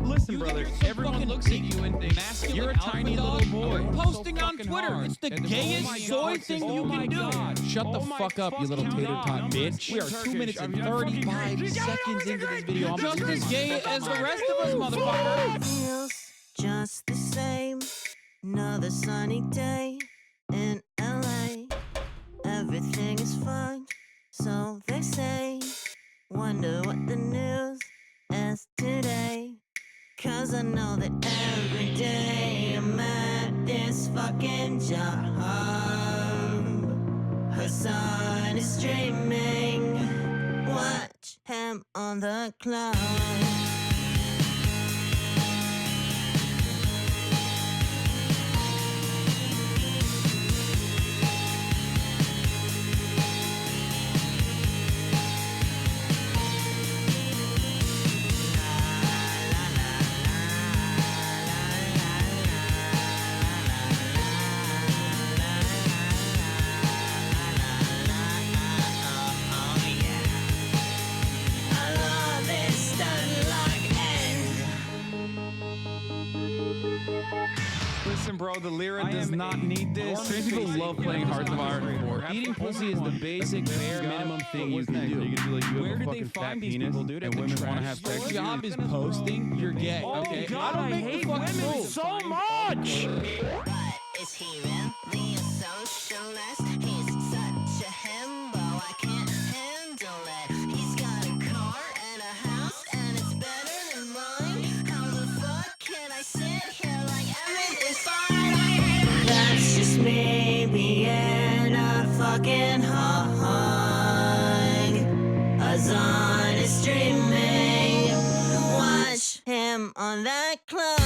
Listen, brother, everyone looks at you and thinks you're a tiny little boy. Posting on Twitter. It's the gayest soy thing you can do. Shut the fuck up, you little tater tot bitch. We are 2 minutes and 35 seconds into this video. I'm just as gay as the rest of us, motherfucker. Feels just the same. Another sunny day in LA. Everything is fine, so they say. Wonder what the news is today. 'Cause I know that every day I'm at this fucking job. Hasan is streaming. Watch him on the cloud. Listen, bro, the Lyra does not need this. Trans people love playing Hearts of Iron 4. Eating pussy is the basic, bare minimum thing you can do. You can be like, where did they find these people, dude? And women want to have sex. Your job is posting. You're gay. Okay. God, I don't hate women so much. But is he really a socialist? He's such a himbo, I can't handle it. He's got a car and a house, and it's better than mine. How the fuck can I sit here like everything's fine? That's just me being a fucking hog. Hasan is streaming. Watch him on that cloud.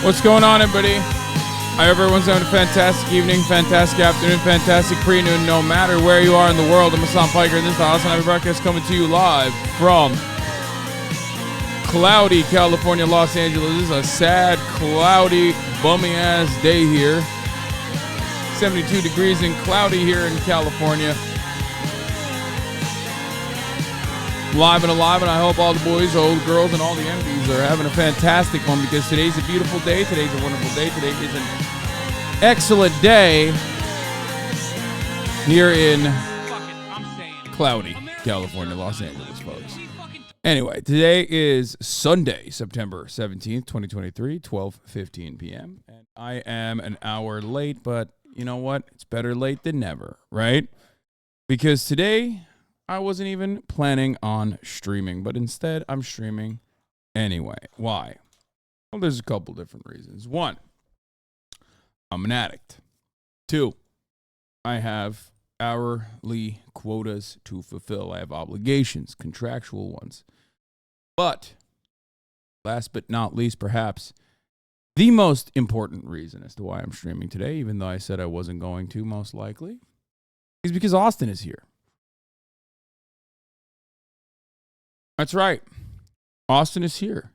What's going on, everybody? I hope everyone's having a fantastic evening, fantastic afternoon, fantastic pre-noon, no matter where you are in the world. I'm Hasan Piker, and this is the HasanAbi broadcast coming to you live from cloudy California, Los Angeles. This is a sad, cloudy, bummy-ass day here. 72 degrees and cloudy here in California. live and alive, and I hope all the boys, all the girls, and all the MDs are having a fantastic one because today's a beautiful day. Today's a wonderful day. Today is an excellent day here in cloudy California, Los Angeles, folks. Anyway, today is Sunday, September 17th, 2023, 12:15 p.m. And I am an hour late, but you know what? It's better late than never, right? Because today I wasn't even planning on streaming, but instead I'm streaming anyway. Why? Well, there's a couple different reasons. One, I'm an addict. Two, I have hourly quotas to fulfill. I have obligations, contractual ones. But last but not least, perhaps the most important reason as to why I'm streaming today, even though I said I wasn't going to most likely, is because Austin is here. That's right. Austin is here.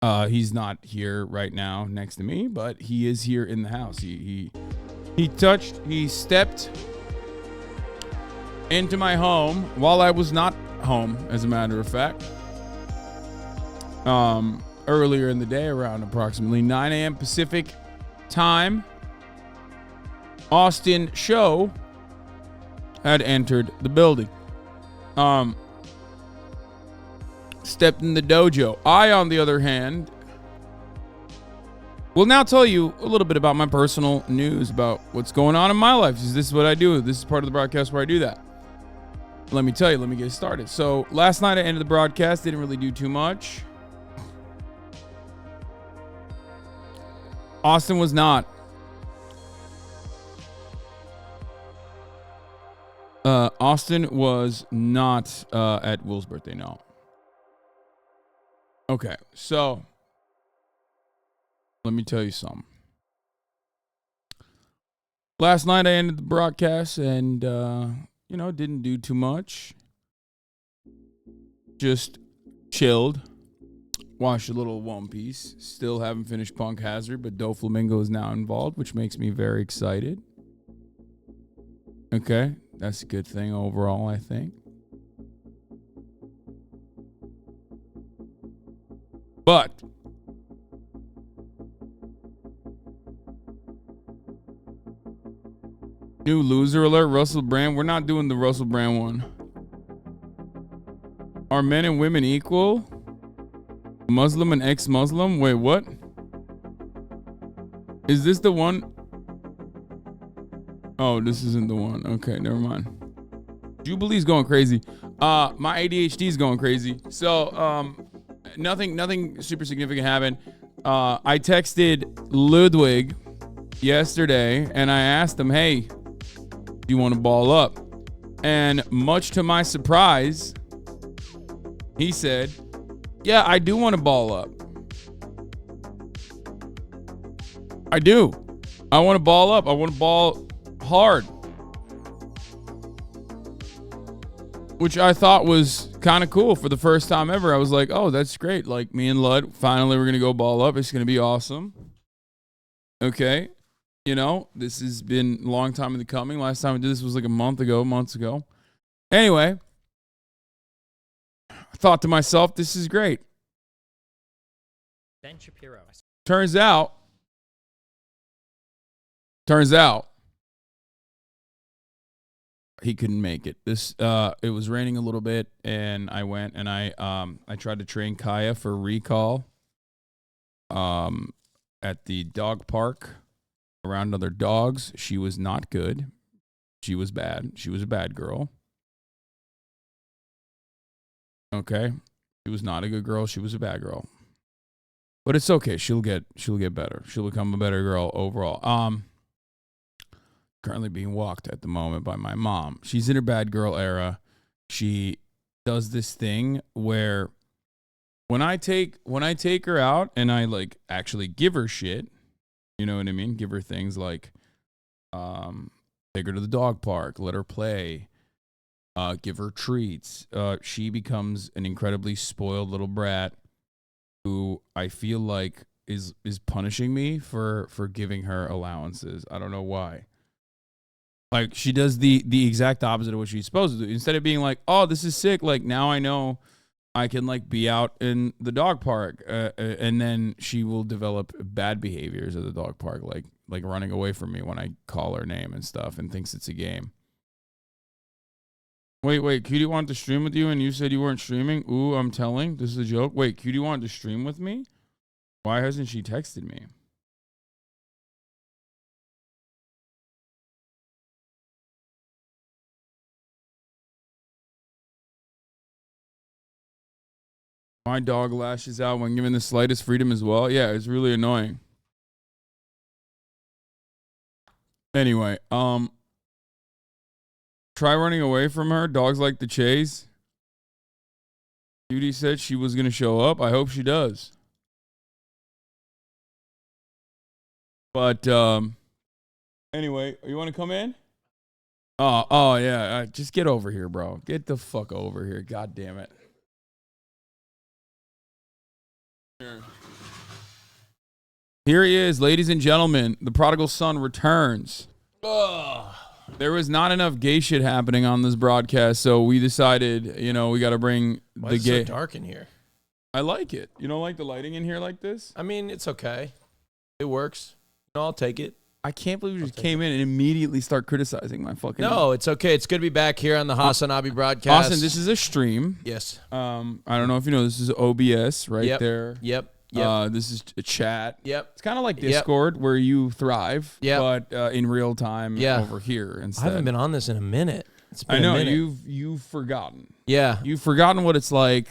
He's not here right now next to me, but he is here in the house. He stepped into my home while I was not home, as a matter of fact. Earlier in the day, around approximately 9 a.m. Pacific time, Austin Show had entered the building. Stepped in the dojo. I, on the other hand, will now tell you a little bit about my personal news about what's going on in my life. This is what I do. This is part of the broadcast where I do that. Let me tell you. Let me get started. So last night I ended the broadcast. Didn't really do too much. Austin was not. Austin was not at Will's birthday, no. Okay, so let me tell you something. Last night I ended the broadcast and, didn't do too much. Just chilled. Watched a little One Piece. Still haven't finished Punk Hazard, but Doflamingo is now involved, which makes me very excited. Okay, that's a good thing overall, I think. But new loser alert, Russell Brand. We're not doing the Russell Brand one. Are men and women equal? Muslim and ex-Muslim? Wait, what? Is this the one? Oh, this isn't the one. Okay, never mind. Jubilee's going crazy. My ADHD is going crazy. So, nothing super significant happened. I texted Ludwig yesterday and I asked him, hey, do you want to ball up? And much to my surprise, he said, yeah, I do want to ball up. I do. I want to ball up. I want to ball hard. Which I thought was kind of cool for the first time ever. I was like, oh, that's great. Like, me and Lud, finally we're going to go ball up. It's going to be awesome. Okay. This has been a long time in the coming. Last time I did this was like months ago. Anyway, I thought to myself, this is great. Ben Shapiro. Turns out, he couldn't make it. It was raining a little bit, and I went and I tried to train Kaya for recall at the dog park around other dogs. She was not good. She was bad. She was a bad girl. Okay. She was not a good girl. She was a bad girl. But it's okay. She'll get better. She'll become a better girl overall. Currently being walked at the moment by my mom. She's in her bad girl era. She does this thing where when I take her out and I like actually give her shit, you know what I mean? Give her things like take her to the dog park, let her play, give her treats. She becomes an incredibly spoiled little brat who I feel like is punishing me for giving her allowances. I don't know why. Like, she does the exact opposite of what she's supposed to do. Instead of being like, oh, this is sick, like, now I know I can like be out in the dog park, and then she will develop bad behaviors at the dog park, like running away from me when I call her name and stuff, and thinks it's a game. Wait, Cutie wanted to stream with you, and you said you weren't streaming? Ooh, I'm telling. This is a joke. Wait, Cutie wanted to stream with me? Why hasn't she texted me? My dog lashes out when given the slightest freedom as well. Yeah, it's really annoying. Anyway, try running away from her. Dogs like to chase. Judy said she was going to show up. I hope she does. But anyway, you want to come in? Oh yeah. Just get over here, bro. Get the fuck over here. God damn it. Here he is, ladies and gentlemen. The prodigal son returns. Ugh. There was not enough gay shit happening on this broadcast, so we decided, we got to bring the gay. It's so dark in here? I like it. You don't like the lighting in here like this? I mean, it's okay. It works. I'll take it. I can't believe you just came in and immediately start criticizing my fucking... No, it's okay. It's good to be back here on the HasanAbi broadcast. Hasan, this is a stream. Yes. I don't know if you know, this is OBS right there. Yep. This is a chat. Yep. It's kind of like Discord where you thrive, but in real time over here instead. I haven't been on this in a minute. It's been I know a minute. you've forgotten. Yeah. You've forgotten what it's like.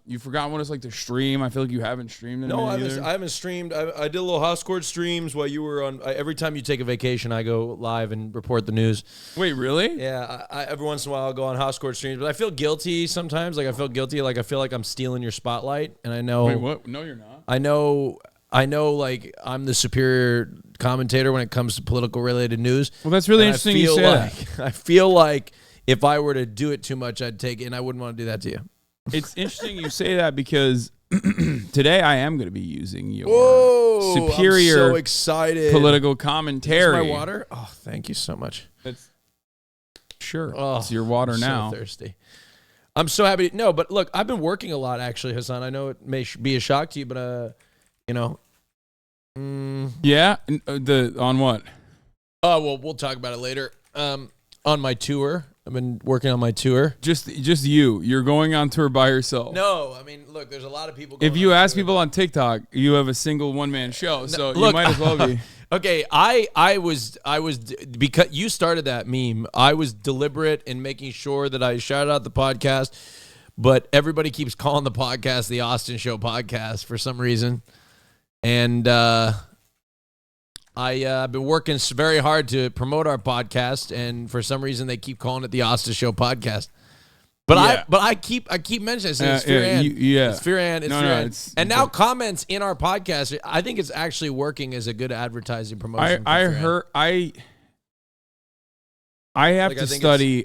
You've forgotten what it's like to stream. I feel like you haven't streamed in a minute either. I haven't streamed. I did a little Housecourt streams while you were on. Every time you take a vacation, I go live and report the news. Wait, really? Yeah. I every once in a while, I'll go on Housecourt streams, but I feel guilty sometimes. Like I feel like I'm stealing your spotlight, and I know. Wait, what? No, you're not. I know. Like I'm the superior commentator when it comes to political related news. Well, that's really interesting you say that. I feel like if I were to do it too much, I'd take it, and I wouldn't want to do that to you. It's interesting you say that because today I am going to be using your superior I'm so excited. Political commentary. Is my water? Oh, thank you so much. Sure. Oh, it's your water I'm now. So thirsty. I'm so happy. No, but look, I've been working a lot actually, Hasan. I know it may be a shock to you, but Yeah, on what? Oh, well, we'll talk about it later. On my tour. I've been working on my tour. Just you. You're going on tour by yourself. No, I mean, look, there's a lot of people going If you on ask tour. people on TikTok, you have a single one-man show, so you might as well be. Okay, I was because you started that meme. I was deliberate in making sure that I shouted out the podcast, but everybody keeps calling the podcast the Austin Show podcast for some reason. And I've been working very hard to promote our podcast, and for some reason they keep calling it the Austin Show podcast. But I keep mentioning it. It's Fear Ann. It's Fear Ann. It's Fear Ann. And now comments in our podcast. I think it's actually working as a good advertising promotion. I have to study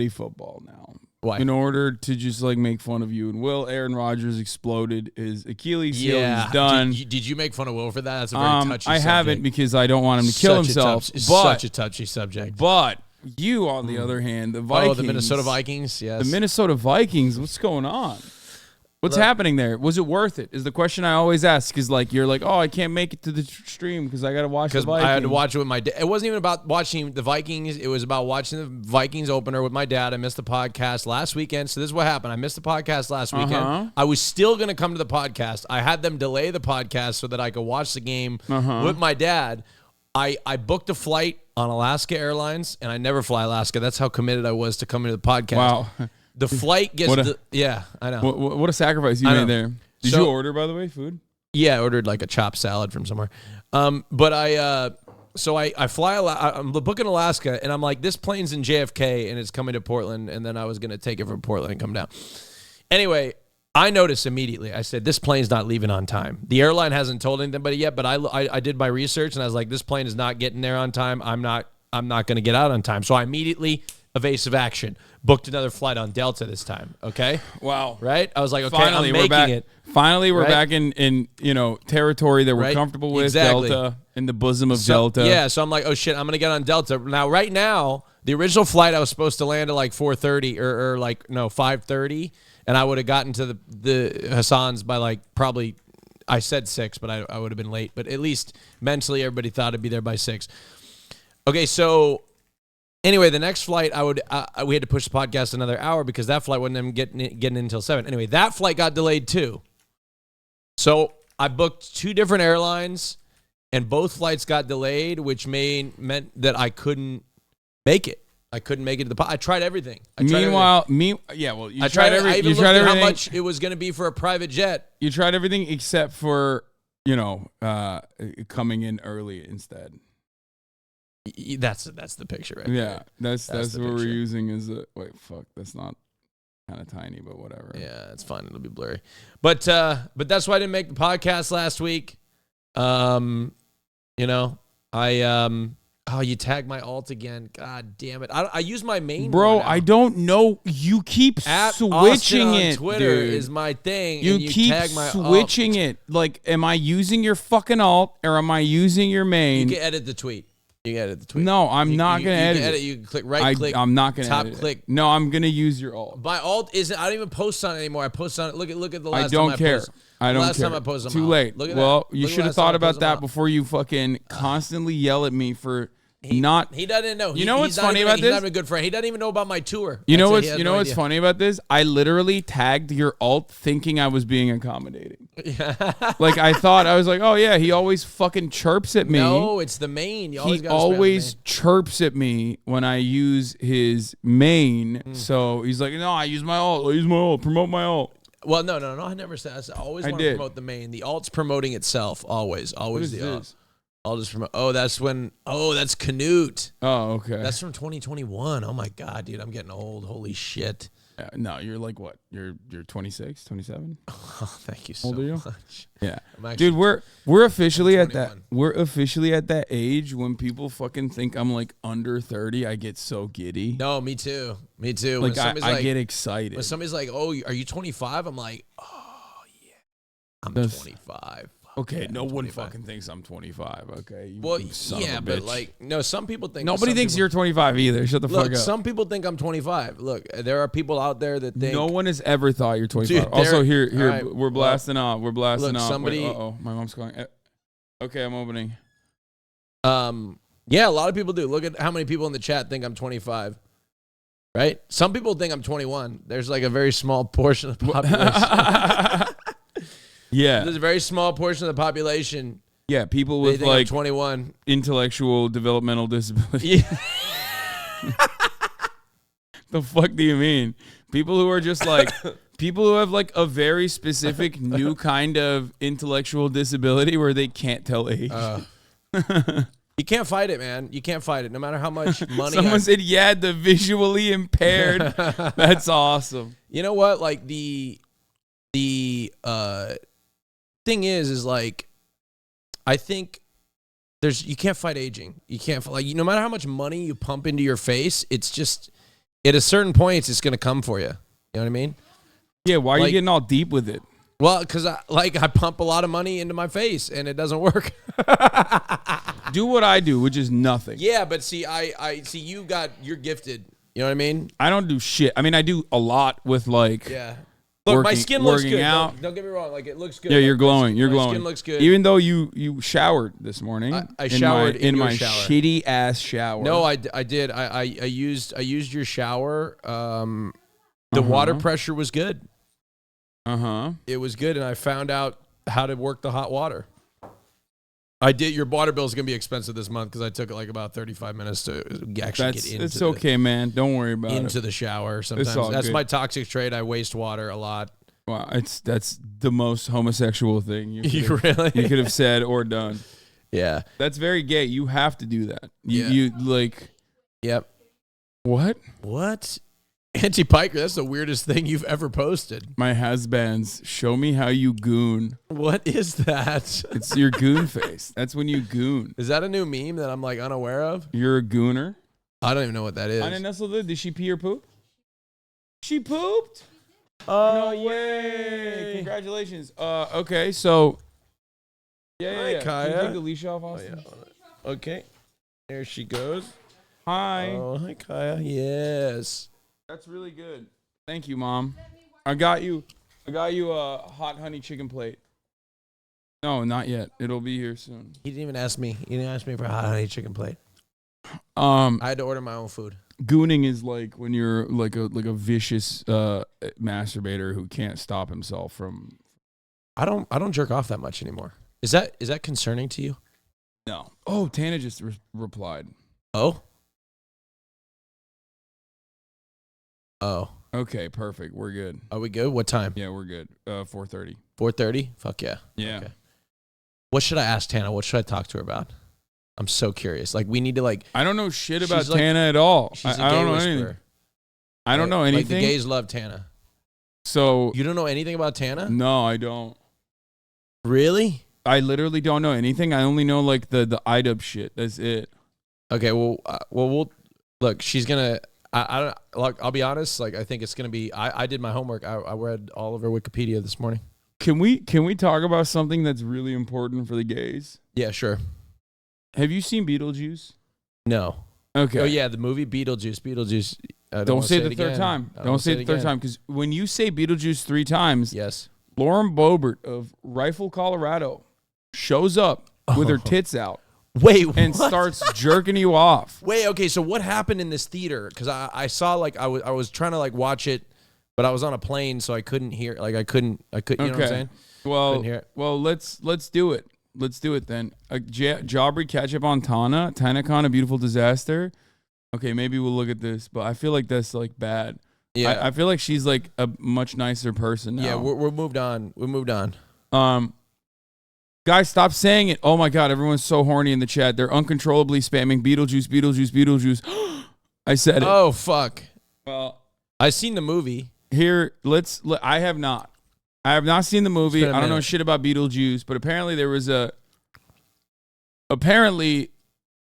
football now. Why? In order to just like make fun of you. And Aaron Rodgers exploded. His Achilles heel is done. Did you make fun of Will for that? That's a very touchy subject. I haven't because I don't want him to kill himself. Such a touchy subject. But you, on the other hand, the Vikings. Oh, the Minnesota Vikings, yes. The Minnesota Vikings, what's going on? What's happening there? Was it worth it? Is the question I always ask. Is like, you're like, oh, I can't make it to the stream because I got to watch the Vikings. I had to watch it with my dad. It wasn't even about watching the Vikings. It was about watching the Vikings opener with my dad. I missed the podcast last weekend. So this is what happened. I missed the podcast last weekend. I was still going to come to the podcast. I had them delay the podcast so that I could watch the game with my dad. I booked a flight on Alaska Airlines, and I never fly Alaska. That's how committed I was to coming to the podcast. Wow. The flight gets... I know. What a sacrifice you made there. Did you order, by the way, food? Yeah, I ordered like a chopped salad from somewhere. But I fly... I'm booking Alaska, and I'm like, this plane's in JFK, and it's coming to Portland, and then I was going to take it from Portland and come down. Anyway, I noticed immediately. I said, this plane's not leaving on time. The airline hasn't told anybody yet, but I did my research, and I was like, this plane is not getting there on time. I'm not going to get out on time. So I immediately... evasive action. Booked another flight on Delta this time. Okay. Wow. Right. I was like, okay, finally, I'm making it. Finally, we're back in territory that we're comfortable with. Exactly. Delta. In the bosom of Delta. Yeah, so I'm like, oh shit, I'm gonna get on Delta. Now, right now, the original flight I was supposed to land at like 4:30 or like 5:30, and I would have gotten to the Hasan's by like probably, I said 6, but I would have been late. But at least mentally, everybody thought I'd be there by 6. Okay, so anyway, the next flight we had to push the podcast another hour because that flight wasn't even getting in until 7. Anyway, that flight got delayed too. So I booked 2 different airlines. And both flights got delayed, which meant that I couldn't make it. I couldn't make it to the pod. I tried everything. You tried everything. I even looked at how much it was going to be for a private jet. You tried everything except for, coming in early instead. That's the picture right Yeah, there. that's what we're using as a... Wait, fuck, that's not kind of tiny, but whatever. Yeah, it's fine. It'll be blurry. But that's why I didn't make the podcast last week. You tagged my alt again. God damn it. I use my main Bro, one now. I don't know. You keep switching it, Twitter dude. is my thing. You keep tag my switching it. Like, am I using your fucking alt or am I using your main? You can edit the tweet. No, I'm not going to edit it. You can click right click. I'm not going to edit top click. No, I'm going to use your alt. My alt isn't. I don't even post on it anymore. I post on it. Look at the last I don't time care. I posted. I don't last care. time I posted Too late. Look at well, that. You should have thought about that before you fucking constantly yell at me for not. He doesn't know. You know what's funny about this? He's not a good friend. He doesn't even know about my tour. You know what's funny about this? I literally tagged your alt thinking I was being accommodating. Like I was like, oh yeah, he always fucking chirps at me. No, it's the main. He always chirps at me when I use his main. So he's like, no, I use my alt. Promote my alt. Well, no. I never said. I always want to promote the main. The alt's promoting itself. Always the alt. I'll just promote. That's Canute. Oh, okay. That's from 2021. Oh my god, dude, I'm getting old. Holy shit. No, you're like what? You're 26, 27? Oh, thank you so much. Yeah. Dude, we're officially at that. We're officially at that age when people fucking think I'm like under 30. I get so giddy. No, me too. Like I get excited. When somebody's like, "Oh, are you 25?" I'm like, "Oh yeah, I'm 25." Okay, yeah, no one fucking thinks I'm 25. Okay, well, yeah, but like, no, some people think. Nobody thinks you're 25 either. Shut the fuck up. Some people think I'm 25. Look, there are people out there that think. No one has ever thought you're 25. Dude, also, here, right, we're blasting off. We're blasting off. Somebody. My mom's calling. Okay, I'm opening. Yeah, a lot of people do. Look at how many people in the chat think I'm 25. Right? Some people think I'm 21. There's like a very small portion of the population. Yeah. There's a very small portion of the population. Yeah, people with like 21 intellectual developmental disability. Yeah. The fuck do you mean? People who are just like people who have like a very specific new kind of intellectual disability where they can't tell age. You can't fight it, man. You can't fight it. No matter how much money. Someone said, "Yeah, the visually impaired." That's awesome. You know what? Like the thing is like, I think you can't fight aging. You can't like no matter how much money you pump into your face, it's just at a certain point it's just gonna come for you. You know what I mean? Yeah. Why are you getting all deep with it? Well, because I pump a lot of money into my face and it doesn't work. Do what I do, which is nothing. Yeah, but see, I see you're gifted. You know what I mean? I don't do shit. I mean, I do a lot with like. Yeah. Look, my skin looks good. Out. Don't get me wrong. Like it looks good. Yeah, you're glowing. You're glowing. My skin looks good. Even though you showered this morning. I showered in my shower. shitty ass shower. No, I did. I used your shower. The water pressure was good. It was good, and I found out how to work the hot water. I did. Your water bill is going to be expensive this month because I took like about 35 minutes to actually get into It's okay, man. Don't worry about into the shower. Sometimes that's my toxic trait. I waste water a lot. Wow, that's the most homosexual thing you could have said or done. Yeah, that's very gay. You have to do that. You like. Yep. What? Anti-Piker, that's the weirdest thing you've ever posted. My husbands, show me how you goon. What is that? It's your goon face. That's when you goon. Is that a new meme that I'm like unaware of? You're a gooner? I don't even know what that is. Anna Nesselud, did she pee or poop? She pooped? Oh, no way. Congratulations. Okay, so Hi, Kaya. Can you take the leash off, Austin? Yeah. Okay. There she goes. Hi. Oh, hi, Kaya. Yes. That's really good. Thank you, Mom. I got you a hot honey chicken plate. No, not yet. It'll be here soon. He didn't even ask me. He didn't ask me for a hot honey chicken plate. I had to order my own food. Gooning is like when you're like a vicious masturbator who can't stop himself from. I don't jerk off that much anymore. Is that concerning to you? No. Oh, Tana just replied. Oh. Okay, perfect. We're good. Are we good? What time? Yeah, we're good. 4:30. 4:30? Fuck yeah. Yeah. Okay. What should I ask Tana? What should I talk to her about? I'm so curious. Like, we need to like. I don't know shit about like, Tana at all. She's a I gay don't know whisperer. anything. I don't know anything. Like, the gays love Tana. So you don't know anything about Tana? No, I don't. Really? I literally don't know anything. I only know like the IDUB shit. That's it. Okay. Well, we'll look. She's gonna. I don't like. I'll be honest. Like, I think it's gonna be. I did my homework. I read all of her Wikipedia this morning. Can we talk about something that's really important for the gays? Yeah, sure. Have you seen Beetlejuice? No. Okay. Oh yeah, the movie Beetlejuice. Beetlejuice. Don't say it the third time. Don't say it the third time, because when you say Beetlejuice 3 times, yes, Lauren Boebert of Rifle, Colorado, shows up with her tits out. Wait, and what? starts jerking you off. Wait, okay. So what happened in this theater? Because I saw like I was trying to like watch it, but I was on a plane, so I couldn't hear. Like I couldn't. You know what I'm saying? Well, let's do it. Let's do it then. Jabri catch up on Tana. TanaCon, a beautiful disaster. Okay, maybe we'll look at this, but I feel like that's like bad. Yeah, I feel like she's like a much nicer person now. Yeah, we're moved on. We moved on. Guys, stop saying it. Oh my God, everyone's so horny in the chat. They're uncontrollably spamming Beetlejuice, Beetlejuice, Beetlejuice. I said it. Oh fuck. Well, I've seen the movie. Here, I have not. I have not seen the movie. I don't know shit about Beetlejuice, but apparently there was a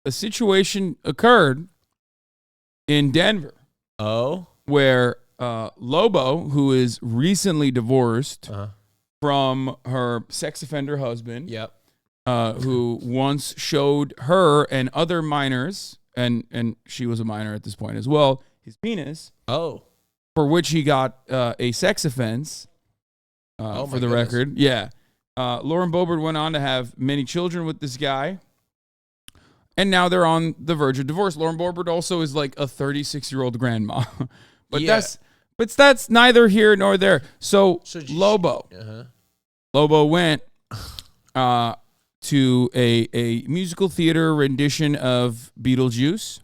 situation occurred in Denver. Oh, where LoBo, who is recently divorced from her sex offender husband, who once showed her and other minors, and she was a minor at this point as well, his penis. Oh, for which he got a sex offense. For the record, yeah. Lauren Boebert went on to have many children with this guy, and now they're on the verge of divorce. Lauren Boebert also is like a 36-year-old grandma, but that's neither here nor there. So LoBo went to a musical theater rendition of Beetlejuice,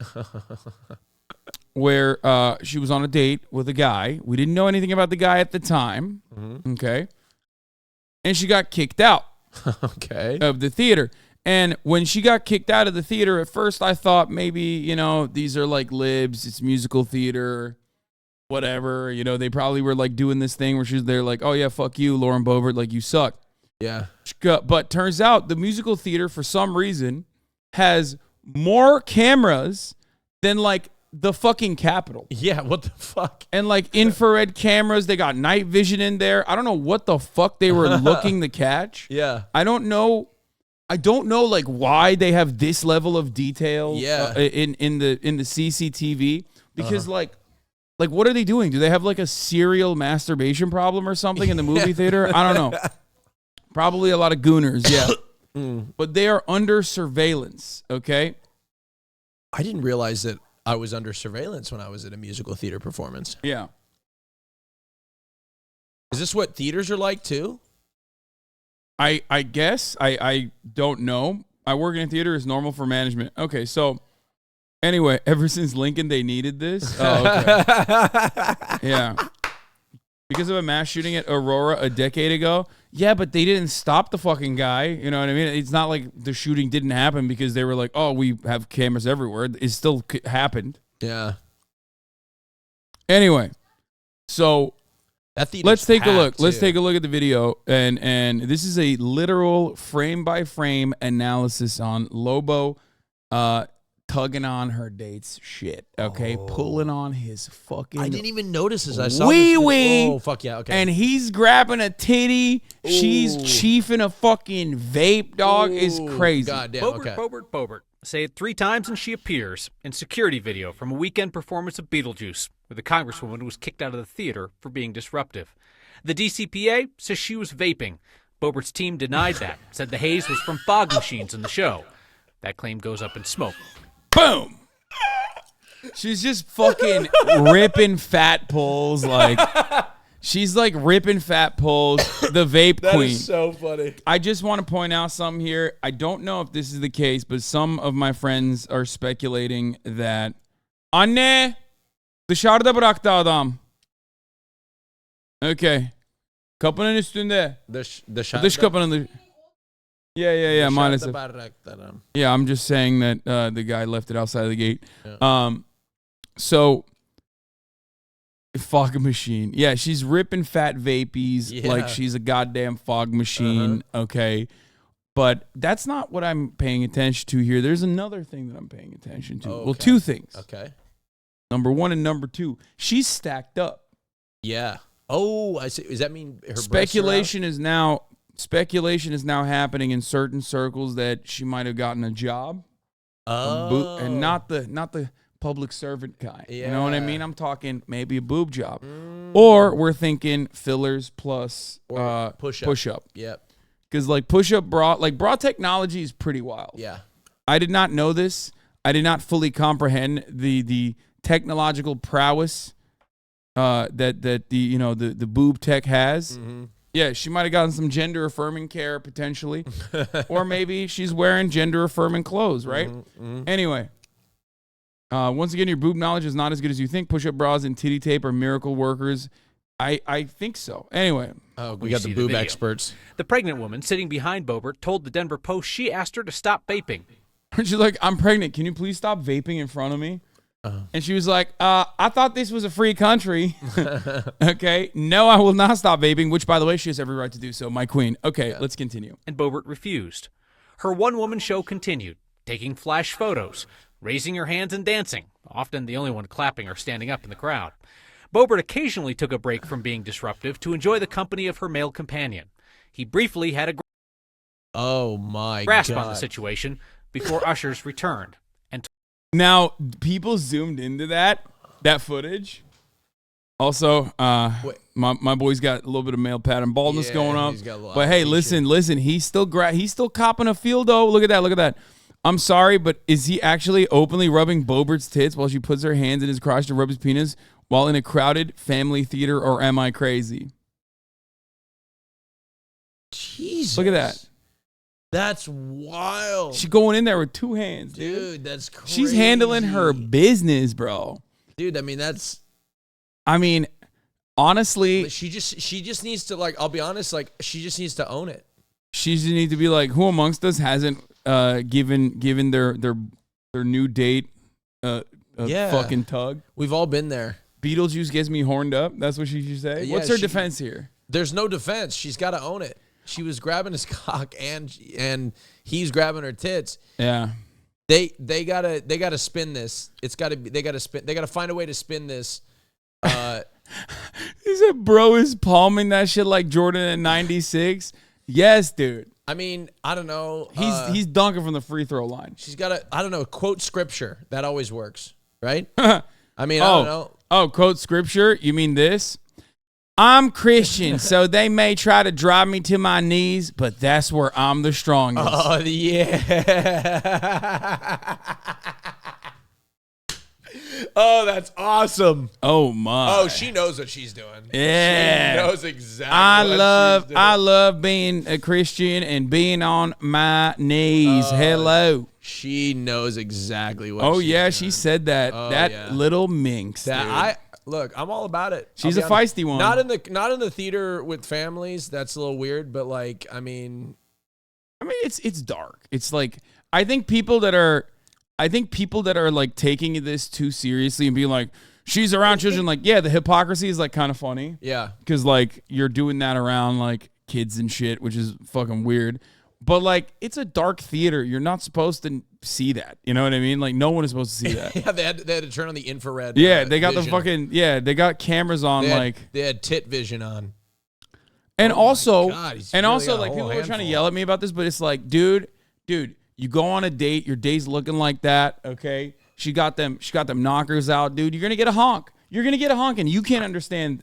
where she was on a date with a guy. We didn't know anything about the guy at the time. Okay. And she got kicked out of the theater. And when she got kicked out of the theater, at first I thought maybe, these are like libs. It's musical theater, whatever. They probably were like doing this thing where they're like, oh yeah, fuck you, Lauren Boebert, like you suck. Yeah. But turns out the musical theater, for some reason, has more cameras than like the fucking Capitol. Yeah, what the fuck? And like infrared cameras, they got night vision in there. I don't know what the fuck they were looking to catch. Yeah. I don't know like why they have this level of detail in the CCTV, because like what are they doing? Do they have like a serial masturbation problem or something in the movie theater? I don't know. Probably a lot of gooners, yeah. But they are under surveillance, okay? I didn't realize that I was under surveillance when I was at a musical theater performance. Yeah. Is this what theaters are like too? I guess. I don't know. I work in a theater. It's normal for management. Okay, so anyway, ever since Lincoln, they needed this. Oh, okay. Yeah. Because of a mass shooting at Aurora a decade ago. Yeah, but they didn't stop the fucking guy. You know what I mean? It's not like the shooting didn't happen because they were like, oh, we have cameras everywhere. It still happened. Yeah. Anyway, so let's take a look. Too. Let's take a look at the video. And this is a literal frame-by-frame analysis on LoBo tugging on her date's shit, okay? Pulling on his fucking I didn't even notice this. I saw wee this. wee. Oh, fuck yeah. Okay. And he's grabbing a titty. She's chiefing a fucking vape, dog. It's crazy. Goddamn. Boebert. Say it 3 times and she appears in security video from a weekend performance of Beetlejuice, where the congresswoman was kicked out of the theater for being disruptive. The DCPA says she was vaping. Boebert's team denied that, said the haze was from fog machines in the show. That claim goes up in smoke. Boom. She's just fucking ripping fat pulls like... She's like ripping fat pulls, the vape queen. That is so funny. I just want to point out something here. I don't know if this is the case, but some of my friends are speculating that Anne dışarıda bıraktı adam. Okay. Kapının üstünde. Dış kapının. Yeah, maalesef. Yeah, I'm just saying that the guy left it outside of the gate. Yeah. So fog machine. Yeah, she's ripping fat vapies like she's a goddamn fog machine. Okay. But that's not what I'm paying attention to here. There's another thing that I'm paying attention to. Well, 2 things. Okay. Number 1 and number 2. She's stacked up. Yeah. Oh, I see. Does that mean her speculation is now happening in certain circles that she might have gotten a job. Oh. And not the public servant guy. Yeah. You know what I mean? I'm talking maybe a boob job. Or we're thinking fillers plus push-up. Yep. Because like push-up bra technology is pretty wild. Yeah. I did not know this. I did not fully comprehend the technological prowess that the boob tech has. Mm-hmm. Yeah, she might have gotten some gender-affirming care potentially. Or maybe she's wearing gender-affirming clothes, right? Mm-hmm. Anyway. Once again, your boob knowledge is not as good as you think. Push-up bras and titty tape are miracle workers. I think so. Anyway. We got the boob experts. The pregnant woman sitting behind Boebert told the Denver Post she asked her to stop vaping. She's like, I'm pregnant. Can you please stop vaping in front of me? And she was like, I thought this was a free country. Okay. No, I will not stop vaping, which, by the way, she has every right to do so. My queen. Okay, let's continue. And Boebert refused. Her one-woman show continued, taking flash photos, raising her hands and dancing, often the only one clapping or standing up in the crowd. Boebert occasionally took a break from being disruptive to enjoy the company of her male companion. He briefly had a grasp on the situation before ushers returned. Now, people zoomed into that footage. Also, my boy's got a little bit of male pattern baldness going on. But hey, listen, he's still copping a feel though. Look at that. I'm sorry, but is he actually openly rubbing Boebert's tits while she puts her hands in his crotch to rub his penis while in a crowded family theater, or am I crazy? Jesus. Look at that. That's wild. She's going in there with 2 hands, dude. That's crazy. She's handling her business, bro. Dude, honestly, she just needs to, like, I'll be honest, like, she just needs to own it. She just needs to be like, who amongst us hasn't given their new date a fucking tug? We've all been there. Beetlejuice gets me horned up. That's what she should say. Yeah, what's her defense here? There's no defense. She's got to own it. She was grabbing his cock and he's grabbing her tits. Yeah. They gotta spin this. They gotta find a way to spin this. He said, bro is palming that shit like Jordan at 96. Yes, dude. I mean, I don't know. He's dunking from the free throw line. She's got I don't know, quote scripture. That always works, right? I mean, I don't know. Oh, quote scripture? You mean this? I'm Christian, so they may try to drive me to my knees, but that's where I'm the strongest. Oh, yeah. Oh, that's awesome. Oh, my. Oh, she knows what she's doing. Yeah. She knows exactly what she's doing. I love being a Christian and being on my knees. Hello. She knows exactly what she's doing. she said that. Little minx, Look, I'm all about it. She's a feisty one. Not in the theater with families. That's a little weird, but like, I mean, it's dark. It's like I think people that are like taking this too seriously and being like, she's around children. Like, yeah, the hypocrisy is like kind of funny. Yeah, because like you're doing that around like kids and shit, which is fucking weird. But like, it's a dark theater. You're not supposed to see that. You know what I mean? Like, no one is supposed to see that. Yeah, they had to turn on the infrared. Yeah, they got vision. they got cameras on. They had tit vision on. And also, God, like, people were trying to yell at me about this, but it's like, dude, you go on a date, your date's looking like that, okay? She got them knockers out, dude. You're gonna get a honk. And you can't understand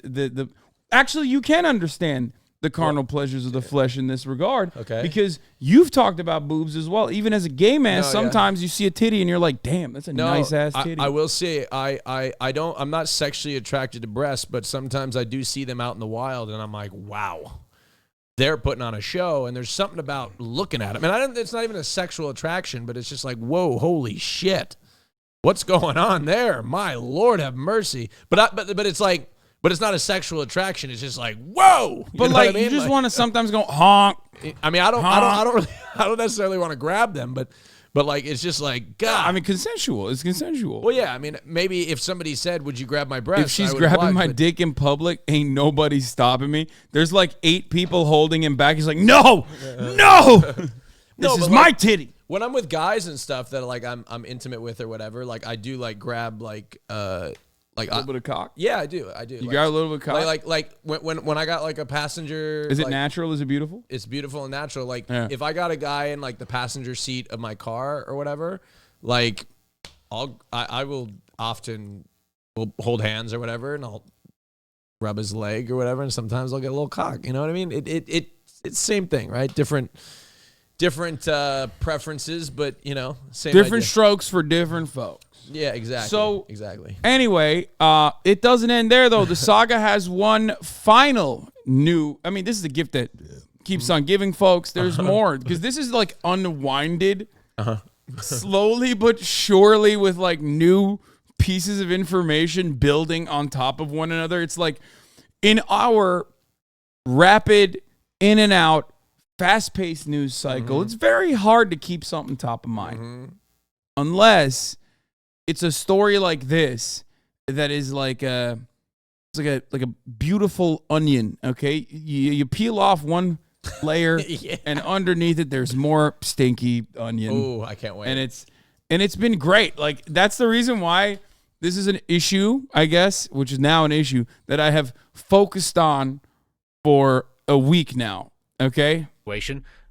actually, you can understand the carnal pleasures of the flesh in this regard. Okay. Because you've talked about boobs as well. Even as a gay man, sometimes you see a titty and you're like, damn, that's a nice ass titty. I will say I'm not sexually attracted to breasts, but sometimes I do see them out in the wild and I'm like, wow. They're putting on a show, and there's something about looking at them. And it's not even a sexual attraction, but it's just like, whoa, holy shit. What's going on there? My Lord have mercy. But it's like, but it's not a sexual attraction. It's just like, whoa. But like, you just want to sometimes go honk. I mean, I don't necessarily want to grab them, but like, it's just like, God. I mean, consensual. It's consensual. Well, yeah. I mean, maybe if somebody said, "Would you grab my breast?" If she's grabbing my dick in public, ain't nobody stopping me. There's like 8 people holding him back. He's like, no, this is my titty. When I'm with guys and stuff that like I'm intimate with or whatever, like I do like grab like a little bit of cock. Yeah, I do. You got a little bit of cock. Like when I got like a passenger. Is it natural? Is it beautiful? It's beautiful and natural. Like if I got a guy in like the passenger seat of my car or whatever, like I will often hold hands or whatever, and I'll rub his leg or whatever, and sometimes I'll get a little cock. You know what I mean? It's the same thing, right? Different preferences, but you know, same different idea. Strokes for different folks. Yeah, exactly. So exactly. Anyway, it doesn't end there though. The saga has one final new. I mean, this is the gift that keeps on giving, folks. There's more because this is like unwinded slowly but surely with like new pieces of information building on top of one another. It's like in our rapid in and out, fast-paced news cycle, it's very hard to keep something top of mind unless it's a story like this that is like a beautiful onion. Okay, you peel off one layer, and underneath it there's more stinky onion. Oh, I can't wait! And it's been great. Like that's the reason why this is an issue, I guess, which is now an issue that I have focused on for a week now. Okay,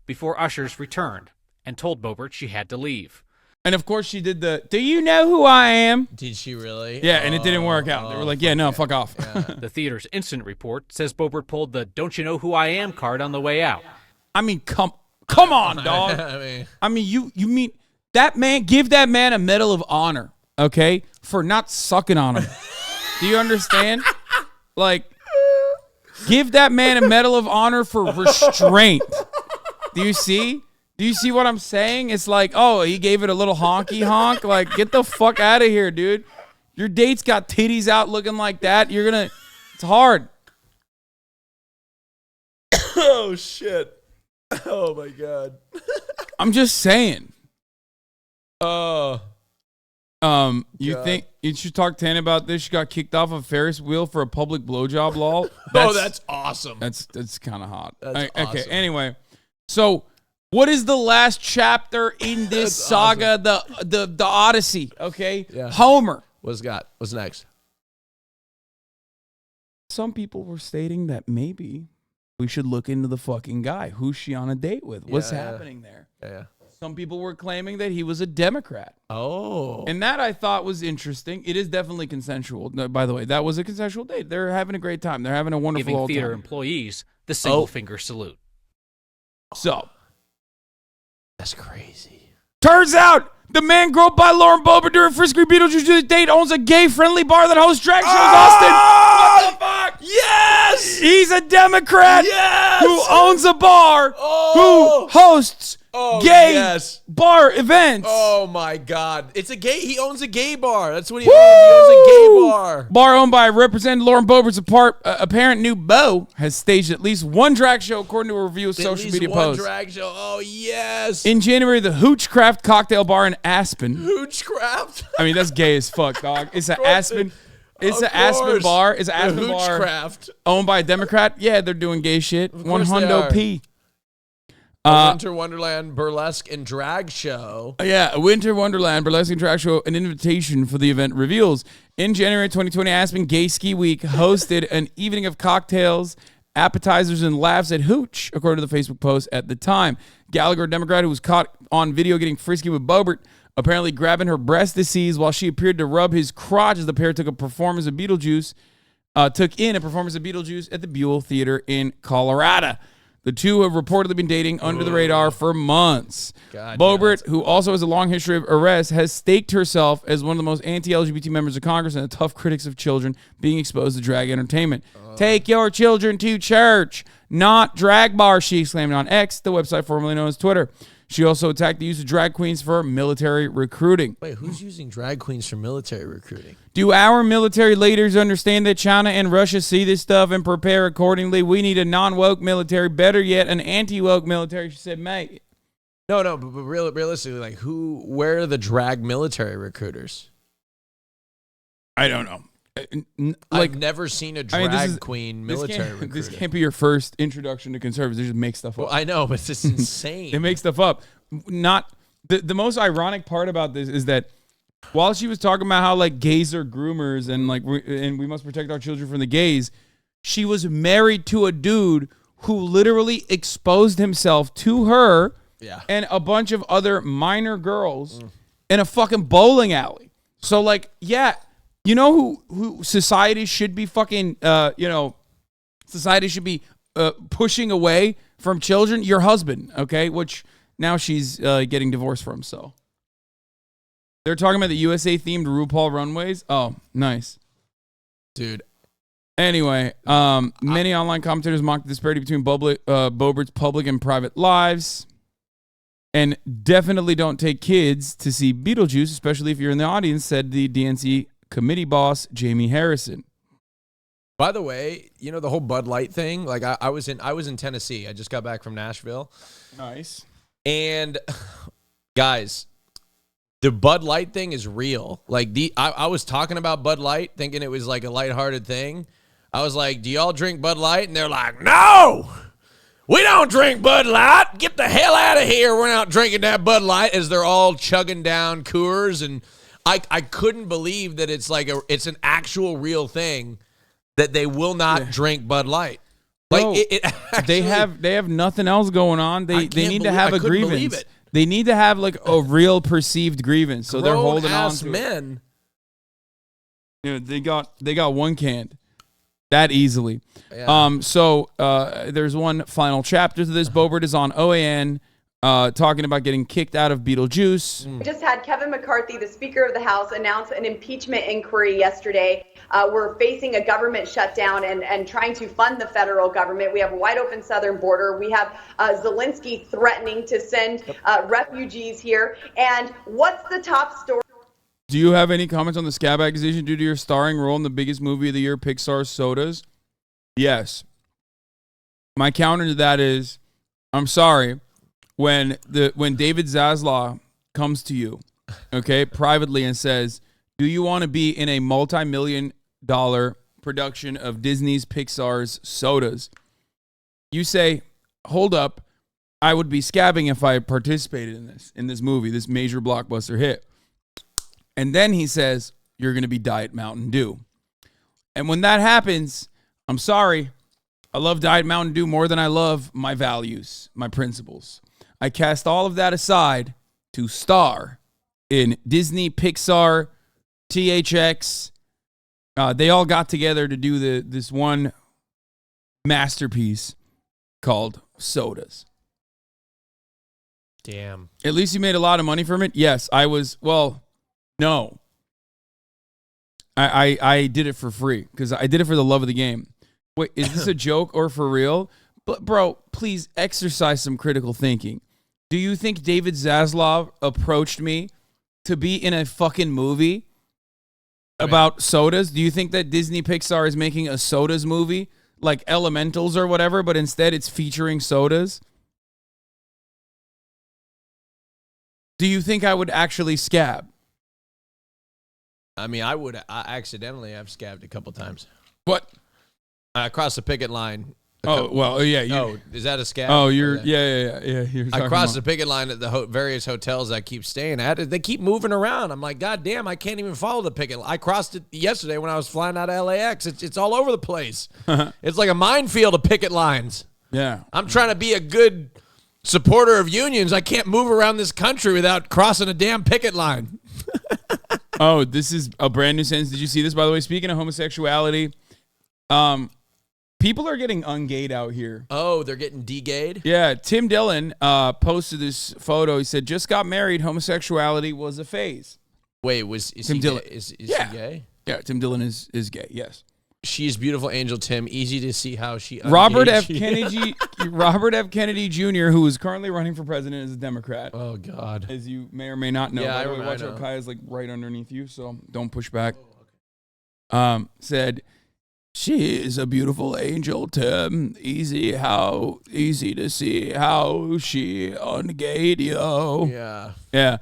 before ushers returned and told Boebert she had to leave. And of course, she did do you know who I am? Did she really? Yeah, and it didn't work out. They were like, yeah, no, fuck off. Yeah. The theater's incident report says Boebert pulled the "Don't you know who I am" card on the way out. I mean, come on, dog. I mean, you mean that man? Give that man a Medal of Honor, okay, for not sucking on him. Do you understand? Like, give that man a Medal of Honor for restraint. Do you see? Do you see what I'm saying? It's like, oh, he gave it a little honky honk. Like, get the fuck out of here, dude. Your date's got titties out looking like that. It's hard. Oh, shit. Oh, my God. I'm just saying. Oh. You think you should talk to Ann about this? She got kicked off a Ferris wheel for a public blowjob, lol. That's awesome. That's kind of hot. That's okay, awesome. Anyway. So, what is the last chapter in this saga, awesome. the Odyssey, okay? Yeah. Homer. What's next? Some people were stating that maybe we should look into the fucking guy. Who's she on a date with? What's happening there? Yeah. Some people were claiming that he was a Democrat. Oh. And that I thought was interesting. It is definitely consensual. By the way, that was a consensual date. They're having a great time. They're having a wonderful Giving theater time. Employees the single finger salute. So. That's crazy. Turns out the man groped by Lauren Boebert during Frisky Beetlejuice date owns a gay-friendly bar that hosts drag shows in Austin. What the fuck? Yes! He's a Democrat who owns a bar who hosts gay bar events. Oh my God! He owns a gay bar. That's what he owns. He owns a gay bar. Bar owned by Representative Lauren Boebert's apparent new beau has staged at least one drag show, according to a review of social media posts. One drag show. Oh yes! In January, the Hoochcraft Cocktail Bar in Aspen. Hoochcraft. I mean, that's gay as fuck, dog. It's an Aspen. It's an Aspen bar. It's an Aspen bar Hoochcraft. owned by a Democrat. Yeah, they're doing gay shit. One hundo P. Winter Wonderland burlesque and drag show. Yeah, a Winter Wonderland burlesque and drag show. An invitation for the event reveals. In January 2020, Aspen Gay Ski Week hosted an evening of cocktails, appetizers, and laughs at Hooch, according to the Facebook post at the time. Gallagher, a Democrat who was caught on video getting frisky with Boebert, apparently grabbing her breast to seize while she appeared to rub his crotch as the pair took in a performance of Beetlejuice at the Buell Theater in Colorado. The two have reportedly been dating under the radar for months. Boebert, who also has a long history of arrests, has staked herself as one of the most anti-LGBT members of Congress and the tough critics of children being exposed to drag entertainment. Take your children to church, not drag bars, she exclaimed on X, the website formerly known as Twitter. She also attacked the use of drag queens for military recruiting. Wait, who's using drag queens for military recruiting? Do our military leaders understand that China and Russia see this stuff and prepare accordingly? We need a non-woke military, better yet, an anti-woke military, she said, mate. No, but realistically, like, where are the drag military recruiters? I don't know. I've never seen a drag queen military recruiter. This can't be your first introduction to conservatives. They just make stuff up. Well, I know, but it's just insane. They make stuff up. Not the most ironic part about this is that while she was talking about how like gays are groomers and like we must protect our children from the gays, she was married to a dude who literally exposed himself to her and a bunch of other minor girls in a fucking bowling alley. So like, yeah. You know who society should be fucking, society should be pushing away from children? Your husband, okay? Which now she's getting divorced from, so. They're talking about the USA-themed RuPaul runways. Oh, nice. Dude. Anyway, many online commentators mock the disparity between Boebert's public and private lives. And definitely don't take kids to see Beetlejuice, especially if you're in the audience, said the DNC committee boss Jamie Harrison. By the way, you know the whole Bud Light thing. Like I was in Tennessee. I just got back from Nashville. Nice. And guys, the Bud Light thing is real. Like I was talking about Bud Light, thinking it was like a lighthearted thing. I was like, "Do y'all drink Bud Light?" And they're like, "No, we don't drink Bud Light. Get the hell out of here. We're not drinking that Bud Light." As they're all chugging down Coors and. I couldn't believe that it's an actual real thing that they will not drink Bud Light. Like Bro, it actually, they have nothing else going on. They need to have a grievance. They need to have like a real perceived grievance. So they're holding on to men. They got one canned that easily. Yeah. So there's one final chapter to this. Boebert is on OAN. Talking about getting kicked out of Beetlejuice. We just had Kevin McCarthy, the Speaker of the House, announce an impeachment inquiry yesterday. We're facing a government shutdown and trying to fund the federal government. We have a wide open southern border. We have Zelensky threatening to send refugees here. And what's the top story? Do you have any comments on the scab accusation due to your starring role in the biggest movie of the year, Pixar's Sodas? Yes. My counter to that is, I'm sorry. When David Zaslav comes to you, okay, privately and says, "Do you want to be in a multi-million-dollar production of Disney's Pixar's Sodas?" You say, "Hold up, I would be scabbing if I participated in this movie, this major blockbuster hit." And then he says, "You're going to be Diet Mountain Dew." And when that happens, I'm sorry, I love Diet Mountain Dew more than I love my values, my principles. I cast all of that aside to star in Disney, Pixar, THX. They all got together to do this one masterpiece called Sodas. Damn. At least you made a lot of money from it. Yes, I was. Well, no. I did it for free because I did it for the love of the game. Wait, is this a joke or for real? But bro, please exercise some critical thinking. Do you think David Zaslav approached me to be in a fucking movie about sodas? Do you think that Disney Pixar is making a sodas movie like Elementals or whatever, but instead it's featuring sodas? Do you think I would actually scab? I mean, I accidentally have scabbed a couple times. What? I crossed the picket line Oh, well, yeah. Oh, is that a scab? Oh, you're yeah. You're I talking crossed about- the picket line at the various hotels I keep staying at. They keep moving around. I'm like, God damn, I can't even follow the picket line. I crossed it yesterday when I was flying out of LAX. It's all over the place. It's like a minefield of picket lines. Yeah. I'm trying to be a good supporter of unions. I can't move around this country without crossing a damn picket line. Oh, this is a brand new sentence. Did you see this, by the way? Speaking of homosexuality, people are getting ungayed out here. Oh, they're getting de-gayed? Yeah, Tim Dillon posted this photo. He said, just got married. Homosexuality was a phase. Wait, is Tim he Dillon. gay? Is Yeah. he gay? Yeah, Tim Dillon is gay, yes. She's beautiful, Angel Tim. Easy to see how she Robert F. ungaged you. Kennedy Jr., who is currently running for president as a Democrat. Oh, God. As you may or may not know. Yeah, By I the way, remember, watch I out, know. Kai is like right underneath you, so don't push back. Said, she is a beautiful angel, Tim. Easy to see how she ungayed you. Yeah. Yeah.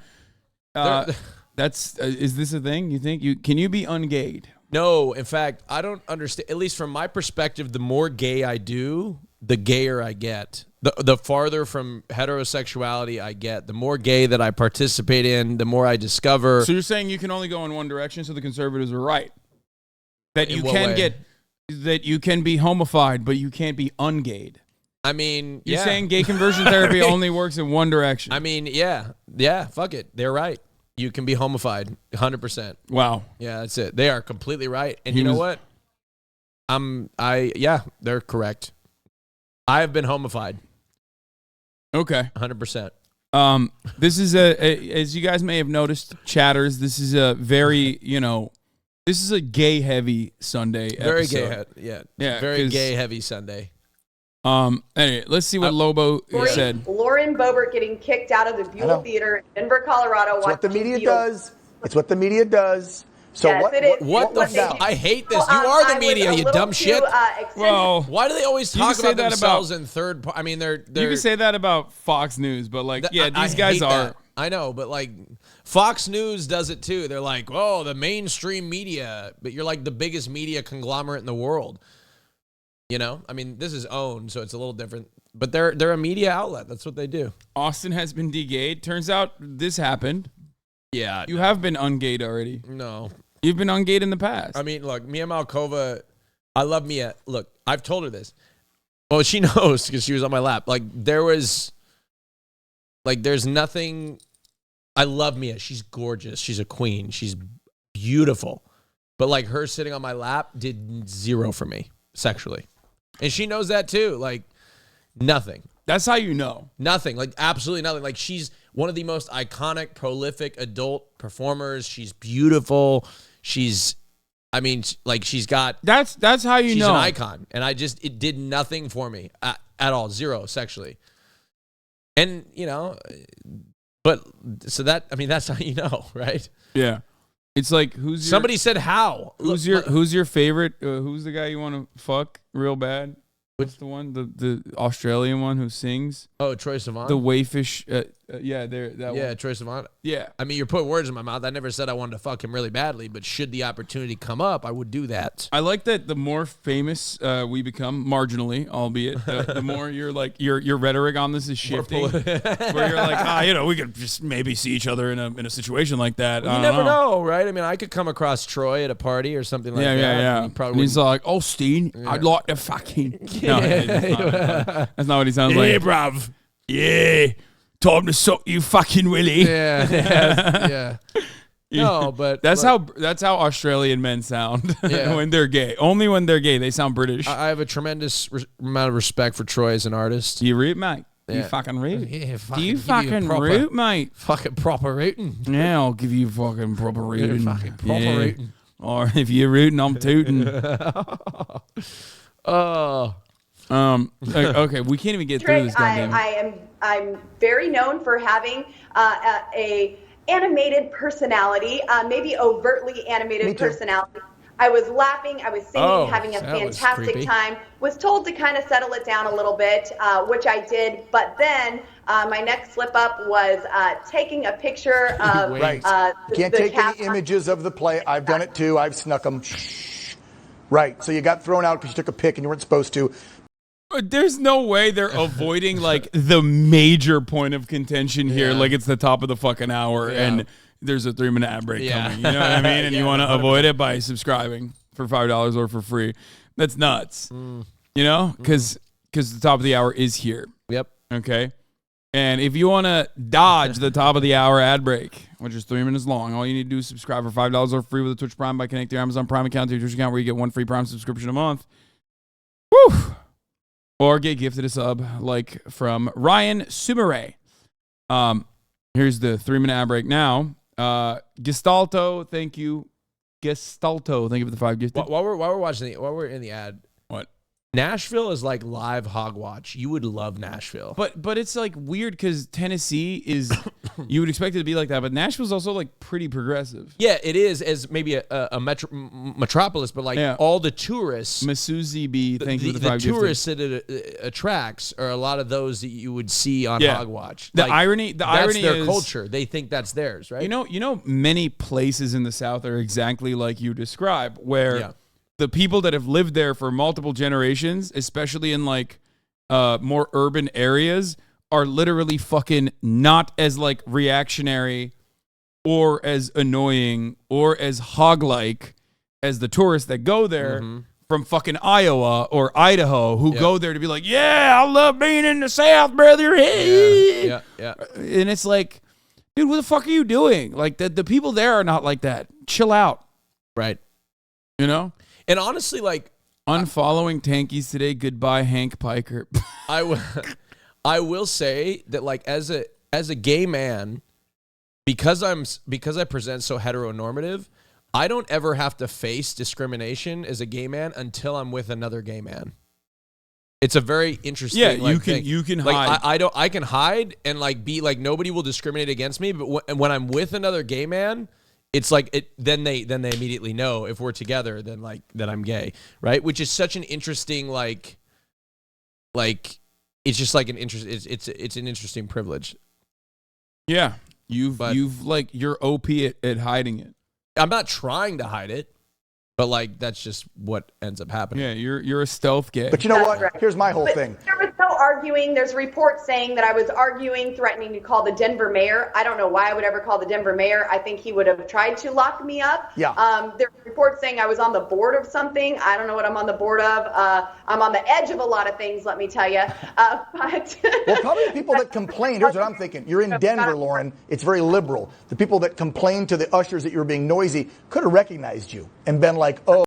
They're- That's is this a thing? You think can you be ungayed? No, in fact, I don't understand. At least from my perspective, the more gay I do, the gayer I get. The farther from heterosexuality I get, the more gay that I participate in, the more I discover. So you're saying you can only go in one direction, so the conservatives are right. That In you what can way? that you can be homofied, but you can't be ungayed. I mean, You're yeah. saying gay conversion therapy only works in one direction. I mean, yeah, fuck it. They're right. You can be homofied, 100%. Wow. Yeah, that's it. They are completely right. And He you know was- what? They're correct. I have been homofied, Okay. 100%. This is as you guys may have noticed, chatters, this is a very, this is a gay heavy Sunday Very episode. gay. Yeah, Very 'cause- gay heavy Sunday. Anyway, let's see what LoBo said. Lauren Boebert getting kicked out of the Buell Theater in Denver, Colorado. It's what the watching media Beatles. does. It's what the media does. So Yes, what? it is. What the What they fuck? do. I hate this. Well, You are I the was media, a you little dumb too, shit. extended. Well, Why do they always You can talk say about that themselves in third? I mean, they're You can say that about Fox News, but like, yeah, I these guys hate are. that. I know, but like Fox News does it too. They're like, oh, the mainstream media, but you're like the biggest media conglomerate in the world. You know, I mean, this is owned, so it's a little different. But they're a media outlet. That's what they do. Austin has been de-gayed. Turns out this happened. Yeah, You have been ungayed already. no. You've been ungayed in the past. I mean, look, Mia Malkova, I love Mia. Look, I've told her this. Well, she knows because she was on my lap. There's nothing. I love Mia. She's gorgeous. She's a queen. She's beautiful. But like her sitting on my lap did zero for me sexually. And she knows that too. Like nothing. That's how you know. Nothing. Like absolutely nothing. Like she's one of the most iconic, prolific adult performers. She's beautiful. She's got. That's how you She's know. an icon, and it did nothing for me at all, zero sexually. And but so that's how you know, right? Yeah. It's like Somebody said how? who's your favorite? Who's the guy you want to fuck real bad? What's the one? The Australian one who sings? Oh, Troye Sivan. The wayfish. That one. Troye Sivan. Yeah. I mean, you're putting words in my mouth. I never said I wanted to fuck him really badly, but should the opportunity come up, I would do that. I like that the more famous we become, marginally, albeit, the more you're like your rhetoric on this is shifting. Where you're like, we could just maybe see each other in a situation like that. You never know, right? I mean, I could come across Troy at a party or something like that. Yeah. He probably And he's wouldn't- like, "Oh, Steen, I'd like to fucking." No, that's not what he sounds like. bruv. Yeah, time to suck you, fucking Willie. Yeah. No, but That's look, how Australian men sound Yeah. when they're gay. Only when they're gay, they sound British. I have a tremendous amount of respect for Troy as an artist. Do you root, mate? Do you Yeah. fucking root? Yeah, Do you give you a fucking proper- root, mate? Fucking proper rooting. Yeah, I'll give you fucking proper rooting. fucking proper Yeah. rooting. Or if you're rooting, I'm tooting. Oh. Okay, we can't even get through this goddamn. I'm very known for having a animated personality, maybe overtly Me animated too. personality. I was laughing, I was singing, Oh, having a that was fantastic creepy. time. Was told to kind of settle it down a little bit, which I did. But then my next slip up was taking a picture of Right. the Can't take cast- any images of the play. I've done it too. I've snuck them. Right. So you got thrown out because you took a pic and you weren't supposed to. But there's no way they're avoiding like the major point of contention here. Like it's the top of the fucking hour and there's a 3-minute ad break coming. You know what I mean? And you want to avoid it by subscribing for $5 or for free. That's nuts. You know? Because the top of the hour is here. Yep. Okay? And if you want to dodge the top of the hour ad break, which is 3 minutes long, all you need to do is subscribe for $5 or free with a Twitch Prime by connecting your Amazon Prime account to your Twitch account where you get 1 free Prime subscription a month. Woo! Or get gifted a sub like from Ryan Sumere. Here's the 3-minute ad break now. Gestalto, thank you. Gestalto, thank you for the 5 gifted. While we're in the ad, What? Nashville is like live hog watch. You would love Nashville. But it's like weird because Tennessee is, you would expect it to be like that, but Nashville's also like pretty progressive. Yeah, it is as maybe a metropolis, but like all the tourists. Masuzi B, thank you for the 5 gifted. tourists that it attracts are a lot of those that you would see on hog watch. The like, irony that's their is culture. They think that's theirs, right? You know, many places in the South are exactly like you describe, where the people that have lived there for multiple generations, especially in like more urban areas, are literally fucking not as like reactionary or as annoying or as hog-like as the tourists that go there from fucking Iowa or Idaho who go there to be like, yeah, I love being in the South, brother. Yeah. And it's like, dude, what the fuck are you doing? Like the people there are not like that. Chill out. Right. You know? And honestly, like unfollowing Tankies today. Goodbye, Hank Piker. I will say that like as a gay man, because I present so heteronormative, I don't ever have to face discrimination as a gay man until I'm with another gay man. It's a very interesting. Yeah, like, you can like, hide. I can hide and like be like nobody will discriminate against me. But when I'm with another gay man, it's like it. Then they immediately know if we're together, then like that I'm gay, right? Which is such an interesting like it's just like an interest. It's an interesting privilege. Yeah, you've like you're OP at hiding it. I'm not trying to hide it, but like that's just what ends up happening. Yeah, you're a stealth gay. But you know That's what? right. Here's my whole But thing. there was no arguing. There's reports saying that I was arguing, threatening to call the Denver mayor. I don't know why I would ever call the Denver mayor. I think he would have tried to lock me up. Yeah. There were reports saying I was on the board of something. I don't know what I'm on the board of. I'm on the edge of a lot of things, let me tell you. But Well, probably the people that complained, here's what I'm thinking. You're in Denver, Lauren. It's very liberal. The people that complained to the ushers that you were being noisy could have recognized you and been like, oh.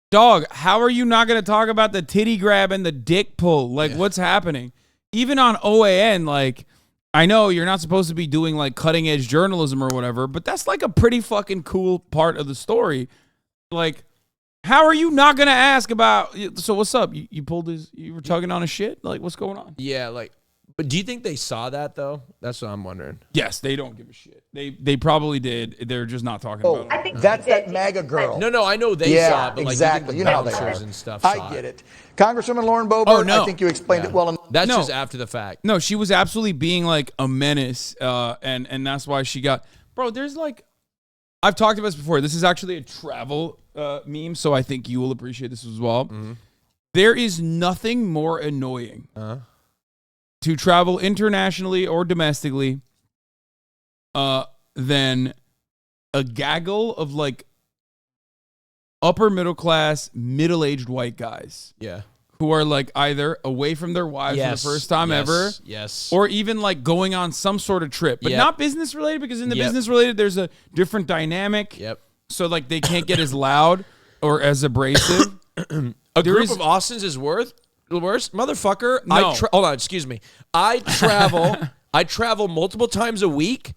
Dog, how are you not going to talk about the titty grab and the dick pull? Like, what's happening? Even on OAN, like, I know you're not supposed to be doing, like, cutting-edge journalism or whatever, but that's, like, a pretty fucking cool part of the story. Like, how are you not going to ask about, so what's up? You pulled his, you were tugging on his shit? Like, what's going on? Yeah, like, but do you think they saw that, though? That's what I'm wondering. Yes, they don't give a shit. They probably did. They're just not talking about it. I think That's he did. that MAGA girl. No, I know they saw it, but like, exactly. you You think know the how they bouncers are. and stuff saw I get it. Congresswoman Lauren Boebert, Oh, no. I think you explained it well enough. That's No. just after the fact. No, she was absolutely being like a menace, and that's why she got. Bro, there's like, I've talked about this before. This is actually a travel meme, so I think you will appreciate this as well. Mm-hmm. There is nothing more annoying to travel internationally or domestically than a gaggle of like upper middle class, middle-aged white guys. Yeah. Who are like either away from their wives for the first time ever. Yes. Or even like going on some sort of trip, but Yep. not business related, because in the Yep. business related, there's a different dynamic. Yep. So like they can't get as loud or as abrasive. A group of Austins is worse, motherfucker. No. Hold on, excuse me. I travel multiple times a week.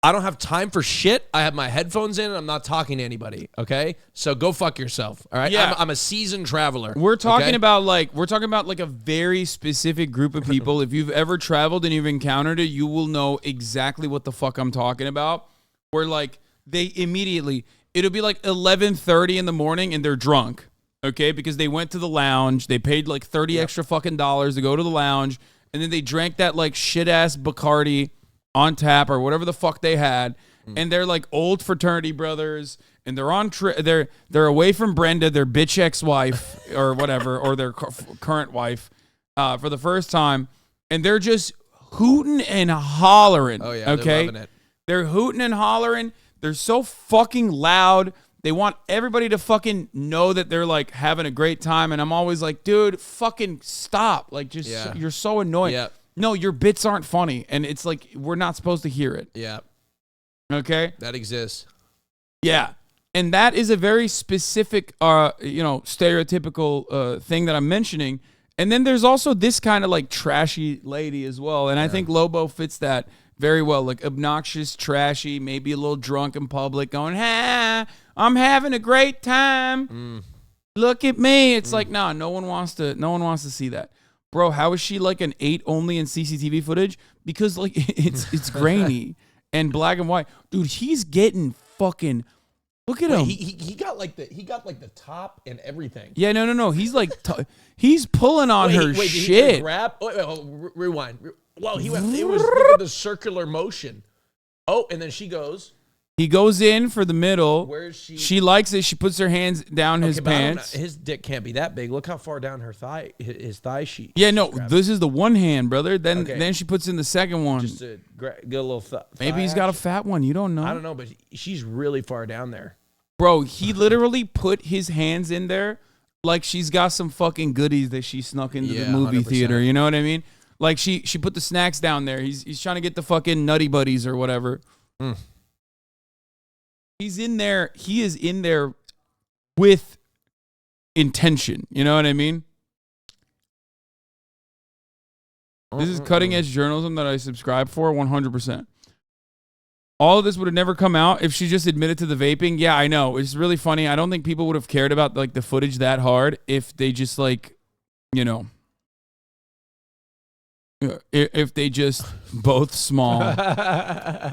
I don't have time for shit. I have my headphones in and I'm not talking to anybody. Okay, so go fuck yourself. All right. Yeah. I'm a seasoned traveler. We're talking okay? about like a very specific group of people. If you've ever traveled and you've encountered it, you will know exactly what the fuck I'm talking about. Where like they immediately, it'll be like 11:30 in the morning and they're drunk. Okay, because they went to the lounge, they paid like 30 extra fucking dollars to go to the lounge, and then they drank that like shit ass Bacardi on tap or whatever the fuck they had, and they're like old fraternity brothers, and they're on they're away from Brenda, their bitch ex-wife or whatever, or their current wife, for the first time, and they're just hooting and hollering. Oh yeah, okay, they're loving it. They're hooting and hollering. They're so fucking loud. They want everybody to fucking know that they're like having a great time, and I'm always like, dude, fucking stop! Like, just you're so annoying. Yeah. No, your bits aren't funny, and it's like we're not supposed to hear it. Yeah. Okay? That exists. Yeah. And that is a very specific, stereotypical thing that I'm mentioning. And then there's also this kind of like trashy lady as well. And I think LoBo fits that very well. Like obnoxious, trashy, maybe a little drunk in public going, I'm having a great time. Look at me. It's like, no one wants to see that. Bro, how is she like an 8 only in CCTV footage? Because like it's grainy and black and white. Dude, he's getting fucking look at him. He got like the top and everything. Yeah, no. He's like he's pulling on her shit. Did he grab? Rewind. Well, it was look at the circular motion. Oh, and then she goes. He goes in for the middle. Where is she? She likes it. She puts her hands down his pants. His dick can't be that big. Look how far down his thigh sheet. Yeah, no, this is the one hand, brother. Then she puts in the second one. Just to get a little thigh. Maybe he's got a fat one. You don't know. I don't know, but she's really far down there. Bro, he literally put his hands in there like she's got some fucking goodies that she snuck into the movie 100%. theater. You know what I mean? Like she put the snacks down there. He's trying to get the fucking Nutty Buddies or whatever. He's in there. He is in there with intention. You know what I mean? This is cutting edge journalism that I subscribe for 100%. All of this would have never come out if she just admitted to the vaping. Yeah, I know. It's really funny. I don't think people would have cared about like the footage that hard if they just like, if they just both small,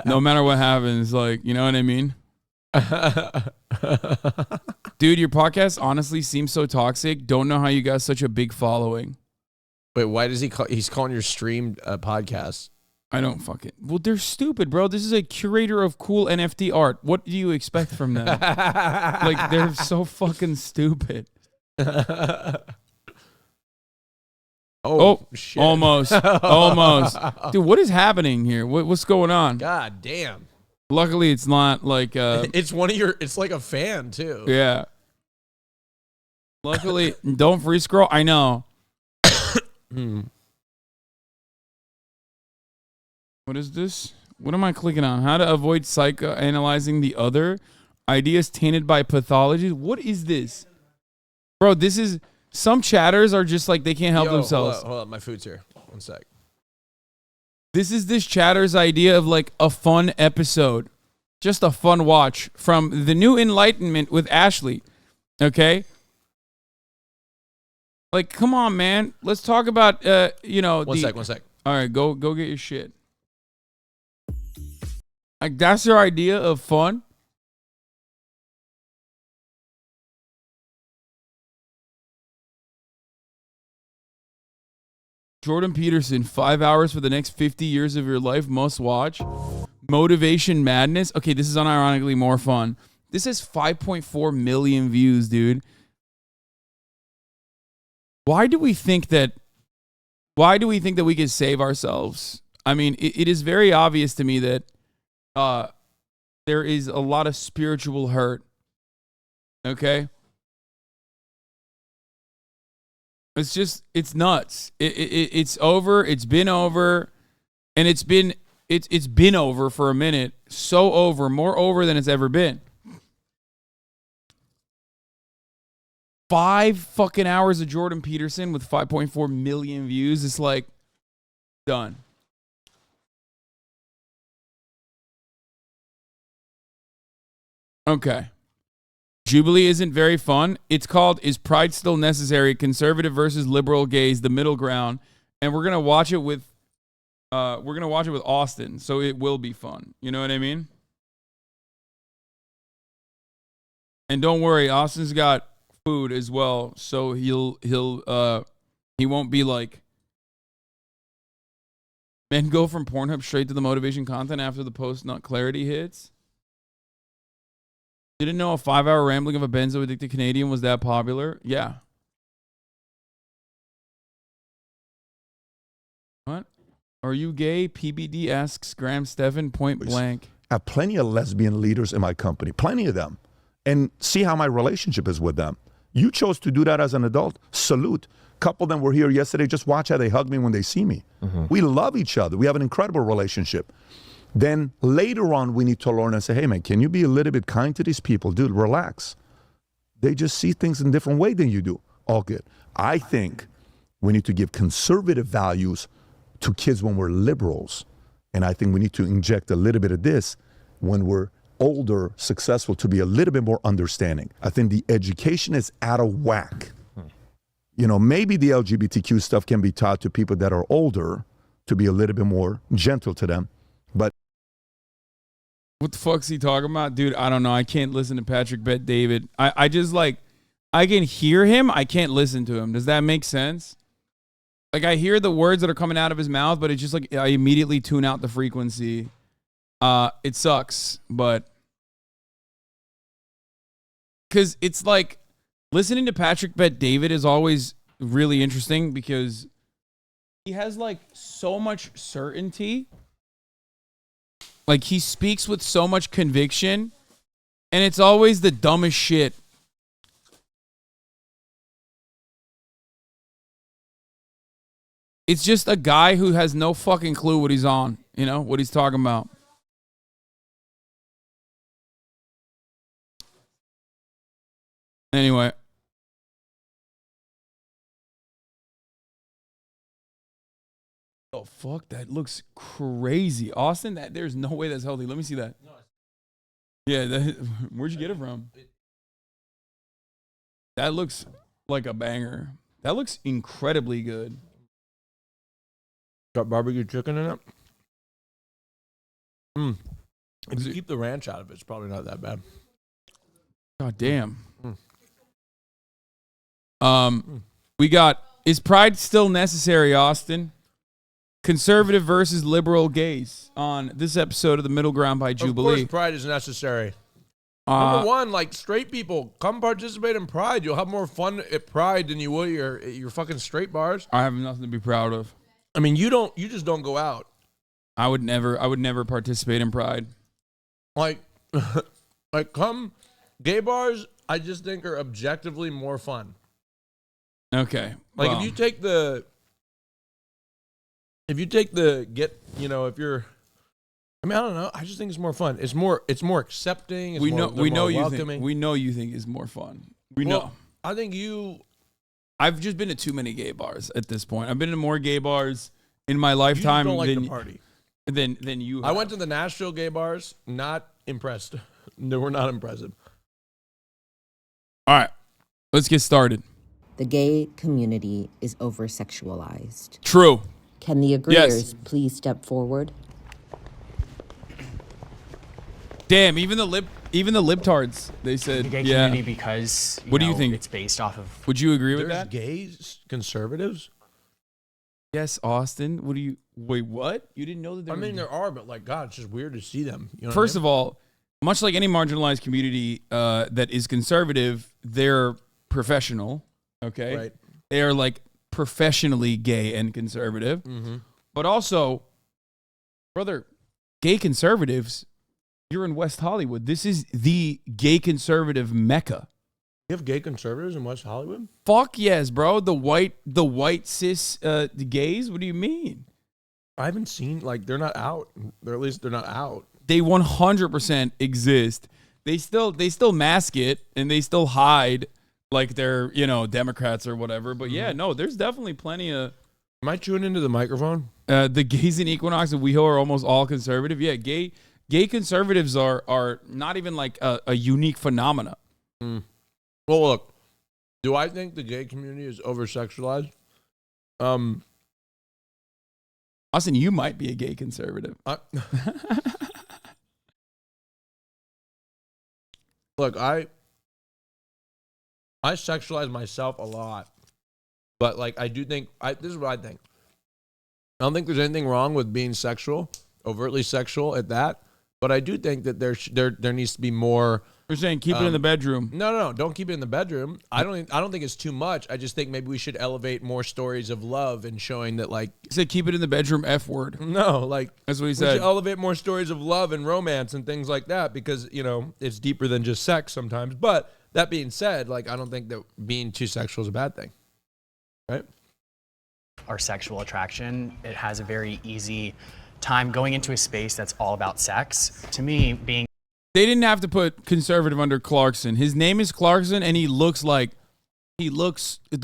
no matter what happens, like, you know what I mean? Dude, your podcast honestly seems so toxic. Don't know how you got such a big following. Wait, why does he's calling your stream a podcast? I don't fucking. Well, they're stupid, bro. This is a curator of cool NFT art. What do you expect from them? Like, they're so fucking stupid. Oh, shit. Almost. Dude, what is happening here? What's going on? God damn. Luckily, it's not like it's it's like a fan too. Yeah. Luckily, don't free scroll. I know. What is this? What am I clicking on? How to avoid psychoanalyzing the other. Ideas tainted by pathology. What is this? Bro, this is... Some chatters are just like they can't help themselves. Hold up. My food's here. One sec. This is this chatter's idea of like a fun episode. Just a fun watch from The New Enlightenment with Ashley. Okay? Like, come on, man. Let's talk about, One sec. All right, go get your shit. Like, that's your idea of fun? Jordan Peterson, 5 hours for the next 50 years of your life, must watch. Motivation Madness. Okay, this is unironically more fun. This has 5.4 million views, dude. Why do we think that we can save ourselves? I mean, it is very obvious to me that there is a lot of spiritual hurt. Okay? It's nuts. It's over. It's been over. And it's been over for a minute. So over, more over than it's ever been. 5 fucking hours of Jordan Peterson with 5.4 million views. It's like, done. Okay. Jubilee isn't very fun. It's called Is Pride Still Necessary? Conservative versus Liberal Gays, the Middle Ground. And we're gonna watch it with Austin, so it will be fun. You know what I mean? And don't worry, Austin's got food as well, so he won't be like, men go from Pornhub straight to the motivation content after the post nut clarity hits. Didn't know a 5-hour rambling of a benzo addicted Canadian was that popular. Yeah. What? Are you gay? PBD asks Graham Stephan point blank. I have plenty of lesbian leaders in my company, plenty of them, and see how my relationship is with them. You chose to do that as an adult. Salute. A couple of them were here yesterday. Just watch how they hug me when they see me. We love each other. We have an incredible relationship. Then later on, we need to learn and say, hey, man, can you be a little bit kind to these people? Dude, relax. They just see things in a different way than you do. All good. I think we need to give conservative values to kids when we're liberals. And I think we need to inject a little bit of this when we're older, successful, to be a little bit more understanding. I think the education is out of whack. You know, maybe the LGBTQ stuff can be taught to people that are older to be a little bit more gentle to them. But what the fuck's he talking about? Dude, I don't know. I can't listen to Patrick Bet David. I just like, I can hear him. I can't listen to him. Does that make sense? Like, I hear the words that are coming out of his mouth, but it's just like I immediately tune out the frequency. It sucks, but because it's like listening to Patrick Bet David is always really interesting because he has like so much certainty. Like, he speaks with so much conviction, and it's always the dumbest shit. It's just a guy who has no fucking clue what he's on, you know, what he's talking about. Anyway. Oh, fuck, that looks crazy. Austin, there's no way that's healthy. Let me see that. Yeah, where'd you get it from? That looks like a banger. That looks incredibly good. Got barbecue chicken in it. If you keep the ranch out of it, it's probably not that bad. God damn. We got, is pride still necessary, Austin? Conservative versus liberal gays on this episode of The Middle Ground by Jubilee. Of course pride is necessary. Number one, like, straight people, come participate in pride. You'll have more fun at pride than you will at your fucking straight bars. I have nothing to be proud of. I mean, you just don't go out. I would never participate in pride. Like, come gay bars, I just think are objectively more fun. Okay. Like, well, if you take the if you're, I mean, I don't know. I just think it's more fun. It's more accepting. It's we more know welcoming. you think it's more fun. We know. I think I've just been to too many gay bars at this point. I've been to more gay bars in my lifetime you don't like than the party. Than you have. I went to the Nashville gay bars. Not impressed. They were not impressive. All right, let's get started. The gay community is over-sexualized. True. Can the agreeers please step forward? Damn, even the libtards, they said, the gay community because what do you think? It's based off of. Would you agree with There's that? gays, conservatives. Yes, Austin. What do you? Wait, what? You didn't know that there? I mean, there are, but like, God, it's just weird to see them. You know First of all, much like any marginalized community that is conservative, they're professional. Okay, right? They are like professionally gay and conservative, but also, brother, gay conservatives. You're in West Hollywood. This is the gay conservative mecca. You have gay conservatives in West Hollywood? Fuck yes, bro. The white cis the gays. What do you mean? I haven't seen, like, they're not out. They're not out. They 100% exist. They still mask it and they still hide like they're, Democrats or whatever. But yeah, no, there's definitely plenty of. Am I chewing into the microphone? The gays in Equinox and WeHo are almost all conservative. Yeah, gay conservatives are not even like a unique phenomena. Well, look, do I think the gay community is over-sexualized? Austin, you might be a gay conservative. Look, I sexualize myself a lot, but like I do think this is what I think. I don't think there's anything wrong with being sexual, overtly sexual at that, but I do think that there needs to be more We're saying keep it in the bedroom. No, don't keep it in the bedroom. I don't think it's too much. I just think maybe we should elevate more stories of love and showing that, like, He said keep it in the bedroom. F word. no, like That's what he we said. should elevate more stories of love and romance and things like that because it's deeper than just sex sometimes. But that being said, like I don't think that being too sexual is a bad thing, right? Our sexual attraction, it has a very easy time going into a space that's all about sex. To me, being They didn't have to put conservative under Clarkson. His name is Clarkson, and he looks the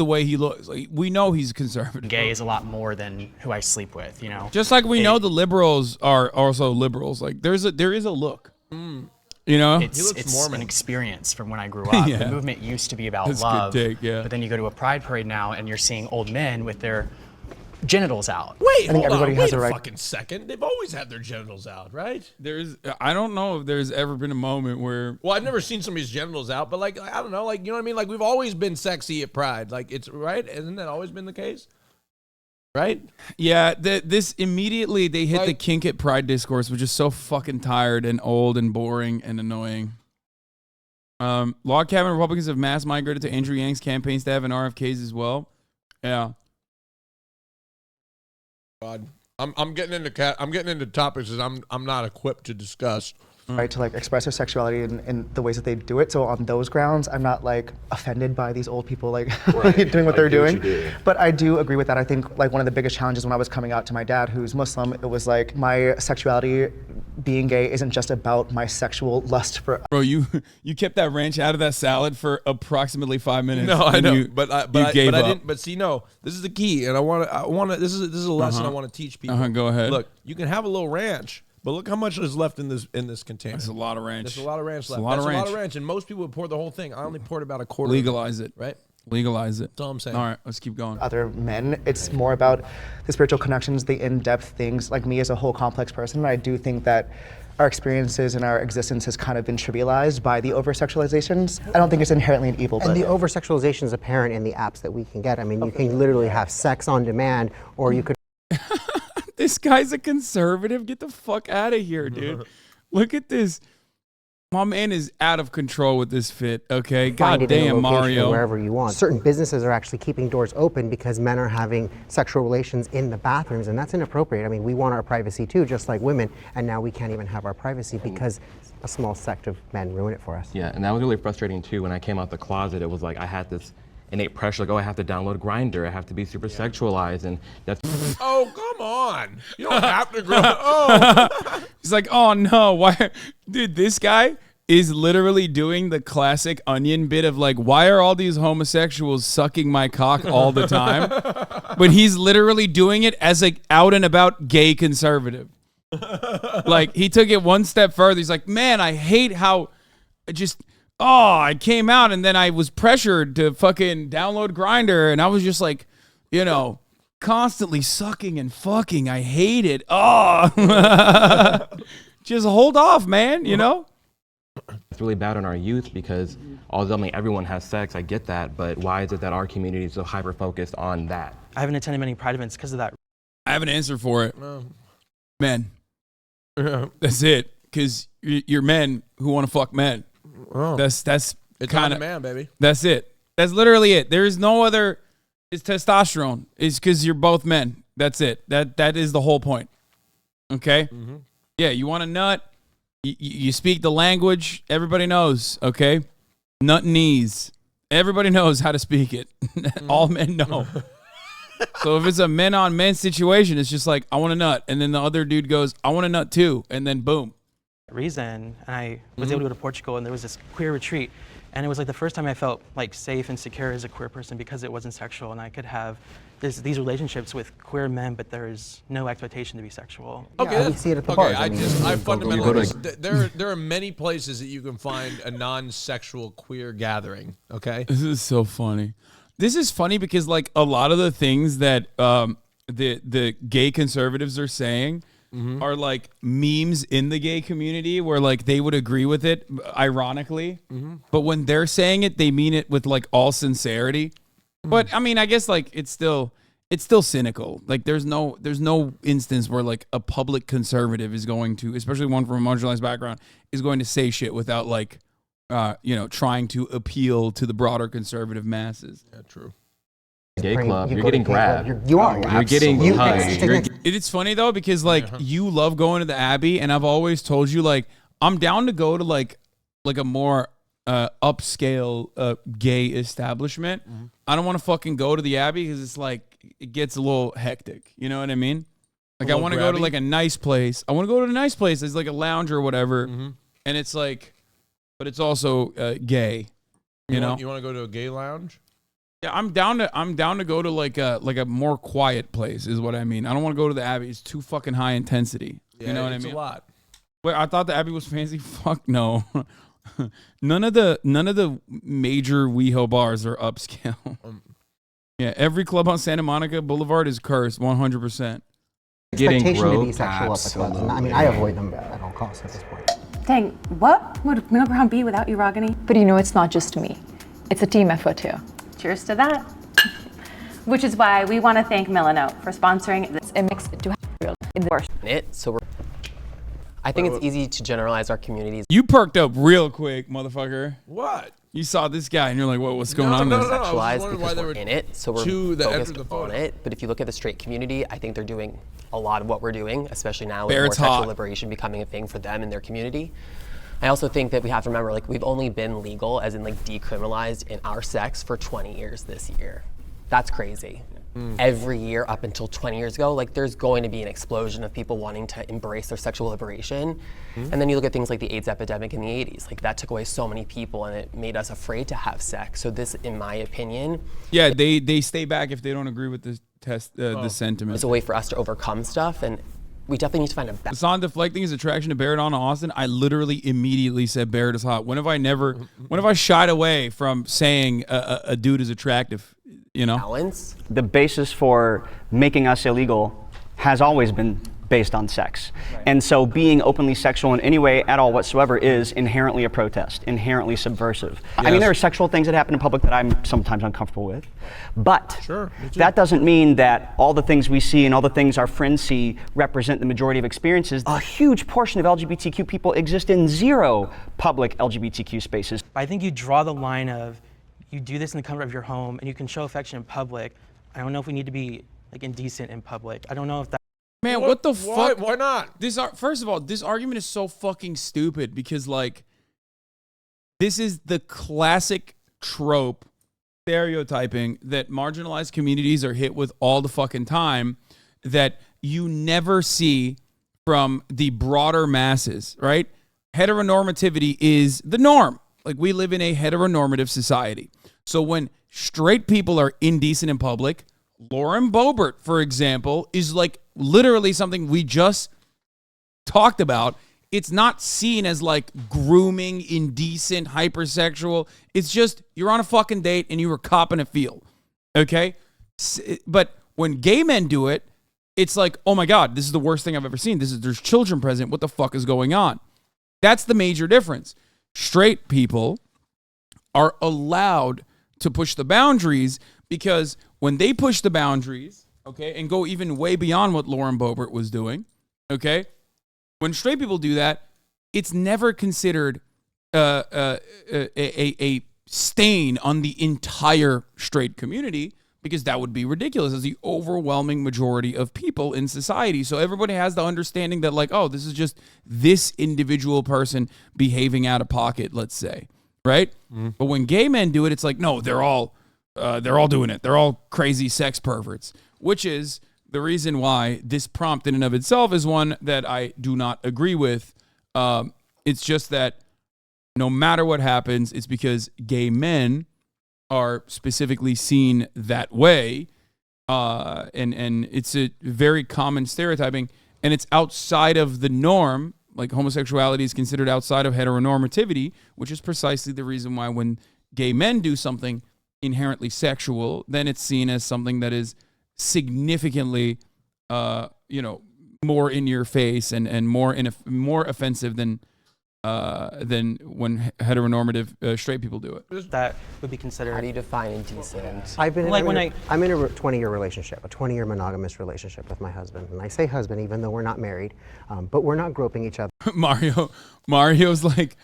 way he looks. Like, we know he's conservative. gay is a lot more than who I sleep with, you know? Just like we know the liberals are also liberals. Like there is a look. You know? It's an experience from when I grew up. Yeah. The movement used to be about That's a love. good take, yeah. But then you go to a pride parade now and you're seeing old men with their genitals out. Wait, hold everybody on. has Wait a right- fucking second. They've always had their genitals out, right? I don't know if there's ever been a moment where Well, I've never seen somebody's genitals out, but like I don't know, like you know what I mean? Like we've always been sexy at Pride. Like it's right, hasn't that always been the case? Right? yeah, this immediately they hit the Like- kink at Pride discourse, which is so fucking tired and old and boring and annoying. Log cabin Republicans have mass migrated to Andrew Yang's campaign staff and RFKs as well. Yeah. God. I'm getting into topics that I'm not equipped to discuss. right to like express their sexuality in the ways that they do it. So on those grounds, I'm not like offended by these old people like doing what they're doing. But I do agree with that. I think like one of the biggest challenges when I was coming out to my dad, who's Muslim, it was like my sexuality, being gay, isn't just about my sexual lust for. Bro, you kept that ranch out of that salad for approximately 5 minutes. No, I and know, you- but I gave up. didn't. But see, no, this is the key, and I want to. This is a lesson I want to teach people. Go ahead. Look, you can have a little ranch, but look how much is left in this container. That's a lot of ranch. There's a lot of ranch left. a lot of That's a lot ranch. of ranch, and most people would pour the whole thing. I only poured about a quarter. Legalize it. Right? Legalize it. That's all I'm saying. All right, let's keep going. Other men, it's more about the spiritual connections, the in-depth things. Like me as a whole complex person, I do think that our experiences and our existence has kind of been trivialized by the over-sexualizations. I don't think it's inherently an evil, And but the over-sexualization is apparent in the apps that we can get. I mean, you can literally have sex on demand, or you could. This guy's a conservative. Get the fuck out of here, dude. Look at this. My man is out of control with this fit, okay? Find God it in a damn, location Mario. wherever you want. Certain businesses are actually keeping doors open because men are having sexual relations in the bathrooms, and that's inappropriate. I mean, we want our privacy too, just like women, and now we can't even have our privacy because a small sect of men ruin it for us. Yeah, and that was really frustrating too. When I came out the closet, it was like I had this innate pressure, like, oh, I have to download Grindr, I have to be super sexualized, and that's. Oh, come on! You don't have to grow. Oh, He's like, oh no, why? Dude, this guy is literally doing the classic Onion bit of like, why are all these homosexuals sucking my cock all the time? But he's literally doing it as a out and about gay conservative. Like, he took it one step further. He's like, man, I hate how I came out and then I was pressured to fucking download Grindr, and I was just like, constantly sucking and fucking. I hate it. Oh, just hold off, man, It's really bad on our youth because although everyone has sex, I get that, but why is it that our community is so hyper-focused on that? I haven't attended many Pride events because of that. I have an answer for it. Men. That's it. Because you're men who want to fuck men. Oh. That's it's kind on demand, baby. That's it. That's literally it. There's no other. It's testosterone. It's because you're both men. That's it. That is the whole point. Okay? Mm-hmm. Yeah, you want a nut. You speak the language. Everybody knows, okay? Nut and knees. Everybody knows how to speak it. All men know. So if it's a men-on-men situation, it's just like, I want a nut. And then the other dude goes, I want a nut too. And then boom. Reason, and I was able to go to Portugal, and there was this queer retreat. And it was like the first time I felt like safe and secure as a queer person because it wasn't sexual, and I could have these relationships with queer men, but there is no expectation to be sexual. Yeah, we see it at the bars. I fundamentally, there are many places that you can find a non-sexual queer gathering. Okay, this is so funny. This is funny because like a lot of the things that the gay conservatives are saying are like memes in the gay community where like they would agree with it, ironically. But when they're saying it, they mean it with like all sincerity. But I mean, I guess like it's still cynical. Like there's no instance where like a public conservative is going to, especially one from a marginalized background, is going to say shit without like trying to appeal to the broader conservative masses. Yeah, true. Gay club, you're getting grabbed. You're getting hugged. It's funny though because like you love going to the Abbey, and I've always told you like I'm down to go to like a more upscale gay establishment. I don't want to fucking go to the Abbey because it's like it gets a little hectic. You know what I mean? Like I want to go to like a nice place. I want to go to a nice place. It's like a lounge or whatever, and it's like, but it's also gay. You know? You want to go to a gay lounge? Yeah, I'm down to go to like a more quiet place is what I mean. I don't want to go to the Abbey. It's too fucking high intensity. Yeah, you know what I it's mean? a lot. Wait, I thought the Abbey was fancy. Fuck no. None of the major WeHo bars are upscale. Yeah, every club on Santa Monica Boulevard is cursed 100%. Expectation to be sexual at the clubs. I mean, I avoid them at all costs at this point. Dang, what would Middle Ground be without you, Ragini? But you know, it's not just me. It's a team effort too. Cheers to that. Which is why we want to thank Milano for sponsoring this. It makes it to in the worst. I think it's easy to generalize our communities. You perked up real quick, motherfucker. What? You saw this guy and you're like, what's going on there? Sexualized because we're in it, so we're focused on it. But if you look at the straight community, I think they're doing a lot of what we're doing, especially now with more sexual liberation becoming a thing for them and their community. I also think that we have to remember, like, we've only been legal, as in like decriminalized in our sex for 20 years this year. That's crazy. Every year up until 20 years ago, like there's going to be an explosion of people wanting to embrace their sexual liberation. And then you look at things like the AIDS epidemic in the 80s, like that took away so many people and it made us afraid to have sex. So this, in my opinion, yeah, they stay back if they don't agree with the the sentiment. It's a way for us to overcome stuff, and we definitely need to find a balance. Hasan deflecting his attraction to Boebert on Austin. I literally immediately said Boebert is hot. When have I shied away from saying a dude is attractive? You know, balance. The basis for making us illegal has always been based on sex. Right. And so being openly sexual in any way at all whatsoever is inherently a protest, inherently subversive. Yes. I mean, there are sexual things that happen in public that I'm sometimes uncomfortable with, but that doesn't mean that all the things we see and all the things our friends see represent the majority of experiences. A huge portion of LGBTQ people exist in zero public LGBTQ spaces. I think you draw the line of, you do this in the comfort of your home and you can show affection in public. I don't know if we need to be like indecent in public. I don't know if that. Man, what the fuck? Why not? First of all, this argument is so fucking stupid because like, this is the classic trope, stereotyping that marginalized communities are hit with all the fucking time that you never see from the broader masses, right? Heteronormativity is the norm. Like, we live in a heteronormative society. So when straight people are indecent in public, Lauren Boebert, for example, is like literally something we just talked about. It's not seen as like grooming, indecent, hypersexual. It's just you're on a fucking date and you were copping a feel. Okay? But when gay men do it, it's like, oh my God, this is the worst thing I've ever seen. There's children present. What the fuck is going on? That's the major difference. Straight people are allowed to push the boundaries because when they push the boundaries, okay, and go even way beyond what Lauren Boebert was doing, okay, when straight people do that, it's never considered a stain on the entire straight community because that would be ridiculous as the overwhelming majority of people in society. So everybody has the understanding that like, oh, this is just this individual person behaving out of pocket, let's say, right? But when gay men do it, it's like, no, they're all doing it. They're all crazy sex perverts, which is the reason why this prompt in and of itself is one that I do not agree with. It's just that no matter what happens, it's because gay men are specifically seen that way. And it's a very common stereotyping, and it's outside of the norm. Like, homosexuality is considered outside of heteronormativity, which is precisely the reason why when gay men do something inherently sexual, then it's seen as something that is significantly, more in your face and more offensive than when heteronormative straight people do it. That would be considered. How do you define indecent? I'm in a 20-year relationship, a 20-year monogamous relationship with my husband. And I say husband even though we're not married, but we're not groping each other. Mario's like,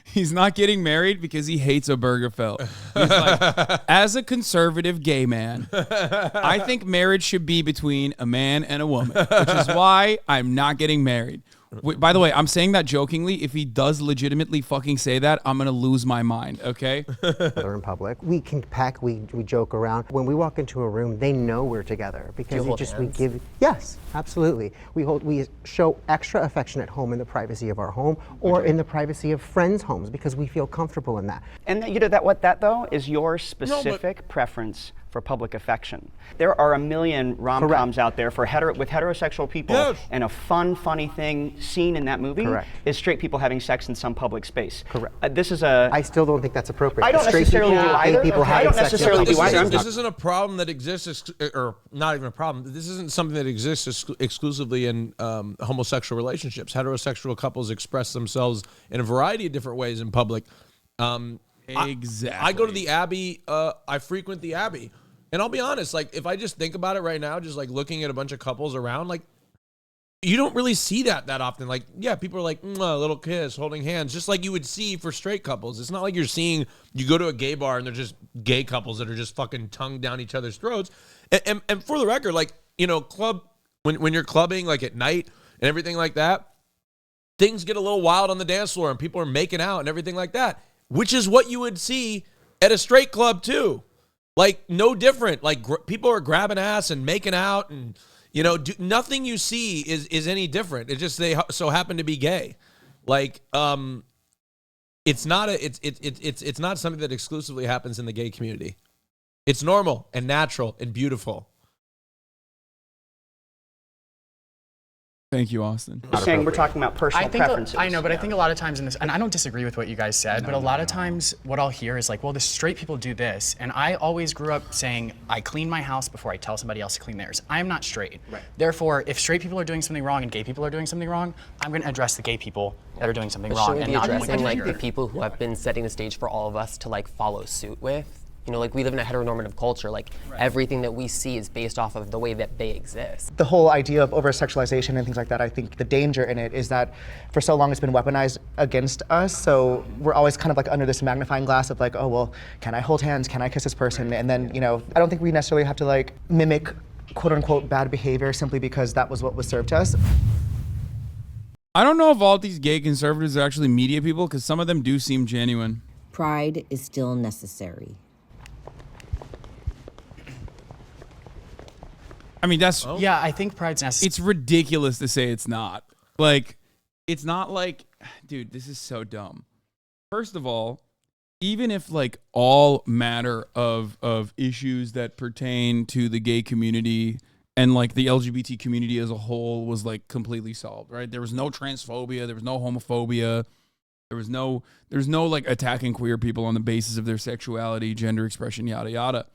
he's not getting married because he hates Obergefell. He's like, as a conservative gay man, I think marriage should be between a man and a woman, which is why I'm not getting married. By the way, I'm saying that jokingly. If he does legitimately fucking say that, I'm going to lose my mind, okay? We're in public. We can peck, we joke around. When we walk into a room, they know we're together because we give. Yes, absolutely. We show extra affection at home in the privacy of our home or in the privacy of friends' homes because we feel comfortable in that. And you know that though is your specific preference for public affection. There are a million rom-coms out there with heterosexual people, and a funny thing seen in that movie is straight people having sex in some public space. Correct. I still don't think that's appropriate. I don't necessarily do either. I don't necessarily do either. This isn't a problem that exists, or not even a problem. This isn't something that exists exclusively in homosexual relationships. Heterosexual couples express themselves in a variety of different ways in public. Exactly. I go to the Abbey. I frequent the Abbey. And I'll be honest, like, if I just think about it right now, just like looking at a bunch of couples around, like, you don't really see that often. Like, yeah, people are like, a little kiss, holding hands, just like you would see for straight couples. It's not like you go to a gay bar and they're just gay couples that are just fucking tongue down each other's throats. And for the record, like, you know, when you're clubbing, like at night and everything like that, things get a little wild on the dance floor and people are making out and everything like that, which is what you would see at a straight club too. Like, no different. Like, people are grabbing ass and making out, and, you know, nothing you see is any different. It's just they so happen to be gay. Like, it's not it's not something that exclusively happens in the gay community. It's normal and natural and beautiful. Thank you, Austin. You're saying we're talking about personal preferences. I know, but I think a lot of times in this, and I don't disagree with what you guys said, but a lot of times what I'll hear is like, well, the straight people do this. And I always grew up saying, I clean my house before I tell somebody else to clean theirs. I'm not straight. Right. Therefore, if straight people are doing something wrong and gay people are doing something wrong, I'm going to address the gay people that are doing something wrong. And not addressing like the people who have been setting the stage for all of us to like follow suit with. You know, like, we live in a heteronormative culture. Like, everything that we see is based off of the way that they exist. The whole idea of over-sexualization and things like that, I think the danger in it is that for so long it's been weaponized against us. So we're always kind of like under this magnifying glass of like, oh, well, can I hold hands? Can I kiss this person? And then, you know, I don't think we necessarily have to like mimic quote-unquote bad behavior simply because that was what was served to us. I don't know if all these gay conservatives are actually media people, because some of them do seem genuine. Pride is still necessary. I mean, that's... Yeah, I think pride's necessary. It's ridiculous to say it's not. Like, it's not like... Dude, this is so dumb. First of all, even if, like, all matter of issues that pertain to the gay community and, like, the LGBT community as a whole was, like, completely solved, right? There was no transphobia. There was no homophobia. There's no, like, attacking queer people on the basis of their sexuality, gender expression, yada, yada.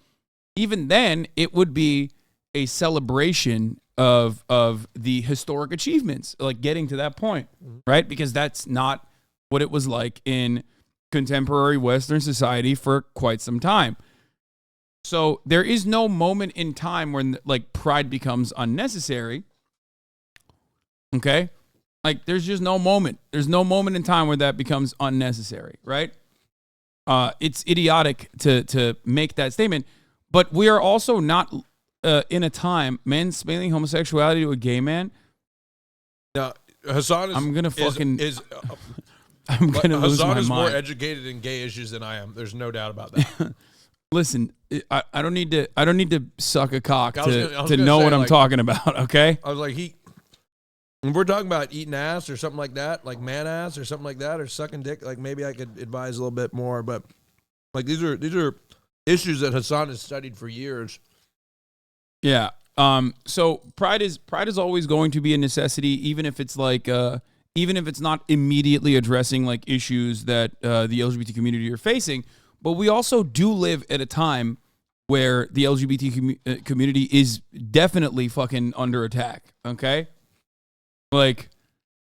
Even then, it would be a celebration of the historic achievements, like getting to that point, right? Because that's not what it was like in contemporary Western society for quite some time. So there is no moment in time when like pride becomes unnecessary. Okay? Like there's just no moment. There's no moment in time where that becomes unnecessary, right? It's idiotic to make that statement, but we are also not in a time mansplaining homosexuality to a gay man. Now, Hasan is... I'm gonna fucking... I'm gonna lose my Hasan is mind. more educated in gay issues than I am. There's no doubt about that. Listen, I don't need to suck a cock I was to gonna know say, what I'm like, talking about. Okay. I was like, when we're talking about eating ass or something like that, like man ass or something like that, or sucking dick, like maybe I could advise a little bit more. But like these are issues that Hasan has studied for years. Yeah. So pride is always going to be a necessity, even if it's like even if it's not immediately addressing like issues that the LGBT community are facing. But we also do live at a time where the LGBT community is definitely fucking under attack. Okay. Like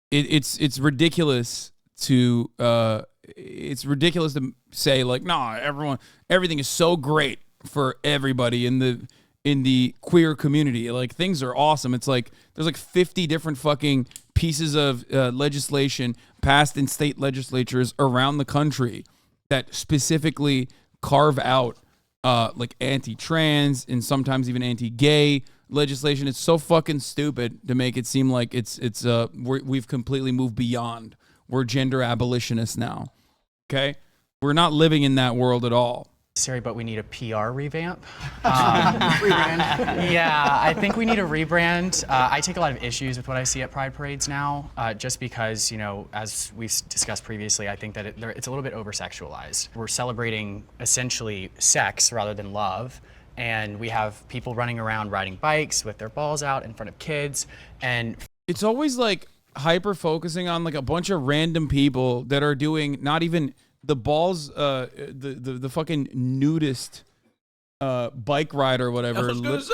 it's ridiculous to it's ridiculous to say like, nah, everything is so great for everybody in the queer community. Like things are awesome. It's like there's like 50 different fucking pieces of legislation passed in state legislatures around the country that specifically carve out like anti-trans and sometimes even anti-gay legislation. It's so fucking stupid to make it seem like we've completely moved beyond. We're gender abolitionists now. Okay? We're not living in that world at all. Sorry, but we need a PR revamp. Yeah, I think we need a rebrand. I take a lot of issues with what I see at Pride parades now, just because, as we've discussed previously, I think that it's a little bit over-sexualized. We're celebrating essentially sex rather than love, and we have people running around riding bikes with their balls out in front of kids, and it's always like hyper-focusing on like a bunch of random people that are doing not even the balls, the fucking nudist bike ride or whatever. I was gonna say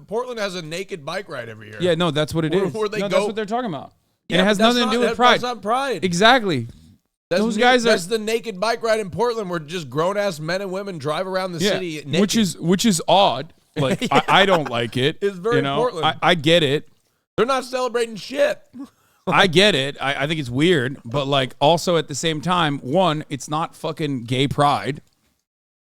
Portland has a naked bike ride every year. Yeah, no, that's what it is. Where they go. That's what they're talking about. Yeah, and it has nothing to do with Pride. That's not Pride. Exactly. That's the naked bike ride in Portland, where just grown ass men and women drive around the city naked. which is odd. Like Yeah. I don't like it. It's very Portland. I get it. They're not celebrating shit. I get it. I think it's weird, but like also at the same time, one, it's not fucking gay pride.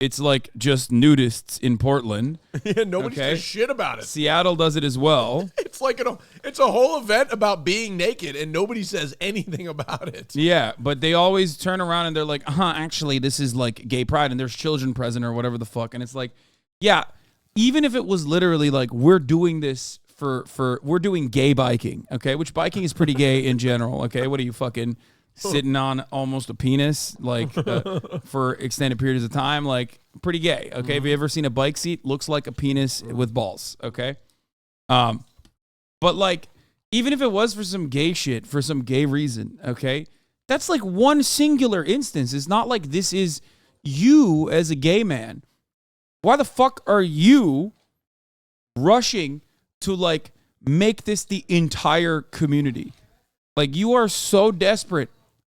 It's like just nudists in Portland. Yeah, nobody says shit about it. Seattle does it as well. It's like it's a whole event about being naked, and nobody says anything about it. Yeah, but they always turn around and they're like, actually, this is like gay pride, and there's children present or whatever the fuck. And it's like, yeah, even if it was literally like, we're doing this we're doing gay biking, okay? Which biking is pretty gay in general, okay? What are you fucking sitting on almost a penis like for extended periods of time? Like pretty gay, okay? Have you ever seen a bike seat? Looks like a penis with balls, okay? But like even if it was for some gay shit, for some gay reason, okay? That's like one singular instance. It's not like this is you as a gay man. Why the fuck are you rushing to like make this the entire community? Like you are so desperate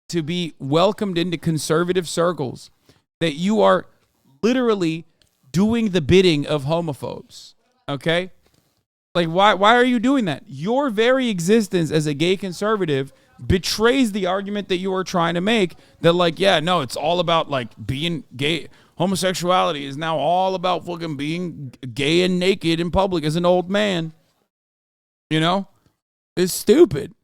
to be welcomed into conservative circles that you are literally doing the bidding of homophobes. Okay? Like why are you doing that? Your very existence as a gay conservative betrays the argument that you are trying to make that like, yeah, no, it's all about like being gay. Homosexuality is now all about fucking being gay and naked in public as an old man. It's stupid.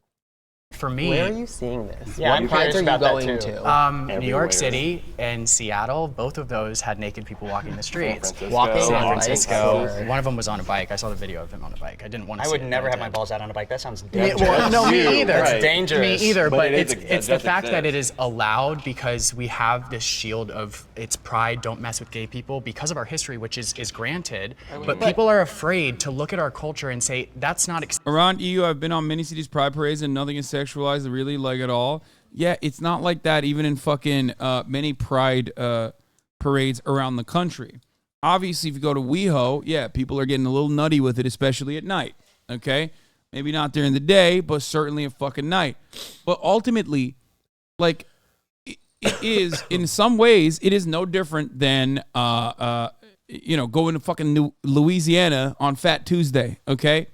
For me, where are you seeing this? Yeah, what prides are you going to? New York City and Seattle, both of those had naked people walking the streets. San Francisco. One of them was on a bike. I saw the video of him on a bike. I didn't want to. I would never have my balls out on a bike. That sounds dangerous. No, me either. That's dangerous. Me either. But it's the fact that it is allowed because we have this shield of it's pride. Don't mess with gay people because of our history, which is granted. But people are afraid to look at our culture and say that's not. Around EU, I've been on many cities pride parades and nothing is sexualized really like at all. Yeah, it's not like that even in fucking many pride parades around the country. Obviously, if you go to WeHo, yeah, people are getting a little nutty with it, especially at night, okay? Maybe not during the day, but certainly at fucking night. But ultimately, like, it is, in some ways, it is no different than, going to fucking Louisiana on Fat Tuesday, okay?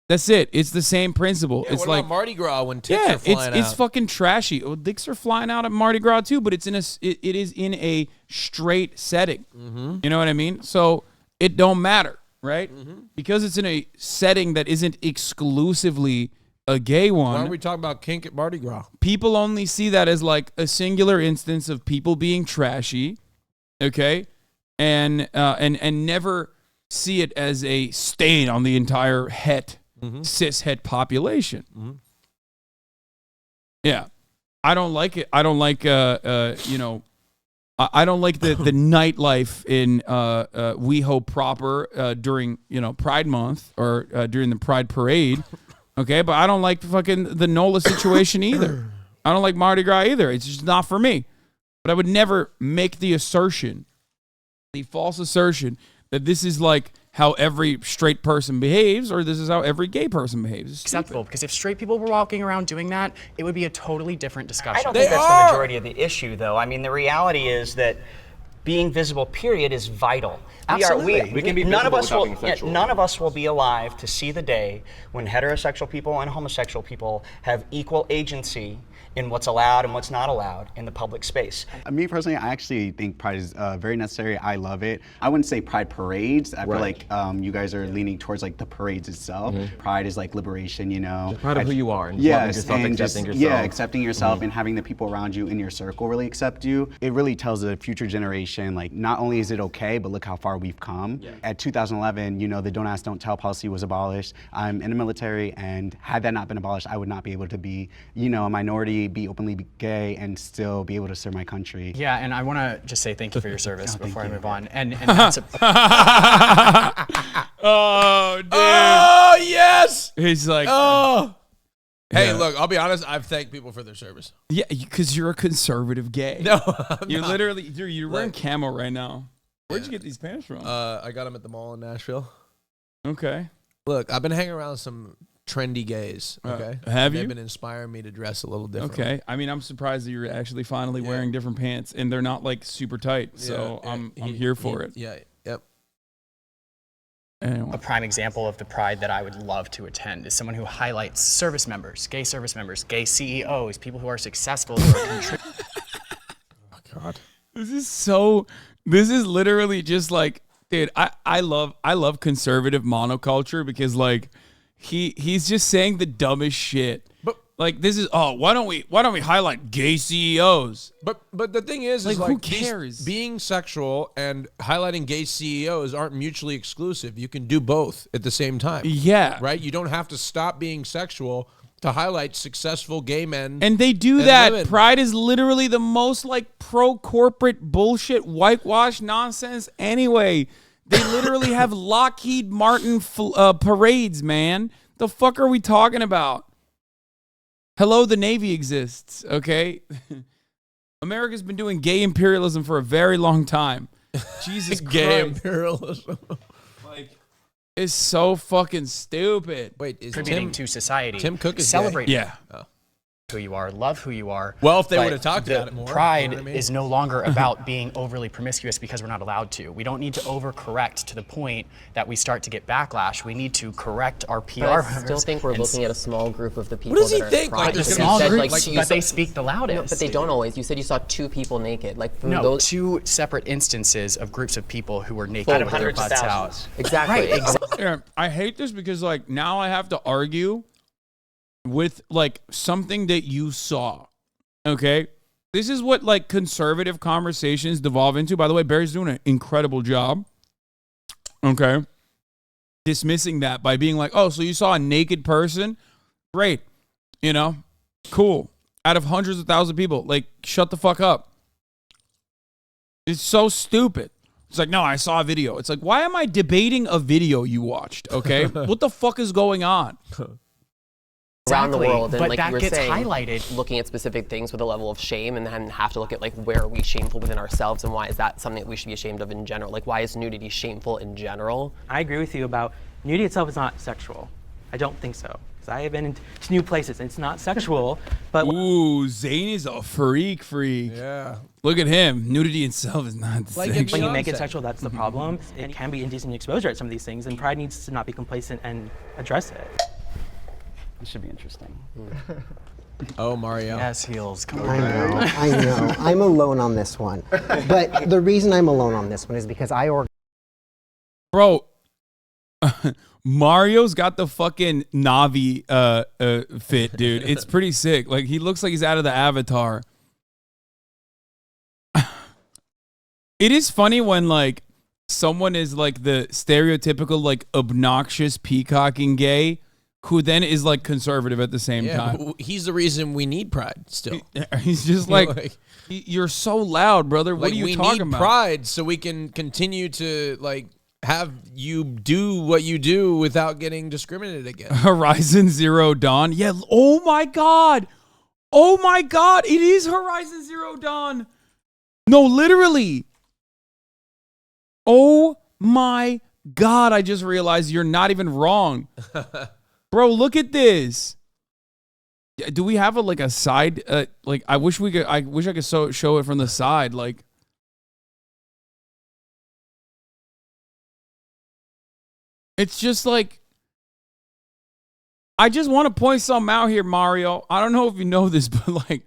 That's it. It's the same principle. Yeah, it's what like about Mardi Gras when tits are flying out? It's fucking trashy. Well, dicks are flying out at Mardi Gras too, but it is in a straight setting. Mm-hmm. You know what I mean? So it don't matter, right? Mm-hmm. Because it's in a setting that isn't exclusively a gay one. Why are we talking about kink at Mardi Gras? People only see that as like a singular instance of people being trashy, okay, and never see it as a stain on the entire cis het population. Mm-hmm. Yeah, I don't like it. I don't like I don't like the nightlife in WeHo proper during Pride Month or during the Pride Parade. Okay, but I don't like fucking the NOLA situation either. I don't like Mardi Gras either. It's just not for me. But I would never make the false assertion that this is like how every straight person behaves, or this is how every gay person behaves. It's acceptable, because if straight people were walking around doing that, it would be a totally different discussion. I don't think that's the majority of the issue, though. I mean, the reality is that being visible, period, is vital. Absolutely. We can be none of us will. None of us will be alive to see the day when heterosexual people and homosexual people have equal agency in what's allowed and what's not allowed in the public space. Me personally, I actually think Pride is very necessary. I love it. I wouldn't say Pride parades. I feel like you guys are leaning towards like the parades itself. Pride is like liberation, you know. Proud of who you are. And yes, yourself, and accepting yourself. Yeah, accepting yourself and having the people around you in your circle really accept you. It really tells the future generation, like, not only is it okay, but look how far we've come. At 2011, you know, the Don't Ask, Don't Tell policy was abolished. I'm in the military, and had that not been abolished, I would not be able to be, you know, a minority, be openly gay, and still be able to serve my country. Yeah, and I want to just say thank you for your service before I move on. And that's oh, dude. Oh, yes. He's like, oh. Hey, Yeah. look, I'll be honest. I've thanked people for their service. Yeah, because you're a conservative gay. No, you're not. literally, dude, you're wearing camo right now. Where'd you get these pants from? I got them at the mall in Nashville. Okay. Look, I've been hanging around with some trendy gays. Okay, have you? They've been inspiring me to dress a little different. Okay. I mean, I'm surprised that you're actually finally wearing different pants, and they're not like super tight. So I'm here for it. Yeah. Yep. Anyway. a prime example of the Pride that I would love to attend is someone who highlights service members, gay CEOs, people who are successful, who are contributing. Oh God. This is literally just like, dude, I love conservative monoculture because like he's just saying the dumbest shit. But like this is why don't we highlight gay CEOs? But the thing is like like who cares? Being sexual and highlighting gay CEOs aren't mutually exclusive. You can do both at the same time. Yeah. Right? You don't have to stop being sexual to highlight successful gay men. And they do that. women. Pride is literally the most like pro-corporate bullshit whitewash nonsense anyway. They literally have Lockheed Martin parades, man. The fuck are we talking about? Hello, the Navy exists, okay? America's been doing gay imperialism for a very long time. Jesus Christ. Gay imperialism. Like, it's so fucking stupid. Wait, is contributing to society. Tim Cook is celebrate gay? Yeah. Who you are, love who you are. Well, if they but would have talked the about it more, Pride you know what I mean? is no longer about being overly promiscuous because we're not allowed to. We don't need to overcorrect to the point that we start to get backlash. We need to correct our PR. But I still think we're looking at a small group of the people. What does he that are think? Pride. Like, the there's small gonna be group, like, but they speak the loudest. No, but they don't always. You said you saw 2 people naked. Like No, those 2 separate instances of groups of people who were naked Out of with their hundreds of butts thousands. out. Exactly. Right, exactly. Yeah, I hate this because like now I have to argue with like something that you saw. Okay? This is what like conservative conversations devolve into. By the way, Barry's doing an incredible job. Okay? Dismissing that by being like, "Oh, so you saw a naked person? Great. You know? Cool. Out of hundreds of thousands of people, like shut the fuck up." It's so stupid. It's like, "No, I saw a video." It's like, "Why am I debating a video you watched?" Okay? What the fuck is going on? around the world, and but like that you were gets saying, highlighted. looking at specific things with a level of shame, and then have to look at like where are we shameful within ourselves, and why is that something that we should be ashamed of in general? Like why is nudity shameful in general? I agree with you about nudity itself is not sexual. I don't think so. Because I have been into new places and it's not sexual, but Ooh, Zane is a freak. Yeah. Look at him. Nudity itself is not Like sexual. when you make it sexual, that's the problem. It can be indecent exposure at some of these things, and Pride needs to not be complacent and address it. This should be interesting. Oh, Mario. Yes, heels. Come on. I know. I'm alone on this one. But the reason I'm alone on this one is because Bro, Mario's got the fucking Navi fit, dude. It's pretty sick. Like, he looks like he's out of the Avatar. It is funny when, like, someone is, like, the stereotypical, like, obnoxious, peacocking gay who then is, like, conservative at the same time. But he's the reason we need Pride still. He's just like, you're so loud, brother. What Like, are you we talking need about? Pride so we can continue to, like, have you do what you do without getting discriminated against. Horizon Zero Dawn. Yeah. Oh my God. Oh my God. It is Horizon Zero Dawn. No, literally. Oh my God, I just realized you're not even wrong. Bro, look at this. Do we have a side? Like, I wish I could show it from the side. Like, it's just like, I just want to point something out here, Mario. I don't know if you know this, but like,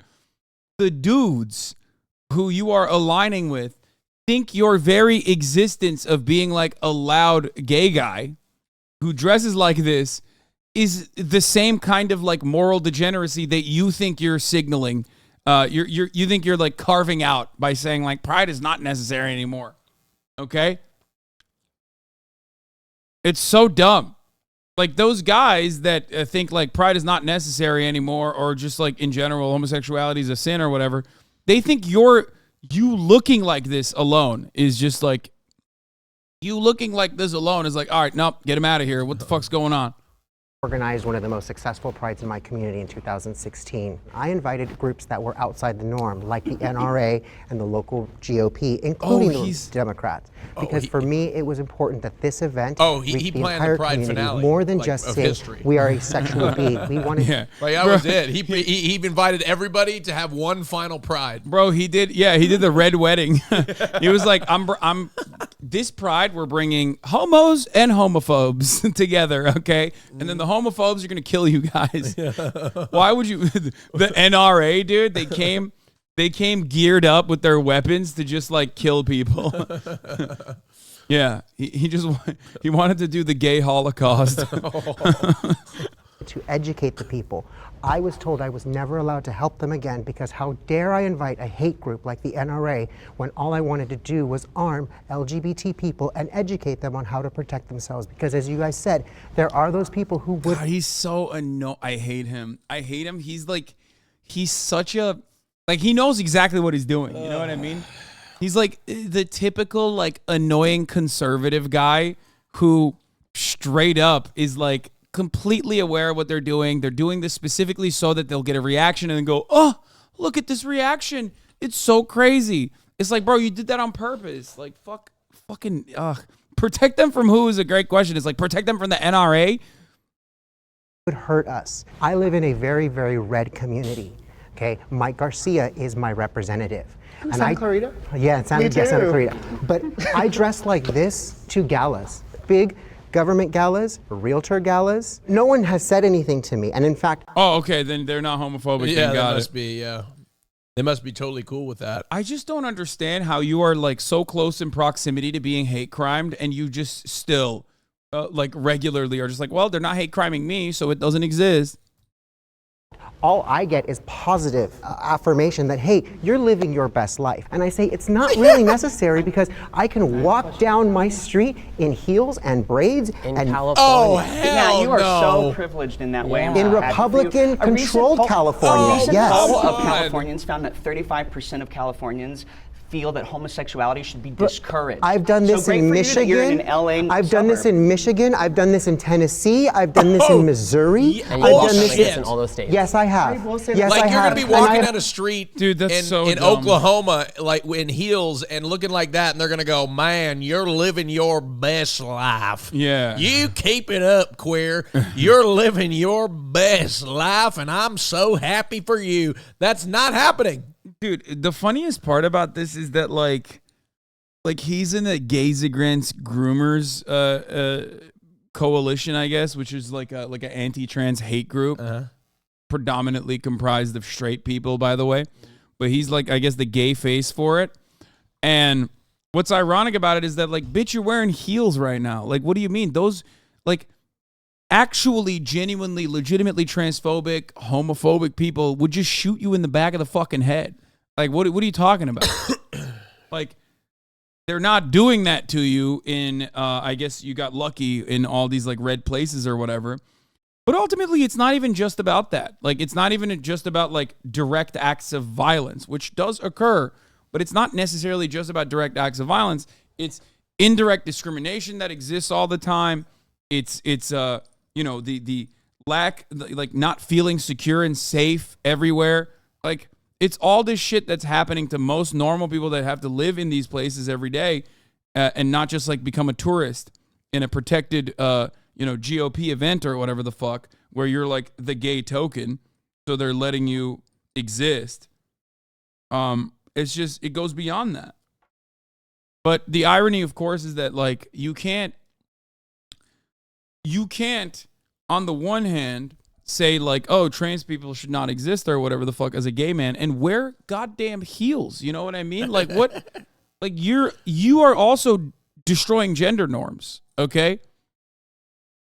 the dudes who you are aligning with think your very existence of being like a loud gay guy who dresses like this is the same kind of like moral degeneracy that you think you're signaling. You think you're like carving out by saying like pride is not necessary anymore. Okay? It's so dumb. Like those guys that think like pride is not necessary anymore, or just like in general homosexuality is a sin or whatever, they think you looking like this alone is just like, you looking like this alone is like, all right, nope, get him out of here. What the fuck's going on? Organized one of the most successful prides in my community in 2016. I invited groups that were outside the norm, like the NRA and the local GOP, including the Democrats. Because for me, it was important that this event reach the entire community more than just say we are a sexual being. We wanted. Yeah, like that was it. He invited everybody to have one final pride. Bro, he did. Yeah, he did the red wedding. He was like, I'm this pride. We're bringing homos and homophobes together. Okay, and then the homophobes are gonna kill you guys. Why would you? The NRA, dude, they came geared up with their weapons to just like kill people. Yeah, he wanted to do the gay Holocaust. To educate the people. I was told I was never allowed to help them again because how dare I invite a hate group like the NRA when all I wanted to do was arm LGBT people and educate them on how to protect themselves. Because as you guys said, there are those people who would. God, he's so annoying. I hate him. He's such a, like, he knows exactly what he's doing. You know what I mean? He's like the typical like annoying conservative guy who straight up is like completely aware of what they're doing. They're doing this specifically so that they'll get a reaction and then go, oh, look at this reaction. It's so crazy. It's like, bro, you did that on purpose. Like, protect them from who is a great question. It's like, protect them from the NRA. Would hurt us. I live in a very, very red community. Okay, Mike Garcia is my representative. And Santa Clarita? Yeah, Santa Clarita. But I dress like this to galas. Big government galas, realtor galas. No one has said anything to me. And in fact... Oh, okay, then they're not homophobic. Yeah, they must be, yeah. They must be totally cool with that. I just don't understand how you are like so close in proximity to being hate crimed and you just still like regularly are just like, well, they're not hate criming me, so it doesn't exist. All I get is positive affirmation that, hey, you're living your best life. And I say it's not really necessary because I can walk down my street in heels and braids. In and California. Oh, hell you are no. so privileged in that way. In Republican-controlled California, A recent yes. poll of Californians found that 35% of Californians feel that homosexuality should be discouraged. I've done this in Michigan. I've done this in Michigan. I've done this in Tennessee. I've done this in Missouri. And I've done this in all those states. Yes, I have. Yes, like I you're have. gonna be walking down a street, dude, that's so in dumb. Oklahoma, like in heels and looking like that, and they're gonna go, "Man, you're living your best life." Yeah, you keep it up, queer. You're living your best life, and I'm so happy for you. That's not happening. Dude, the funniest part about this is that like he's in the Gays Against Groomers coalition, I guess, which is like an anti-trans hate group, predominantly comprised of straight people, by the way. But he's like, I guess, the gay face for it. And what's ironic about it is that, like, bitch, you're wearing heels right now. Like, what do you mean? Those, like, actually, genuinely, legitimately transphobic, homophobic people would just shoot you in the back of the fucking head. Like, what are you talking about? Like, they're not doing that to you in, I guess you got lucky in all these, like, red places or whatever. But ultimately, it's not even just about that. Like, it's not even just about, like, direct acts of violence, which does occur. But it's not necessarily just about direct acts of violence. It's indirect discrimination that exists all the time. It's you know, the lack, like, not feeling secure and safe everywhere. Like, it's all this shit that's happening to most normal people that have to live in these places every day and not just, like, become a tourist. in a protected, GOP event or whatever the fuck, where you're like the gay token, so they're letting you exist. It's just, it goes beyond that. But the irony, of course, is that like you can't on the one hand say like, oh, trans people should not exist or whatever the fuck as a gay man and wear goddamn heels. You know what I mean? Like what? Like you are also destroying gender norms. Okay.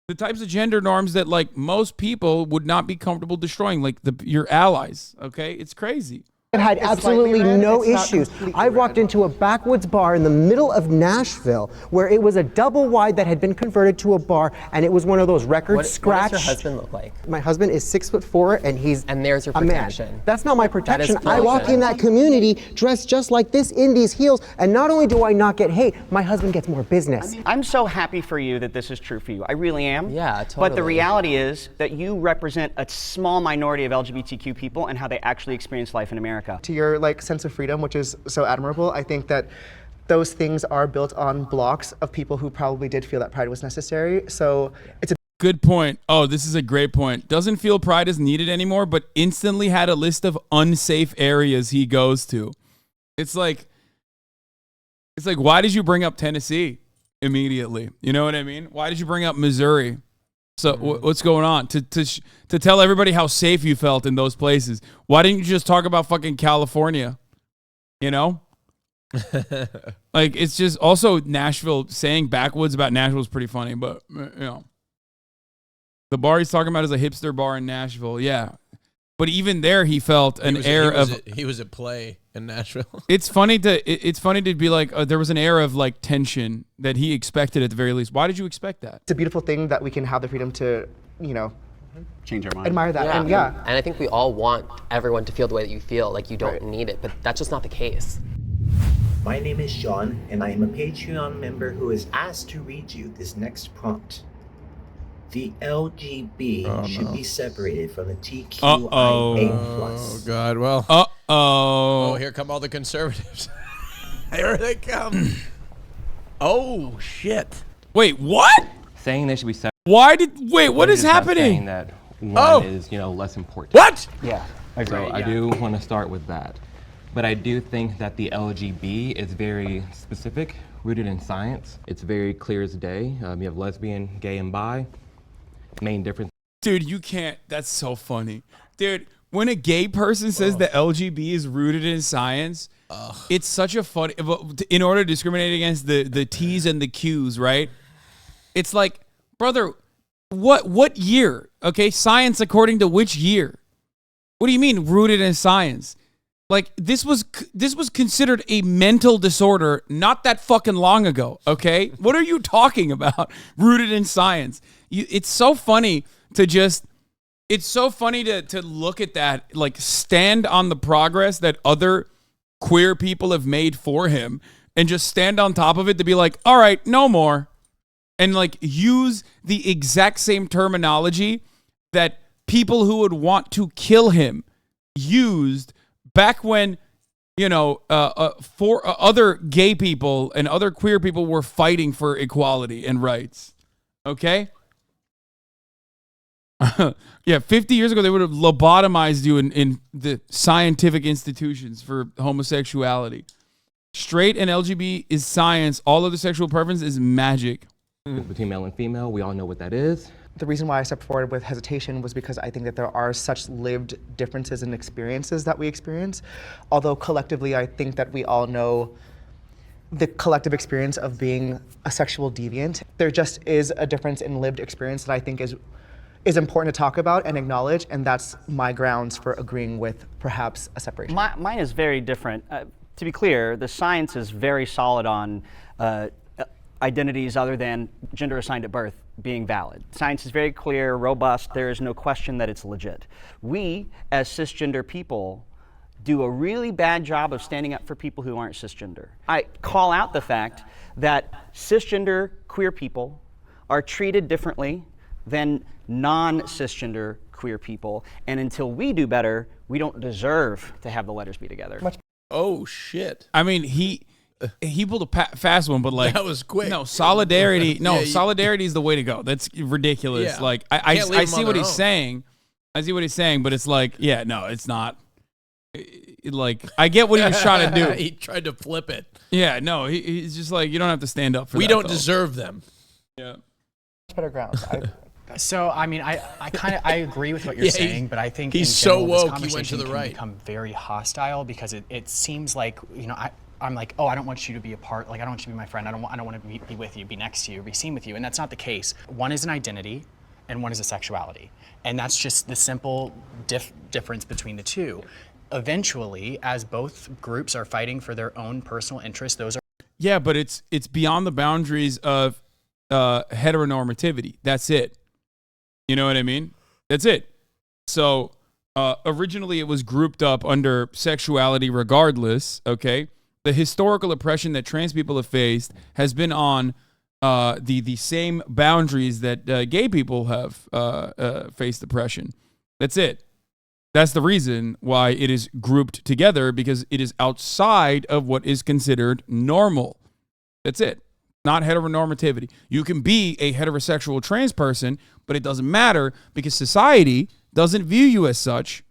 The types of gender norms that like most people would not be comfortable destroying, like your allies. Okay. It's crazy. It had absolutely no issues. I walked into a backwoods bar in the middle of Nashville where it was a double wide that had been converted to a bar, and it was one of those record scratch. What does your husband look like? My husband is 6'4", and he's there's your protection. A man. That's not my protection. That is I walk in that community dressed just like this in these heels, and not only do I not get hate, my husband gets more business. I'm so happy for you that this is true for you. I really am. Yeah, totally. But the reality is that you represent a small minority of LGBTQ people and how they actually experience life in America. To your like sense of freedom, which is so admirable, I think that those things are built on blocks of people who probably did feel that pride was necessary. So it's a good point. Oh, this is a great point. Doesn't feel pride is needed anymore, but instantly had a list of unsafe areas he goes to. It's like, why did you bring up Tennessee immediately? You know what I mean? Why did you bring up Missouri? So what's going on? To tell everybody how safe you felt in those places. Why didn't you just talk about fucking California? You know? Like, it's just also Nashville, saying backwoods about Nashville is pretty funny, but, you know. The bar he's talking about is a hipster bar in Nashville, yeah. But even there, he felt an air of... He was at play in Nashville. It's funny to be like, there was an air of like tension that he expected at the very least. Why did you expect that? It's a beautiful thing that we can have the freedom to, change our mind. Admire that. Yeah. And I think we all want everyone to feel the way that you feel, like you don't need it, but that's just not the case. My name is Sean, and I am a Patreon member who is asked to read you this next prompt. The LGB should be separated from the TQIA+. Oh, God. Well. Oh, here come all the conservatives. Here they come. Oh, shit. Wait, what? Saying they should be separated. What is happening? Saying that one is, less important. What? Yeah. So I do want to start with that. But I do think that the LGB is very specific, rooted in science. It's very clear as day. You have lesbian, gay, and bi. Main difference. Dude, you can't. That's so funny. Dude, when a gay person says the LGB is rooted in science, it's such a funny, in order to discriminate against the T's and the Q's, right? It's like, brother, what year? Okay, science according to which year? What do you mean rooted in science? Like, this was considered a mental disorder not that fucking long ago, okay? What are you talking about? Rooted in science. It's so funny to look at that, like, stand on the progress that other queer people have made for him and just stand on top of it to be like, all right, no more. And, like, use the exact same terminology that people who would want to kill him used back when, for other gay people and other queer people were fighting for equality and rights. Okay? Yeah, 50 years ago, they would have lobotomized you in the scientific institutions for homosexuality. Straight and LGBT is science. All other sexual preference is magic. Between male and female, we all know what that is. The reason why I stepped forward with hesitation was because I think that there are such lived differences in experiences that we experience. Although collectively, I think that we all know the collective experience of being a sexual deviant. There just is a difference in lived experience that I think is important to talk about and acknowledge, and that's my grounds for agreeing with perhaps a separation. Mine is very different. To be clear, the science is very solid on identities other than gender assigned at birth being valid. Science is very clear, robust, there is no question that it's legit. We, as cisgender people, do a really bad job of standing up for people who aren't cisgender. I call out the fact that cisgender queer people are treated differently than non-cisgender queer people, and until we do better, we don't deserve to have the letters be together. Oh, shit. I mean, he he pulled a fast one, but like that was quick. No, solidarity. No, Yeah, solidarity is the way to go. That's ridiculous. Yeah. Like Can't I leave 'em see on what their he's own. saying. I see what he's saying, but it's like, yeah, no, it's not. Like I get what he was trying to do. He tried to flip it. Yeah, no, he's just like, you don't have to stand up for We that. don't though. deserve them. Yeah. Better grounds. So I mean, I agree with what you're Yeah, saying, but I think he's in so general, this woke, he went to conversation the can right. become very hostile because it seems like, you know, I'm like, oh, I don't want you to be a part. Like, I don't want you to be my friend. I don't want to be with you, be next to you, be seen with you, and that's not the case. One is an identity, and one is a sexuality, and that's just the simple difference between the two. Eventually, as both groups are fighting for their own personal interests, those are. Yeah, but it's beyond the boundaries of heteronormativity. That's it. You know what I mean? That's it. So originally it was grouped up under sexuality regardless, okay? The historical oppression that trans people have faced has been on the same boundaries that gay people have faced oppression. That's it. That's the reason why it is grouped together, because it is outside of what is considered normal. That's it. Not heteronormativity. You can be a heterosexual trans person, but it doesn't matter because society doesn't view you as such.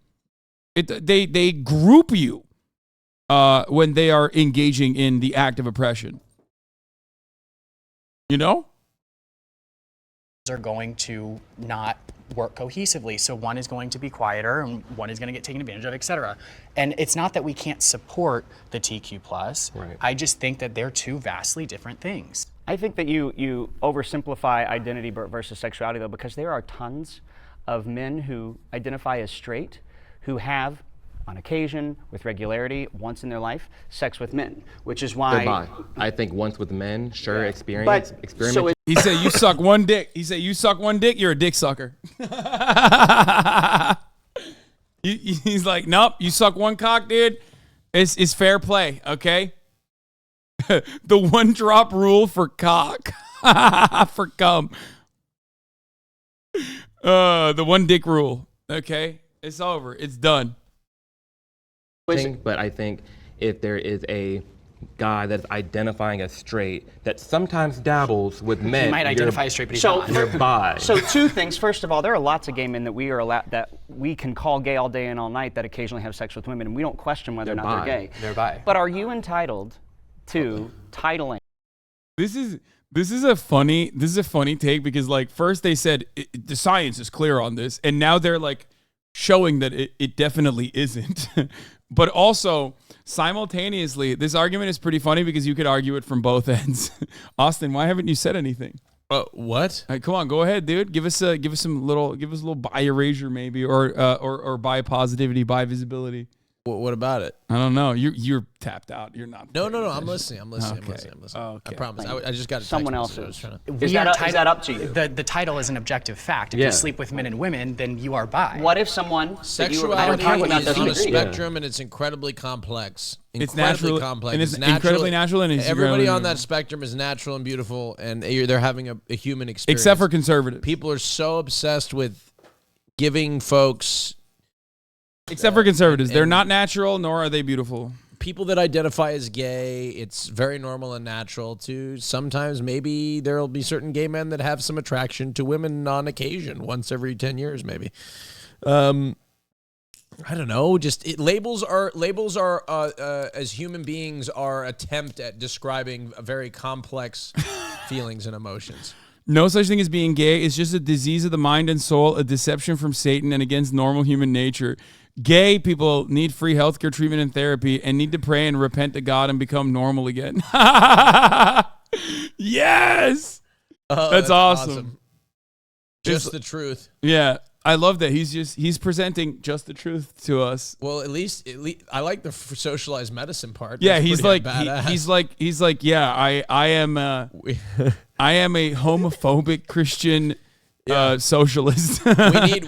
They group you when they are engaging in the act of oppression. You know? Are going to not work cohesively. So one is going to be quieter and one is going to get taken advantage of, et cetera. And it's not that we can't support the TQ+. Right. I just think that they're two vastly different things. I think that you oversimplify identity versus sexuality, though, because there are tons of men who identify as straight who have, on occasion, with regularity, once in their life, sex with men, which is why... They're bi. I think once with men, sure, Yeah. experiment. So he said you suck one dick. He said you suck one dick, you're a dick sucker. He's like, nope, you suck one cock, dude. It's fair play, okay? The one drop rule for cock. For cum. The one dick rule. Okay? It's over. It's done. But I think if there is a guy that's identifying as straight that sometimes dabbles with men, He might identify as straight, but he's not. You're bi. So two things. First of all, there are lots of gay men that we are allowed, that we can call gay all day and all night, that occasionally have sex with women, and we don't question whether or not bi. they're gay. They're bi. But are you entitled to titling? This is a funny take, because like first they said the science is clear on this, and now they're like showing that it definitely isn't. But also simultaneously, this argument is pretty funny because you could argue it from both ends. Austin, why haven't you said anything? What? All right, come on, go ahead, dude. Give us a little bi erasure maybe, or bi positivity, bi visibility. What about it? I don't know. You're tapped out. You're not. No. I'm listening. I'm listening. Okay. I promise. I just got a Someone text else message. is. Is that up to you? The title is an objective fact. If Yeah. you sleep with men and women, then you are bi. What if someone Sexuality that you were is doesn't on a agree? spectrum, and it's incredibly complex. It's Incredibly natural, complex. and it's incredibly natural, and it's everybody incredibly on that spectrum is natural and beautiful, and they're having a human experience. except for conservatives. People are so obsessed with giving folks. Except for conservatives, they're not natural, nor are they beautiful. People that identify as gay, it's very normal and natural to sometimes maybe there'll be certain gay men that have some attraction to women on occasion, once every 10 years maybe. I don't know. Labels are as human beings are attempt at describing very complex feelings and emotions. No such thing as being gay. It's just a disease of the mind and soul, a deception from Satan and against normal human nature. Gay people need free healthcare treatment and therapy and need to pray and repent to God and become normal again. Yes! That's awesome. Just the truth. Yeah. I love that he's presenting just the truth to us. Well, at least I like the socialized medicine part. Yeah, That's he's pretty like badass. he's like yeah, I am a homophobic Christian socialist.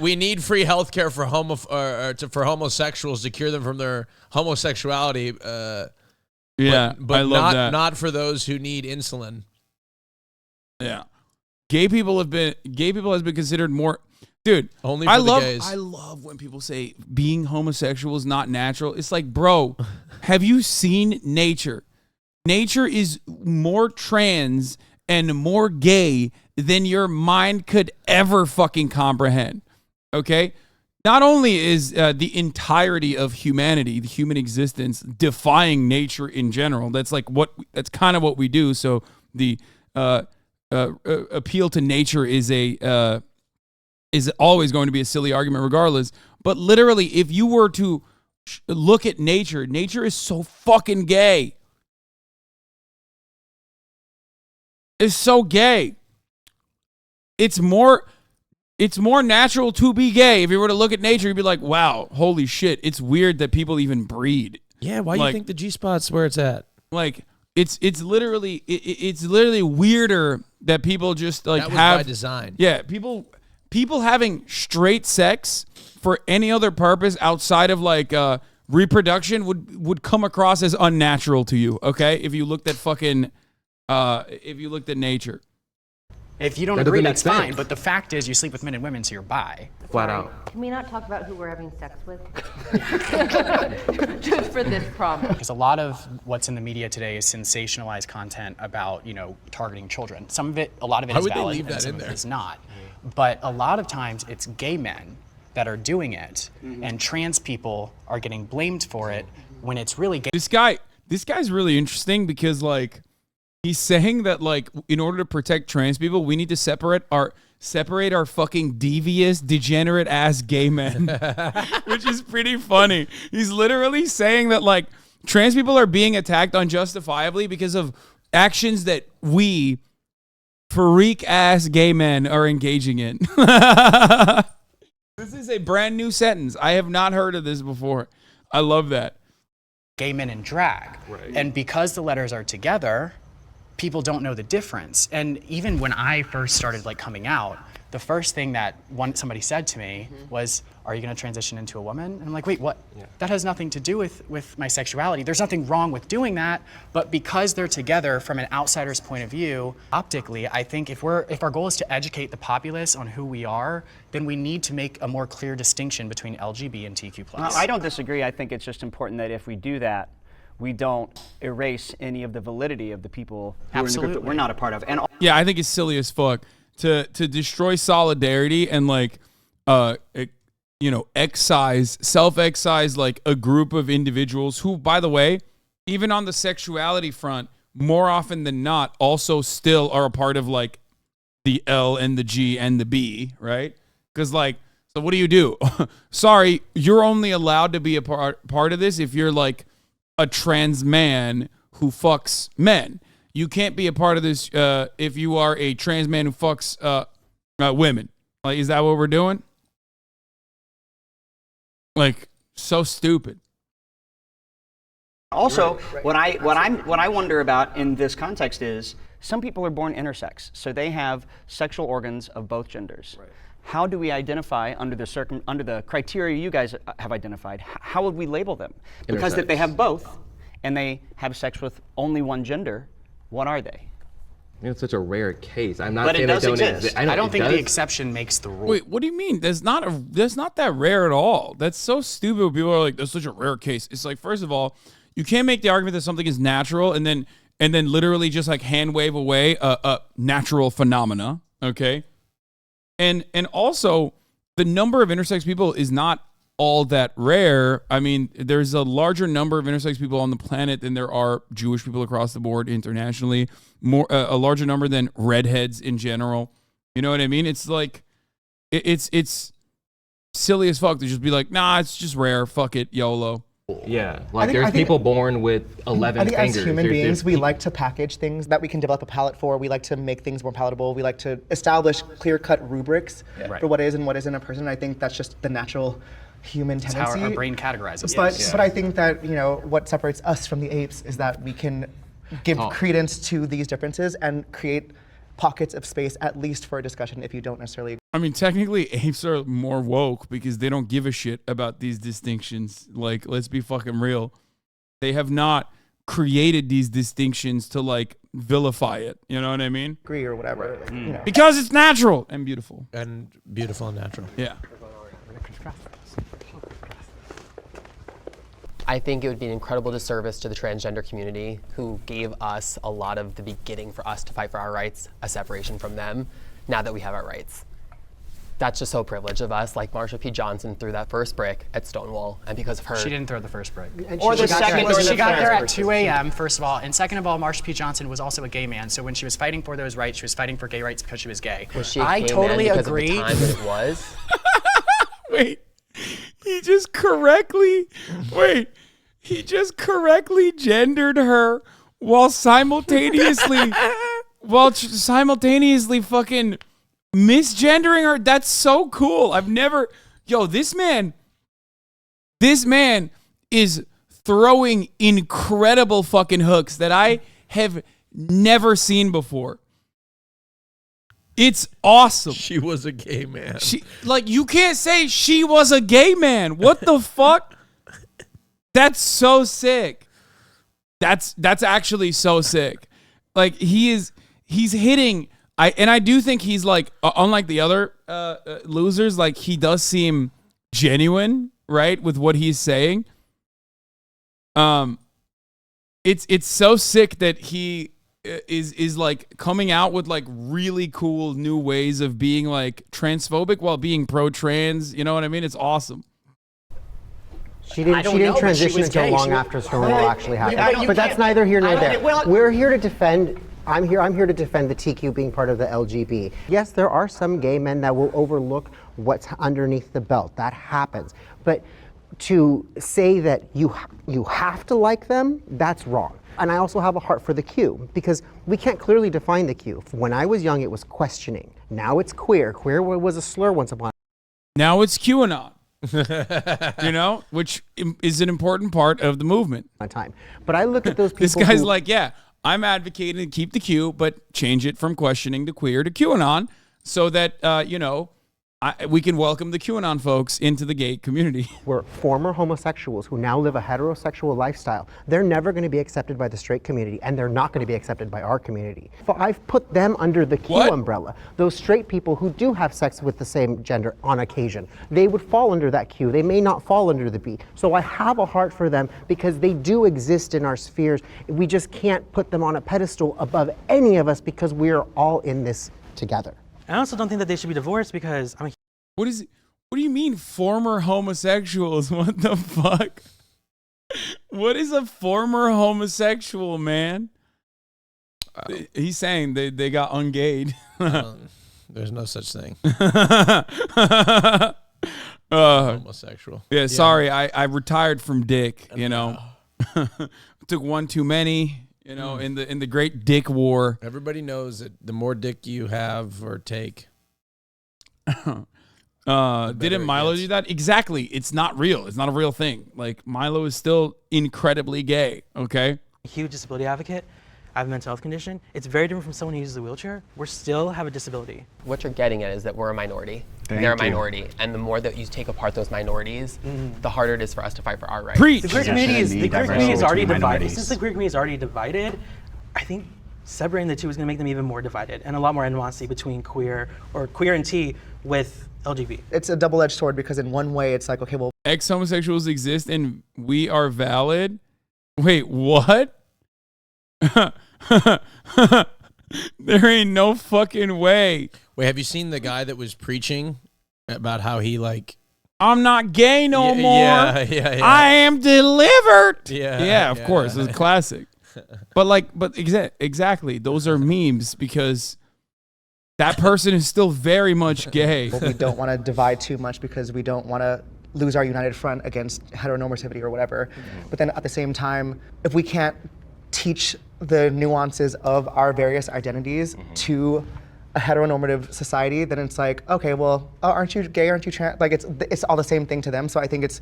we need free healthcare for for homosexuals to cure them from their homosexuality. But I love that. Not for those who need insulin. Yeah, gay people has been considered more. Dude, only for the gays. I love when people say being homosexual is not natural. It's like, bro, have you seen nature? nature is more trans and more gay than your mind could ever fucking comprehend. Okay? Not only is the entirety of humanity, the human existence, defying nature in general. That's that's kind of what we do. So the appeal to nature is always going to be a silly argument regardless. But literally, if you were to look at nature, nature is so fucking gay. It's so gay. It's more natural to be gay. If you were to look at nature, you'd be like, wow, holy shit. It's weird that people even breed. Yeah, why do you think the G-spot's where it's at? Like, it's literally weirder that people just like That was have by design. Yeah, people having straight sex for any other purpose outside of like reproduction would come across as unnatural to you. Okay, if you looked at nature. If you don't agree, that's fine. But the fact is, you sleep with men and women, so you're bi. Flat out. Can we not talk about who we're having sex with? Just for this problem. Because a lot of what's in the media today is sensationalized content about, targeting children. A lot of it How is would they valid, leave that and some in of there? it is not. But a lot of times, it's gay men that are doing it, and trans people are getting blamed for it when it's really gay. This guy's really interesting because like he's saying that like in order to protect trans people, we need to separate our fucking devious, degenerate ass gay men, which is pretty funny. He's literally saying that like trans people are being attacked unjustifiably because of actions that we freak ass gay men are engaging in. This is a brand new sentence. I have not heard of this before. I love that. Gay men in drag. Right. And because the letters are together, people don't know the difference. And even when I first started like coming out, the first thing that somebody said to me was, are you going to transition into a woman? And I'm like, wait, what? Yeah. That has nothing to do with my sexuality. There's nothing wrong with doing that, but because they're together from an outsider's point of view, optically, I think if our goal is to educate the populace on who we are, then we need to make a more clear distinction between LGB and TQ+. No, I don't disagree. I think it's just important that if we do that, we don't erase any of the validity of the people who are in the group that we're not a part of. And yeah, I think it's silly as fuck to destroy solidarity and like self-excise like a group of individuals who, by the way, even on the sexuality front, more often than not, also still are a part of like the L and the G and the B, right? Because like, so what do? Sorry, you're only allowed to be a part of this if you're like a trans man who fucks men. You can't be a part of this if you are a trans man who fucks women. Like, is that what we're doing? Like, so stupid. Also, what I wonder about in this context is some people are born intersex, so they have sexual organs of both genders. Right. How do we identify under the criteria you guys have identified? How would we label them? Because if they have both and they have sex with only one gender, what are they? It's such a rare case. I'm not But saying it does they don't exist. I don't think the exception makes the rule. Wait, what do you mean? That's not that rare at all. That's so stupid. People are like, that's such a rare case. It's like, first of all, you can't make the argument that something is natural and then literally just like hand wave away a natural phenomena. Okay. And also the number of intersex people is not all that rare. I mean, there's a larger number of intersex people on the planet than there are Jewish people across the board internationally. A larger number than redheads in general. You know what I mean? It's like, it's silly as fuck to just be like, nah, it's just rare. Fuck it, YOLO. Yeah, like there's people born with 11 fingers. I think as human beings, we like to package things that we can develop a palate for. We like to make things more palatable. We like to establish clear-cut rubrics for what is and what isn't a person. I think that's just the natural human tendency. It's how our brain categorizes things. But I think that what separates us from the apes is that we can give credence to these differences and create pockets of space, at least for a discussion, if you don't necessarily agree. I mean, technically, apes are more woke because they don't give a shit about these distinctions. Like, let's be fucking real. They have not created these distinctions to, like, vilify it. You know what I mean? Agree or whatever. Because it's natural and beautiful. And beautiful and natural. Yeah. I think it would be an incredible disservice to the transgender community who gave us a lot of the beginning for us to fight for our rights, a separation from them, now that we have our rights. That's just so privileged of us, like Marsha P. Johnson threw that first brick at Stonewall, and because of her. She didn't throw the first brick. Or the second or the She got third. there at 2 a.m., first of all, and second of all, Marsha P. Johnson was also a gay man, so when she was fighting for those rights, she was fighting for gay rights because she was gay. Was she a I gay totally man because agree. of the time that it was? Wait, he just correctly gendered her while simultaneously fucking misgendering her. That's so cool. This man is throwing incredible fucking hooks that I have never seen before. It's awesome. She was a gay man. You can't say she was a gay man. What the fuck? That's so sick. That's actually so sick. Like he's hitting. I do think he's like, unlike the other losers, like he does seem genuine, right, with what he's saying. It's so sick that he is like coming out with like really cool new ways of being like transphobic while being pro-trans. You know what I mean? It's awesome. She didn't transition until long after Stonewall actually happened. But that's neither here nor there. We're here to defend. I'm here to defend the TQ being part of the LGB. Yes, there are some gay men that will overlook what's underneath the belt. That happens. But to say that you have to like them, that's wrong. And I also have a heart for the Q, because we can't clearly define the Q. When I was young, it was questioning. Now it's queer. Queer was a slur once upon. Now it's QAnon. Which is an important part of the movement. But I look at those people. This guy's like, yeah, I'm advocating to keep the Q, but change it from questioning to queer to QAnon, so that we can welcome the QAnon folks into the gay community. We're former homosexuals who now live a heterosexual lifestyle. They're never going to be accepted by the straight community, and they're not going to be accepted by our community. I've put them under the Q umbrella. Those straight people who do have sex with the same gender on occasion, they would fall under that Q. They may not fall under the B. So I have a heart for them because they do exist in our spheres. We just can't put them on a pedestal above any of us because we're all in this together. I also don't think that they should be divorced because What do you mean former homosexuals? What the fuck? What is a former homosexual, man? He's saying they got ungayed. There's no such thing. Homosexual. Yeah, sorry, I retired from dick, Took one too many. In the great dick war. Everybody knows that the more dick you have or take. Didn't Milo do that? Exactly. It's not real. It's not a real thing. Like Milo is still incredibly gay. Okay. a huge disability advocate. I have a mental health condition. It's very different from someone who uses a wheelchair. We still have a disability. What you're getting at is that we're a minority. They're a minority. And the more that you take apart those minorities, the harder it is for us to fight for our rights. The queer community is already divided. Since the queer community is already divided, I think separating the two is going to make them even more divided and a lot more animosity between queer and T with LGBT. It's a double-edged sword because in one way it's like, okay, well, ex-homosexuals exist and we are valid. Wait, what? There ain't no fucking way. Wait, have you seen the guy that was preaching about how he I'm not gay no more. Yeah. I am delivered. Yeah, of course. It's a classic. But exactly. Those are memes because that person is still very much gay. we don't want to divide too much because we don't want to lose our united front against heteronormativity or whatever. But then at the same time, if we can't teach the nuances of our various identities to a heteronormative society, then it's like, okay, well, aren't you gay? Aren't you trans? Like it's all the same thing to them. So I think it's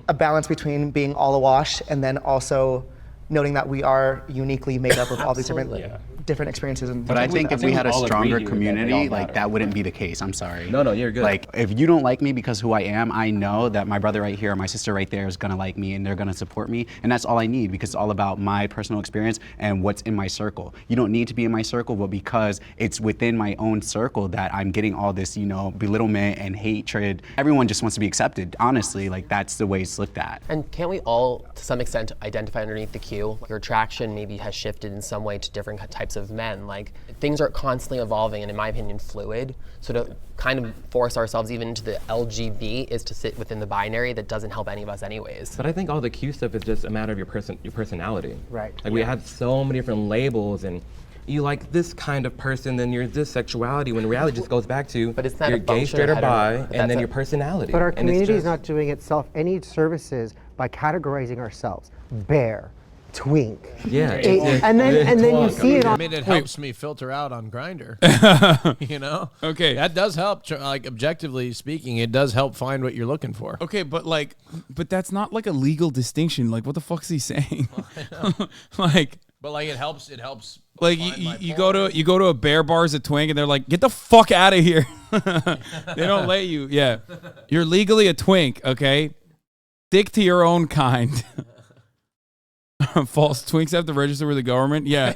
a balance between being all awash and then also noting that we are uniquely made up of all these different different experiences. And But I think if we had a all stronger agree here that they community, all like matter. that wouldn't be the case. I'm sorry. No, you're good. Like if you don't like me because who I am, I know that my brother right here or my sister right there is gonna like me and they're gonna support me, and that's all I need because it's all about my personal experience and what's in my circle. You don't need to be in my circle, but because it's within my own circle that I'm getting all this, belittlement and hatred. Everyone just wants to be accepted. Honestly, like that's the way it's looked at. And can't we all, to some extent, identify underneath the Q? Your attraction maybe has shifted in some way to different types of men. Like, things are constantly evolving and, in my opinion, fluid. So to kind of force ourselves even into the LGB is to sit within the binary that doesn't help any of us anyways. But I think all the Q stuff is just a matter of your personality. Right. Like we have so many different labels, and you like this kind of person, then you're this sexuality, when reality just goes back to you're gay, straight, or bi, and then your personality. But our And it's community is just- not doing itself any services by categorizing ourselves. Bear, twink. Yeah, and then you see it on. I mean, it helps me filter out on Grindr. Okay, that does help. Like objectively speaking, it does help find what you're looking for. Okay, but that's not like a legal distinction. Like, what the fuck's he saying? But like it helps. It helps. Like you go to a bear bar as a twink and they're like, get the fuck out of here. They don't let you. Yeah, you're legally a twink. Okay, stick to your own kind. False twinks have to register with the government. Yeah.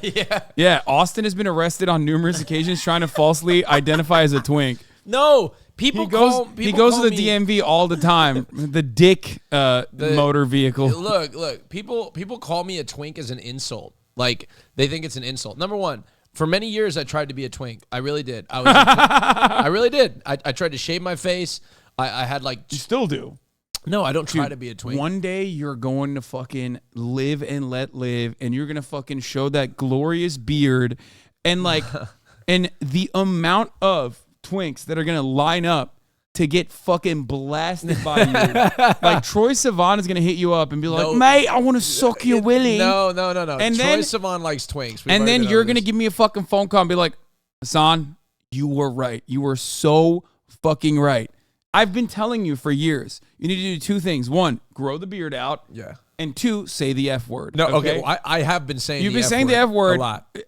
Yeah. Austin has been arrested on numerous occasions trying to falsely identify as a twink. No, people he goes call to the me- DMV all the time. The dick motor vehicle. Look. People call me a twink as an insult. Like they think it's an insult. Number one, for many years I tried to be a twink. I really did. I really did. I tried to shave my face. I had like. You still do. No, I don't try Dude, to be a twink. One day you're going to fucking live and let live, and you're gonna fucking show that glorious beard, and like, and the amount of twinks that are gonna line up to get fucking blasted by you. Like Troye Sivan is gonna hit you up and be like, "Mate, I want to suck your willy." No. And Troye then Sivan likes twinks. and then you're gonna give me a fucking phone call and be like, "Hasan, you were right. You were so fucking right. I've been telling you for years. You need to do two things. One, grow the beard out. Yeah. And two, say the F word. No, okay. Well, I have been saying. You've been saying the F word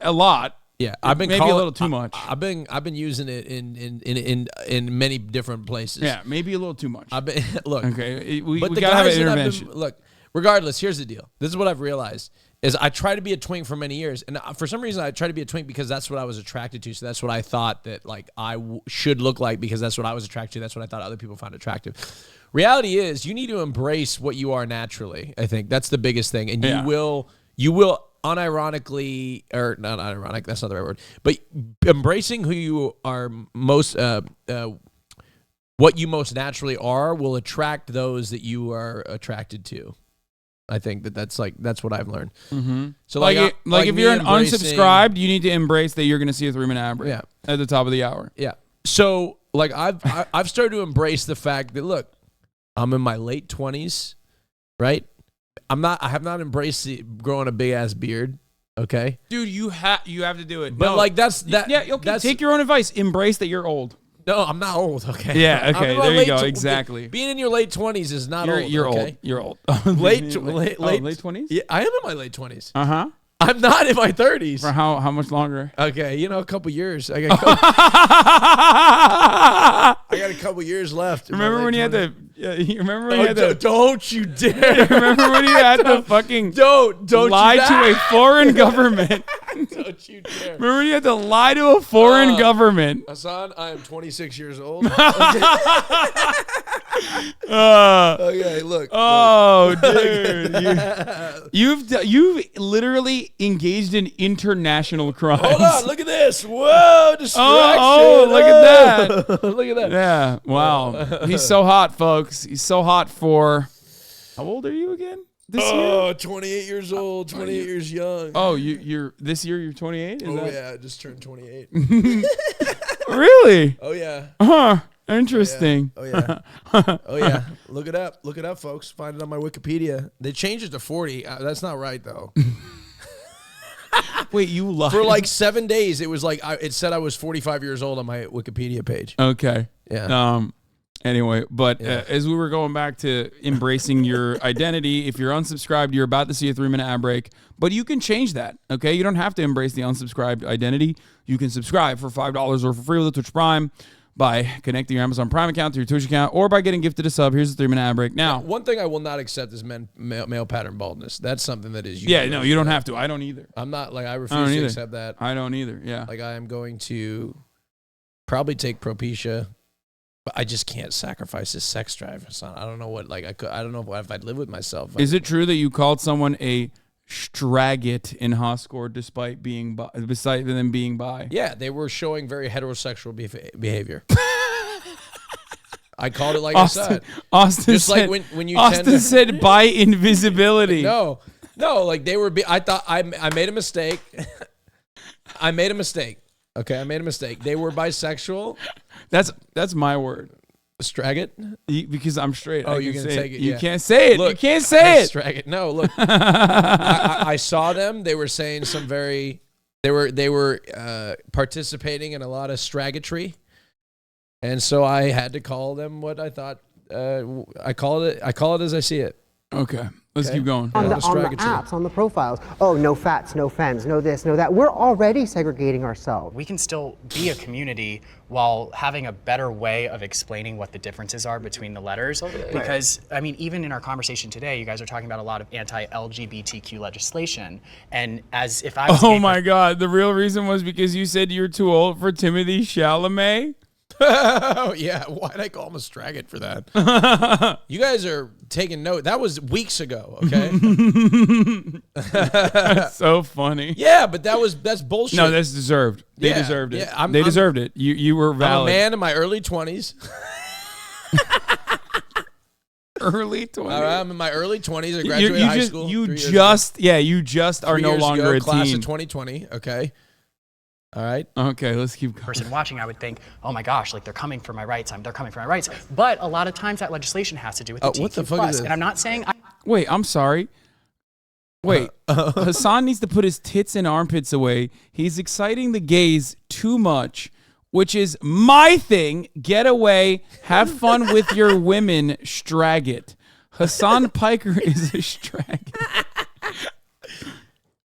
a lot. Yeah, I've been maybe a little too much. I've been using it in many different places. Yeah, maybe a little too much. I've been look. Okay, we the gotta have an guys that I've been- intervention. Look, regardless, here's the deal. This is what I've realized is I try to be a twink for many years, and for some reason I try to be a twink because that's what I was attracted to. So that's what I thought that like I should look like because that's what I was attracted to. That's what I thought other people found attractive. Reality is you need to embrace what you are naturally. I think that's the biggest thing, and you will unironically, or not ironic, that's not the right word, but embracing who you are most, what you most naturally are will attract those that you are attracted to. I think that's what I've learned. Mm-hmm. So like if me you're an embracing- unsubscribed, you need to embrace that you're going to see a 3-minute ad break at the top of the hour. Yeah. So like I've started to embrace the fact that look, I'm in my late 20s, right? I have not embraced growing a big ass beard. Okay, dude, you have to do it. But like that's that. Yeah, okay. Take your own advice. Embrace that you're old. No, I'm not old. Okay. Yeah. I'm Okay. in my There you late go. tw- Exactly. Being in your late 20s is not old. You're okay? old. You're old. late late 20s. Yeah, I am in my late 20s. Uh huh. I'm not in my 30s. For how much longer? Okay, a couple years. I got a couple years left. Remember when you had to? You remember when you had to? Don't you dare! Remember when you had to fucking don't lie you to a foreign government? Don't you dare! Remember when you had to lie to a foreign government? Hasan, I am 26 years old. Okay, look. Oh, dude, you've literally engaged in international crimes. Hold on, look at this. Whoa, distraction. Oh, look at that. Look at that. Yeah, wow. He's so hot, folks. He's so hot for. How old are you again? This year? 28 years old, 28 years young. Oh, you're this year you're 28? Yeah, I just turned 28. Really? Oh yeah. Huh. Interesting. Oh yeah. Look it up, folks. Find it on my Wikipedia. They changed it to 40. That's not right though. Wait, you lied. For like 7 days, it was like it said I was 45 years old on my Wikipedia page. Okay. Yeah. Anyway, but as we were going back to embracing your identity, if you're unsubscribed, you're about to see a 3-minute ad break. But you can change that, okay? You don't have to embrace the unsubscribed identity. You can subscribe for $5 or for free with a Twitch Prime by connecting your Amazon Prime account to your Twitch account or by getting gifted a sub. Here's the 3-minute ad break. Now, one thing I will not accept is male pattern baldness. That's something that is yeah, no, you don't have to. I don't either. I'm not like I refuse to accept that. I don't either. Yeah, like I am going to probably take Propecia, but I just can't sacrifice his sex drive. Hasan. I don't know what I don't know if I'd live with myself. Is it true that you called someone a Stragget in Hoscore despite them being bi? Yeah, they were showing very heterosexual behavior. I called it like I said. Austin just said, like when you Austin said by invisibility. No, like they were. I thought I made a mistake. I made a mistake. Okay, I made a mistake. They were bisexual. That's my word. Stragget? Because I'm straight. Oh, you're going to take it. You can't say it. Look, you can't say it. Stragget. No, look. I saw them. They were saying some very. They were participating in a lot of straggetry, and so I had to call them what I thought. I call it as I see it. Okay. Let's keep going. On the apps, on the profiles. Oh, no fats, no femmes, no this, no that. We're already segregating ourselves. We can still be a community while having a better way of explaining what the differences are between the letters. Because, I mean, even in our conversation today, you guys are talking about a lot of anti-LGBTQ legislation. And as if I was Oh my God. The real reason was because you said you're too old for Timothée Chalamet? Oh, yeah. Why'd I call him a Stragget for that? You guys are taking note. That was weeks ago, okay? That's so funny. Yeah, but that's bullshit. No, that's deserved. They deserved it. Yeah, they deserved it. You were valid. I'm a man in my early 20s. Early 20s. I'm in my early 20s. I graduated high school. You just are no longer a class teen. of 2020, okay? All right. Okay, let's keep going. Person watching, I would think, oh my gosh, like they're coming for my rights. They're coming for my rights. But a lot of times that legislation has to do with the what the TQ+. fuck is this? And I'm not saying. Wait, I'm sorry. Wait, Hasan needs to put his tits and armpits away. He's exciting the gays too much, which is my thing. Get away. Have fun with your women, Stragget. Hasan Piker is a Stragget.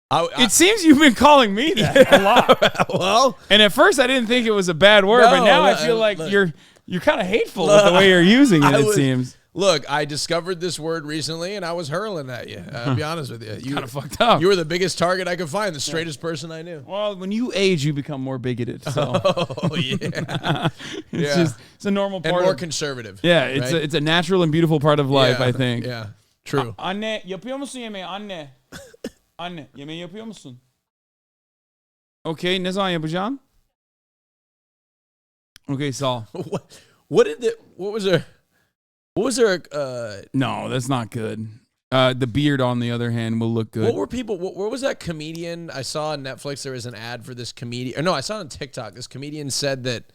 It seems you've been calling me that a lot. Well, and at first I didn't think it was a bad word, but now I feel like you're kind of hateful with the way you're using it. It seems. Look, I discovered this word recently, and I was hurling at you. I'll be honest with you. You kind of fucked up. You were the biggest target I could find, the straightest person I knew. Well, when you age, you become more bigoted. So. Oh yeah, it's a normal part. And more conservative. Yeah, right? it's a natural and beautiful part of life. I think. Yeah, true. Anne, yapıyor musun yemeği? Anne. Anne, yemeği yapıyor musun? Okay, ne zaman yapacaksın? Okay, Saul. What was there? No, that's not good. The beard, on the other hand, will look good. What were people? Where was that comedian? I saw on Netflix there was an ad for this comedian. Or no, I saw it on TikTok. This comedian said that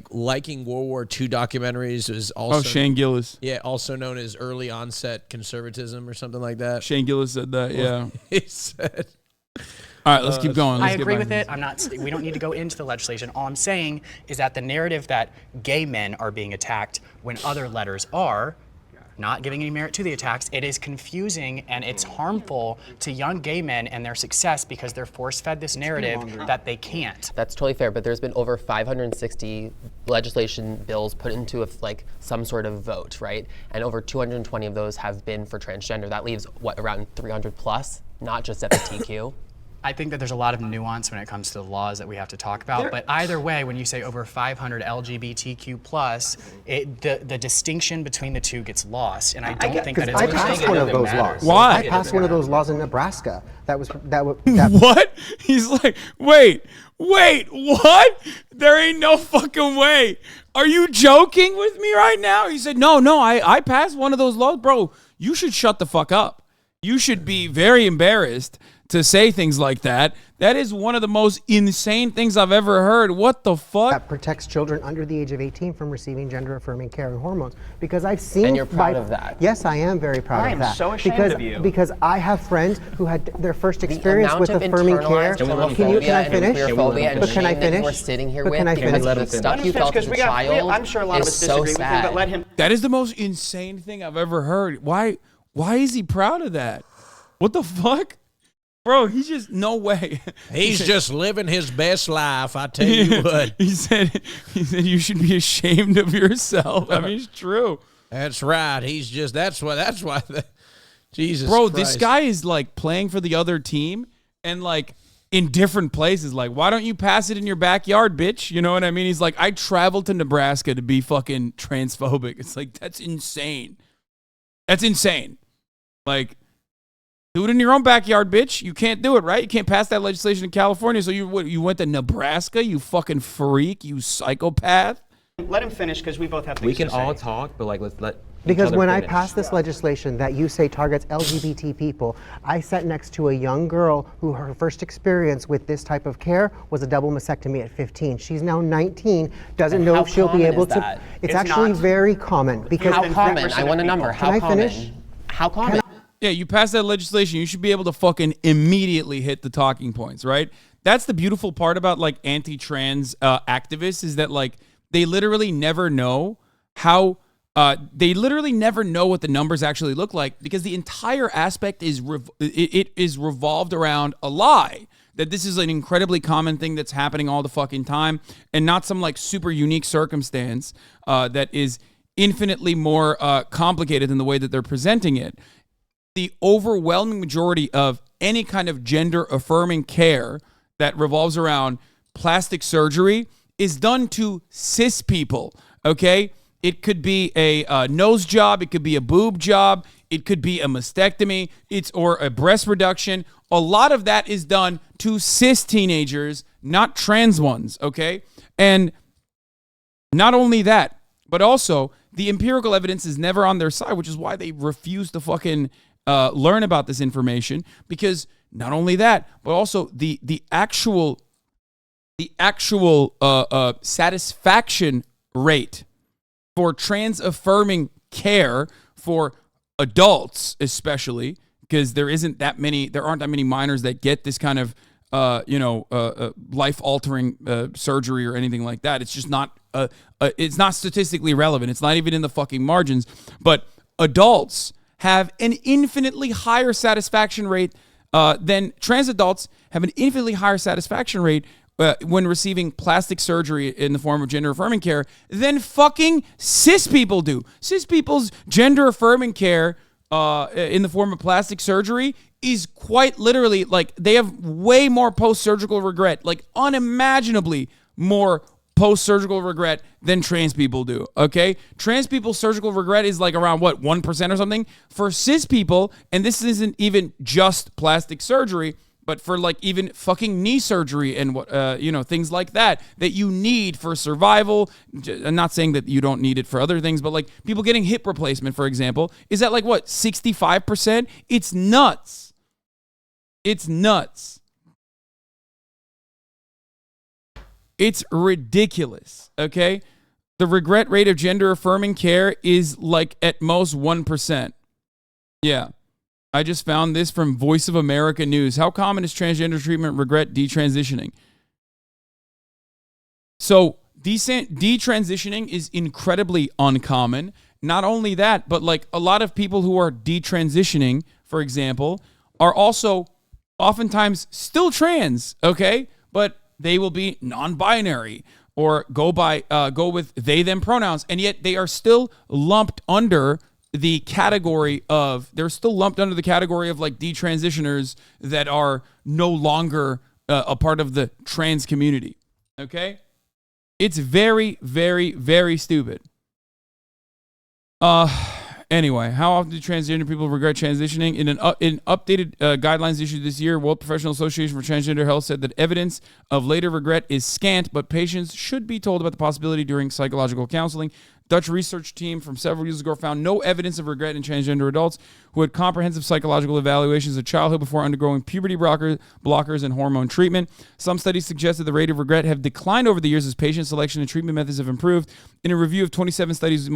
liking World War II documentaries is also Shane Gillis. Yeah, also known as early onset conservatism or something like that. Shane Gillis said that. Yeah, he said. All right, let's keep going. I agree with it. We don't need to go into the legislation. All I'm saying is that the narrative that gay men are being attacked when other letters are not giving any merit to the attacks, it is confusing and it's harmful to young gay men and their success because they're force-fed this narrative that they can't. That's totally fair, but there's been over 560 legislation bills put into some sort of vote, right? And over 220 of those have been for transgender. That leaves, around 300 plus, not just at the TQ. I think that there's a lot of nuance when it comes to the laws that we have to talk about, but either way, when you say over 500 LGBTQ+, the distinction between the two gets lost, and I don't think that it's... I passed one of those laws. Why? I passed one of those laws in Nebraska. What? He's like, wait, what? There ain't no fucking way. Are you joking with me right now? He said, no, I passed one of those laws. Bro, you should shut the fuck up. You should be very embarrassed to say things like that. That is one of the most insane things I've ever heard. What the fuck? That protects children under the age of 18 from receiving gender-affirming care and hormones. Because I've seen. And you're proud of that. Yes, I am very proud of that. I am so ashamed of you. Because I have friends who had their first experience with affirming care. Can I finish? But can I finish? We're sitting here but with can I finish? the stuff you felt as a child I'm sure a lot of us is so disagree with him, sad. but let him. That is the most insane thing I've ever heard. Why is he proud of that? What the fuck? Bro, he's just, no way. He's just living his best life, I tell you what. He said you should be ashamed of yourself. I mean, it's true. That's right. He's just, that's why Jesus Bro, Christ. this guy is like playing for the other team and like in different places. Like, why don't you pass it in your backyard, bitch? You know what I mean? He's like, I traveled to Nebraska to be fucking transphobic. It's like, that's insane. That's insane. Like, do it in your own backyard, bitch. You can't do it, right? You can't pass that legislation in California. So you went to Nebraska, you fucking freak, you psychopath. Let him finish because we both have things We can to say. all talk, but like let's let. Because when I passed this legislation that you say targets LGBT people, I sat next to a young girl who her first experience with this type of care was a double mastectomy at 15. She's now 19, doesn't know if she'll be able to. It's actually very common. Because How common? I want a number. How Can I common? finish? How common? Yeah, you pass that legislation, you should be able to fucking immediately hit the talking points, right? That's the beautiful part about like anti-trans activists is that like they literally never know how they literally never know what the numbers actually look like because the entire aspect is it is revolved around a lie. That this is an incredibly common thing that's happening all the fucking time and not some like super unique circumstance that is infinitely more complicated than the way that they're presenting it. The overwhelming majority of any kind of gender affirming care that revolves around plastic surgery is done to cis people, okay? It could be a nose job, it could be a boob job, it could be a mastectomy, or a breast reduction. A lot of that is done to cis teenagers, not trans ones, okay? And not only that, but also the empirical evidence is never on their side, which is why they refuse to fucking learn about this information, because not only that, but also the actual satisfaction rate for trans affirming care for adults, especially because there aren't that many minors that get this kind of life altering surgery or anything like that. It's just not it's not statistically relevant. It's not even in the fucking margins. But adults have an infinitely higher satisfaction rate than trans adults have an infinitely higher satisfaction rate when receiving plastic surgery in the form of gender affirming care than fucking cis people do. Cis people's gender affirming care in the form of plastic surgery is quite literally like they have way more post-surgical regret, like unimaginably more post-surgical regret than trans people do, okay? Trans people's surgical regret is like around, 1% or something? For cis people, and this isn't even just plastic surgery, but for like even fucking knee surgery and things like that you need for survival. I'm not saying that you don't need it for other things, but like people getting hip replacement, for example, is that like 65%? It's nuts. It's nuts. It's ridiculous, okay? The regret rate of gender affirming care is like at most 1%. Yeah. I just found this from Voice of America News. How common is transgender treatment regret detransitioning? So detransitioning is incredibly uncommon. Not only that, but like a lot of people who are detransitioning, for example, are also oftentimes still trans, okay? But they will be non-binary or go with they, them pronouns, and yet they are still lumped under the category of like detransitioners that are no longer a part of the trans community. Okay? It's very, very, very stupid. Anyway, how often do transgender people regret transitioning? In updated guidelines issued this year, World Professional Association for Transgender Health said that evidence of later regret is scant, but patients should be told about the possibility during psychological counseling. Dutch research team from several years ago found no evidence of regret in transgender adults who had comprehensive psychological evaluations of childhood before undergoing puberty blockers and hormone treatment. Some studies suggested the rate of regret have declined over the years as patient selection and treatment methods have improved. In a review of 27 studies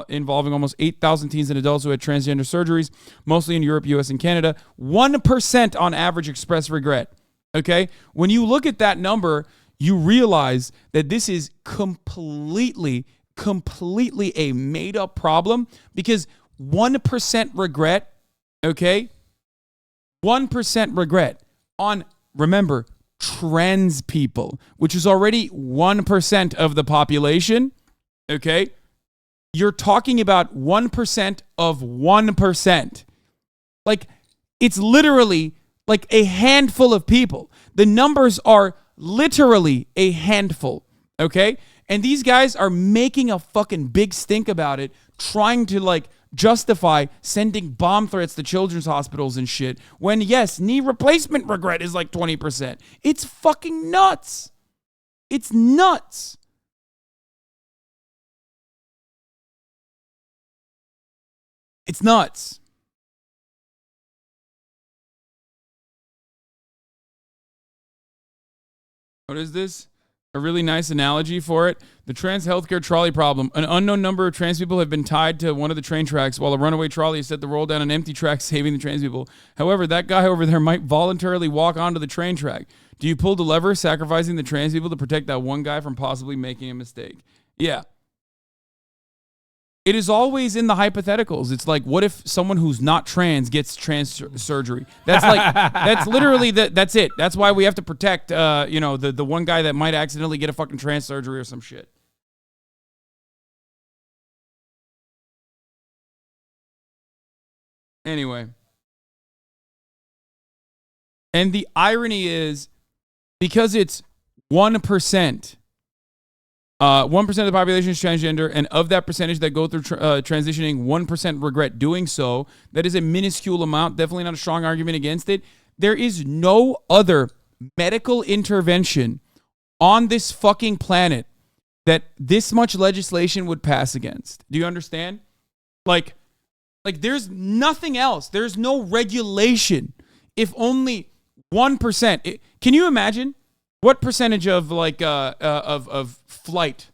involving almost 8,000 teens and adults who had transgender surgeries, mostly in Europe, US, and Canada, 1% on average expressed regret. Okay? When you look at that number, you realize that this is completely a made-up problem, because 1% regret, okay? 1% regret on, remember, trans people, which is already 1% of the population, okay? You're talking about 1% of 1%. Like, it's literally like a handful of people. The numbers are literally a handful, okay? And these guys are making a fucking big stink about it, trying to like justify sending bomb threats to children's hospitals and shit, when yes, knee replacement regret is like 20%. It's fucking nuts. It's nuts. It's nuts. What is this? A really nice analogy for it. The trans healthcare trolley problem. An unknown number of trans people have been tied to one of the train tracks while a runaway trolley is set to roll down an empty track, saving the trans people. However, that guy over there might voluntarily walk onto the train track. Do you pull the lever, sacrificing the trans people to protect that one guy from possibly making a mistake? Yeah. It is always in the hypotheticals. It's like, what if someone who's not trans gets trans surgery? That's like, that's literally, that's it. That's why we have to protect, the one guy that might accidentally get a fucking trans surgery or some shit. Anyway. And the irony is, because it's 1%, 1% of the population is transgender, and of that percentage that go through transitioning, 1% regret doing so. That is a minuscule amount, definitely not a strong argument against it. There is no other medical intervention on this fucking planet that this much legislation would pass against. Do you understand? Like there's nothing else. There's no regulation. If only 1%. Can you imagine? What percentage of of flight,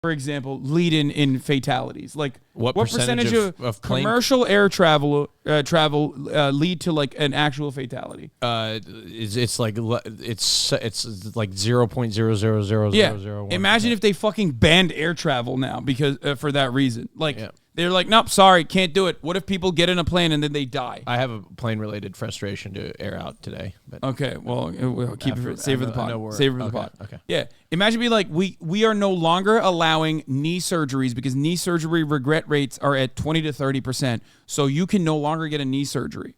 for example, lead in fatalities? Like what percentage of commercial air travel lead to like an actual fatality? It's like 0.0000001. Yeah. Imagine if they fucking banned air travel now because for that reason. Like they're like, nope, sorry, can't do it. What if people get in a plane and then they die? I have a plane-related frustration to air out today. But okay, well, we'll keep it save for the pod. Save it for the pod. Okay. Yeah. Imagine being like, we are no longer allowing knee surgeries because knee surgery regret rates are at 20 to 30%. So you can no longer get a knee surgery.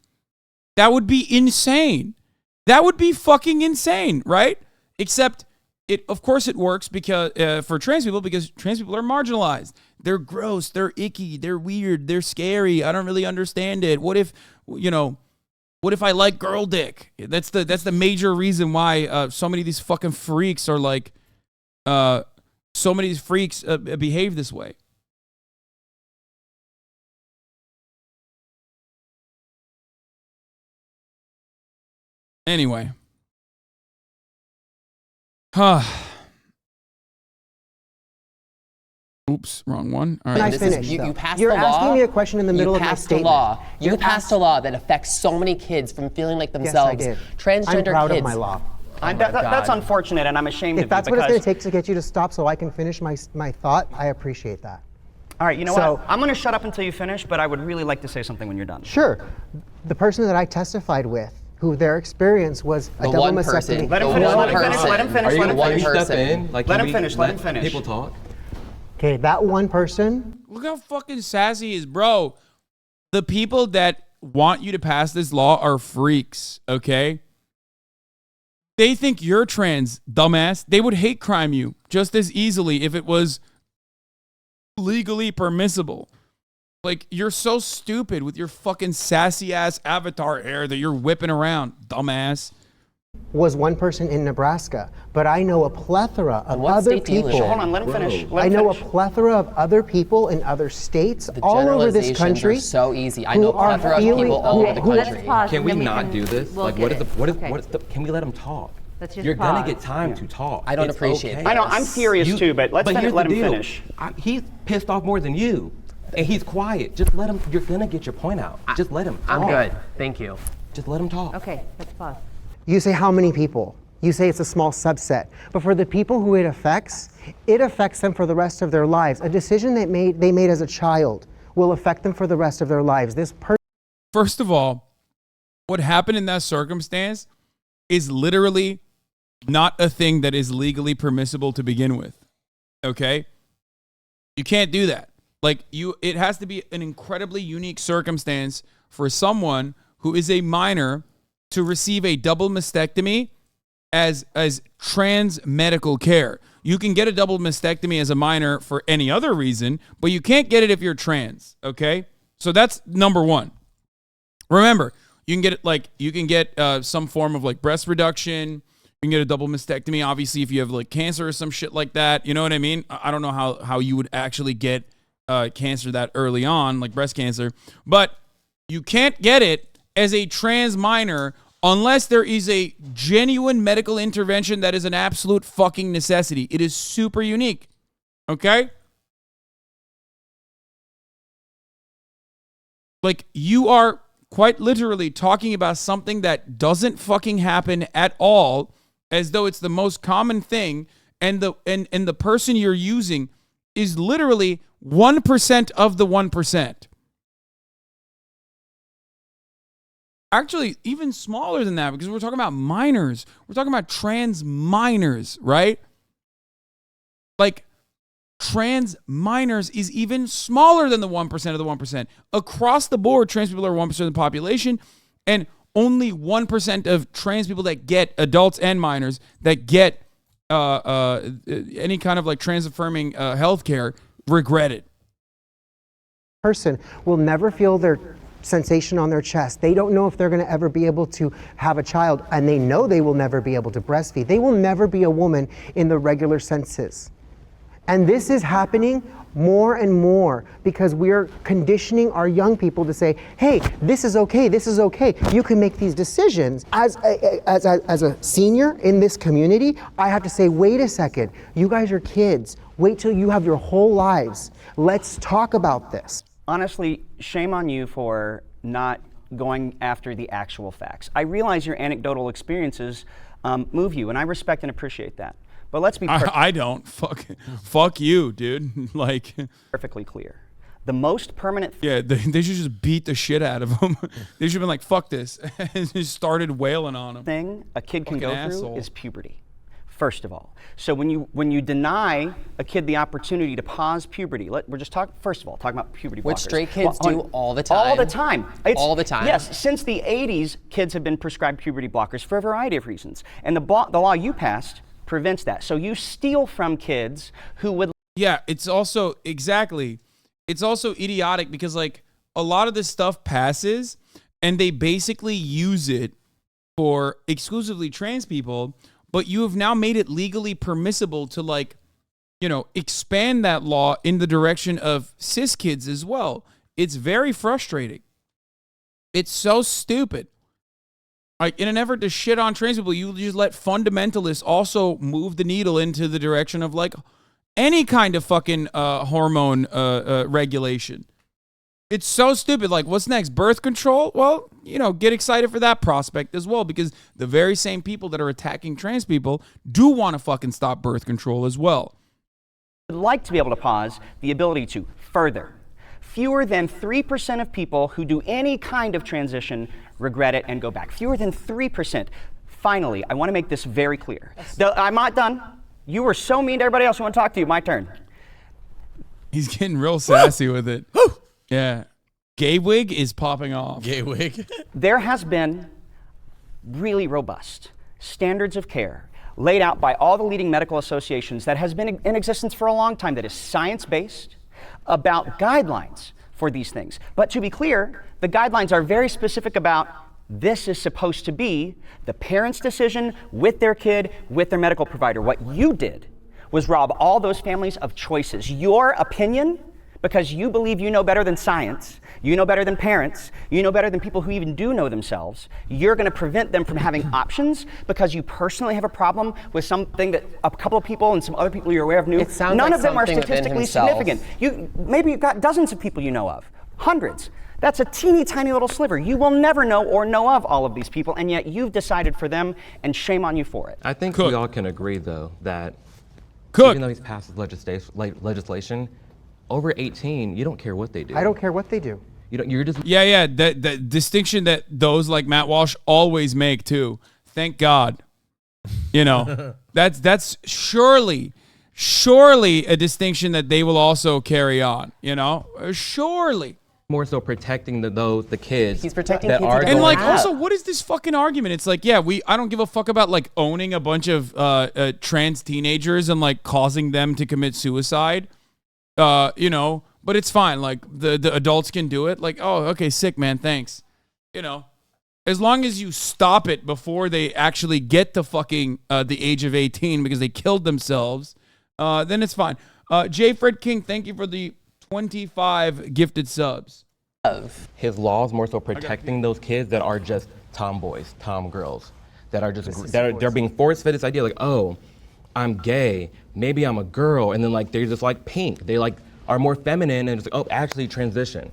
That would be insane. That would be fucking insane, right? Except of course it works because for trans people, because trans people are marginalized. They're gross, they're icky, they're weird, they're scary. I don't really understand it. What if I like girl dick? That's the major reason why so many of these fucking freaks are like so many of these freaks behave this way. Anyway. Oops, wrong one. All right. You passed You're asking me a question in the middle of my statement. You passed a law that affects so many kids from feeling like themselves. Yes, I did. Transgender I'm proud kids. of my law. That's unfortunate, and I'm ashamed of you. If that's what it's going to take to get you to stop so I can finish my thought, I appreciate that. All right, you know what? I'm going to shut up until you finish, but I would really like to say something when you're done. Sure. The person that I testified with, who their experience was a double mastectomy. Let him finish. Let him finish. Let him finish. Let him finish. People talk. Okay, that one person. Look how fucking sassy he is, bro. The people that want you to pass this law are freaks, okay? They think you're trans, dumbass. They would hate crime you just as easily if it was legally permissible. Like, you're so stupid with your fucking sassy ass avatar hair that you're whipping around, dumbass. was one person in Nebraska, but I know a plethora of what other state do you live in? people. Hold on, let him finish. Let I him know a finish. plethora of other people in other states The all over this generalizations country. are so easy. I who know a are plethora of feeling- people all over the who- country. Can we not do this? Like, what is the? Can we let him talk? Let's just You're gonna pause. get time to talk. I don't It's appreciate okay. that. I know, I'm furious too, but let's here's let the him deal. finish. He's pissed off more than you, and he's quiet. Just let him. You're gonna get your point out. Just let him. I'm talk. good. Thank you. Just let him talk. Okay, let's pause. You say how many people? You say it's a small subset. But for the people who it affects them for the rest of their lives. A decision they made as a child will affect them for the rest of their lives. First of all, what happened in that circumstance is literally not a thing that is legally permissible to begin with. Okay? You can't do that. Like, it has to be an incredibly unique circumstance for someone who is a minor to receive a double mastectomy as trans medical care. You can get a double mastectomy as a minor for any other reason, but you can't get it if you're trans, okay? So that's number one. Remember, you can get it some form of like breast reduction. You can get a double mastectomy, obviously, if you have like cancer or some shit like that. You know what I mean? I don't know how you would actually get cancer that early on, like breast cancer, but you can't get it as a trans minor unless there is a genuine medical intervention that is an absolute fucking necessity. It is super unique. Okay? Like, you are quite literally talking about something that doesn't fucking happen at all, as though it's the most common thing, and the person you're using is literally 1% of the 1%. Actually, even smaller than that, because we're talking about minors. We're talking about trans minors, right? Like, trans minors is even smaller than the 1% of the 1%. Across the board, trans people are 1% of the population, and only 1% of trans people that get, adults and minors, that get any kind of like trans-affirming health care regret it. Person will never feel their sensation on their chest. They don't know if they're going to ever be able to have a child, and they know they will never be able to breastfeed. They will never be a woman in the regular senses. And this is happening more and more because we're conditioning our young people to say, hey, this is okay, this is okay. You can make these decisions. As a senior in this community, I have to say, wait a second, you guys are kids. Wait till you have your whole lives. Let's talk about this. Honestly, shame on you for not going after the actual facts. I realize your anecdotal experiences move you, and I respect and appreciate that. But let's be I don't. Fuck you, dude. Like, perfectly clear. The most permanent yeah, they should just beat the shit out of him. They should have been like, fuck this, and just started wailing on him. thing a kid can Fucking go asshole. through is puberty. First of all, so when you deny a kid the opportunity to pause puberty, we're just talking about puberty blockers. Which straight kids do all the time. All the time. All the time. Yes, since the 80s, kids have been prescribed puberty blockers for a variety of reasons, and the law you passed prevents that. So you steal from kids who would. Yeah, it's also it's also idiotic because like a lot of this stuff passes and they basically use it for exclusively trans people, but you have now made it legally permissible to like, you know, expand that law in the direction of cis kids as well. It's very frustrating. It's so stupid. Like, in an effort to shit on trans people, you just let fundamentalists also move the needle into the direction of like any kind of fucking hormone regulation. It's so stupid. Like, what's next? Birth control? Well, you know, get excited for that prospect as well, because the very same people that are attacking trans people do want to fucking stop birth control as well. Would like to be able to pause the ability to further. Fewer than 3% of people who do any kind of transition regret it and go back. Fewer than 3%. Finally, I want to make this very clear. I'm not done. You were so mean to everybody else who want to talk to you. My turn. He's getting real sassy with it. Yeah. Gay wig is popping off. Gay wig. There has been really robust standards of care laid out by all the leading medical associations that has been in existence for a long time, that is science-based, about guidelines for these things. But to be clear, the guidelines are very specific about This is supposed to be the parent's decision with their kid, with their medical provider. What you did was rob all those families of choices. Your opinion, because you believe you know better than science, you know better than parents, you know better than people who even do know themselves, you're going to prevent them from having options because you personally have a problem with something that a couple of people and some other people you're aware of knew. None of them are statistically significant. Maybe you've got dozens of people you know of, hundreds. That's a teeny tiny little sliver. You will never know or know of all of these people, and yet you've decided for them, and shame on you for it. I think we all can agree, though, that even though he's passed legislation, over 18, you don't care what they do. I don't care what they do. You're just Yeah. The distinction that those like Matt Walsh always make too. Thank God. That's surely a distinction that they will also carry on. Surely. More so protecting the kids. He's protecting that kids are that And don't like, have. also, what is this fucking argument? It's like, I don't give a fuck about like owning a bunch of trans teenagers and like causing them to commit suicide. But it's fine. Like the adults can do it. Like, oh, okay, sick, man, thanks. As long as you stop it before they actually get to fucking the age of 18 because they killed themselves, then it's fine. J. Fred King, thank you for the 25 gifted subs. His laws more so protecting those kids that are just tomboys, tomgirls, that are just they're being force-fed this idea like, oh, I'm gay, maybe I'm a girl, and then like they're just like pink. They like are more feminine and it's like, oh, actually transition.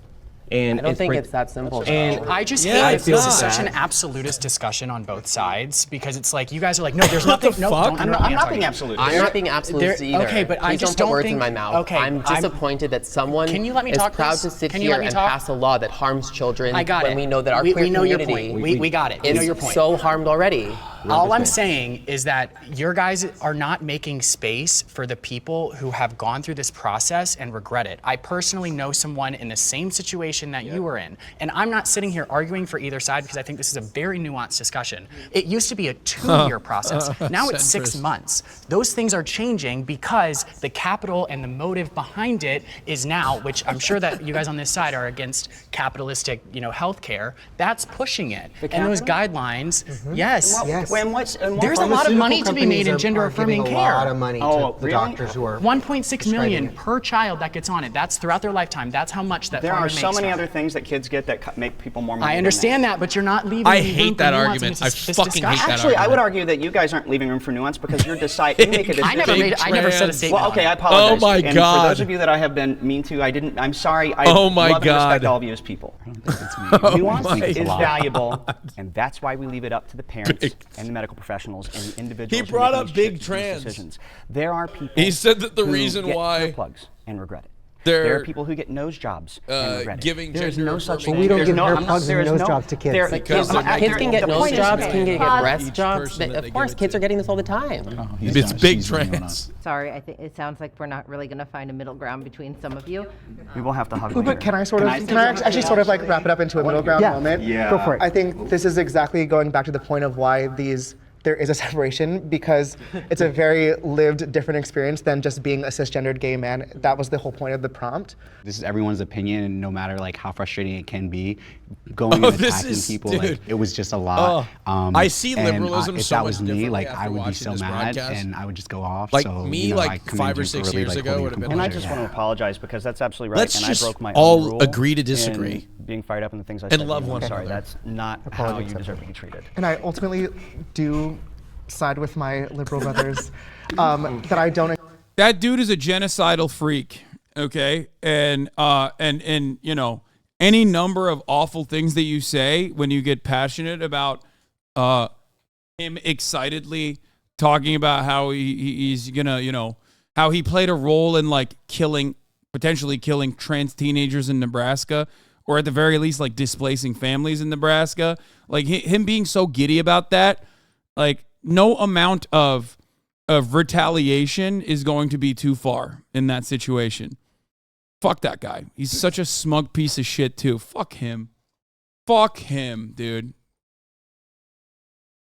And I don't think it's that simple. And I just hate that this is such an absolutist discussion on both sides because it's like you guys are like, no, there's nothing. No, I'm not being absolute. I'm not being absolute either. Okay, but I just don't put don't words think. in my mouth. Okay, I'm disappointed that someone Can you let me is talk, proud please? to sit Can you let here me and talk? pass a law that harms children I got when it. we know that our we queer know your community point. We got it. We know your is point. so harmed already. All I'm saying is that your guys are not making space for the people who have gone through this process and regret it. I personally know someone in the same situation that you were in, and I'm not sitting here arguing for either side because I think this is a very nuanced discussion. It used to be a 2-year process. Now it's 6 months. Those things are changing because the capital and the motive behind it is now, which I'm sure that you guys on this side are against capitalistic, healthcare. That's pushing it. And those guidelines, yes. There's a lot of money to be made in gender-affirming care. A lot of money to the doctors who are 1.6 million per child that gets on it. That's throughout their lifetime. That's how much that There are pharma so makes many now. other things that kids get that make people more money. I understand that, but you're not leaving. I any room hate for that nuance in argument. this I fucking hate discussion. that Actually, I would argument. argue that you guys aren't leaving room for nuance because you're deciding. You make a decision. I never said a statement. Well, okay, on I it. apologize. Oh my and God. For those of you that I have been mean to, I'm sorry. I Oh my love and respect God. all of you as people. Oh Nuance my is God. valuable, and that's why we leave it up to the parents and the medical professionals and the individuals. He brought who up make big these trans. decisions. There are people. He said that the who reason get why plugs and regret it. they're, There are people who get nose jobs and regret it. giving There's gender no such affirming thing. we don't There's give no, hair I'm not- plugs there and is nose no- jobs to kids. there- Because they're Kids can get the nose point is- jobs, can get breast each jobs. person that they Of give course, it kids to. are getting this all the time. It's big trans. Sorry, I think it sounds like we're not really going to find a middle ground between some of you. We will have to hug But later. can I actually sort of like wrap it up into a middle ground moment? Yeah. Go for it. I think this is exactly going back to the point of why there is a separation because it's a very lived, different experience than just being a cisgendered gay man. That was the whole point of the prompt. This is everyone's opinion, and no matter like how frustrating it can be, going and attacking people, like it was just a lot. I see and, liberalism if so that much was me, differently like after I would be watching so this mad, broadcast. and I would just go off. Like so, me, you know, like I commend 5 or you 6 for really, years like, ago holding would have your been And I like, just want to apologize because that's absolutely right. Let's and just I broke my all own rule agree to in disagree. being fired up in the things I And said. love I'm one sorry, another. that's not how you deserve to be treated. And I ultimately do side with my liberal brothers that I don't. That dude is a genocidal freak, okay? And any number of awful things that you say when you get passionate about him excitedly talking about how he's gonna, how he played a role in like potentially killing trans teenagers in Nebraska, or at the very least like displacing families in Nebraska. Like him being so giddy about that, like no amount of retaliation is going to be too far in that situation. Fuck that guy. He's such a smug piece of shit too. Fuck him. Fuck him, dude.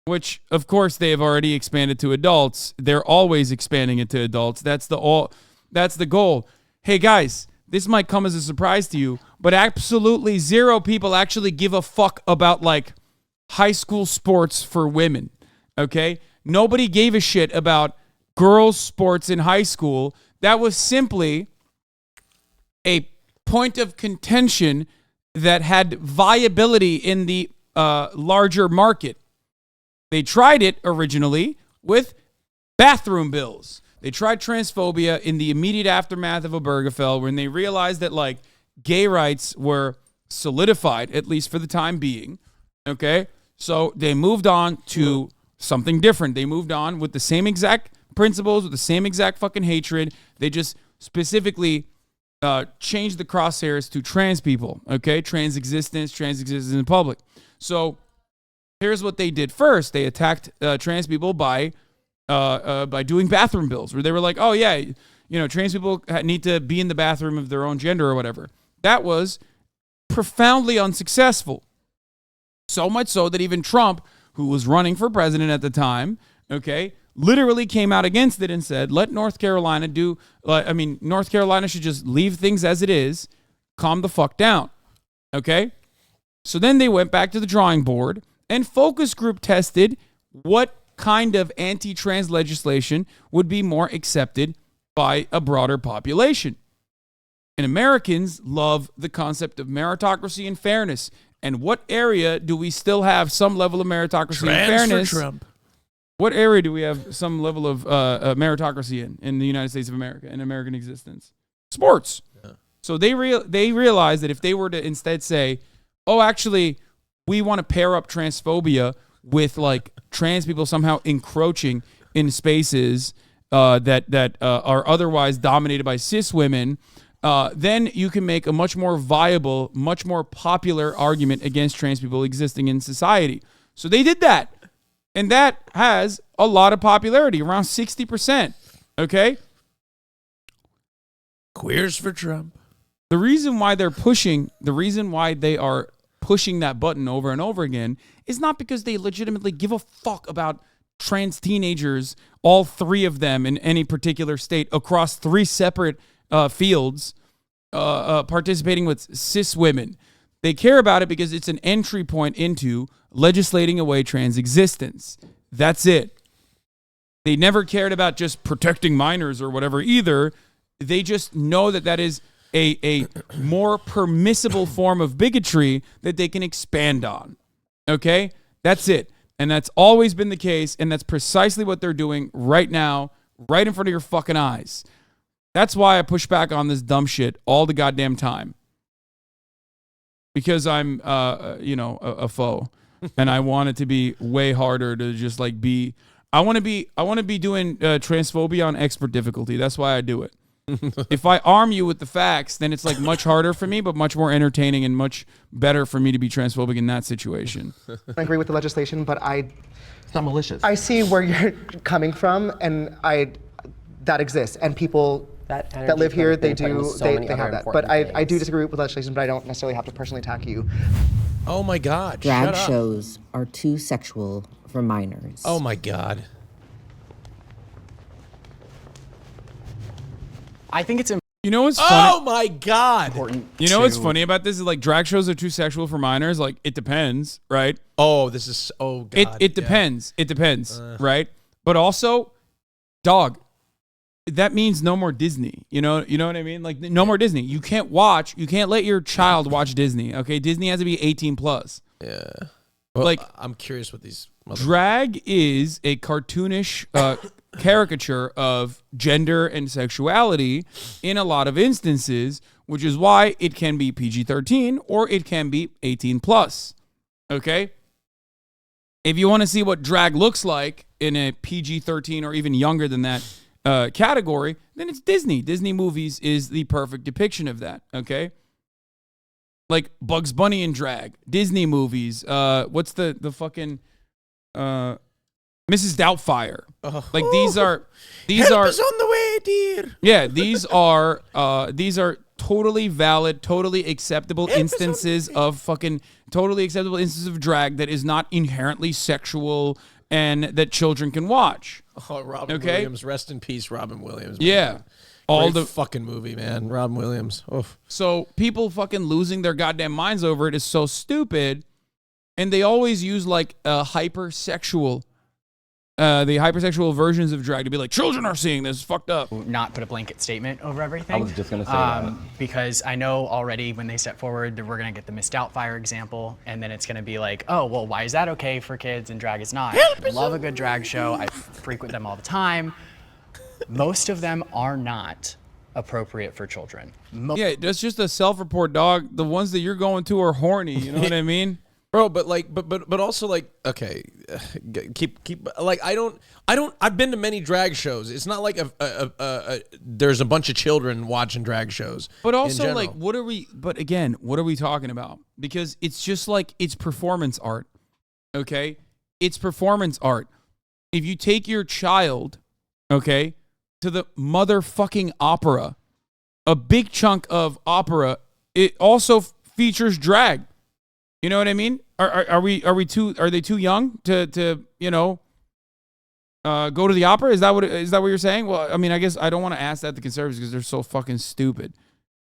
Which, of course, they have already expanded to adults. They're always expanding it to adults. That's the goal. Hey guys, this might come as a surprise to you, but absolutely zero people actually give a fuck about like high school sports for women. Okay? Nobody gave a shit about girls' sports in high school. That was simply a point of contention that had viability in the larger market. They tried it originally with bathroom bills. They tried transphobia in the immediate aftermath of Obergefell when they realized that, like, gay rights were solidified, at least for the time being. Okay? So they moved on to something different. They moved on with the same exact principles, with the same exact fucking hatred. They just specifically changed the crosshairs to trans people. Okay? Trans existence in public. So here's what they did first. They attacked trans people by doing bathroom bills, where they were like, oh yeah, you know, trans people need to be in the bathroom of their own gender or whatever. That was profoundly unsuccessful. So much so that even Trump, who was running for president at the time, okay, literally came out against it and said, let North Carolina North Carolina should just leave things as it is, calm the fuck down. Okay? So then they went back to the drawing board and focus group tested what kind of anti-trans legislation would be more accepted by a broader population. And Americans love the concept of meritocracy and fairness. And what area do we still have some level of meritocracy and fairness? For Trump. What area do we have some level of meritocracy in the United States of America, in American existence? Sports. Yeah. So they realized that if they were to instead say, oh, actually, we want to pair up transphobia with, like, trans people somehow encroaching in spaces that are otherwise dominated by cis women, then you can make a much more viable, much more popular argument against trans people existing in society. So they did that. And that has a lot of popularity, around 60%. Okay? Queers for Trump. The reason why they are pushing that button over and over again is not because they legitimately give a fuck about trans teenagers, all three of them in any particular state across three separate fields, participating with cis women. They care about it because it's an entry point into legislating away trans existence. That's it. They never cared about just protecting minors or whatever either. They just know that that is a more permissible form of bigotry that they can expand on. Okay? That's it. And that's always been the case, and that's precisely what they're doing right now, right in front of your fucking eyes. That's why I push back on this dumb shit all the goddamn time. Because I'm, a foe, and I want it to be way harder to just like be. I want to be doing transphobia on expert difficulty. That's why I do it. If I arm you with the facts, then it's like much harder for me, but much more entertaining and much better for me to be transphobic in that situation. I agree with the legislation, but it's not malicious. I see where you're coming from, and that exists, and people that live here, they have that. But I do disagree with legislation, but I don't necessarily have to personally attack you. Oh my God! Drag shut up. shows are too sexual for minors. Oh my God! I think it's You know what's funny? Oh my God! You know what's funny about this is like drag shows are too sexual for minors. Like it depends, right? Oh, this is God. It depends. It depends, right? But also, dog. That means no more Disney. You know what I mean? Like no more Disney. You can't let your child watch Disney. Okay, Disney has to be 18 plus. Yeah. Well, like I'm curious what these drag is a cartoonish caricature of gender and sexuality in a lot of instances, which is why it can be PG-13 or it can be 18 plus. Okay? If you want to see what drag looks like in a PG-13 or even younger than that category, then it's Disney. Disney movies is the perfect depiction of that. Okay? Like Bugs Bunny in drag, Disney movies. What's the fucking Mrs. Doubtfire? Like these are Help is on the way, dear. Yeah, these are totally valid, totally acceptable instances of drag that is not inherently sexual and that children can watch. Oh, Robin Williams, rest in peace, Robin Williams. Man. Yeah. All the fucking movie, man. Robin Williams. Oof. So people fucking losing their goddamn minds over it is so stupid And they always use like a hypersexual, the hypersexual versions of drag to be like, children are seeing this, fucked up. Not put a blanket statement over everything. I was just gonna say that. Because I know already when they step forward that we're gonna get the Miss Doubtfire example, and then it's gonna be like, oh, well, why is that okay for kids and drag is not? I love a good drag show. I frequent them all the time. Most of them are not appropriate for children. Yeah, that's just a self-report, dog. The ones that you're going to are horny. You know what I mean? Bro, but like, but also like, okay, keep like, I've been to many drag shows. It's not like there's a bunch of children watching drag shows. But also, like, what are we talking about? Because it's just like, it's performance art, okay? It's performance art. If you take your child, okay, to the motherfucking opera, a big chunk of opera, it also features drag. You know what I mean? Are they too young to you know go to the opera? Is that what you're saying? Well, I mean, I guess I don't want to ask that to conservatives because they're so fucking stupid.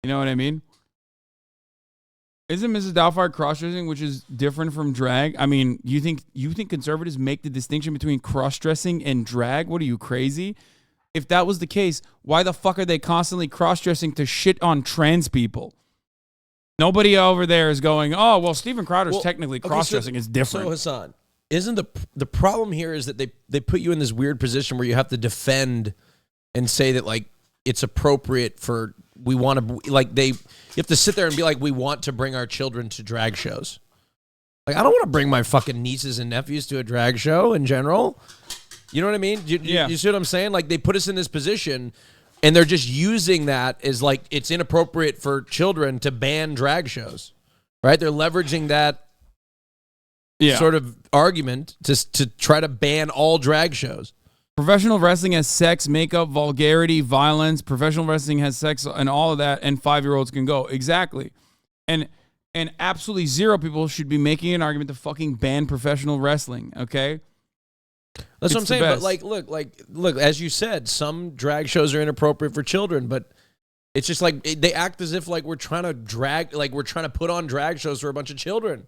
You know what I mean? Isn't Mrs. Doubtfire cross-dressing, which is different from drag? I mean, you think conservatives make the distinction between cross-dressing and drag? What are you, crazy? If that was the case, why the fuck are they constantly cross-dressing to shit on trans people? Nobody over there is going, oh, well, Steven Crowder's technically cross-dressing. It's different. So, Hasan, isn't the problem here is that they put you in this weird position where you have to defend and say that, like, it's appropriate for, we want to, like, you have to sit there and be like, we want to bring our children to drag shows. Like, I don't want to bring my fucking nieces and nephews to a drag show in general. You know what I mean? You see what I'm saying? Like, they put us in this position, and they're just using that as, like, it's inappropriate for children to ban drag shows, right? They're leveraging that sort of argument to try to ban all drag shows. Professional wrestling has sex, makeup, vulgarity, violence. Professional wrestling has sex and all of that, and 5-year-olds can go. Exactly. And absolutely zero people should be making an argument to fucking ban professional wrestling, okay? That's what I'm saying. But look, as you said, some drag shows are inappropriate for children, but it's just like they act as if like we're trying to put on drag shows for a bunch of children.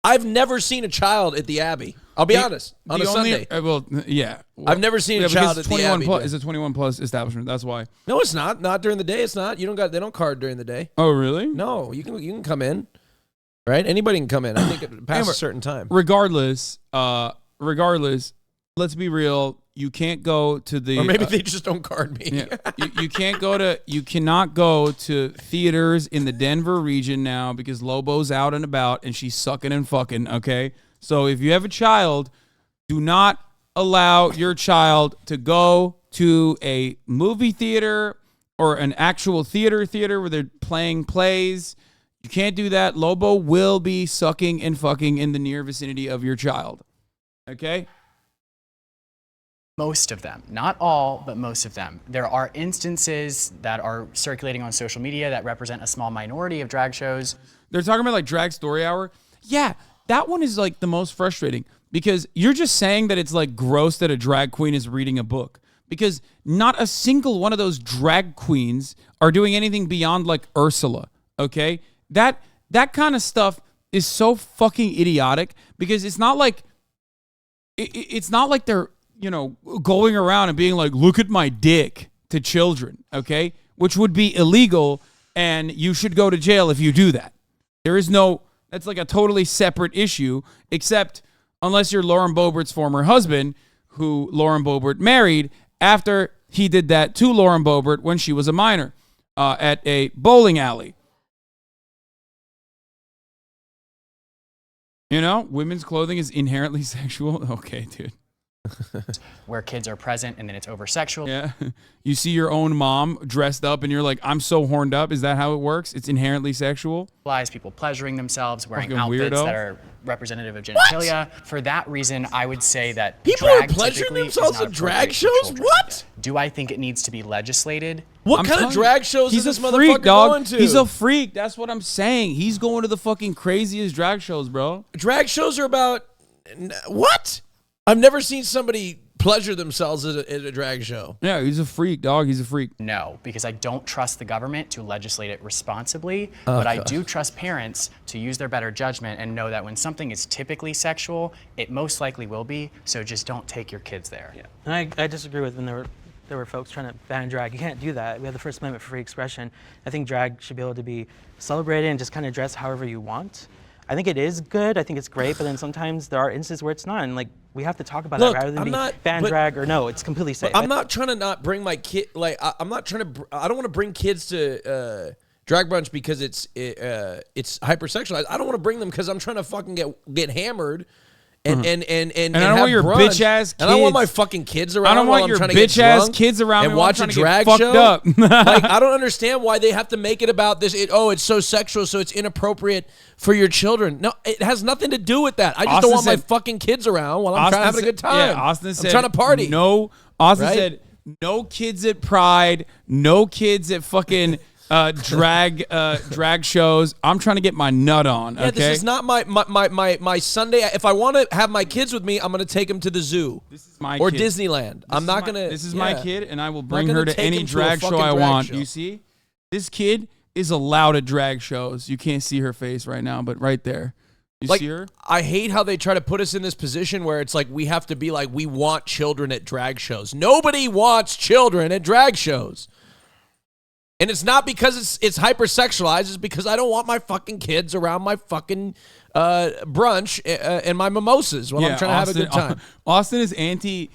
I've never seen a child at the Abbey. I'll be honest. On a Sunday. I've never seen a child at the Abbey. It's a 21 plus establishment. That's why. No, it's not. Not during the day. It's not. They don't card during the day. Oh, really? No, you can come in. Right? Anybody can come in. I think past a certain time. Regardless, let's be real. You can't go to the. Or maybe they just don't card me. Yeah, you cannot go to theaters in the Denver region now because LoBo's out and about and she's sucking and fucking. Okay, so if you have a child, do not allow your child to go to a movie theater or an actual theater where they're playing plays. You can't do that. LoBo will be sucking and fucking in the near vicinity of your child. Okay? Most of them, not all, but most of them. There are instances that are circulating on social media that represent a small minority of drag shows. They're talking about like Drag Story Hour. Yeah, that one is like the most frustrating because you're just saying that it's like gross that a drag queen is reading a book because not a single one of those drag queens are doing anything beyond like Ursula, okay? That kind of stuff is so fucking idiotic because it's not like they're, you know, going around and being like, look at my dick to children, okay? Which would be illegal and you should go to jail if you do that. That's like a totally separate issue, except unless you're Lauren Boebert's former husband, who Lauren Boebert married after he did that to Lauren Boebert when she was a minor at a bowling alley. You know, women's clothing is inherently sexual. Okay, dude. Where kids are present and then it's over sexual. Yeah. You see your own mom dressed up and you're like, I'm so horned up. Is that how it works? It's inherently sexual? People pleasuring themselves, wearing Fucking outfits weirdo. that are representative of genitalia. For that reason, I would say that People are drag pleasuring typically themselves is not at drag appropriate for shows? children. What? Do I think it needs to be legislated? What kind of drag shows is this He's a freak, motherfucker dog. going to? He's a freak. That's what I'm saying. He's going to the fucking craziest drag shows, bro. Drag shows are about what? I've never seen somebody pleasure themselves at a drag show. Yeah, he's a freak, dog. He's a freak. No, because I don't trust the government to legislate it responsibly, but I do trust parents to use their better judgment and know that when something is typically sexual, it most likely will be, so just don't take your kids there. Yeah. And I disagree with when there were folks trying to ban drag. You can't do that. We have the First Amendment for free expression. I think drag should be able to be celebrated and just kind of dress however you want. I think it is good. I think it's great, but then sometimes there are instances where it's not, and like we have to talk about that rather than ban drag or no. It's completely safe. I'm not trying to not bring my kid. Like I'm not trying to. I don't want to bring kids to drag brunch because it's hypersexualized. I don't want to bring them because I'm trying to fucking get hammered. And I don't want your bitch ass kids. And I don't want my fucking kids around. I don't want your bitch ass kids around and watch a drag show. Up. Like I don't understand why they have to make it about this. It's so sexual, so it's inappropriate for your children. No, it has nothing to do with that. I just don't want my fucking kids around while I'm trying to have a good time. Yeah, Austin said, I'm trying to party. No, Austin said no kids at Pride, no kids at fucking drag shows. I'm trying to get my nut on. Yeah, this is not my Sunday. If I want to have my kids with me, I'm going to take them to the zoo. This is my or kid. Disneyland. I'm not going to. This is my kid, and I will bring her to any drag show I want. You see, this kid is allowed at drag shows. You can't see her face right now, but right there. You see her? I hate how they try to put us in this position where it's like we have to be like, we want children at drag shows. Nobody wants children at drag shows. And it's not because it's hypersexualized. It's because I don't want my fucking kids around my fucking brunch and my mimosas when I'm trying to have a good time. Austin is anti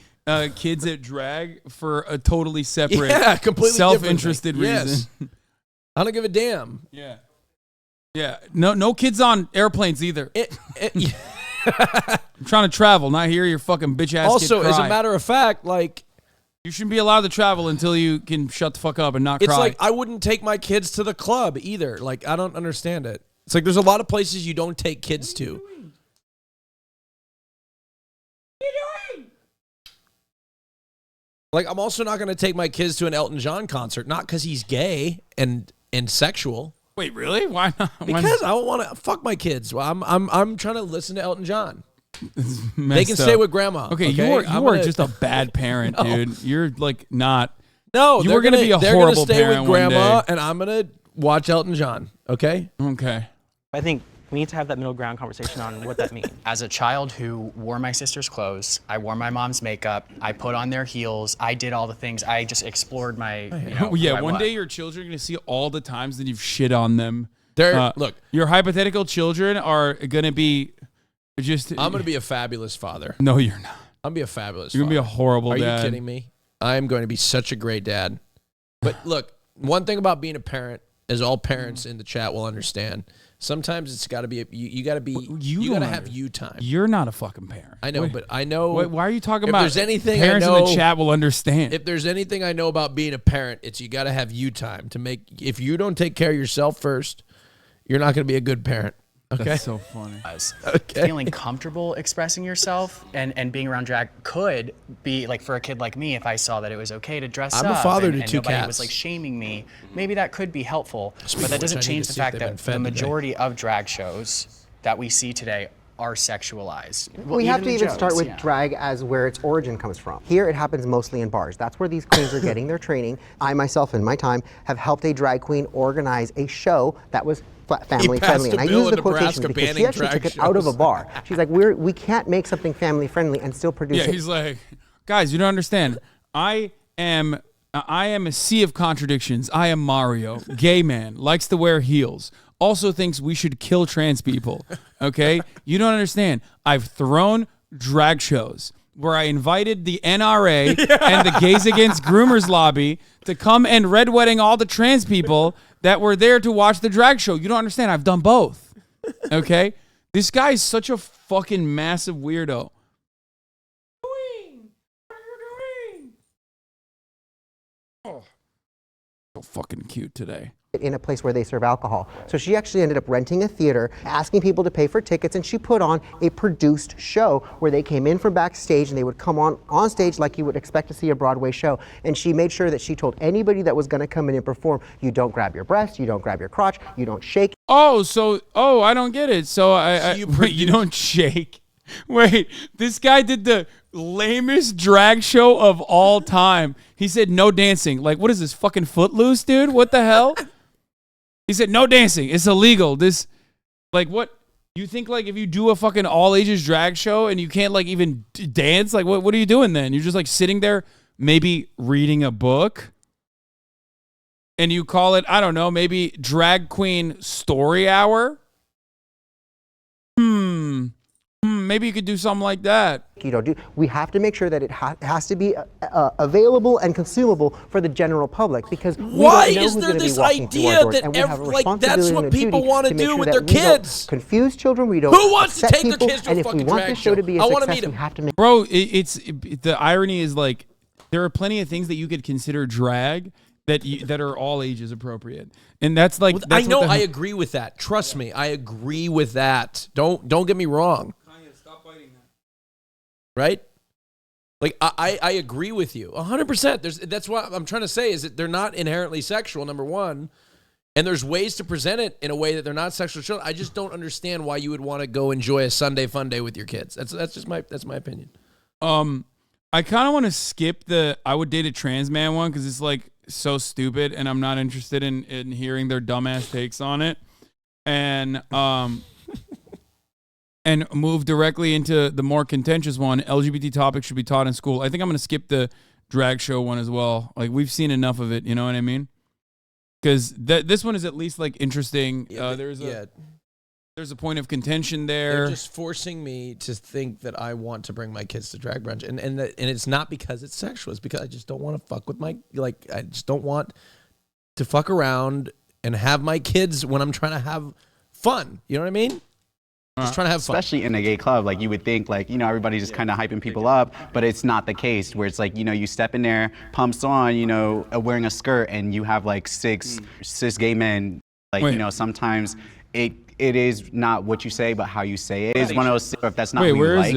kids at drag for a totally separate, completely self-interested reason. Yes. I don't give a damn. Yeah. Yeah. No kids on airplanes either. I'm trying to travel, not hear your fucking bitch ass Also, kid cry. as a matter of fact, like, you shouldn't be allowed to travel until you can shut the fuck up and not cry. It's like I wouldn't take my kids to the club either. Like, I don't understand it. It's like there's a lot of places you don't take kids to. Like, I'm also not going to take my kids to an Elton John concert, not because he's gay and sexual. Wait, really? Why not? Because I don't want to fuck my kids. Well, I'm trying to listen to Elton John. They can stay with grandma. Okay, you are just a bad parent, dude. You're like not. No, you were gonna be a horrible stay parent with grandma, one day. and I'm gonna watch Elton John. Okay. Okay. I think we need to have that middle ground conversation on what that means. As a child who wore my sister's clothes, I wore my mom's makeup, I put on their heels, I did all the things. I just explored my. One day your children are gonna see all the times that you've shit on them. Look, your hypothetical children are gonna be. I'm going to be a fabulous father. No, you're not. I'm going to be a fabulous You're father. going to be a horrible dad. Are you kidding me? I'm going to be such a great dad. But look, one thing about being a parent, as all parents in the chat will understand, sometimes it's got to be, you got to have you time. You're not a fucking parent. I know, but I know. Why are you talking if about there's anything parents I know, in the chat will understand? If there's anything I know about being a parent, it's you got to have you time to make, if you don't take care of yourself first, you're not going to be a good parent. Okay. That's so funny. Feeling comfortable expressing yourself and being around drag could be like for a kid like me, if I saw that it was okay to dress up. I'm a father to and two nobody cats. was like shaming me. Maybe that could be helpful, but that doesn't I need change to the see if fact they've that been fed the today. majority of drag shows that we see today are sexualized. We have to the even jokes, start with yeah. drag as where its origin comes from. Here it happens mostly in bars. That's where these queens are getting their training. I myself, in my time, have helped a drag queen organize a show that was family friendly. And I use the quotation because she actually took it out of a bar. She's like, we can't make something family friendly and still produce it. Yeah, he's like, guys, you don't understand. I am a sea of contradictions. I am Mario, gay man, likes to wear heels. Also thinks we should kill trans people, okay? You don't understand. I've thrown drag shows where I invited the NRA and the Gays Against Groomers lobby to come and red wedding all the trans people that were there to watch the drag show. You don't understand. I've done both, okay? This guy is such a fucking massive weirdo. Oh, so fucking cute today. In a place where they serve alcohol. So she actually ended up renting a theater, asking people to pay for tickets, and she put on a produced show where they came in from backstage and they would come on stage like you would expect to see a Broadway show. And she made sure that she told anybody that was going to come in and perform, you don't grab your breast, you don't grab your crotch, you don't shake. I don't get it. So you don't shake. Wait, this guy did the lamest drag show of all time. He said no dancing. Like, what is this, fucking Footloose, dude? What the hell? He said no dancing. It's illegal. This, like, what? You think, like, if you do a fucking all ages drag show and you can't, like, even dance, like, what are you doing then? You're just, like, sitting there, maybe reading a book, and you call it, I don't know, maybe Drag Queen Story Hour? Maybe you could do something like that. We have to make sure that it has to be available and consumable for the general public, because why is there this idea that that's what people want to do with their kids? Confuse children. We don't. Who wants to take their kids to a and if fucking we want drag the show to be a I want to success, meet we have to make. Bro, the irony is, like, there are plenty of things that you could consider drag that are all ages appropriate, and that's like. I know. I agree with that. Trust me, I agree with that. Don't get me wrong. Right? Like, I agree with you 100%. That's what I'm trying to say, is that they're not inherently sexual, number one, and there's ways to present it in a way that they're not sexual children. I just don't understand why you would want to go enjoy a Sunday fun day with your kids. That's just my opinion. I kind of want to skip the I would date a trans man one, because it's like so stupid, and I'm not interested in hearing their dumbass takes on it, and and move directly into the more contentious one. LGBT topics should be taught in school. I think I'm going to skip the drag show one as well. Like, we've seen enough of it, you know what I mean? Because this one is at least, like, interesting. There's a point of contention there. They're just forcing me to think that I want to bring my kids to drag brunch, and it's not because it's sexual. It's because I just don't want to fuck with I just don't want to fuck around and have my kids when I'm trying to have fun. You know what I mean? Just trying to have fun. Especially in a gay club, like, you would think, like, you know, everybody's just kind of hyping people up, but it's not the case, where it's like, you know, you step in there, pumps on, you know, wearing a skirt, and you have like six cis gay men. Like, you know, sometimes it is not what you say, but how you say it. It is one of those, if that's not what you like,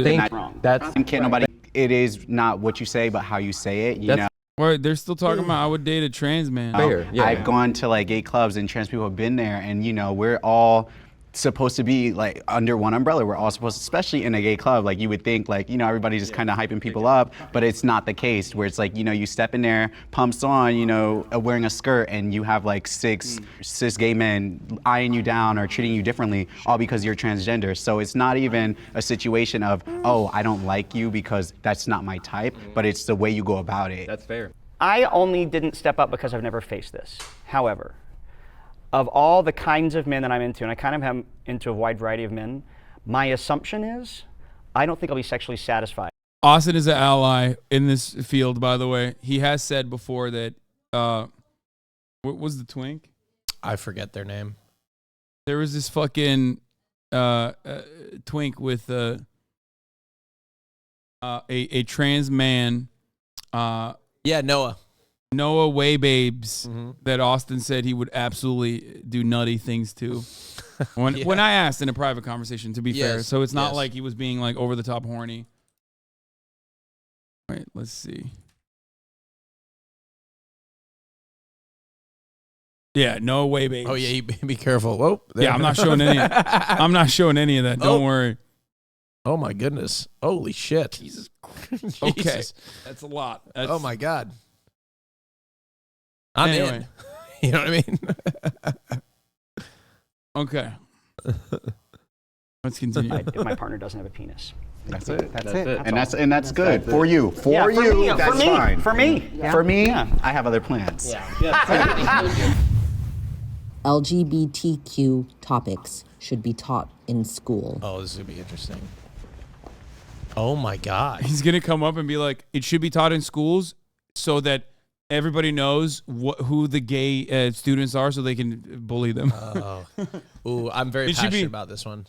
then can't nobody. It is not what you say, but how you say it, you know. Wait, they're still talking about I would date a trans man. I've gone to, like, gay clubs, and trans people have been there, and, you know, we're all supposed to be, like, under one umbrella. We're all supposed to, especially in a gay club, like, you would think, like, you know, everybody's just kind of hyping people up, but it's not the case, where it's like, you know, you step in there, pumps on, you know, wearing a skirt, and you have like six cis gay men eyeing you down or treating you differently, all because you're transgender. So it's not even a situation of, oh, I don't like you because that's not my type, but it's the way you go about it. That's fair. I only didn't step up because I've never faced this. However, of all the kinds of men that I'm into, and I kind of am into a wide variety of men, my assumption is I don't think I'll be sexually satisfied. Austin is an ally in this field, by the way. He has said before that, what was the twink? I forget their name. There was this fucking twink with a trans man. Yeah, Noah Waybabes, that Austin said he would absolutely do nutty things to. When I asked in a private conversation, to be fair, so it's not like he was being like over the top horny. Wait, let's see. Yeah, no way, baby. Oh yeah, be careful. Whoa. Yeah, I'm not showing any. I'm not showing any of that. Don't worry. Oh my goodness! Holy shit! Jesus. Okay, that's a lot. Oh my god. I'm in. You know what I mean? Okay. Let's continue. My partner doesn't have a penis. That's it. That's it. And that's good for you. For you, that's fine. For me. Yeah. For me, I have other plans. LGBTQ topics should be taught in school. Oh, this would be interesting. Oh my god. He's gonna come up and be like, "It should be taught in schools so that everybody knows who the gay students are, so they can bully them." Oh, ooh, I'm very passionate about this one.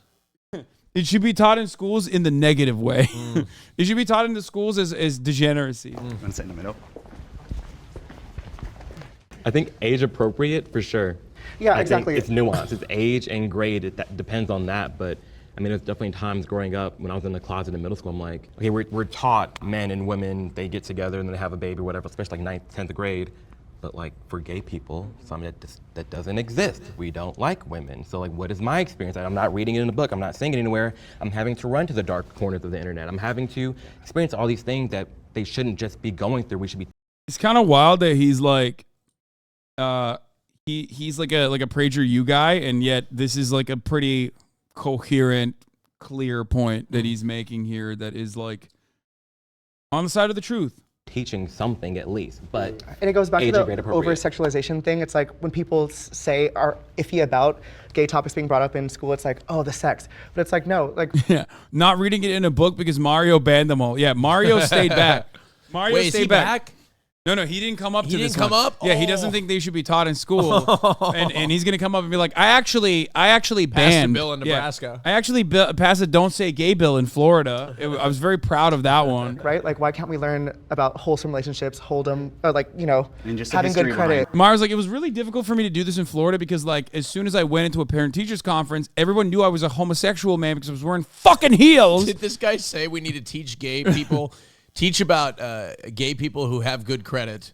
It should be taught in schools in the negative way. It should be taught in the schools as degeneracy. I'm gonna sit in the middle. I think age appropriate for sure. Yeah, I exactly. think it's nuanced. It's age and grade. That depends on that. But I mean, there's definitely times growing up when I was in the closet in middle school, I'm like, okay, we're taught men and women, they get together and then they have a baby or whatever, especially like 9th, 10th grade. but like for gay people, something that doesn't exist. We don't like women. So like, what is my experience? I'm not reading it in a book. I'm not seeing it anywhere. I'm having to run to the dark corners of the internet. I'm having to experience all these things that they shouldn't just be going through. We should be. It's kind of wild that he's like, he's like a PragerU guy, and yet this is like a pretty coherent, clear point that he's making here that is like on the side of the truth. Teaching something at least, but and it goes back to the over-sexualization thing. It's like when people say are iffy about gay topics being brought up in school, it's like, oh, the sex. But it's like, no, like yeah, not reading it in a book because Mario banned them all. Yeah, Mario stayed back. Mario Wait, stayed is he back? No, he didn't come up to He this didn't come one. up? Yeah, he doesn't think they should be taught in school. and he's going to come up and be like, I actually Passed a banned. bill in Nebraska. I actually passed a Don't Say Gay bill in Florida. I was very proud of that one. right? Like, why can't we learn about wholesome relationships, or like, and just the having good history credit? Mario's like, it was really difficult for me to do this in Florida because like as soon as I went into a parent-teachers conference, everyone knew I was a homosexual man because I was wearing fucking heels. Did this guy say we need to teach gay people, teach about gay people who have good credit?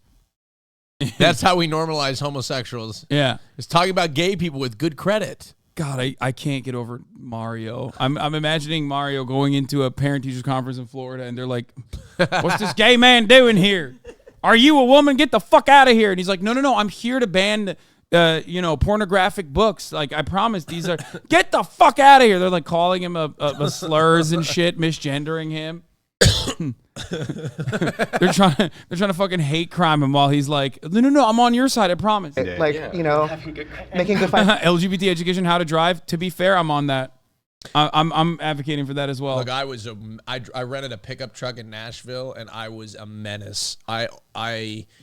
That's how we normalize homosexuals. Yeah. It's talking about gay people with good credit. God, I can't get over Mario. I'm imagining Mario going into a parent-teachers conference in Florida, and they're like, what's this gay man doing here? Are you a woman? Get the fuck out of here. And he's like, no, I'm here to ban pornographic books. Like, I promise these are, get the fuck out of here. They're like calling him a slurs and shit, misgendering him. they're trying to fucking hate crime him while he's like, no, I'm on your side, I promise. Making good LGBT education, how to drive. To be fair, I'm on that. I'm advocating for that as well. Look, I rented a pickup truck in Nashville, and I was a menace.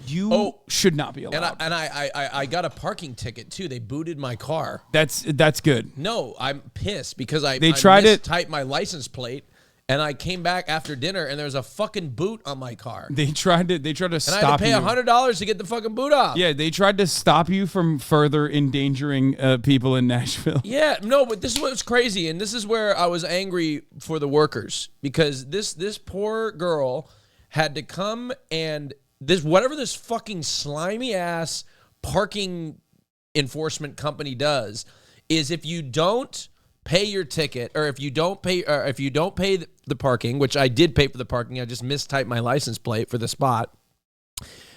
You should not be allowed. And I got a parking ticket too. They booted my car. That's good. No, I'm pissed because I typed my license plate. And I came back after dinner, and there was a fucking boot on my car. They tried to stop you. And I had to pay $100 to get the fucking boot off. Yeah, they tried to stop you from further endangering people in Nashville. Yeah, no, but this is what's crazy, and this is where I was angry for the workers because this poor girl had to come and whatever this fucking slimy ass parking enforcement company does is if you don't pay your ticket, or if you don't pay the parking, which I did pay for the parking, I just mistyped my license plate for the spot.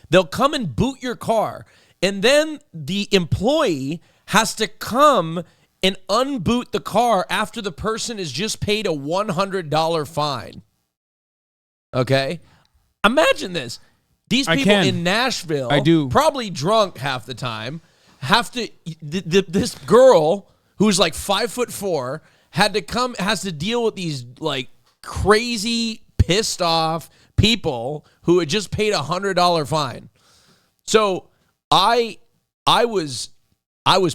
They'll come and boot your car, and then the employee has to come and unboot the car after the person has just paid a $100 fine. Okay, imagine this: these people in Nashville, probably drunk half the time, have to. This girl, who's like 5'4", has to deal with these like crazy, pissed off people who had just paid a $100 fine. So I was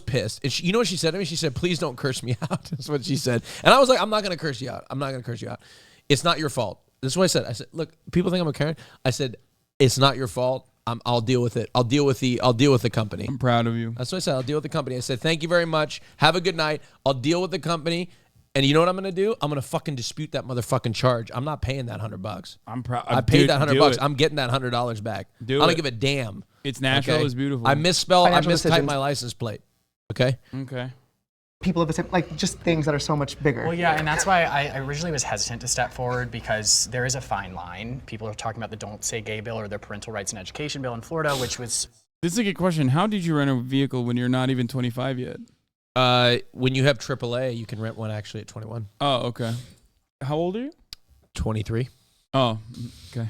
pissed. And you know what she said to me? She said, "Please don't curse me out." That's what she said. And I was like, "I'm not going to curse you out. I'm not going to curse you out. It's not your fault." This is what I said. I said, "Look, people think I'm a Karen." I said, "It's not your fault. I'll deal with it. I'll deal with the company." I'm proud of you. That's what I said. I'll deal with the company. I said, "Thank you very much. Have a good night. I'll deal with the company." And you know what I'm going to do? I'm going to fucking dispute that motherfucking charge. I'm not paying that $100. I'm proud. I paid that $100. I'm getting that $100 back. I don't give a damn. It's Nashville. Okay? Is beautiful. I mistyped my license plate. Okay? Okay. People of the same, like, just things that are so much bigger. Well, yeah, and that's why I originally was hesitant to step forward, because there is a fine line. People are talking about the Don't Say Gay bill or the Parental Rights and Education bill in Florida, which was... This is a good question. How did you rent a vehicle when you're not even 25 yet? When you have AAA, you can rent one actually at 21. Oh, okay. How old are you? 23. Oh, okay.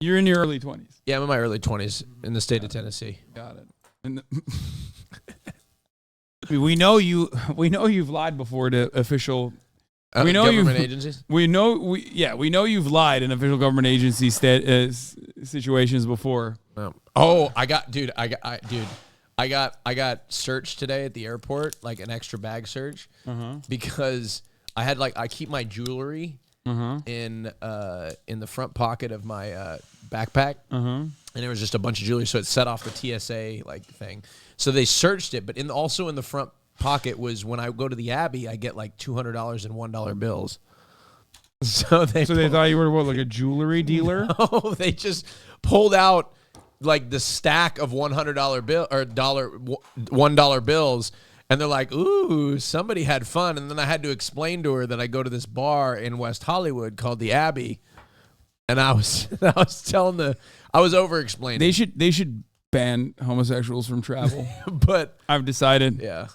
You're in your early 20s. Yeah, I'm in my early 20s in the state of Tennessee. Got it. We know you've lied before to official. We know government agencies. We know you've lied in official government agency situations before. Oh, I got searched today at the airport, like an extra bag search, because I keep my jewelry in the front pocket of my backpack, and there was just a bunch of jewelry, so it set off the TSA like thing. So they searched it, but also in the front pocket was, when I go to the Abbey, I get like $200 and $1 bills. So they thought you were like a jewelry dealer? No, they just pulled out like the stack of $100 bill or $1 bills, and they're like, "Ooh, somebody had fun." And then I had to explain to her that I go to this bar in West Hollywood called the Abbey, and I was over explaining. They should ban homosexuals from travel. But I've decided. Yeah.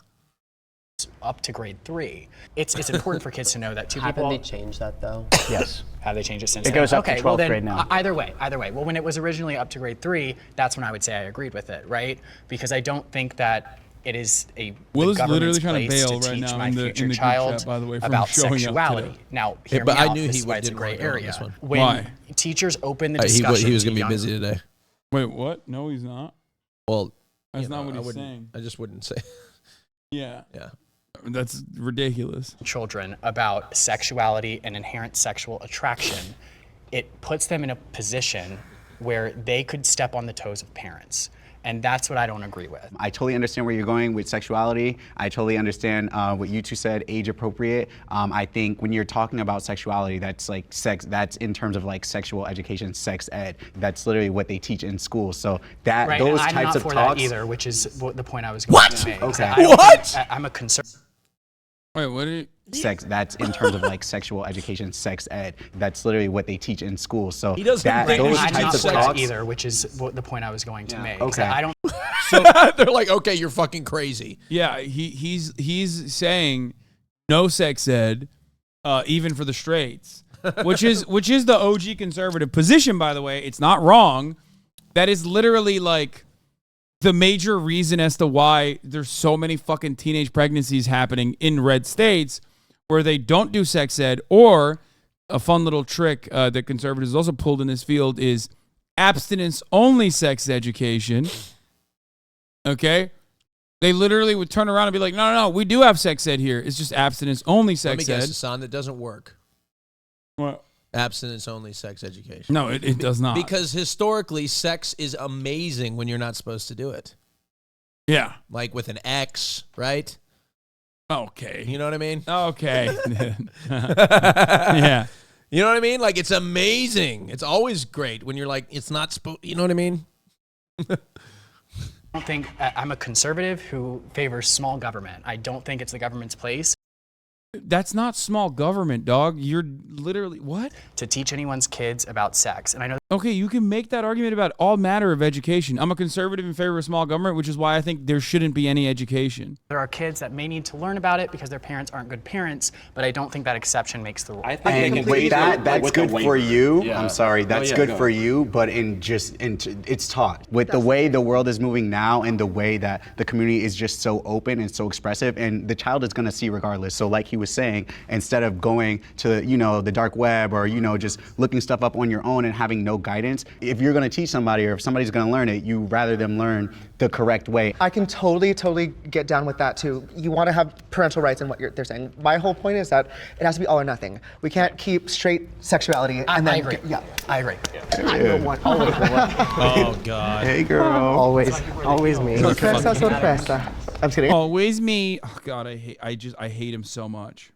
Up to grade 3. It's important for kids to know that Haven't they changed that though? Yes. Have they changed it since It then? goes up to Okay, 12th well then, grade now. Either way. Well, when it was originally up to grade 3, that's when I would say I agreed with it, right? Because I don't think that it is the Will is government's literally trying to place bail to right teach now my in the future group child chat, by the way, from about showing up sexuality. today. Now, Yeah, hear but me I out. knew This he is why it's a didn't gray wanna go on area. this one. When Why? teachers open the He discussion was to going to be young- busy today. Wait, what? No, he's not. Well, That's you not know, what I he's wouldn't- saying. I just wouldn't say. Yeah. Yeah. That's ridiculous. Children about sexuality and inherent sexual attraction, it puts them in a position where they could step on the toes of parents. And that's what I don't agree with. I totally understand where you're going with sexuality. I totally understand what you two said, age appropriate. I think when you're talking about sexuality, that's like sex, that's in terms of like sexual education, sex ed. That's literally what they teach in school. So that Right, those and I'm types not of for talks. that either, which is the point I was going to make. Okay. I don't think- I'm a conservative. Wait, what did Sex, that's in terms of like sexual education, sex ed. That's literally what they teach in school. So He doesn't that, bring those I'm not types for of that talks. either, which is the point I was going to make. Okay. I don't. They're like, okay, you're fucking crazy. Yeah, he's saying no sex ed, even for the straights, which is the OG conservative position. By the way, it's not wrong. That is literally like the major reason as to why there's so many fucking teenage pregnancies happening in red states where they don't do sex ed. Or a fun little trick that conservatives also pulled in this field is abstinence only sex education. Okay. They literally would turn around and be like, no, we do have sex ed here. It's just abstinence only sex Let me guess, ed. Hasan, that doesn't work. What? Abstinence only sex education. No, it does not. Because historically, sex is amazing when you're not supposed to do it. Yeah. Like with an ex, right? Okay. You know what I mean? Okay. Yeah. You know what I mean? Like, it's amazing. It's always great when you're like, it's not supposed, you know what I mean? I don't think I'm a conservative who favors small government. I don't think it's the government's place That's not small government, dog. You're literally what? to teach anyone's kids about sex. And I know Okay, you can make that argument about all matter of education. I'm a conservative in favor of small government, which is why I think there shouldn't be any education. there are kids that may need to learn about it because their parents aren't good parents, but I don't think that exception makes the rule. And wait, that's good for you. Yeah. I'm sorry, that's yeah, good go. for you, but it's taught. With the way the world is moving now and the way that the community is just so open and so expressive, and the child is gonna see regardless. So like he was saying, instead of going to, the dark web or, just looking stuff up on your own and having no guidance, if you're gonna teach somebody or if somebody's gonna learn it, you rather them learn the correct way. I can totally get down with that too. You want to have parental rights in what they're saying. My whole point is that it has to be all or nothing. We can't keep straight sexuality and then I agree. I agree. I'm the one, always the one. Oh, God. Hey, girl. Always me. Sorpresa. I'm just kidding. Always me. Oh God, I hate him so much.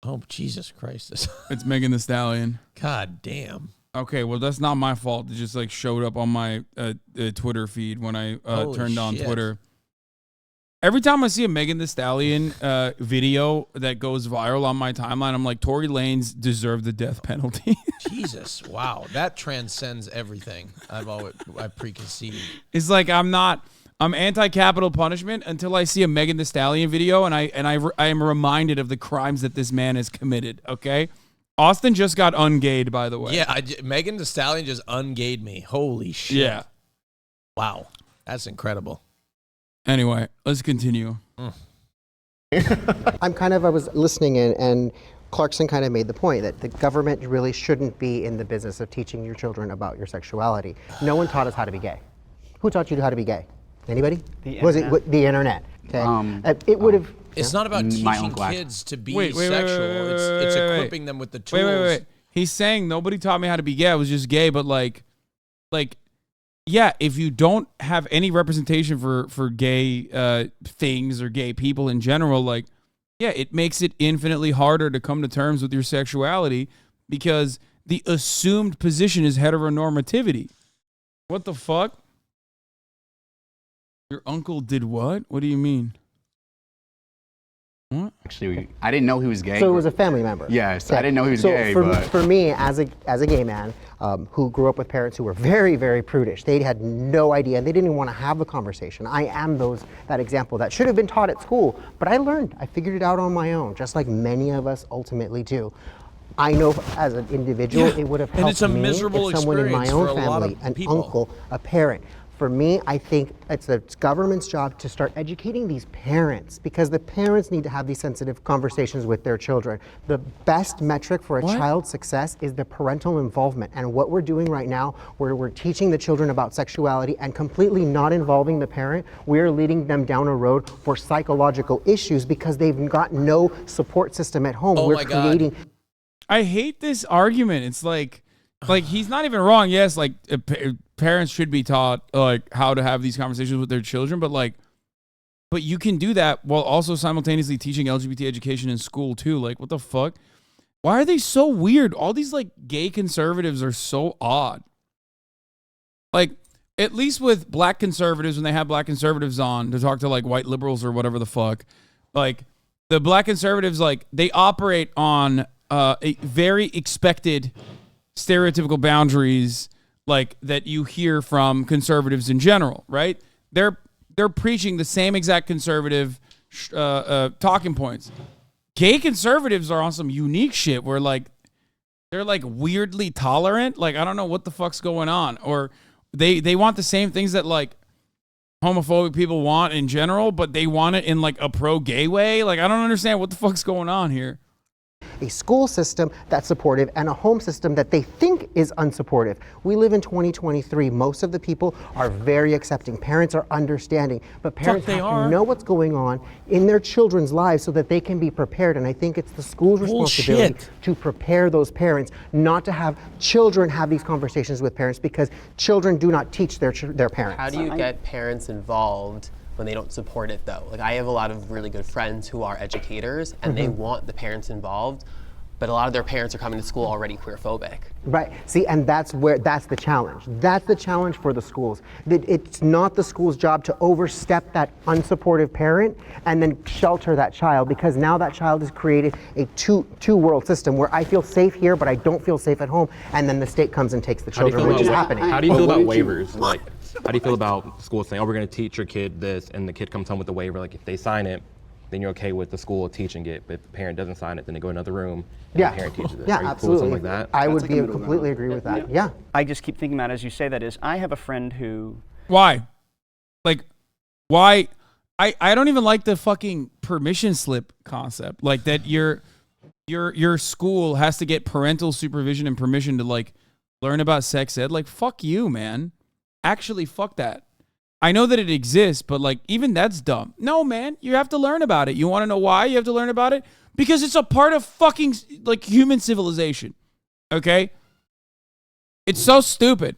Oh, Jesus Christ. It's Megan Thee Stallion. God damn. Okay, well that's not my fault. It just like showed up on my Twitter feed when I Holy turned on shit. Twitter. Every time I see a Megan Thee Stallion video that goes viral on my timeline, I'm like, Tory Lanez deserve the death penalty. Jesus. Wow. That transcends everything I preconceived. It's like I'm anti-capital punishment until I see a Megan Thee Stallion video and I am reminded of the crimes that this man has committed. Okay, Austin just got ungayed, by the way. Yeah, Megan Thee Stallion just ungayed me. Holy shit. Yeah. Wow. That's incredible. Anyway, let's continue. I was listening in, and Clarkson kind of made the point that the government really shouldn't be in the business of teaching your children about your sexuality. No one taught us how to be gay. Who taught you how to be gay? Anybody? Was it the internet? Okay. It would have. It's not about teaching kids to be sexual. It's equipping them with the tools. Wait. He's saying nobody taught me how to be gay. I was just gay, but like, yeah, if you don't have any representation for gay things or gay people in general, like, yeah, it makes it infinitely harder to come to terms with your sexuality because the assumed position is heteronormativity. What the fuck? Your uncle did what? What do you mean? What? Actually, I didn't know he was gay. So it was a family member. Yes, I didn't know he was so gay. For me, as a gay man who grew up with parents who were very, very prudish, they had no idea. They didn't even want to have the conversation. I am that example that should have been taught at school, but I learned. I figured it out on my own, just like many of us ultimately do. I know as an individual, it would have helped it's a me miserable if someone in my experience for own a lot family, of an people. uncle, a parent. For me, I think it's the government's job to start educating these parents, because the parents need to have these sensitive conversations with their children. The best metric for a child's success is the parental involvement. And what we're doing right now, where we're teaching the children about sexuality and completely not involving the parent, we're leading them down a road for psychological issues because they've got no support system at home. We're creating. I hate this argument. It's like he's not even wrong. Yes, like parents should be taught like how to have these conversations with their children, but you can do that while also simultaneously teaching LGBT education in school too. Like, what the fuck? Why are they so weird? All these like gay conservatives are so odd. Like, at least with black conservatives, when they have black conservatives on to talk to like white liberals or whatever the fuck, like the black conservatives, like they operate on a very expected stereotypical boundaries like that you hear from conservatives in general, right? They're preaching the same exact conservative talking points. Gay conservatives are on some unique shit where like they're like weirdly tolerant. Like, I don't know what the fuck's going on. Or they want the same things that like homophobic people want in general, but they want it in like a pro-gay way. Like, I don't understand what the fuck's going on here. A school system that's supportive and a home system that they think is unsupportive. We live in 2023. Most of the people are very accepting. Parents are understanding, but parents have to know what's going on in their children's lives so that they can be prepared. And I think it's the school's responsibility to prepare those parents, not to have children have these conversations with parents, because children do not teach their parents. How do you get parents involved when they don't support it though? Like, I have a lot of really good friends who are educators and they want the parents involved, but a lot of their parents are coming to school already queerphobic. Right. See, and that's the challenge. That's the challenge for the schools. That it's not the school's job to overstep that unsupportive parent and then shelter that child, because now that child has created a two-world system where I feel safe here, but I don't feel safe at home, and then the state comes and takes the children, which is happening. How do you feel about waivers? Like, how do you feel about schools saying, oh, we're going to teach your kid this, and the kid comes home with a waiver? Like, if they sign it, then you're okay with the school teaching it, but if the parent doesn't sign it, then they go in another room and the parent teaches it. Yeah, Are you absolutely. cool with something like that? I would completely agree with that. Yeah. I just keep thinking about it as you say that is, I have a friend who... Why? Like, why? I don't even like the fucking permission slip concept. Like that your school has to get parental supervision and permission to like learn about sex ed. Like, fuck you, man. Actually, fuck that. I know that it exists, but like even that's dumb. No, man, you have to learn about it. You want to know why you have to learn about it? Because it's a part of fucking like human civilization. Okay? It's so stupid.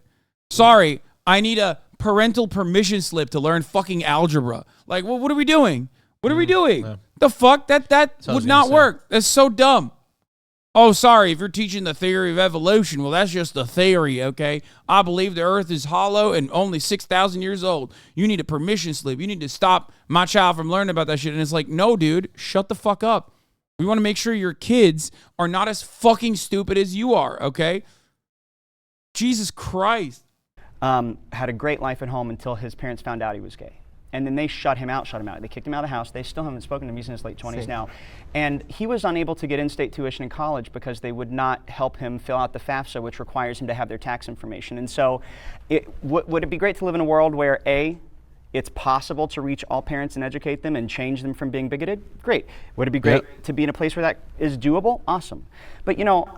Sorry, I need a parental permission slip to learn fucking algebra. Like, well, what are we doing? What are we doing? Yeah. The fuck? That would not work. That's so dumb. Oh, sorry, if you're teaching the theory of evolution, well, that's just a theory, okay? I believe the earth is hollow and only 6,000 years old. You need a permission slip. You need to stop my child from learning about that shit. And it's like, no, dude, shut the fuck up. We want to make sure your kids are not as fucking stupid as you are, okay? Jesus Christ. Had a great life at home until his parents found out he was gay. And then they shut him out. They kicked him out of the house. They still haven't spoken to him. He's in his late 20s now. And he was unable to get in-state tuition in college because they would not help him fill out the FAFSA, which requires him to have their tax information. And so would it be great to live in a world where, A, it's possible to reach all parents and educate them and change them from being bigoted? Great. Would it be great to be in a place where that is doable? Awesome. But, you know,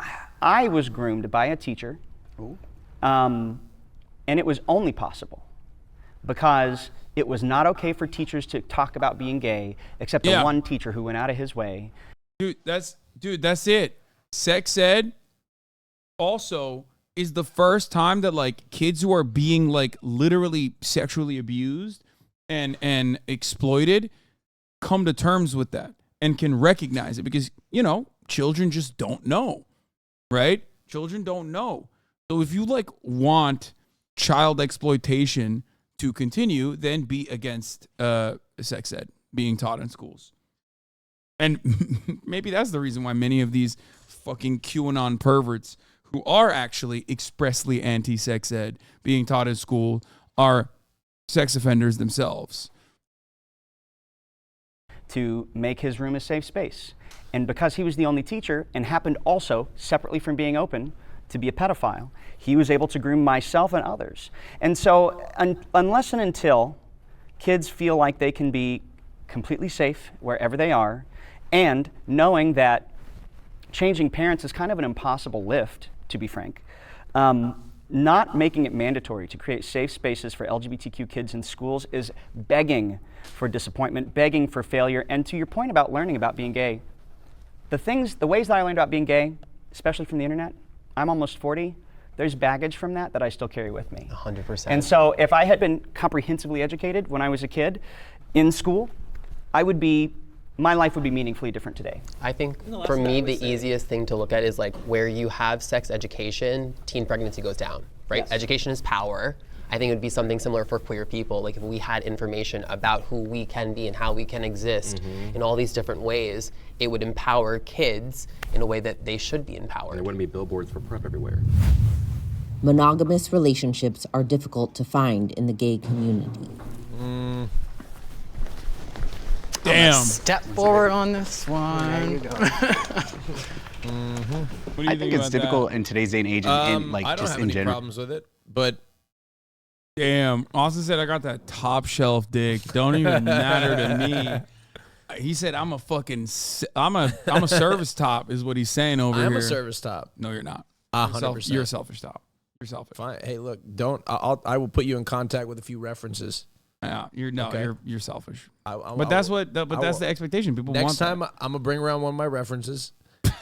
I was groomed by a teacher, and it was only possible because it was not okay for teachers to talk about being gay, except the one teacher who went out of his way. Dude, that's it. Sex ed also is the first time that like kids who are being like literally sexually abused and exploited come to terms with that and can recognize it, because, you know, children just don't know, right? Children don't know. So if you like want child exploitation to continue than be against sex ed being taught in schools. And maybe that's the reason why many of these fucking QAnon perverts who are actually expressly anti-sex ed being taught in school are sex offenders themselves. To make his room a safe space. And because he was the only teacher and happened also, separately from being open, to be a pedophile, he was able to groom myself and others. And so unless and until kids feel like they can be completely safe wherever they are, and knowing that changing parents is kind of an impossible lift, to be frank, not making it mandatory to create safe spaces for LGBTQ kids in schools is begging for disappointment, begging for failure. And to your point about learning about being gay, the ways that I learned about being gay, especially from the internet, I'm almost 40, there's baggage from that I still carry with me. 100%. And so if I had been comprehensively educated when I was a kid in school, my life would be meaningfully different today. I think for me, the easiest thing to look at is like where you have sex education, teen pregnancy goes down, right? Yes. Education is power. I think it would be something similar for queer people. Like if we had information about who we can be and how we can exist in all these different ways, it would empower kids in a way that they should be empowered. There wouldn't be billboards for PrEP everywhere. Monogamous relationships are difficult to find in the gay community. Damn. Step forward on this one. There you go. What do you I think it's difficult in today's day and age, and like I don't just have in any general. problems with it, but Damn. Austin said, I got that top shelf dick. Don't even matter to me. He said, I'm a service top is what he's saying over here. I'm a service top. No, you're not. 100%. You're a selfish top. You're selfish. Fine. Hey, look, I will put you in contact with a few references. Yeah, you're selfish. But that's the expectation. People want next time I'm gonna bring around one of my references,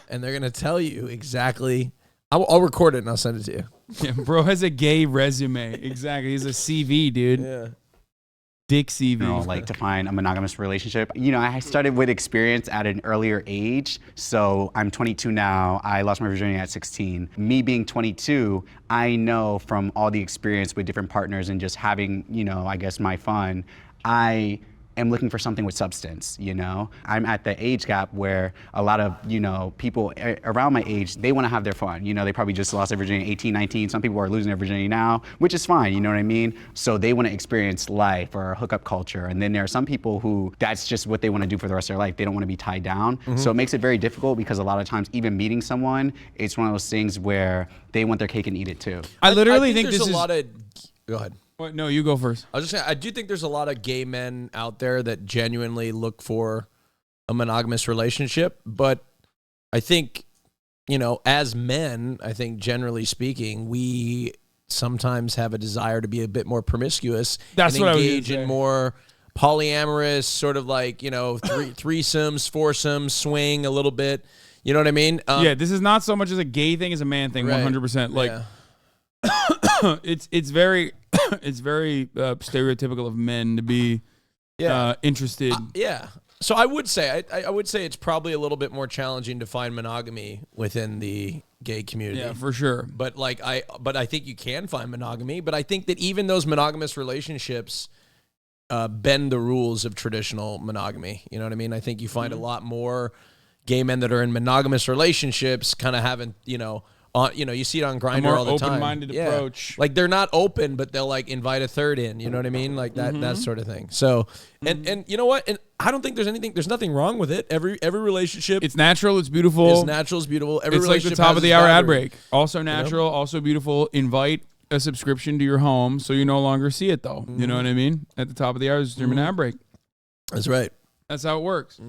and they're gonna tell you exactly. I'll record it and I'll send it to you. Yeah, bro has a gay resume. Exactly, he's a CV, dude. Yeah. Dick CV. Like to find a monogamous relationship. I started with experience at an earlier age. So I'm 22 now. I lost my virginity at 16. Me being 22, I know from all the experience with different partners and just having, I guess my fun, I am looking for something with substance, I'm at the age gap where a lot of, people around my age, they want to have their fun. They probably just lost their virginity at 18, 19. Some people are losing their virginity now, which is fine, you know what I mean? So they want to experience life or hookup culture. And then there are some people who that's just what they want to do for the rest of their life. They don't want to be tied down. So it makes it very difficult because a lot of times even meeting someone, it's one of those things where they want their cake and eat it too. I literally think there's this a is lot of. Go ahead. What? No, you go first. I was just saying, I do think there's a lot of gay men out there that genuinely look for a monogamous relationship, but I think, as men, I think generally speaking, we sometimes have a desire to be a bit more promiscuous. That's and what I was engage gonna in say. more polyamorous, sort of like threesomes, foursomes, swing a little bit. You know what I mean? Yeah, this is not so much as a gay thing as a man thing. Right. 100%. Like, it's very stereotypical of men to be interested. Yeah. So I would say I would say it's probably a little bit more challenging to find monogamy within the gay community. Yeah, for sure. But I think you can find monogamy. But I think that even those monogamous relationships bend the rules of traditional monogamy. You know what I mean? I think you find a lot more gay men that are in monogamous relationships kind of having, you see it on Grindr all the time. Open-minded approach. Like they're not open, but they'll like invite a third in. You know what I mean? Like that sort of thing. So, and you know what? And I don't think there's nothing wrong with it. Every relationship. It's natural. It's beautiful. It's natural. It's beautiful. Every it's like the relationship top has of the its hour ad boundary. break. Also natural. Also beautiful. Invite a subscription to your home so you no longer see it though. You know what I mean? At the top of the hour is an ad break. That's right. That's how it works.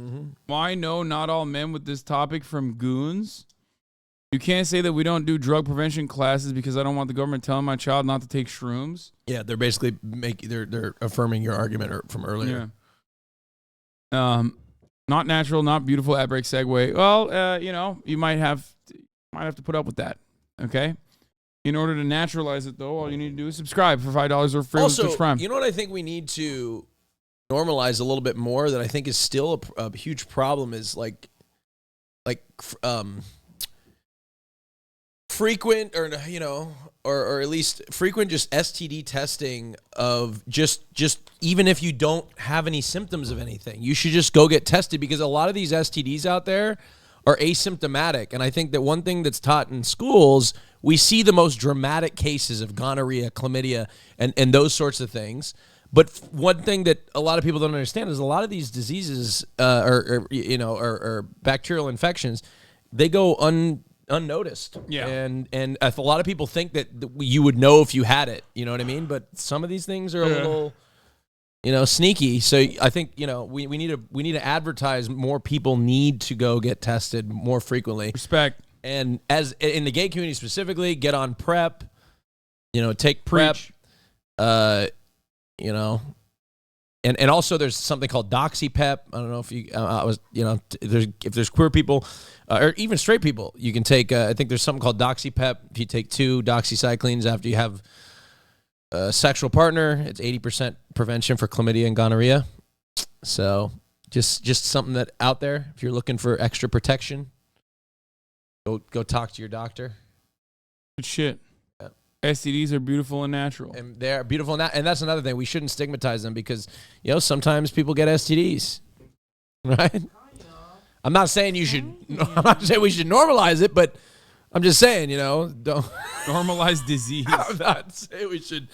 Why no, not all men with this topic from Goons? You can't say that we don't do drug prevention classes because I don't want the government telling my child not to take shrooms. Yeah, they're basically they're affirming your argument from earlier. Yeah. Not natural, not beautiful ad break segue. Well, you might have to put up with that. Okay. In order to naturalize it, though, all you need to do is subscribe for $5 or free with Twitch Prime. Also, you know what I think we need to normalize a little bit more that I think is still a huge problem is like frequent, or or at least frequent just STD testing of just even if you don't have any symptoms of anything, you should just go get tested, because a lot of these STDs out there are asymptomatic. And I think that one thing that's taught in schools, we see the most dramatic cases of gonorrhea, chlamydia, and those sorts of things. But one thing that a lot of people don't understand is a lot of these diseases or bacterial infections, they go unnoticed. Yeah. And if a lot of people think that you would know if you had it, you know what I mean? But some of these things are a little, sneaky. So I think, we need to advertise more people need to go get tested more frequently. Respect. And as in the gay community specifically, get on PrEP, take PrEP, and also there's something called DoxyPep. I don't know if you, if there's queer people or even straight people, you can take, I think there's something called DoxyPep. If you take 2 doxycyclines after you have a sexual partner, it's 80% prevention for chlamydia and gonorrhea. So just something that out there, if you're looking for extra protection, go talk to your doctor. Good shit. Yeah. STDs are beautiful and natural. And they're beautiful, and that's another thing. We shouldn't stigmatize them, because sometimes people get STDs, right? I'm not saying we should normalize it, but I'm just saying, don't normalize disease. I'm not saying we should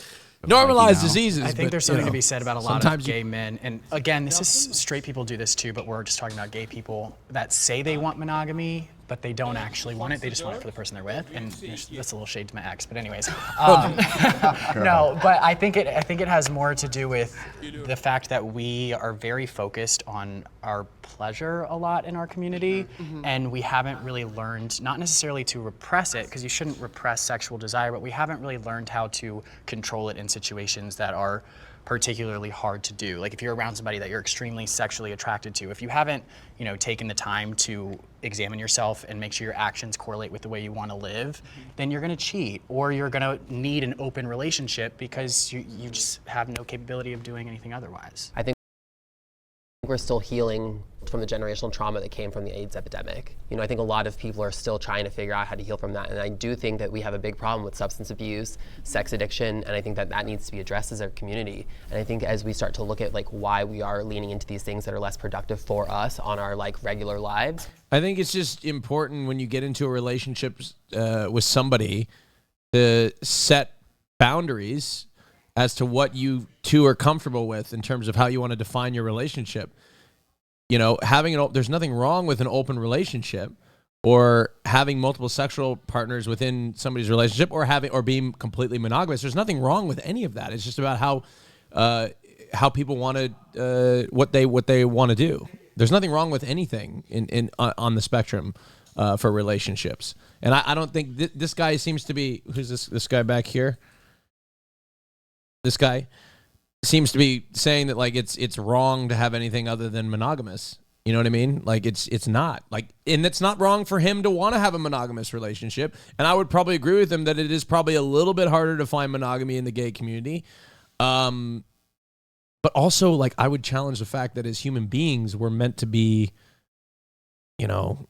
normalize diseases. I think there's something to be said about a lot of gay men. And again, this is straight people do this too, but we're just talking about gay people that say they want monogamy, but they don't actually want it. They just want it for the person they're with. And that's a little shade to my ex, but anyways. No, but I think it has more to do with the fact that we are very focused on our pleasure a lot in our community, and we haven't really learned, not necessarily to repress it, because you shouldn't repress sexual desire, but we haven't really learned how to control it in situations that are particularly hard to do. Like if you're around somebody that you're extremely sexually attracted to, if you haven't, taken the time to examine yourself and make sure your actions correlate with the way you want to live, then you're going to cheat, or you're going to need an open relationship because you just have no capability of doing anything otherwise. I think we're still healing from the generational trauma that came from the AIDS epidemic. I think a lot of people are still trying to figure out how to heal from that. And I do think that we have a big problem with substance abuse, sex addiction, and I think that needs to be addressed as a community. And I think as we start to look at why we are leaning into these things that are less productive for us on our regular lives. I think it's just important when you get into a relationship with somebody to set boundaries as to what you two are comfortable with in terms of how you want to define your relationship. There's nothing wrong with an open relationship or having multiple sexual partners within somebody's relationship or being completely monogamous. There's nothing wrong with any of that. It's just about how people want to what they want to do. There's nothing wrong with anything on the spectrum for relationships. And I don't think this guy seems to be, who's this guy back here? This guy seems to be saying that it's wrong to have anything other than monogamous. You know what I mean? It's not and it's not wrong for him to want to have a monogamous relationship. And I would probably agree with him that it is probably a little bit harder to find monogamy in the gay community. But also I would challenge the fact that as human beings, we're meant to be, I don't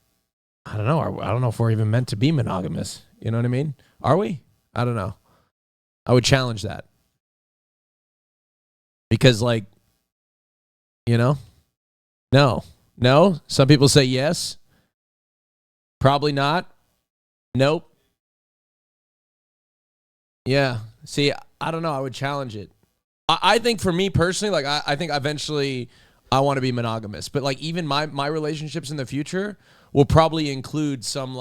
know. I don't know if we're even meant to be monogamous. You know what I mean? Are we? I don't know. I would challenge that. Because no. Some people say yes. Probably not. Nope. Yeah. See, I don't know. I would challenge it. I think for me personally, I think eventually I want to be monogamous. But even my relationships in the future will probably include some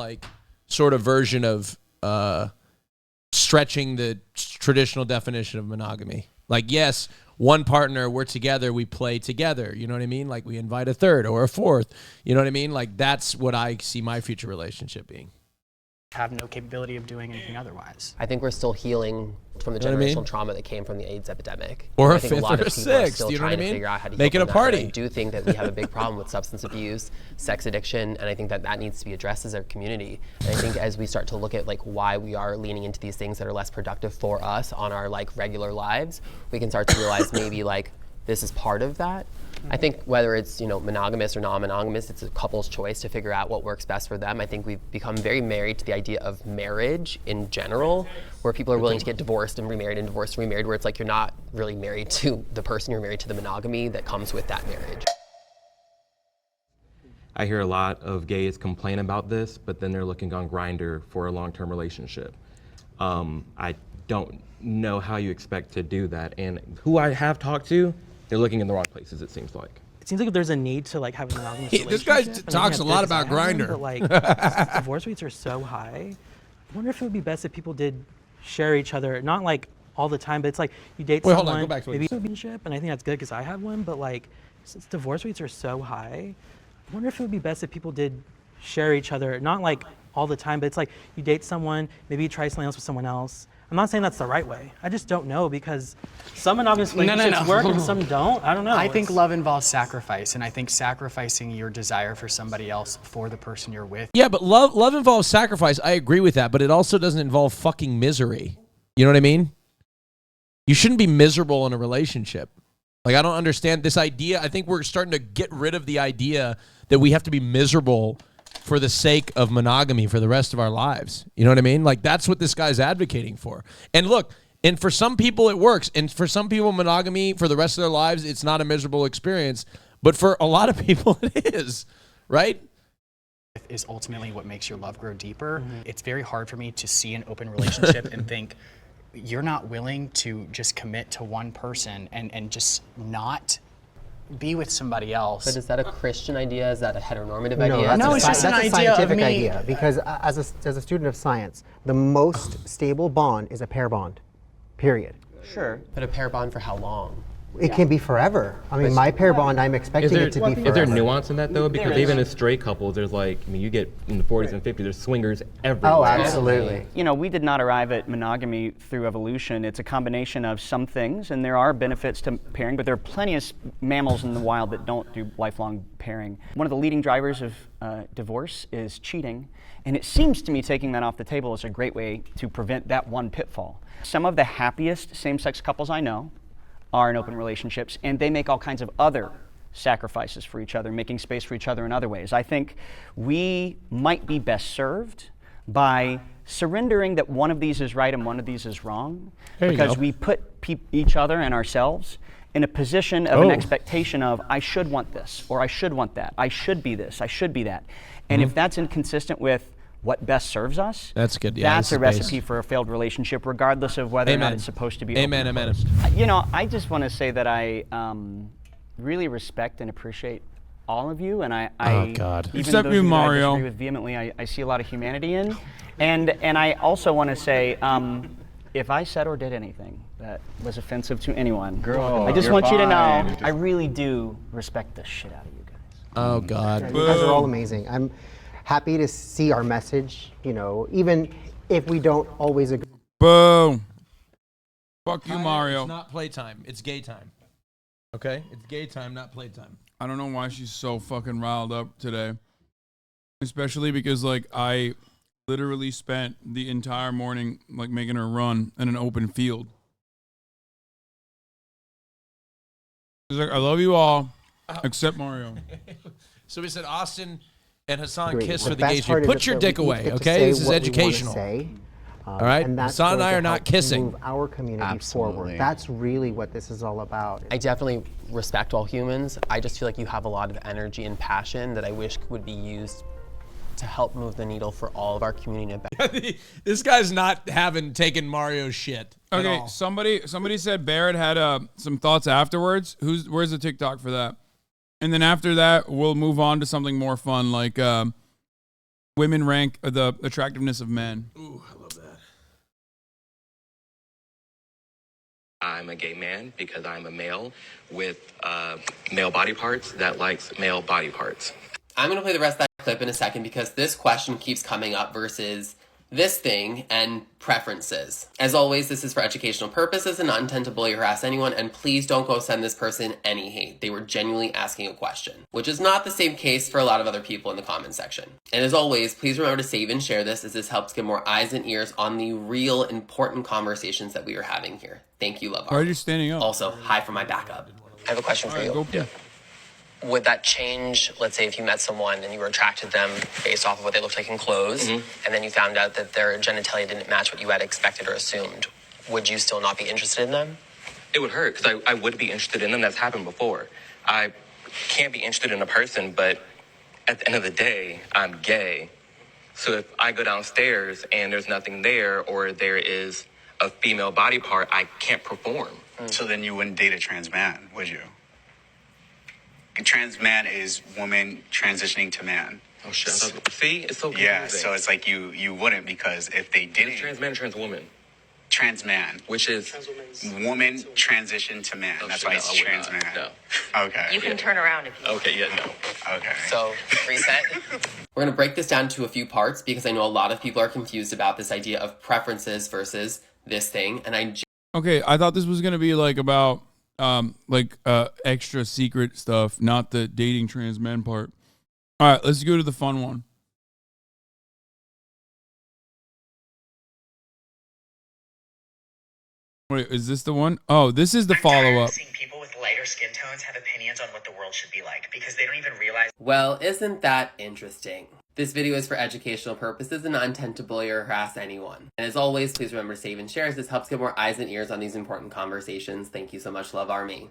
sort of version of stretching the traditional definition of monogamy. Yes, one partner, we're together, we play together. You know what I mean? We invite a third or a fourth. You know what I mean? That's what I see my future relationship being. Have no capability of doing anything otherwise. I think we're still healing from the generational trauma that came from the AIDS epidemic. Or I a think fifth a lot or of a people are sixth, still you know what I trying to mean? figure out how to Make heal it a from that. party. And I do think that we have a big problem with substance abuse, sex addiction, and I think that needs to be addressed as a community. And I think as we start to look at why we are leaning into these things that are less productive for us on our regular lives, we can start to realize maybe this is part of that. I think whether it's monogamous or non-monogamous, it's a couple's choice to figure out what works best for them. I think we've become very married to the idea of marriage in general, where people are willing to get divorced and remarried and divorced and remarried, where it's like you're not really married to the person, you're married to the monogamy that comes with that marriage. I hear a lot of gays complain about this, but then they're looking on Grindr for a long-term relationship. I don't know how you expect to do that, and who I have talked to, they're looking in the wrong places, it seems like. It seems like there's a need to like have a monogamous relationship. This guy and I think talks that's a lot good about 'cause I have one, Grindr. But like, divorce rates are so high. I wonder if it would be best if people did share each other, not like all the time, but it's like you date Wait, someone, hold on, go back to what maybe you a relationship, and I think that's good because I have one. But like, since divorce rates are so high, I wonder if it would be best if people did share each other, not like all the time, but it's like you date someone, maybe you try something else with someone else. I'm not saying that's the right way. I just don't know because some monogamous relationships work and some don't. I don't know. I think love involves sacrifice, and I think sacrificing your desire for somebody else for the person you're with. Yeah, but love involves sacrifice. I agree with that, but it also doesn't involve fucking misery. You know what I mean? You shouldn't be miserable in a relationship. Like, I don't understand this idea. I think we're starting to get rid of the idea that we have to be miserable for the sake of monogamy for the rest of our lives. You know what I mean? Like, that's what this guy's advocating for. And look, and for some people it works. And for some people, monogamy for the rest of their lives, it's not a miserable experience. But for a lot of people, it is, right? Is ultimately what makes your love grow deeper. It's very hard for me to see an open relationship and think you're not willing to just commit to one person and just not be with somebody else. But is that a Christian idea? Is that a heteronormative No, idea? that's it's just an that's a idea of scientific me. idea because as a student of science, the most stable bond is a pair bond, period. Sure. But a pair bond for how long? It can be forever. I mean, my pair bond, I'm expecting it to be forever. Is there nuance in that though? Because even as straight couples, there's like, I mean, you get in the 40s and 50s, there's swingers everywhere. Oh, absolutely. You know, we did not arrive at monogamy through evolution. It's a combination of some things, and there are benefits to pairing, but there are plenty of mammals in the wild that don't do lifelong pairing. One of the leading drivers of divorce is cheating, and it seems to me taking that off the table is a great way to prevent that one pitfall. Some of the happiest same-sex couples I know are in open relationships, and they make all kinds of other sacrifices for each other, making space for each other in other ways. I think we might be best served by surrendering that one of these is right and one of these is wrong, because we put each other and ourselves in a position of an expectation of, I should want this, or I should want that, I should be this, I should be that. And if that's inconsistent with what best serves us, that's good. Yeah, that's a recipe for a failed relationship, regardless of whether or not it's supposed to be. Amen. Amen. You know, I just want to say that I really respect and appreciate all of you, and I God. Even Except those you, of that I Mario. disagree with vehemently, I see a lot of humanity in, and I also want to say, if I said or did anything that was offensive to anyone, I just want you to know I really do respect the shit out of you guys. Oh God. You guys are all amazing. I'm happy to see our message, you know, even if we don't always agree. Boom. Fuck you, Mario. It's not playtime. It's gay time. Okay? It's gay time, not playtime. I don't know why she's so fucking riled up today. Especially because, like, I literally spent the entire morning, like, making her run in an open field. She's like, I love you all, except Mario. So we said Austin and Hasan Great. kiss The for the best gays. part You is put your that we dick each away, get to okay? say This is what we wanna educational. say, all right? and that's Hasan and going I to are not help kissing. move our community forward. That's really what this is all about. I definitely respect all humans. I just feel like you have a lot of energy and passion that I wish would be used to help move the needle for all of our community. This guy's not having taken Mario's shit. at Okay, all. somebody said Barrett had some thoughts afterwards. Where's the TikTok for that? And then after that, we'll move on to something more fun, like women rank the attractiveness of men. Ooh, I love that. I'm a gay man because I'm a male with male body parts that likes male body parts. I'm going to play the rest of that clip in a second because this question keeps coming up versus this thing and preferences. As always, this is for educational purposes and not intended to bully or harass anyone, and please don't go send this person any hate. They were genuinely asking a question, which is not the same case for a lot of other people in the comment section. And as always, please remember to save and share this as this helps get more eyes and ears on the real important conversations that we are having here. Thank you, Love Why are Art. you standing up? Also, hi for my backup. I have a question for you. Go for it. Would that change, let's say if you met someone and you were attracted to them based off of what they looked like in clothes, and then you found out that their genitalia didn't match what you had expected or assumed, would you still not be interested in them? It would hurt because I would be interested in them. That's happened before. I can't be interested in a person, but at the end of the day, I'm gay. So if I go downstairs and there's nothing there, or there is a female body part, I can't perform. So then you wouldn't date a trans man, would you? A trans man is woman transitioning to man. Oh shit! See, it's so confusing. Yeah, so it's like you wouldn't, because if they didn't, trans man, trans woman. Trans man, which is woman transition to man. That's why it's trans man. No. Okay. You can turn around if you Okay, yeah, no. Okay. So, reset. We're going to break this down to a few parts because I know a lot of people are confused about this idea of preferences versus this thing. And Okay, I thought this was gonna be like about extra secret stuff, not the dating trans men part. All right, let's go to the fun one. Wait, is this the one? Oh, this is the follow-up. Seeing people with lighter skin tones have opinions on what the world should be like because they don't even realize. Well, isn't that interesting? This video is for educational purposes and not intended to bully or harass anyone. And as always, please remember to save and share as this helps get more eyes and ears on these important conversations. Thank you so much, Love Army.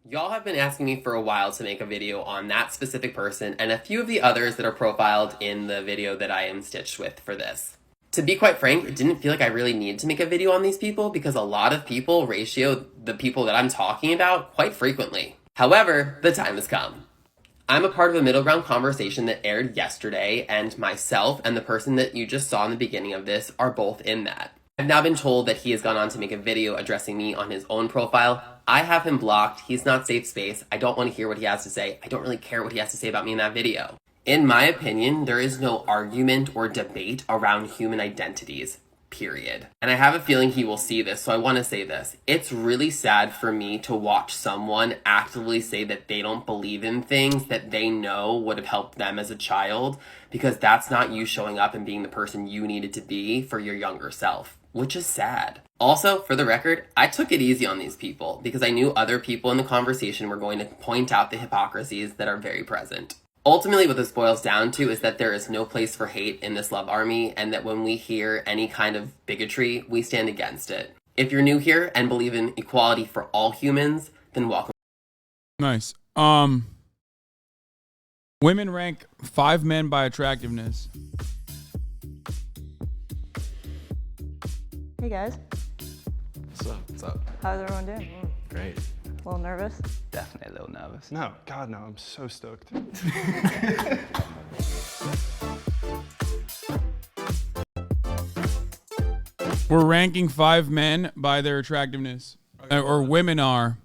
Y'all have been asking me for a while to make a video on that specific person and a few of the others that are profiled in the video that I am stitched with for this. To be quite frank, it didn't feel like I really needed to make a video on these people because a lot of people ratio the people that I'm talking about quite frequently. However, the time has come. I'm a part of a middle ground conversation that aired yesterday, and myself and the person that you just saw in the beginning of this are both in that. I've now been told that he has gone on to make a video addressing me on his own profile. I have him blocked. He's not safe space. I don't want to hear what he has to say. I don't really care what he has to say about me in that video. In my opinion, there is no argument or debate around human identities, period. And I have a feeling he will see this, so I want to say this. It's really sad for me to watch someone actively say that they don't believe in things that they know would have helped them as a child, because that's not you showing up and being the person you needed to be for your younger self, which is sad. Also, for the record, I took it easy on these people because I knew other people in the conversation were going to point out the hypocrisies that are very present. Ultimately, what this boils down to is that there is no place for hate in this Love Army, and that when we hear any kind of bigotry, we stand against it. If you're new here and believe in equality for all humans, then welcome. Nice. Women rank 5 men by attractiveness. Hey guys, What's up? What's up? how's everyone doing? Great. A little nervous? Definitely a little nervous. No, God, no, I'm so stoked. We're ranking 5 men by their attractiveness. Or women are.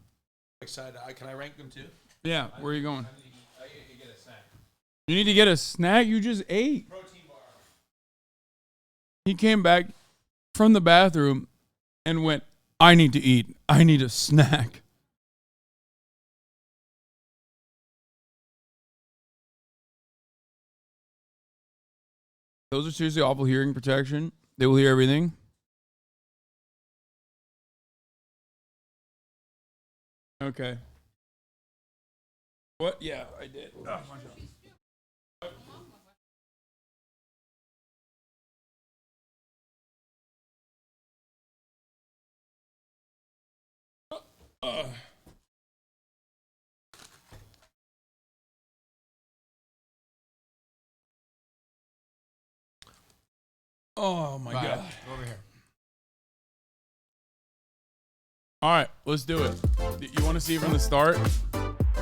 Excited. Can I rank them too? Yeah, where are you going? I need to get a snack. You need to get a snack? You just ate. Protein bar. He came back from the bathroom and went, I need to eat. I need a snack. Those are seriously awful hearing protection. They will hear everything. Okay. What? Yeah, I did. Oh, Oh my God. Over here. All right, let's do it. You want to see from the start?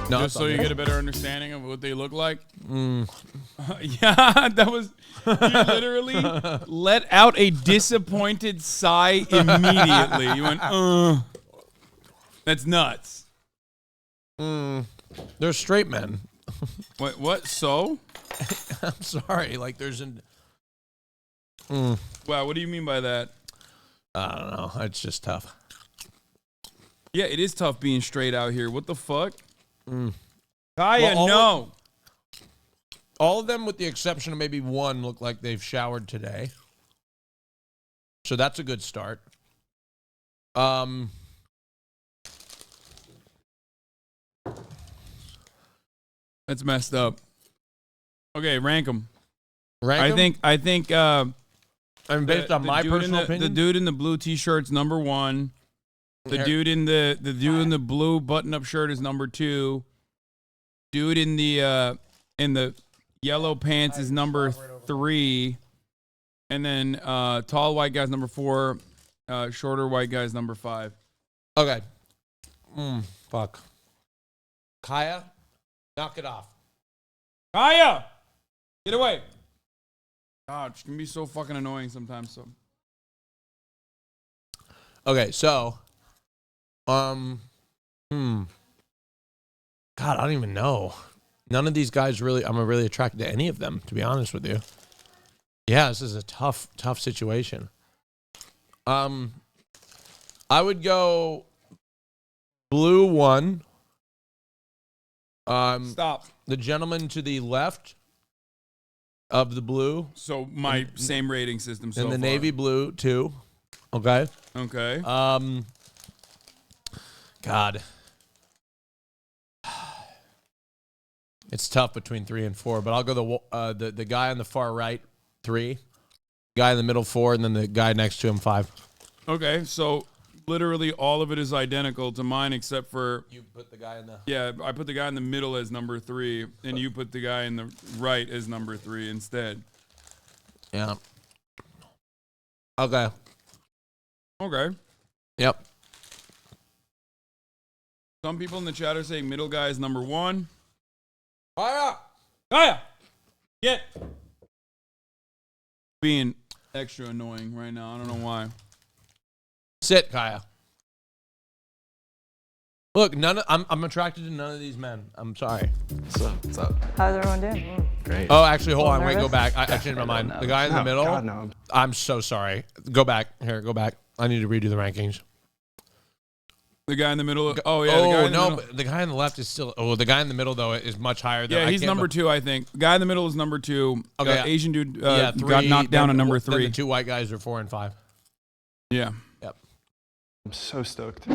No, just so you okay. get a better understanding of what they look like? Yeah, that was... You literally let out a disappointed sigh immediately. You went, That's nuts. They're straight men. Wait, what? So? I'm sorry. Like, there's an... Wow, what do you mean by that? I don't know. It's just tough. Yeah, it is tough being straight out here. What the fuck? Kaya, Well, no. All of them, with the exception of maybe one, look like they've showered today. So that's a good start. That's messed up. Okay, rank them. Rank 'em? I think. And based on my personal opinion, the dude in the blue T-shirt's number 1. The Here. dude in the blue button-up shirt is number 2. Dude in the yellow pants is number 3, and then tall white guy's number 4. Shorter white guy's number 5. Okay. Fuck. Kaya, knock it off. Kaya, get away. God, she can be so fucking annoying sometimes. So. Okay, so, God, I don't even know. None of these guys really, I'm really attracted to any of them, to be honest with you. Yeah, this is a tough situation. I would go blue 1. Stop. The gentleman to the left of the blue. So my same rating system so And the far. navy blue 2. Okay. Okay. God. It's tough between 3 and 4, but I'll go the guy on the far right 3, guy in the middle 4, and then the guy next to him 5. Okay, so literally all of it is identical to mine except for you put the guy in the I put the guy in the middle as number 3, and you put the guy in the right as number 3 instead. Yeah. Okay. Okay. Yep. Some people in the chat are saying middle guy is number 1. Kaya! Get! Being extra annoying right now. I don't know why. Sit, Kaya. Look, I'm attracted to none of these men. I'm sorry. What's up? How's everyone doing? Great. Oh, actually, hold A on. little Wait, go nervous? back. I changed my mind. The guy in the middle. God, no. I'm so sorry. Go back. Here, go back. I need to redo the rankings. The guy in the middle. The guy in the middle. But the guy on the left is still. Oh, the guy in the middle though is much higher. Yeah, he's number 2, I think. Guy in the middle is number 2. Okay, Asian dude 3, got knocked down at number then 3. the 2 white guys are 4 and 5. Yeah. Yep. I'm so stoked.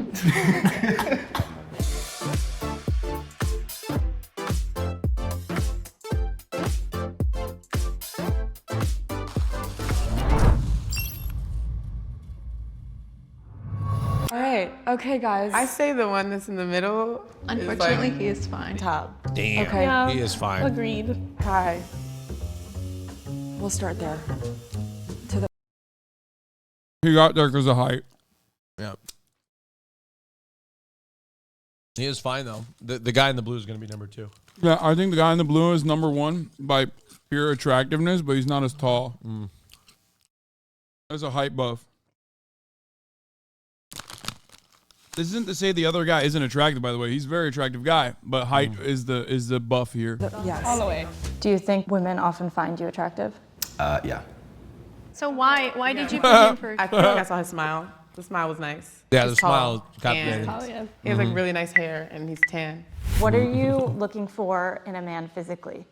All right. Okay, guys. I say the one that's in the middle. Unfortunately, he is fine. Top. Damn. Okay. Yeah, He is fine. Agreed. Hi. We'll start there. To the He got there because of height. Yep. He is fine though. The guy in the blue is going to be number 2. Yeah, I think the guy in the blue is number 1 by pure attractiveness, but he's not as tall. That's a height buff. This isn't to say the other guy isn't attractive, by the way. He's a very attractive guy, but height is the buff here. yes. All the way. Do you think women often find you attractive? Yeah. So why did you pick him for? I think I saw his smile. The smile was nice. Yeah, He's the smile tall, captivated. and he has like really nice hair, and he's tan. What are you looking for in a man physically?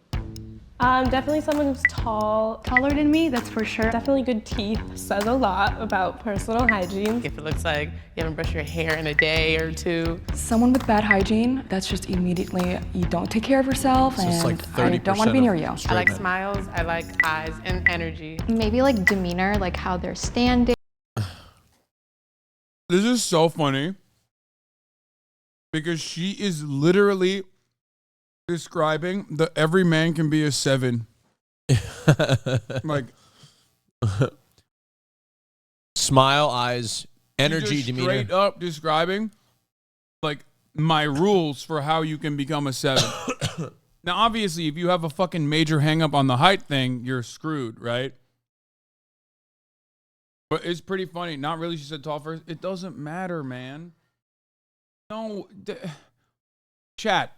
Definitely someone who's tall, taller than me, that's for sure. Definitely good teeth, says a lot about personal hygiene. If it looks like you haven't brushed your hair in a day or 2. Someone with bad hygiene, that's just immediately you don't take care of yourself, So it's and like I don't want to be near you. I like smiles, I like eyes and energy. Maybe like demeanor, like how they're standing. This is so funny because she is literally describing that every man can be a 7. Like smile, eyes, energy, just demeanor. straight up describing like my rules for how you can become a 7. Now, obviously, if you have a fucking major hang up on the height thing, you're screwed, right? But it's pretty funny. Not really, she said tall first. It doesn't matter, man. No. Chat.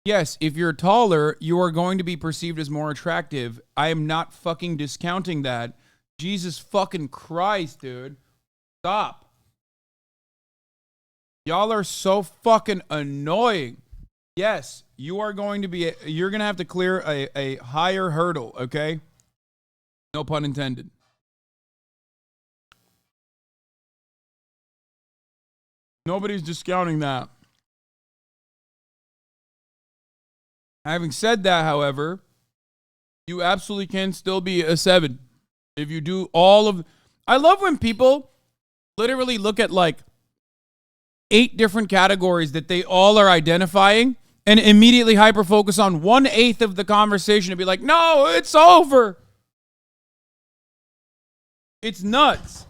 Yes, if you're taller, you are going to be perceived as more attractive. I am not fucking discounting that. Jesus fucking Christ, dude. Stop. Y'all are so fucking annoying. Yes, you are going to be, you're going to have to clear a higher hurdle, okay? No pun intended. Nobody's discounting that. Having said that, however, you absolutely can still be a 7 if you do all of. I love when people literally look at like 8 different categories that they all are identifying and immediately hyper focus on 1/8 of the conversation and be like, no, it's over. It's nuts.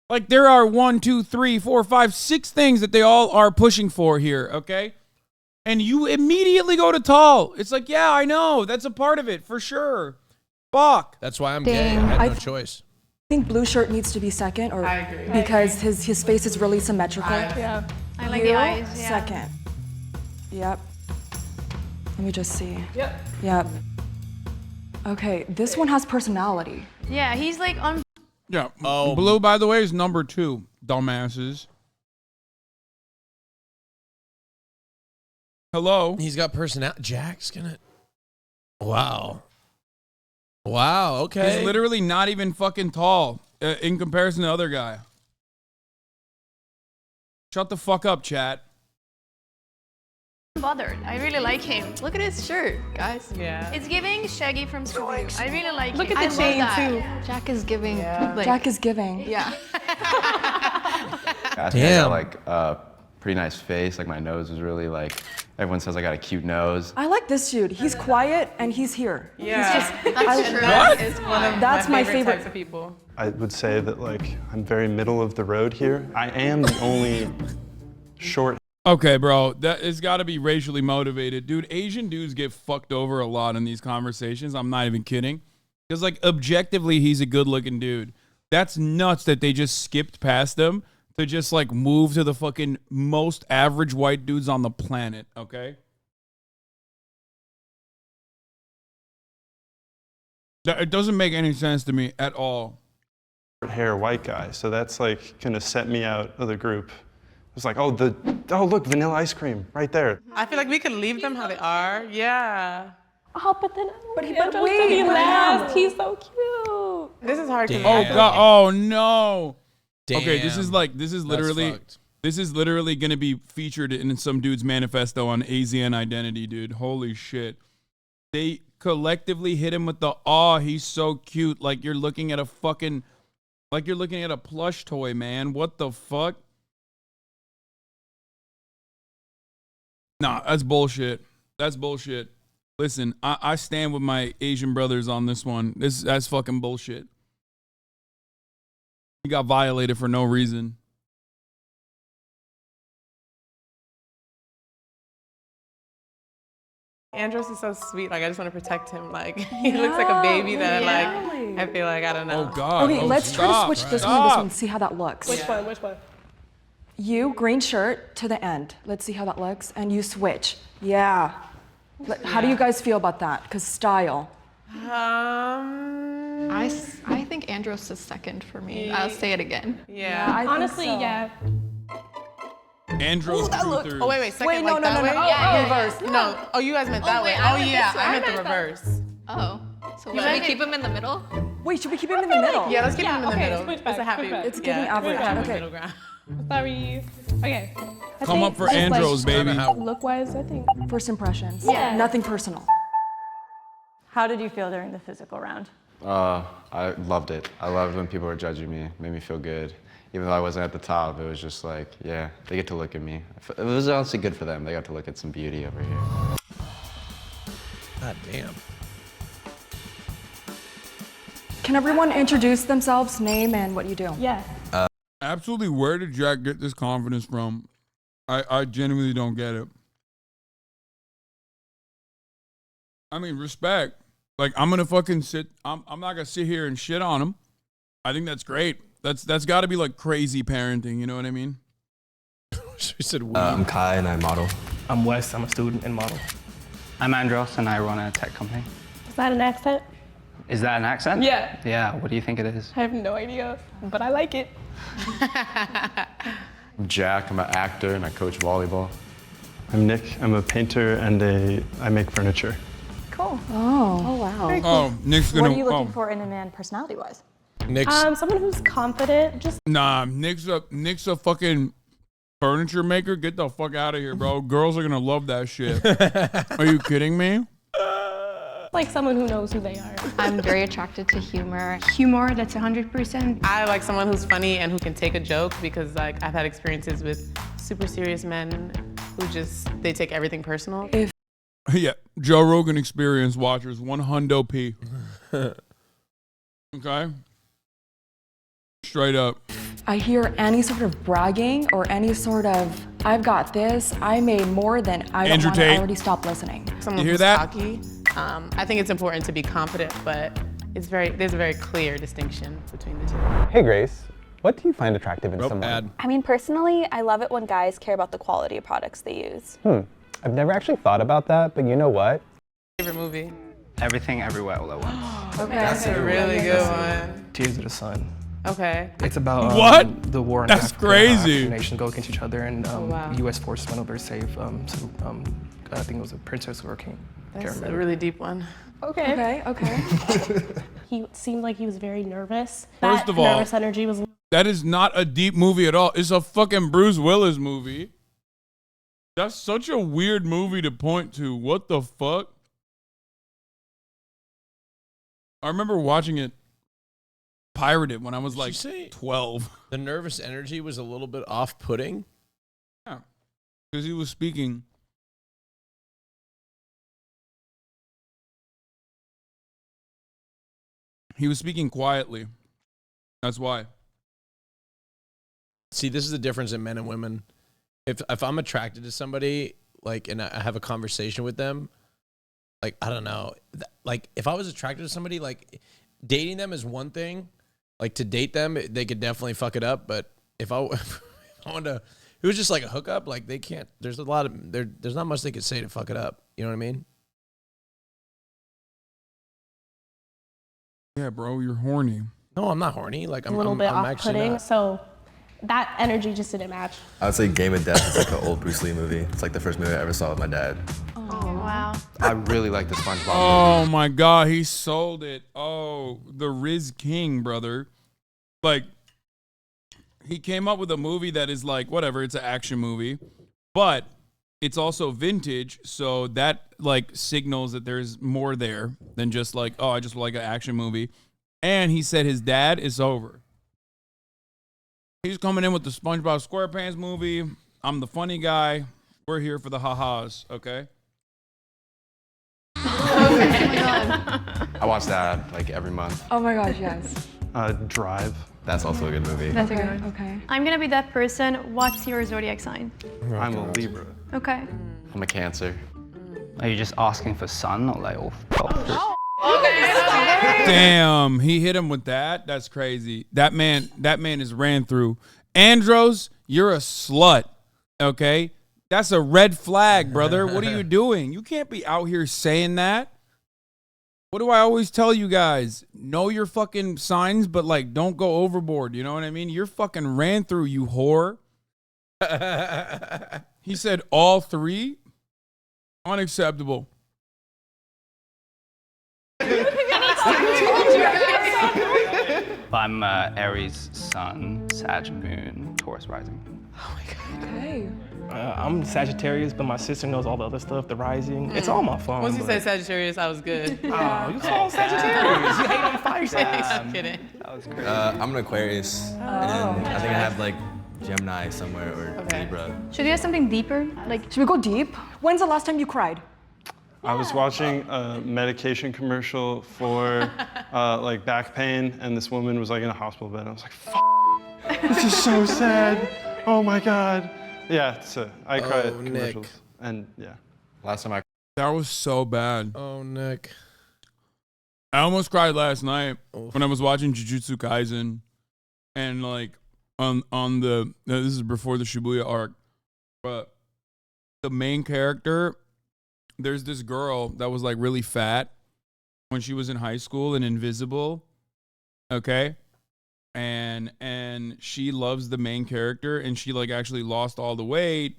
Like there are 1, 2, 3, 4, 5, 6 things that they all are pushing for here, okay? And you immediately go to tall. It's like, yeah, I know. That's a part of it, for sure. Fuck. That's why I'm gay. I had no choice. I think blue shirt needs to be second, or I agree. because his face is really symmetrical. Yeah. I like the eyes, yeah. Second. Yep. Let me just see. Yep. Yep. Okay, this one has personality. Yeah, he's like on. Yeah. Blue, by the way, is number 2. Dumbasses. Hello. He's got personality. Jack's gonna. Wow. Wow. Okay. He's literally not even fucking tall in comparison to the other guy. Shut the fuck up, chat. Bothered. I really like him. Look at his shirt, guys. Yeah. It's giving Shaggy from Scooby-Doo. I really like Look it. at the chain too. Jack is giving. Like, Jack is giving. Yeah. I think I got like a pretty nice face. Like my nose is really like, everyone says I got a cute nose. I like this dude. He's quiet and he's here. Yeah. He's just, That's true. That is one of That's my favorite types of people. I would say that like I'm very middle of the road here. I am the only short. Okay, bro, that it's got to be racially motivated. Dude, Asian dudes get fucked over a lot in these conversations. I'm not even kidding. Because, like, objectively, he's a good-looking dude. That's nuts that they just skipped past him to just, like, move to the fucking most average white dudes on the planet, okay? It doesn't make any sense to me at all. Short hair white guy, so that's like gonna set me out of the group. It's like, oh look, vanilla ice cream right there. I feel like we could leave them how they are. Yeah. Oh, but then, wait, he last. He's so cute. This is hard to. Oh god! Oh no! Damn. Okay, this is literally gonna be featured in some dude's manifesto on AZN identity, dude. Holy shit! They collectively hit him with the he's so cute. Like you're looking at a fucking, like you're looking at a plush toy, man. What the fuck? Nah, that's bullshit. That's bullshit. Listen, I stand with my Asian brothers on this one. That's fucking bullshit. He got violated for no reason. Andros is so sweet. Like I just want to protect him. Like he looks like a baby that like I feel like I don't know. Oh god. Okay, let's try to switch this one to this one. See how that looks. Which one? Which one? You, green shirt to the end. Let's see how that looks. And you switch. Yeah. How do you guys feel about that? Because style. I think Andros is second for me. I'll say it again. Yeah. Honestly, yeah. Andros. Oh wait, second Wait, like no. that way? Yeah. Reverse. No. Oh, you guys meant that way. wait, I Oh meant yeah, this way. I meant I the meant that. reverse. Oh. So should we keep him in the middle? Wait, should we keep him in the middle? Yeah, let's keep him in the middle. switch It's a back, happy. switch back. It's giving average. Okay. Middle ground. Sorry. Okay. Come up for Andros, baby. Look-wise, I think. First impressions. Yeah. Nothing personal. How did you feel during the physical round? I loved it. I loved when people were judging me. It made me feel good. Even though I wasn't at the top, it was just like, yeah, they get to look at me. It was honestly good for them. They got to look at some beauty over here. God damn. Can everyone introduce themselves, name, and what you do? Yeah. Absolutely, where did Jack get this confidence from? I genuinely don't get it. I mean, respect. Like, I'm gonna fucking sit. I'm not gonna sit here and shit on him. I think that's great. That's got to be like crazy parenting. You know what I mean? She said, I'm Kai and I model. I'm Wes. I'm a student and model. I'm Andros and I run a tech company. Is that an accent? Is that an accent? Yeah. Yeah, what do you think it is? I have no idea, but I like it. I'm Jack. I'm an actor and I coach volleyball. I'm Nick. I'm a painter and I make furniture. Cool. Oh wow. Very cool. Oh, Nick's gonna. What are you looking for in a man personality-wise? Nick's. Someone who's confident. Just Nah, Nick's a fucking Furniture maker? Get the fuck out of here, bro. Girls are gonna love that shit. Are you kidding me? Like someone who knows who they are. I'm very attracted to humor. Humor, that's 100%. I like someone who's funny and who can take a joke because like I've had experiences with super serious men who just, they take everything personal. Yeah, Joe Rogan Experience watchers, 100 P. Okay? Straight up. I hear any sort of bragging or any sort of, I've got this, I made more than, I don't want to already stop listening. Someone who's cocky. I think it's important to be confident, but there's a very clear distinction between the two. Hey Grace, what do you find attractive in someone? I mean, personally, I love it when guys care about the quality of products they use. I've never actually thought about that, but you know what? Favorite movie? Everything Everywhere All at Once. Okay, that's a really good one. Tears of the Sun. Okay. It's about What? the war in That's Africa, crazy. African nations go against each other, and wow. U.S. forces went over to save I think it was a princess or a king. That's a really deep one. Okay. Okay. He seemed like he was very nervous. First That of all, nervous energy was. that is not a deep movie at all. It's a fucking Bruce Willis movie. That's such a weird movie to point to. What the fuck? I remember watching it pirated when I was like 12. The nervous energy was a little bit off-putting. Yeah, because he was speaking. He was speaking quietly. That's why. See, this is the difference in men and women. If I'm attracted to somebody, like, and I have a conversation with them, like, I don't know, like, if I was attracted to somebody, like, dating them is one thing. Like, to date them, they could definitely fuck it up. But if I wanted to, it was just like a hookup. Like, they can't. There's there's not much they could say to fuck it up. You know what I mean? Yeah, bro, you're horny. No, I'm not horny. Like, I'm a little bit I'm actually off-putting, not. so that energy just didn't match. I would say Game of Death is like an old Bruce Lee movie. It's like the first movie I ever saw with my dad. Oh, wow. I really like the SpongeBob Oh movie. my God, he sold it. Oh, the Riz King, brother. Like, he came up with a movie that is like, whatever, it's an action movie, but it's also vintage, so that like signals that there's more there than just like, oh, I just like an action movie. And he said his dad is over. He's coming in with the SpongeBob SquarePants movie. I'm the funny guy. We're here for the ha-has, okay? Oh my God. I watch that like every month. Oh my gosh, yes. Drive. That's also a good movie. That's a good one. Okay. I'm gonna be that person. What's your zodiac sign? I'm a Libra. Okay. I'm a Cancer. Are you just asking for sun or like all? Damn, he hit him with that. That's crazy. That man is ran through. Andros, you're a slut. Okay? That's a red flag, brother. What are you doing? You can't be out here saying that. What do I always tell you guys? Know your fucking signs, but like don't go overboard. You know what I mean? You're fucking ran through, you whore. He said all three? Unacceptable. I'm Aries Sun, Sag Moon, Taurus Rising. Okay. I'm Sagittarius, but my sister knows all the other stuff, the rising. It's all my phone. Once you but- said Sagittarius, I was good. Oh, you saw Sagittarius. You hate on fire signs. I'm kidding. That was crazy. I'm an Aquarius, and then I think I have like Gemini somewhere or Libra. Should we have something deeper? Like, Should we go deep? When's the last time you cried? I was watching a medication commercial for like back pain, and this woman was like in a hospital bed. I was like, "F this is so sad. Oh my God." Yeah, so I cried at commercials. Nick. And yeah. Last time I That was so bad. Oh, Nick. I almost cried last night when I was watching Jujutsu Kaisen, and like on the this is before the Shibuya arc, but the main character, there's this girl that was like really fat when she was in high school and invisible, okay, and she loves the main character, and she like actually lost all the weight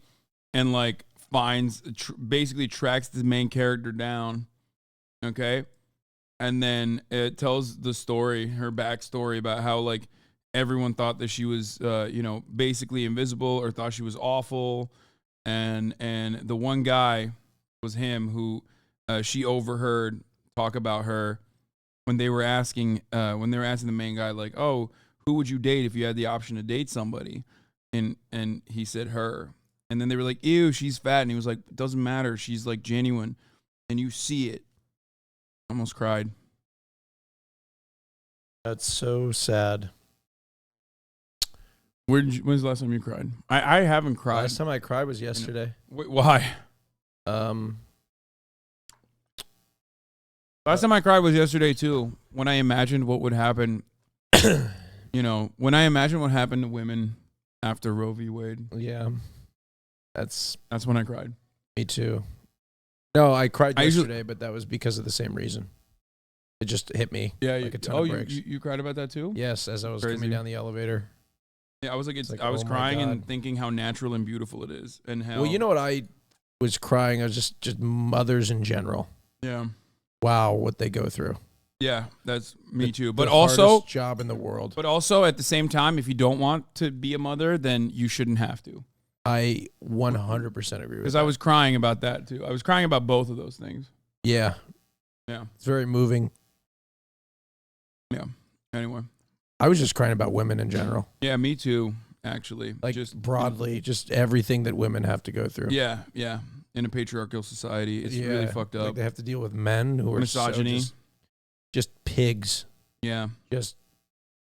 and like finds basically tracks the main character down, okay. And then it tells the story, her backstory about how like everyone thought that she was, basically invisible or thought she was awful. And the one guy was him who she overheard talk about her when they were asking the main guy, like, oh, who would you date if you had the option to date somebody? And he said her. And then they were like, ew, she's fat. And he was like, it doesn't matter. She's like genuine. And you see it. Almost cried. That's so sad. When's the last time you cried? I haven't cried. Last time I cried was yesterday. Wait, why? Last time I cried was yesterday too. When I imagined what would happen, when I imagined what happened to women after Roe v. Wade. Yeah, that's when I cried. Me too. No, I cried yesterday, but that was because of the same reason. It just hit me. Yeah, like a ton of bricks. You cried about that too? Yes, as I was coming down the elevator. Yeah, I was I was crying and thinking how natural and beautiful it is, and how. Well, you know what I was crying? I was just mothers in general. Yeah. Wow, what they go through. Yeah, that's me too. But the also, hardest job in the world. But also, at the same time, if you don't want to be a mother, then you shouldn't have to. I 100% agree with that. Because I was crying about that too. I was crying about both of those things. Yeah. Yeah. It's very moving. Yeah. Anyway. I was just crying about women in general. Yeah, me too, actually. Like just broadly, just everything that women have to go through. Yeah, yeah. In a patriarchal society, it's really fucked up. Like they have to deal with men who are misogyny. Just pigs. Yeah. Just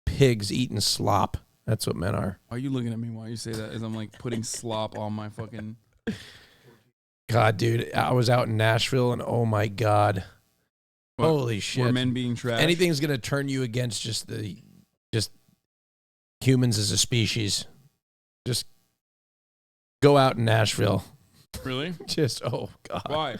pigs eating slop. That's what men are. Why are you looking at me while you say that? As I'm like putting slop on my fucking. God, dude, I was out in Nashville and oh my God. What? Holy shit. Were men being trash? Anything's going to turn you against just humans as a species. Just go out in Nashville. Really? Oh God. Why?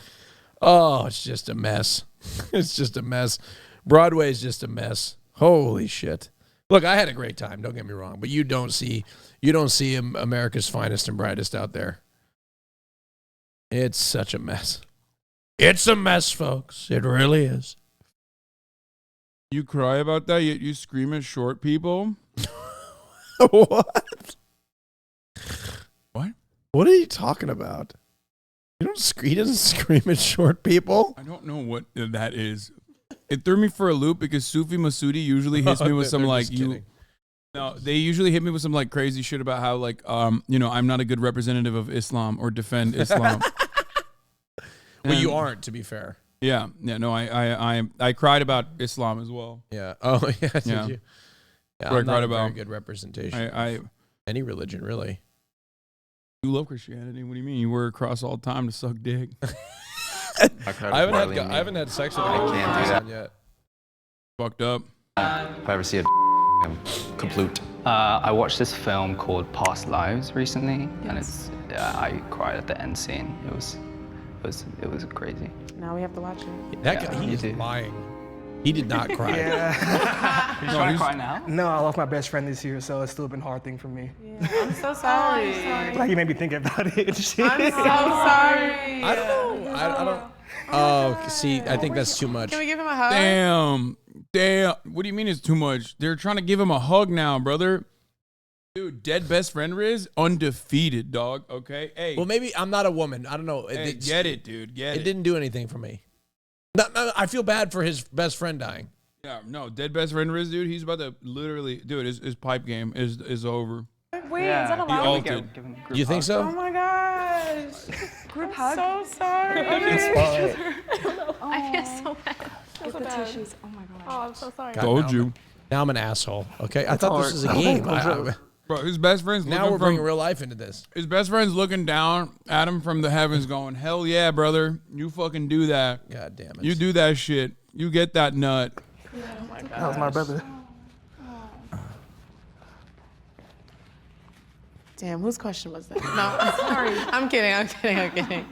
Oh, it's just a mess. It's just a mess. Broadway's just a mess. Holy shit. Look, I had a great time. Don't get me wrong, but you don't see America's finest and brightest out there. It's such a mess. It's a mess, folks. It really is. You cry about that, yet you scream at short people? What? What? What are you talking about? He doesn't scream at short people. I don't know what that is. It threw me for a loop because Sufi Masoodi usually hits me with some like you. No, they usually hit me with some like crazy shit about how like I'm not a good representative of Islam or defend Islam. Well, you aren't, to be fair. Yeah, no, I cried about Islam as well. Yeah. Oh yeah. Did Yeah. you? Yeah, Where I'm I not cried a very about good representation. Any religion, really. You love Christianity. What do you mean? You were across all time to suck dick. I haven't had sex with I can't do that yet. Fucked up. If I ever see a complete. I watched this film called Past Lives recently, and I cried at the end scene. It was crazy. Now we have to watch it. That guy, he is lying. He did not cry. You trying to cry now? No, I lost my best friend this year, so it's still been a hard thing for me. Yeah, I'm so sorry. Like you made me think about it. I'm so sorry. I don't know. I don't. Oh, see, I think that's too much. Can we give him a hug? Damn. What do you mean it's too much? They're trying to give him a hug now, brother. Dude, dead best friend Riz, undefeated, dog. Okay, hey. Well, maybe I'm not a woman. I don't know. Hey, get it, dude. Get it. It didn't do anything for me. No, I feel bad for his best friend dying. Yeah, no, dead best friend Riz, dude. He's about to literally, dude. His pipe game is over. Wait, is that allowed? He altered. You think so? Oh my gosh. Group I'm hug? so sorry. It's I feel so bad. Get the tissues. Oh my gosh. Oh, I'm so sorry. God, Told now you. Now I'm an asshole. Okay, I thought this was a game. Bro, his best friend's now looking we're bringing real life into this. His best friend's looking down at him from the heavens going, hell yeah, brother. You fucking do that. God damn it. You do that shit. You get that nut. Oh my God. That was my brother. Damn, whose question was that? No, I'm sorry. I'm kidding.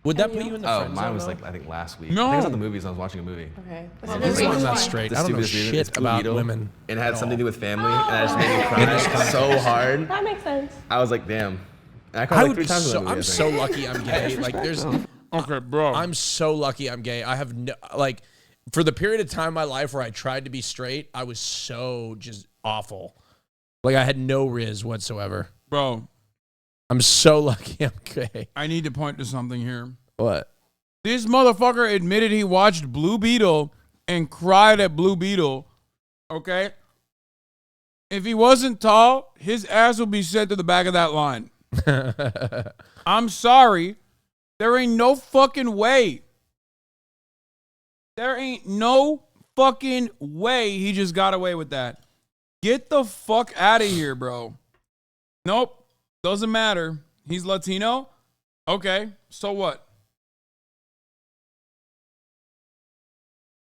Would that put you in the friend mine zone, was though? like I think last week. No. I think it was at the movies. I was watching a movie. Okay. This one's not straight. I don't know shit about women. It had something to do with family, and I just made me cry so hard. That makes sense. I was like, damn. And I cried like 3 times in that movie, I I'm think. so lucky I'm gay. Like there's Okay, bro. I'm so lucky I'm gay. I have no, like for the period of time in my life where I tried to be straight, I was so just awful. Like, I had no riz whatsoever. Bro. I'm so lucky I'm gay. I need to point to something here. What? This motherfucker admitted he watched Blue Beetle and cried at Blue Beetle. Okay? If he wasn't tall, his ass would be set to the back of that line. I'm sorry. There ain't no fucking way. There ain't no fucking way he just got away with that. Get the fuck out of here, bro. Nope. Doesn't matter. He's Latino? Okay. So what?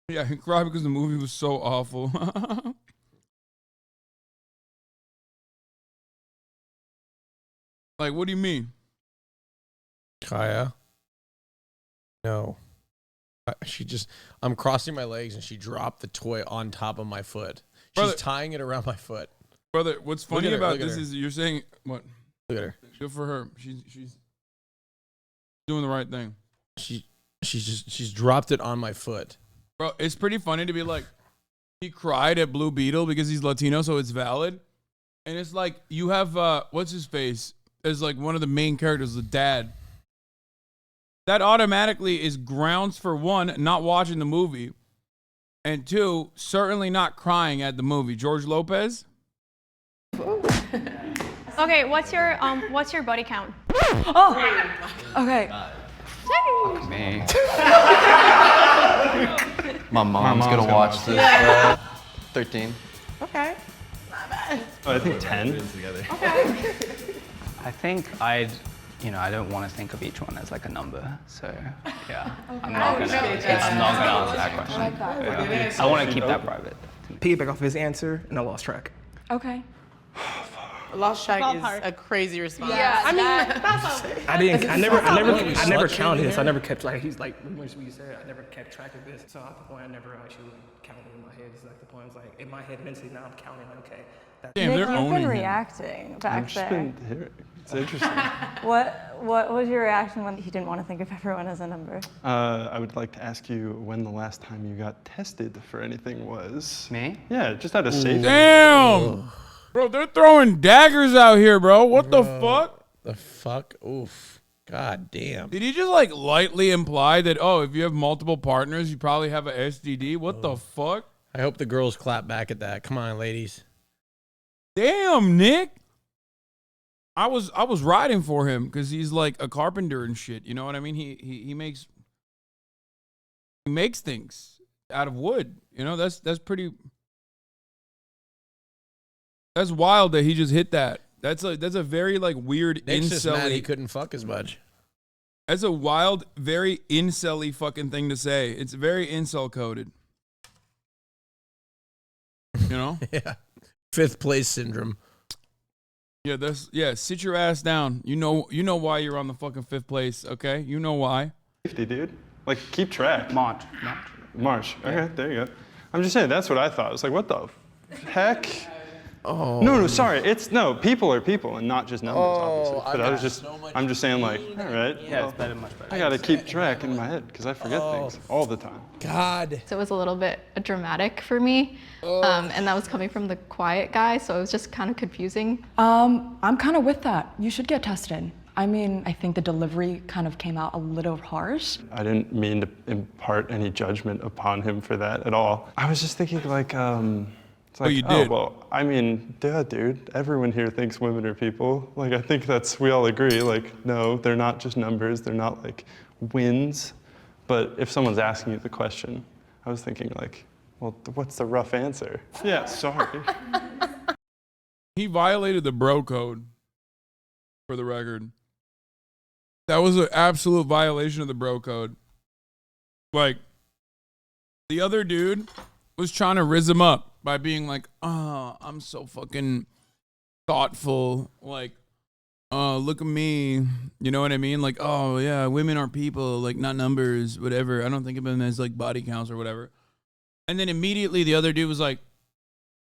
Yeah, he cried because the movie was so awful. Like, what do you mean? Kaya? No. I'm crossing my legs and she dropped the toy on top of my foot. Brother, She's tying it around my foot. Brother, what's funny her, about this is you're saying, what? Look at her. Good for her. She's doing the right thing. She's dropped it on my foot. Bro, it's pretty funny to be like, he cried at Blue Beetle because he's Latino, so it's valid. And it's like, you have, what's his face? As like one of the main characters, the dad. That automatically is grounds for one, not watching the movie. And two, certainly not crying at the movie. George Lopez? Okay, what's your body count? Oh, okay. Fuck me. My mom's gonna watch this. 13. Okay. I think 10. Okay. I think I don't want to think of each one as like a number. So yeah, I'm not gonna answer that question. I like that. Yeah. I want to keep that private. Piggyback off his answer, and I lost track. Okay. Lost track is a crazy response. Yeah, I mean, I never counted this. I never kept like he's like when you said I never kept track of this. So at the point I never actually counted in my head. It's like the point I was like in my head mentally now I'm counting. Okay. Damn, they're Nick, you've owning been him. reacting back I've just there. been hearing. It's interesting. What was your reaction when he didn't want to think of everyone as a number? I would like to ask you when the last time you got tested for anything was. Me? Yeah, just out of safety. Damn! Bro, they're throwing daggers out here, bro. What the fuck? The fuck? Oof. God damn. Did he just like lightly imply that, oh, if you have multiple partners, you probably have a STD? What the fuck? I hope the girls clap back at that. Come on, ladies. Damn, Nick. I was riding for him because he's like a carpenter and shit. You know what I mean? He makes things out of wood. You know, that's pretty. That's wild that he just hit that. That's a very like weird Nick's just mad he incel. couldn't fuck as much. That's a wild, very incel-y fucking thing to say. It's very incel coded. You know? Yeah. Fifth place syndrome. Yeah, sit your ass down. You know why you're on the fucking fifth place, okay? You know why. Safety, dude. Like, keep track. March. Okay, there you go. I'm just saying, that's what I thought. It's like, what the heck? Oh. No, sorry. People are people and not just numbers, obviously. But I'm just saying, like, all right. Yeah, it's better, much better. I gotta keep track in my head because I forget things all the time. God. So it was a little bit dramatic for me, and that was coming from the quiet guy, so it was just kind of confusing. I'm kind of with that. You should get tested. I mean, I think the delivery kind of came out a little harsh. I didn't mean to impart any judgment upon him for that at all. I was just thinking, like, it's like, you did. Well, I mean, duh, dude. Everyone here thinks women are people. Like, I think we all agree. Like, no, they're not just numbers. They're not like wins. But if someone's asking you the question, I was thinking, like, well, what's the rough answer? Yeah, sorry. He violated the bro code, for the record. That was an absolute violation of the bro code. Like, the other dude was trying to rizz him up by being like, oh, I'm so fucking thoughtful. Like, oh, look at me. You know what I mean? Like, oh, yeah, women are people, like, not numbers, whatever. I don't think of them as, like, body counts or whatever. And then immediately the other dude was like,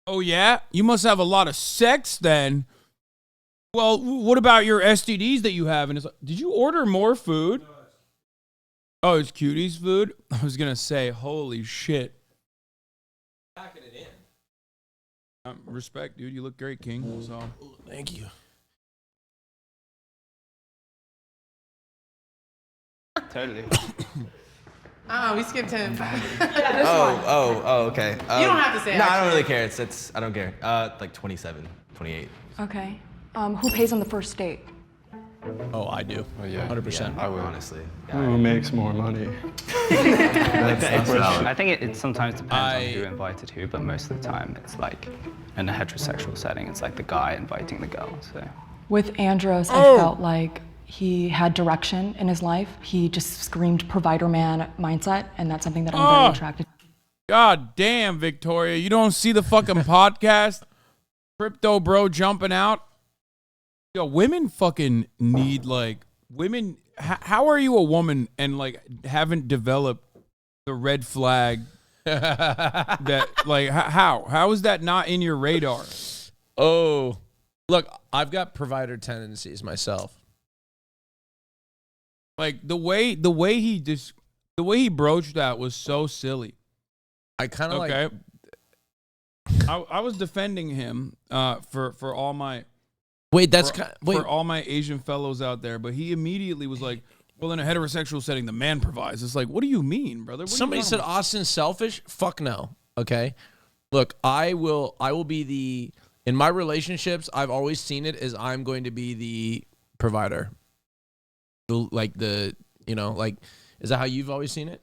oh, yeah? You must have a lot of sex then. Well, what about your STDs that you have? And it's like, did you order more food? Oh, it's Cutie's food? I was going to say, holy shit. Respect, dude. You look great, King. So thank you. Totally. We skipped him. Okay. You don't have to say No, I actually. don't really care. I don't care. Like 27, 28. Okay. Who pays on the first date? Oh, I do. Oh, yeah. 100%. I would. Honestly. Who makes more money? That's I think it sometimes depends on who invited who, but most of the time it's like in a heterosexual setting, it's like the guy inviting the girl. So With Andros, I felt like he had direction in his life. He just screamed provider man mindset, and that's something that I'm very attracted to. God damn, Victoria. You don't see the fucking podcast? Crypto bro jumping out. Yo, women fucking need women. How are you a woman and haven't developed the red flag that how is that not in your radar? Oh, look, I've got provider tendencies myself. Like the way he broached that was so silly. I kind of I was defending him for all my for all my Asian fellows out there, but he immediately was like, well, in a heterosexual setting, the man provides. It's like, what do you mean, brother? Somebody said Austin's selfish. Fuck no. Okay. Look, I will be in my relationships, I've always seen it as I'm going to be the provider. Is that how you've always seen it?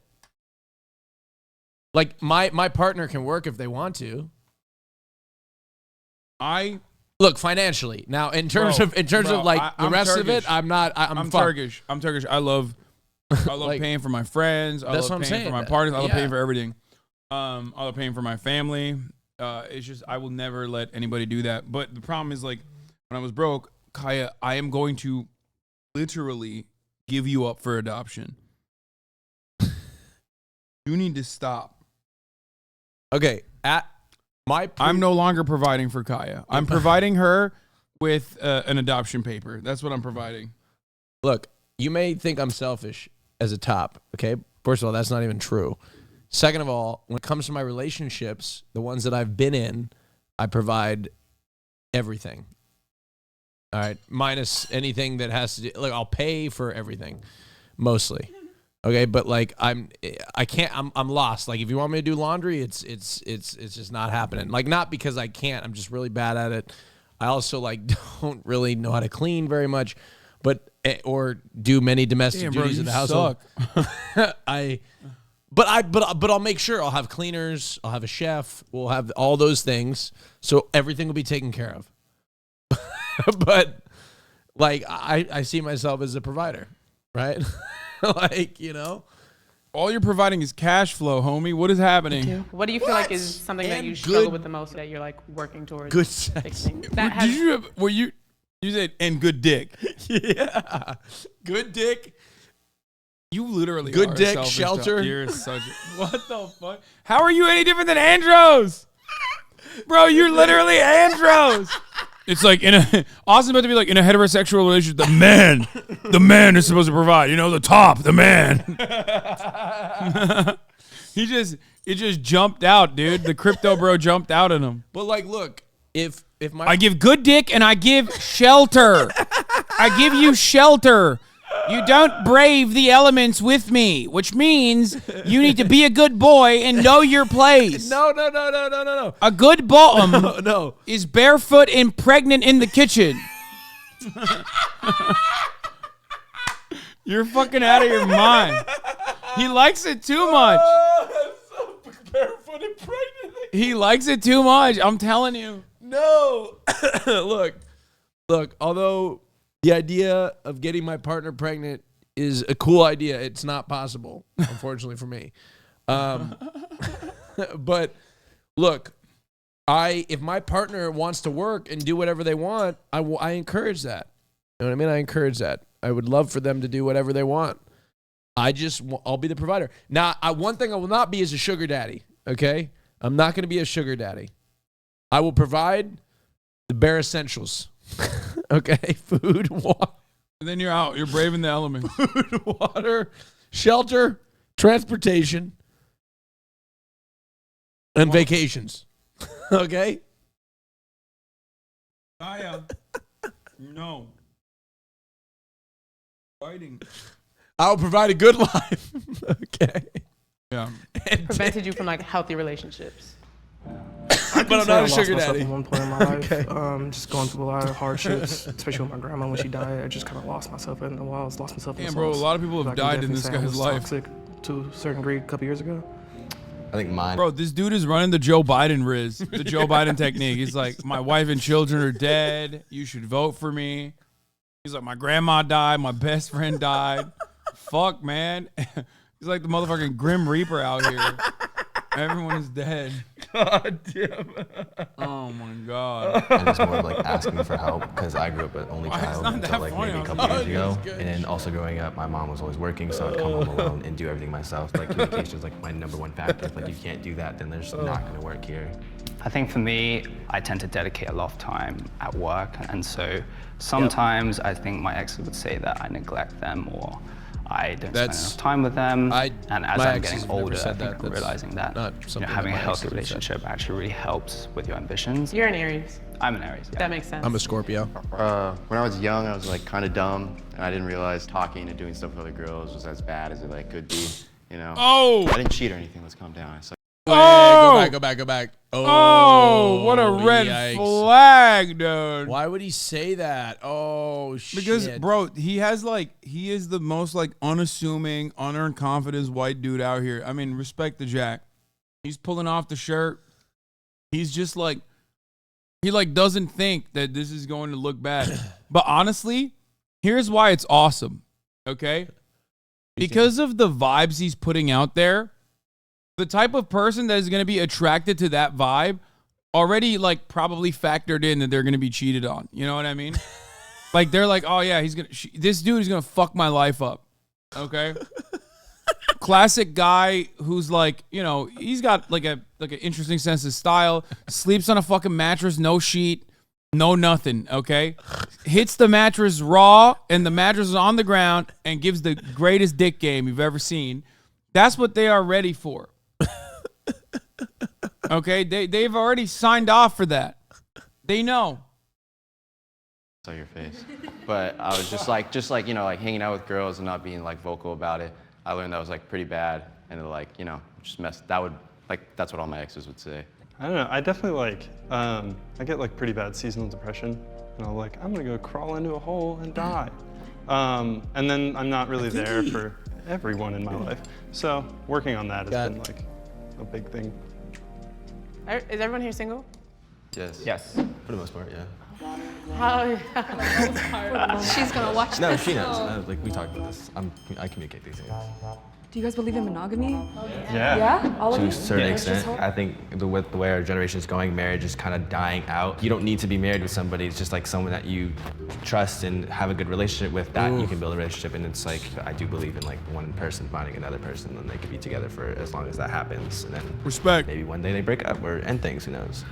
Like my partner can work if they want to. Look, financially. Now, in terms of the rest of it, I'm Turkish. I'm Turkish. I love paying for my friends. I love paying for my partners. I love paying for everything. I love paying for my family. It's just I will never let anybody do that. But the problem is, when I was broke, Kaya, I am going to literally give you up for adoption. You need to stop. Okay, I'm no longer providing for Kaya. I'm providing her with an adoption paper. That's what I'm providing. Look, you may think I'm selfish as a top, okay? First of all, that's not even true. Second of all, when it comes to my relationships, the ones that I've been in, I provide everything. All right, minus anything that has to do, I'll pay for everything, mostly. Okay, but I'm lost. If you want me to do laundry, it's just not happening. Not because I can't. I'm just really bad at it. I also don't really know how to clean very much, or do many domestic duties in the household. But I'll make sure I'll have cleaners. I'll have a chef. We'll have all those things, so everything will be taken care of. But I see myself as a provider, right? All you're providing is cash flow, homie. What is happening? What do you feel like is something that you struggle with the most that you're working towards? Good sex. You said and good dick? Yeah, good dick. You literally good are dick, selfish shelter. You're such what the fuck? How are you any different than Andros? Bro, you're literally Andros. It's Austin's about to be in a heterosexual relationship. The man is supposed to provide. The top, the man. It just jumped out, dude. The crypto bro jumped out at him. But look, if I give good dick and I give shelter, I give you shelter. You don't brave the elements with me, which means you need to be a good boy and know your place. No. A good bottom no. is barefoot and pregnant in the kitchen. You're fucking out of your mind. He likes it too much. Barefoot and pregnant. He likes it too much. I'm telling you. No. Look, although the idea of getting my partner pregnant is a cool idea, it's not possible, unfortunately for me. But look, if my partner wants to work and do whatever they want, I encourage that. You know what I mean? I encourage that. I would love for them to do whatever they want. I'll be the provider. Now, one thing I will not be is a sugar daddy, okay? I'm not going to be a sugar daddy. I will provide the bare essentials. Okay, food, water. And then you're out. You're braving the elements. Food, water, shelter, transportation, and vacations. Okay? No. Fighting. I'll provide a good life. Okay. Yeah. Prevented you from like healthy relationships. But I'm not a sugar daddy. At one point in my life, just going through a lot of hardships, especially with my grandma when she died. I just kind of lost myself in the wilds, lost myself in the Damn, bro, a sauce. lot of people have But I can died in definitely this say I guy's was life. Toxic to a certain degree a couple years ago. I think mine. Bro, this dude is running the Joe Biden riz, the Joe Biden technique. He's like, my wife and children are dead. You should vote for me. He's like, my grandma died. My best friend died. Fuck, man. He's like the motherfucking Grim Reaper out here. Everyone is dead. God damn. Oh my God. And it's more like asking for help because I grew up an only child until like maybe a couple years ago. And then also growing up, my mom was always working, so I'd come home alone and do everything myself. Like communication is like my #1 factor. If like you can't do that, then there's not going to work here. I think for me, I tend to dedicate a lot of time at work, and so sometimes I think my exes would say that I neglect them or I don't spend enough time with them. And as I'm getting older, I think I'm realizing that having a healthy relationship actually really helps with your ambitions. You're an Aries. I'm an Aries. Yeah. That makes sense. I'm a Scorpio. When I was young, I was like kind of dumb, and I didn't realize talking and doing stuff with other girls was as bad as it like could be. You know. Oh! I didn't cheat or anything. Let's calm down. So Go back. Oh, what a red flag, dude. Why would he say that? Oh, shit. Because, bro, he is the most like unassuming, unearned confidence white dude out here. I mean, respect the Jack. He's pulling off the shirt. He's just like, he like doesn't think that this is going to look bad. But honestly, here's why it's awesome. Okay? Because of the vibes he's putting out there. The type of person that is going to be attracted to that vibe already like probably factored in that they're going to be cheated on. You know what I mean? Like they're like, oh yeah, this dude is going to fuck my life up. Okay. Classic guy who's like, you know, he's got like an interesting sense of style, sleeps on a fucking mattress, no sheet, no nothing. Okay. Hits the mattress raw and the mattress is on the ground and gives the greatest dick game you've ever seen. That's what they are ready for. Okay, they've already signed off for that. They know. Saw your face. But I was just like you know, like hanging out with girls and not being like vocal about it. I learned that was like pretty bad, and like you know, just messed. That would like that's what all my exes would say. I don't know. I definitely like. I get like pretty bad seasonal depression, and I'm like, I'm gonna go crawl into a hole and die. And then I'm not really there for everyone in my life. So working on that has been like a big thing. Is everyone here single? Yes. Yes. For the most part, yeah. How? She's gonna watch No, this. she knows. Like we talked about this. I communicate these things. Do you guys believe in monogamy? Yeah. Yeah? All of to you? a certain Let's just extent. hope. I think the way our generation is going, marriage is kind of dying out. You don't need to be married with somebody. It's just like someone that you trust and have a good relationship with. That you can build a relationship, and it's like I do believe in like one person finding another person, and they can be together for as long as that happens. And then respect. Maybe one day they break up or end things. Who knows?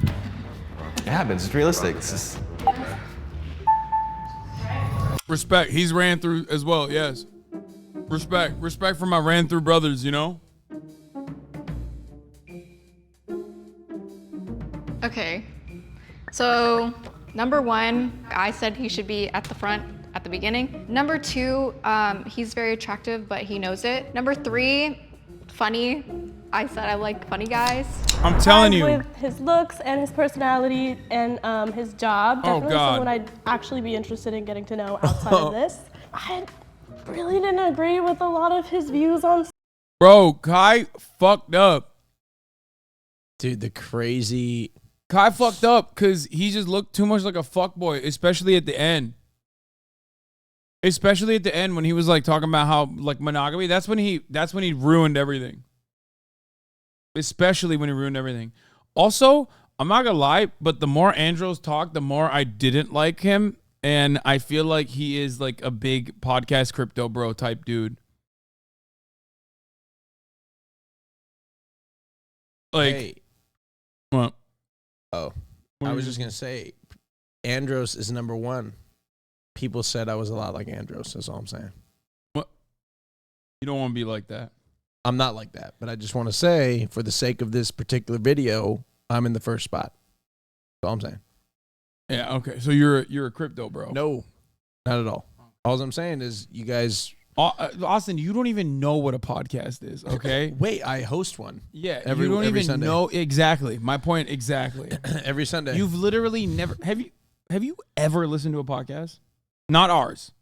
It happens. It's realistic. It's just... Respect. He's ran through as well. Yes. Respect for my ran through brothers, you know? Okay. So, number 1, I said he should be at the front at the beginning. Number 2, he's very attractive, but he knows it. Number 3, funny. I said I like funny guys. I'm telling you. With his looks and his personality and his job, definitely someone I'd actually be interested in getting to know outside of this. I really didn't agree with a lot of his views on. Bro, Kai fucked up. Dude, the crazy. Kai fucked up because he just looked too much like a fuckboy, especially at the end. Especially at the end when he was like talking about how like monogamy. That's when he ruined everything. Especially when he ruined everything. Also, I'm not gonna lie, but the more Andros talked, the more I didn't like him. And I feel like he is like a big podcast crypto bro type dude. Like, hey. What? Oh, I was just gonna say, Andros is number 1. People said I was a lot like Andros. That's all I'm saying. What? You don't want to be like that. I'm not like that, but I just want to say, for the sake of this particular video, I'm in the first spot. That's all I'm saying. Yeah. Okay. So you're a crypto bro. No, not at all. All I'm saying is you guys. Austin, you don't even know what a podcast is, okay? Wait, I host one. Yeah, every you don't even Sunday. know exactly. My point exactly. Every Sunday. You've literally never have you ever listened to a podcast? Not ours.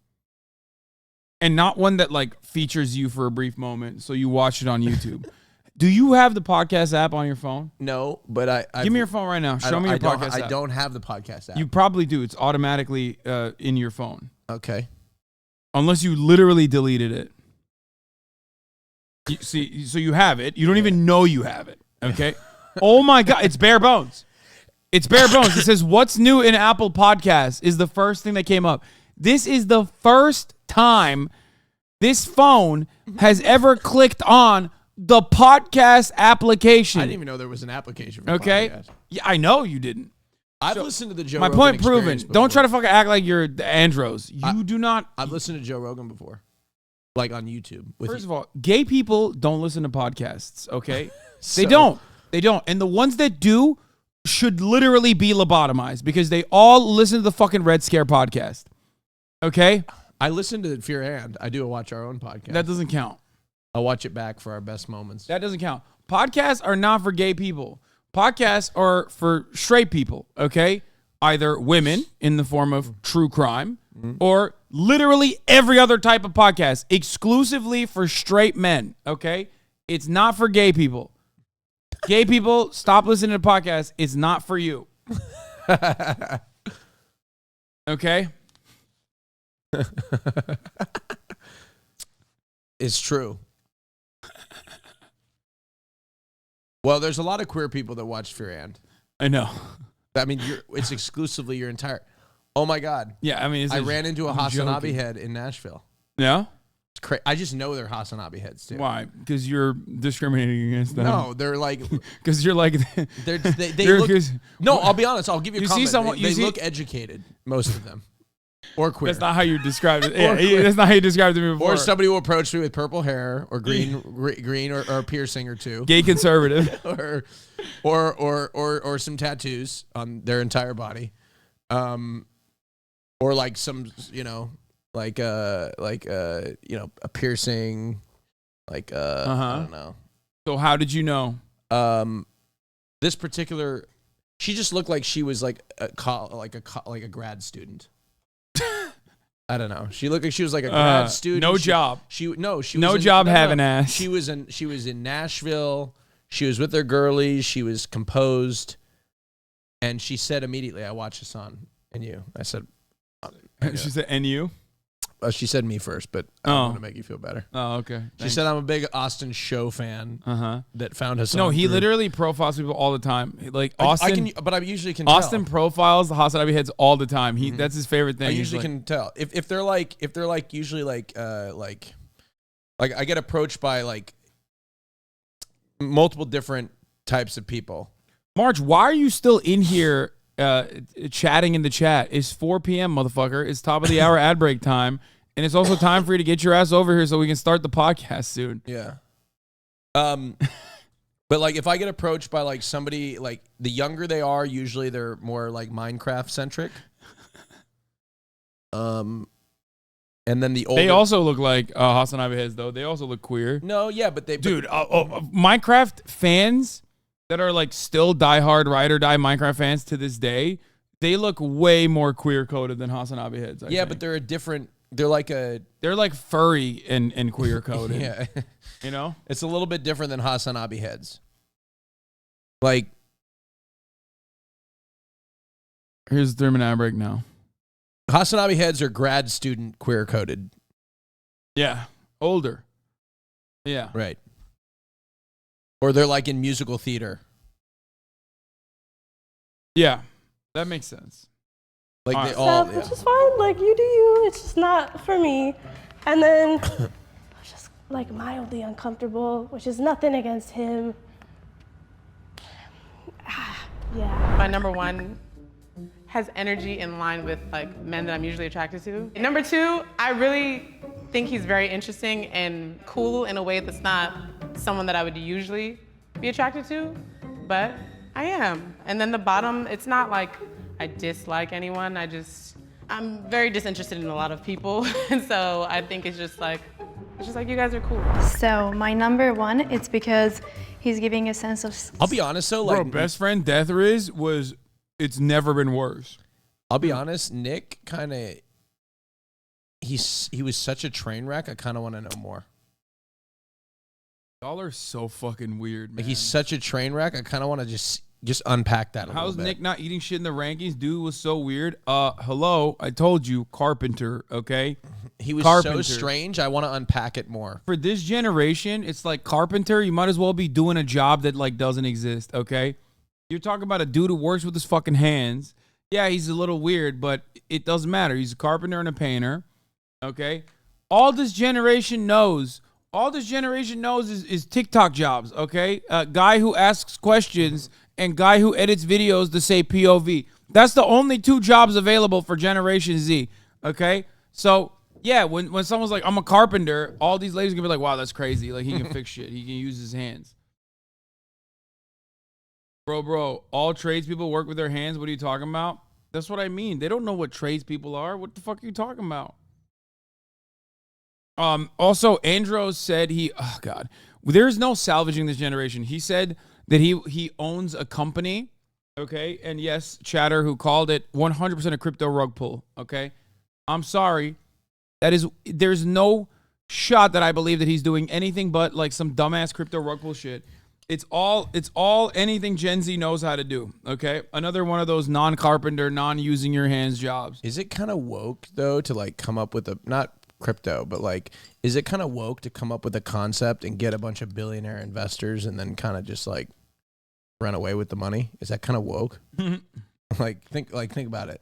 And not one that like features you for a brief moment, so you watch it on YouTube. Do you have the podcast app on your phone? No, but I give me your phone right now. Show me your podcast app. I don't have the podcast app. You probably do. It's automatically in your phone. Okay. Unless you literally deleted it. See, so you have it. You don't even know you have it. Okay. Oh my God. It's bare bones. It's bare bones. It says, what's new in Apple Podcasts is the first thing that came up. This is the first time this phone has ever clicked on the podcast application. I didn't even know there was an application for podcast. Yeah, I know you didn't. I've listened to the Joe My Rogan point proven. Experience before. Don't try to fucking act like you're the Andros. You do not. I've listened to Joe Rogan before, like on YouTube. First of all, gay people don't listen to podcasts. Okay, they don't. They don't. And the ones that do should literally be lobotomized because they all listen to the fucking Red Scare podcast. Okay. I listen to Fear and I do a Watch Our Own podcast. That doesn't count. I'll watch it back for our best moments. That doesn't count. Podcasts are not for gay people. Podcasts are for straight people, okay? Either women in the form of true crime or literally every other type of podcast exclusively for straight men, okay? It's not for gay people. Gay people, stop listening to podcasts. It's not for you. Okay? It's true. Well, there's a lot of queer people that watch Fear and. I know. I mean, it's exclusively your entire. Oh my God. Yeah, I mean, I ran into a HasanAbi head in Nashville. Yeah? It's crazy. I just know they're HasanAbi heads too. Why? Because you're discriminating against them. No, they're like. Because you're like. They look. No, I'll be honest. I'll give you a comment. See someone, they look educated, most of them. Or queer. That's not how you described it. Yeah, that's not how you described it to me before. Or somebody will approach me with purple hair or green or a piercing or two. Gay conservative. or some tattoos on their entire body. Or like some, like a piercing, like I don't know. So how did you know? This particular, she just looked like she was like a grad student. I don't know. She looked like she was like a grad student. No job. She was no job having ass. She was in Nashville. She was with her girlies. She was composed, and she said immediately, "I watched Hasan and you." I said, She said, "And you." She said me first, but I don't want to make you feel better. Oh, okay. She said I'm a big Austin Show fan. That found Hasan. No, he literally profiles people all the time. Like Austin, but I usually can. Austin tell. profiles the HasanAbi heads all the time. That's his favorite thing. I usually can tell if they're like usually like I get approached by like multiple different types of people. Marge, why are you still in here? Chatting in the chat. It's 4 p.m., motherfucker. It's top of the hour ad break time. And it's also time for you to get your ass over here so we can start the podcast soon. Yeah. But like if I get approached by like somebody, like the younger they are, usually they're more like Minecraft centric. And then the older. They also look like HasanAbi heads though. They also look queer. No, yeah, but they. Dude, Minecraft fans that are like still diehard ride or die Minecraft fans to this day, they look way more queer coded than HasanAbi heads. I think. But they're a different. They're like furry and queer coded. Yeah, it's a little bit different than HasanAbi heads. Like, here's the ad break now. HasanAbi heads are grad student queer coded. Yeah, older. Yeah, right. Or they're like in musical theater. Yeah, that makes sense. Like they all, which is fine. Like you do you. It's just not for me. And then I was just like mildly uncomfortable, which is nothing against him. Yeah. My number one has energy in line with like men that I'm usually attracted to. Number two, I really think he's very interesting and cool in a way that's not someone that I would usually be attracted to, but I am. And then the bottom, it's not like I dislike anyone. I'm very disinterested in a lot of people. And so I think it's just like you guys are cool. So my number one, it's because he's giving a sense of... I'll be honest though, like bro, best friend Death Riz it's never been worse. I'll be honest, Nick kind of, he was such a train wreck. I kind of want to know more. Y'all are so fucking weird, man. Like he's such a train wreck. I kind of want to just unpack that a little bit. How's Nick not eating shit in the rankings? Dude was so weird. Hello, I told you, carpenter, okay? He was carpenter. so strange. I want to unpack it more. For this generation, it's like carpenter, you might as well be doing a job that like doesn't exist, okay? You're talking about a dude who works with his fucking hands. Yeah, he's a little weird, but it doesn't matter. He's a carpenter and a painter, okay? All this generation knows is TikTok jobs, okay? A guy who asks questions and guy who edits videos to say POV. That's the only two jobs available for Generation Z, okay? So, yeah, when someone's like, I'm a carpenter, all these ladies are going to be like, wow, that's crazy. Like, he can fix shit. He can use his hands. Bro, all tradespeople work with their hands. What are you talking about? That's what I mean. They don't know what tradespeople are. What the fuck are you talking about? Also, Andros said oh God, there's no salvaging this generation. He said that he owns a company, okay? And yes, Chatter, who called it 100% a crypto rug pull, okay? I'm sorry. There's no shot that I believe that he's doing anything but like some dumbass crypto rug pull shit. It's all anything Gen Z knows how to do, okay? Another one of those non-carpenter, non-using your hands jobs. Is it kind of woke though to like come up with not crypto, but like, is it kind of woke to come up with a concept and get a bunch of billionaire investors and then kind of just like run away with the money? Is that kind of woke? Think about it.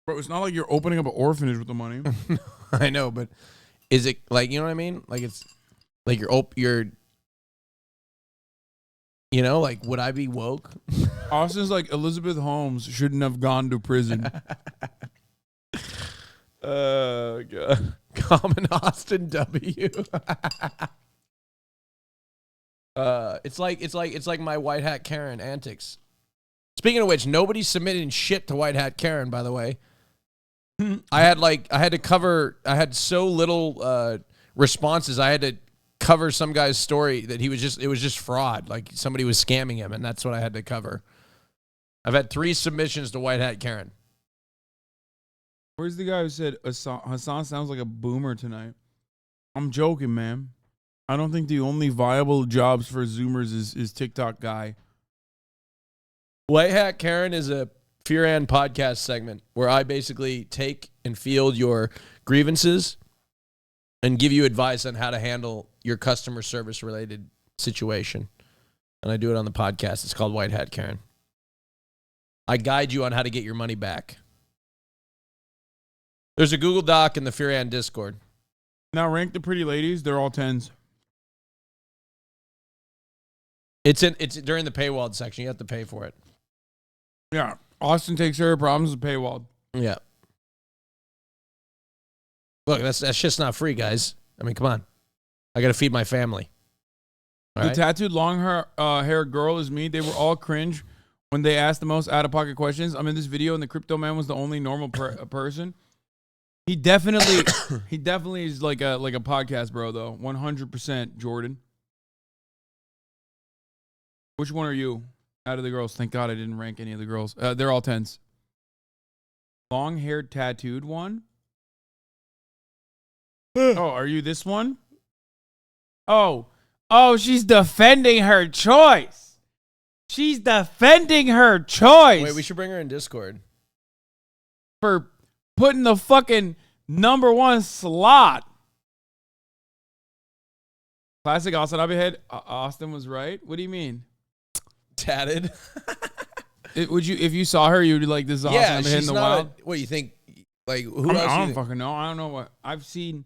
Bro, it's not like you're opening up an orphanage with the money. I know, but is it like, you know what I mean? Like it's like you're you know, like, would I be woke? Austin's like, Elizabeth Holmes shouldn't have gone to prison. Oh, God. Common Austin W. It's like my white hat Karen antics. Speaking of which, nobody's submitting shit to white hat Karen, by the way. I had so little responses. I had to cover some guy's story that it was just fraud. Like somebody was scamming him, and that's what I had to cover. I've had 3 submissions to white hat Karen. Where's the guy who said Hasan sounds like a boomer tonight? I'm joking, man. I don't think the only viable jobs for Zoomers is TikTok guy. White Hat Karen is a Furan podcast segment where I basically take and field your grievances and give you advice on how to handle your customer service related situation. And I do it on the podcast. It's called White Hat Karen. I guide you on how to get your money back. There's a Google Doc in the Furan Discord. Now rank the pretty ladies. They're all 10s. It's during the paywalled section. You have to pay for it. Yeah. Austin takes care of problems with paywalled. Yeah. Look, that's just not free, guys. I mean, come on. I got to feed my family. All right? Tattooed long hair girl is me. They were all cringe when they asked the most out-of-pocket questions. I'm in this video, and the crypto man was the only normal person. He definitely is like a podcast bro, though. 100%, Jordan. Which one are you out of the girls? Thank God I didn't rank any of the girls. They're all 10s. Long-haired tattooed one. Oh, are you this one? Oh, she's defending her choice. She's defending her choice. Wait, we should bring her in Discord. For putting the fucking #1 slot. Classic HasanAbi head. Austin was right. What do you mean? Tatted. Would you, if you saw her, you'd be like, this is HasanAbi head in the wild? What do you think? Like, who else? I don't fucking know. I don't know what I've seen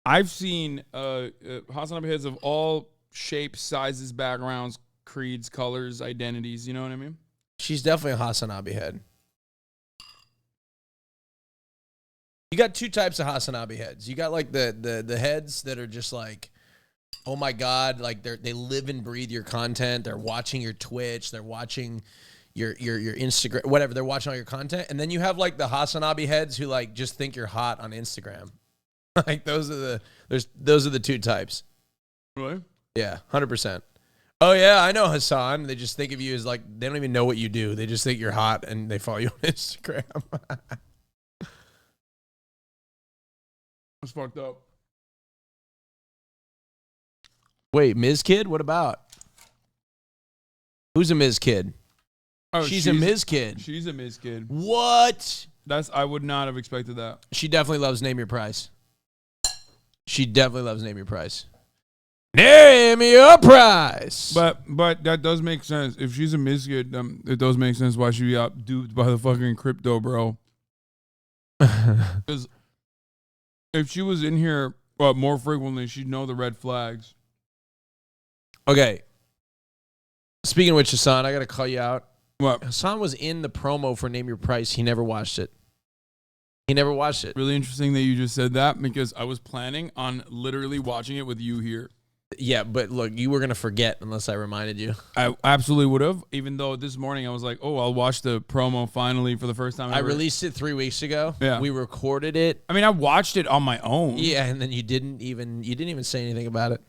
HasanAbi heads of all shapes, sizes, backgrounds, creeds, colors, identities. You know what I mean? She's definitely a HasanAbi head. You got 2 types of HasanAbi heads. You got like the heads that are just like, oh my God, like they live and breathe your content. They're watching your Twitch. They're watching your Instagram, whatever. They're watching all your content, and then you have like the HasanAbi heads who like just think you're hot on Instagram. Like those are the two types. Really? Yeah, 100%. Oh yeah, I know Hasan. They just think of you as like they don't even know what you do. They just think you're hot and they follow you on Instagram. That's fucked up. Wait, Ms. Kid? What about? Who's a Ms. Kid? Oh, she's a Ms. Kid. She's a Ms. Kid. What? I would not have expected that. She definitely loves Name Your Price. She definitely loves Name Your Price. Name Your Price. But that does make sense. If she's a Ms. Kid, it does make sense why she'd be outduped by the fucking crypto, bro. Because if she was in here more frequently, she'd know the red flags. Okay. Speaking of which, Hasan, I got to call you out. What? Hasan was in the promo for Name Your Price. He never watched it. He never watched it. Really interesting that you just said that because I was planning on literally watching it with you here. Yeah, but look, you were going to forget unless I reminded you. I absolutely would have, even though this morning I was like, oh, I'll watch the promo finally for the first time ever. I released it 3 weeks ago. Yeah. We recorded it. I mean, I watched it on my own. Yeah, and then you didn't even say anything about it.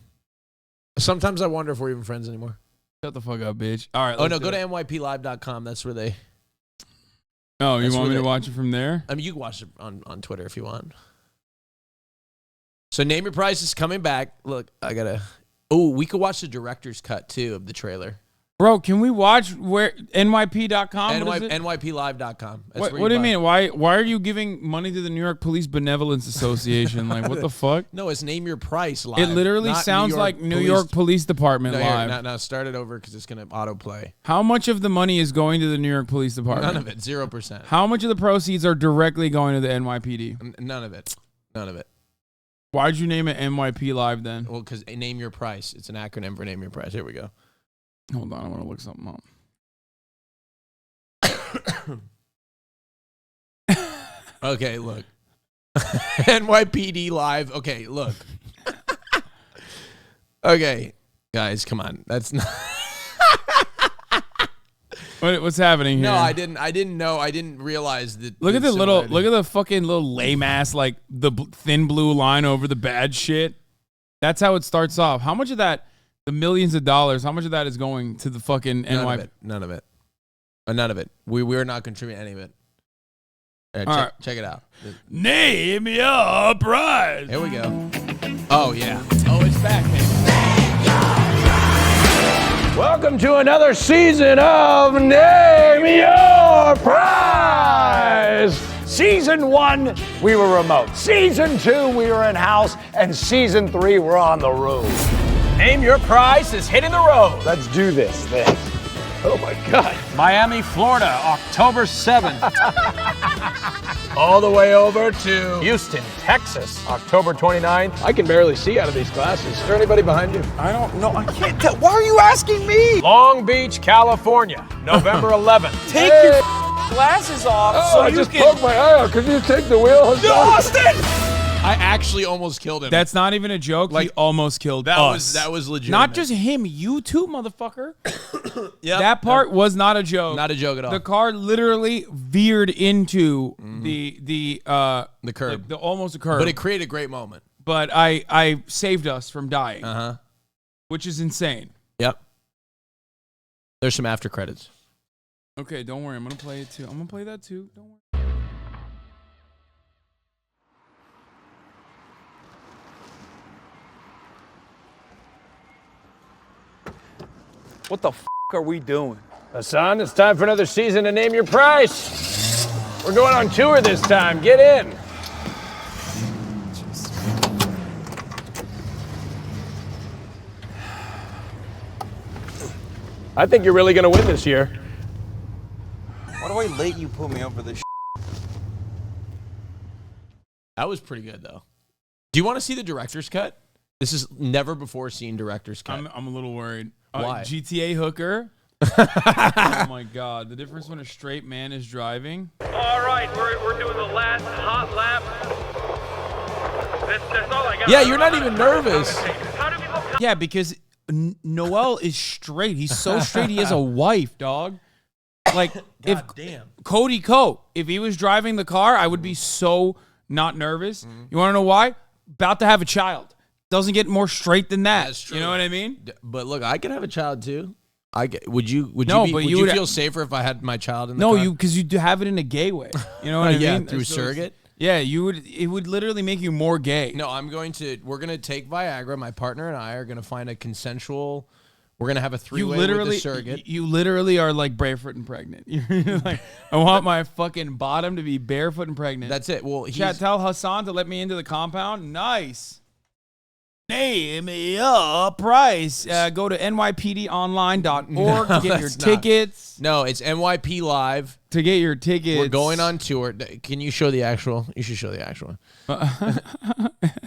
Sometimes I wonder if we're even friends anymore. Shut the fuck up, bitch. All right. Oh, no, go to nyplive.com. That's where they... Oh, you want me to watch it from there? I mean, you can watch it on Twitter if you want. So Name Your Price is coming back. Look, I got to... Oh, we could watch the director's cut, too, of the trailer. Bro, can we watch where nyp.com? nyplive.com. What do you mean? Why are you giving money to the New York Police Benevolence Association? Like, what the fuck? No, it's Name Your Price live. It literally sounds like New York Police Department live. No, start it over because it's going to autoplay. How much of the money is going to the New York Police Department? None of it. 0%. How much of the proceeds are directly going to the NYPD? None of it. None of it. Why'd you name it NYP Live then? Well, because Name Your Price. It's an acronym for Name Your Price. Here we go. Hold on, I want to look something up. Okay, look. NYPD Live. Okay, look. Okay, guys, come on. That's not... What's happening here? No, I didn't know. I didn't realize that. Look at the fucking little lame ass, like the thin blue line over the bad shit. That's how it starts off. How much of that, the millions of dollars, how much of that is going to the fucking NY? None of it. None of it. We're not contributing any of it. Right, check it out. Name Your Price. Here we go. Oh, yeah. Oh, it's back, baby. Welcome to another season of Name Your Prize. Season 1, we were remote. Season 2, we were in-house. And Season 3, we're on the road. Name Your Prize is hitting the road. Let's do this thing. Oh, my God. Miami, Florida, October 7th. All the way over to Houston, Texas, October 29th. I can barely see out of these glasses. Is there anybody behind you? I don't know. I can't tell. Why are you asking me? Long Beach, California, November 11th. Take your glasses off so you can... poked my eye out. Could you take the wheel? Austin! I actually almost killed him. That's not even a joke. Like, he almost killed us. That was legitimate. Not just him, you too, motherfucker. Yep. That part was not a joke. Not a joke at all. The car literally veered into the curb. Almost a curb. But it created a great moment. But I saved us from dying. Uh-huh. Which is insane. Yep. There's some after credits. Okay, don't worry. I'm going to play it too. I'm going to play that too. Don't worry. What the f*** are we doing? Hasan, it's time for another season of Name Your Price. We're going on tour this time. Get in. I think you're really going to win this year. Why do I let you put me over this shit? That was pretty good, though. Do you want to see the director's cut? This is never before seen director's cut. I'm a little worried. Why? GTA hooker. Oh my God! The difference when a straight man is driving. All right, we're doing the last hot lap. That's all I got. Yeah, you're not even nervous. Yeah, because Noel is straight. He's so straight. He has a wife, dog. Like, if damn. Cody Ko, if he was driving the car, I would be so not nervous. You want to know why? About to have a child. Doesn't get more straight than that. That's true. You know what I mean? But look, I could have a child too. Would you feel safer if I had my child in the car? No, because you have it in a gay way. You know what I mean? Through surrogate. Yeah, you would. It would literally make you more gay. No, we're gonna take Viagra. My partner and I are gonna find a consensual. We're gonna have a three-way with the surrogate. You literally are like barefoot and pregnant. You're like, I want my fucking bottom to be barefoot and pregnant. That's it. Well, Chat, tell Hasan to let me into the compound. Nice. Name your price. Go to nypdonline.org to get your tickets. No, it's NYP Live. To get your tickets. We're going on tour. Can you show the actual? You should show the actual.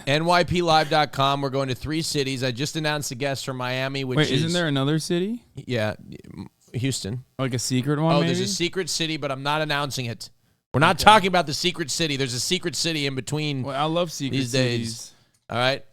NYPLive.com. We're going to 3 cities. I just announced a guest from Miami, which isn't there another city? Yeah, Houston. Like a secret one, maybe? There's a secret city, but I'm not announcing it. We're not talking about the secret city. There's a secret city in between. Well, I love secret these cities. days. All right.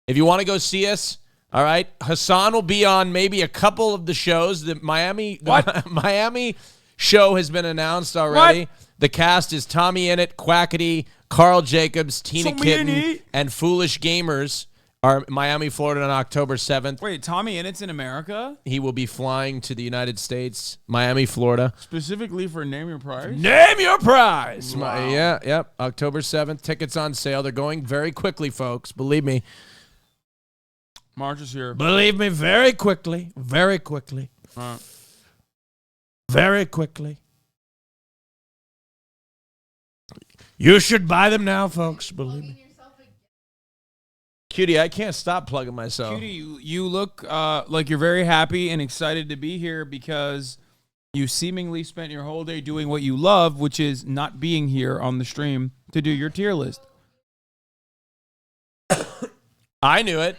If you want to go see us, all right, Hasan will be on maybe a couple of the shows. The Miami show has been announced already. What? The cast is Tommy Innit, Quackity, Carl Jacobs, Tina Kitten, and Foolish Gamers are Miami, Florida on October 7th. Wait, Tommy Innett's in America? He will be flying to the United States, Miami, Florida. Specifically for Name Your Price? Name Your Price! Wow. Yep, October 7th. Tickets on sale. They're going very quickly, folks. Believe me. March is here. Believe me, very quickly. Very quickly. Very quickly. You should buy them now, folks. Believe me. Cutie, I can't stop plugging myself. Cutie, you look like you're very happy and excited to be here because you seemingly spent your whole day doing what you love, which is not being here on the stream to do your tier list. I knew it.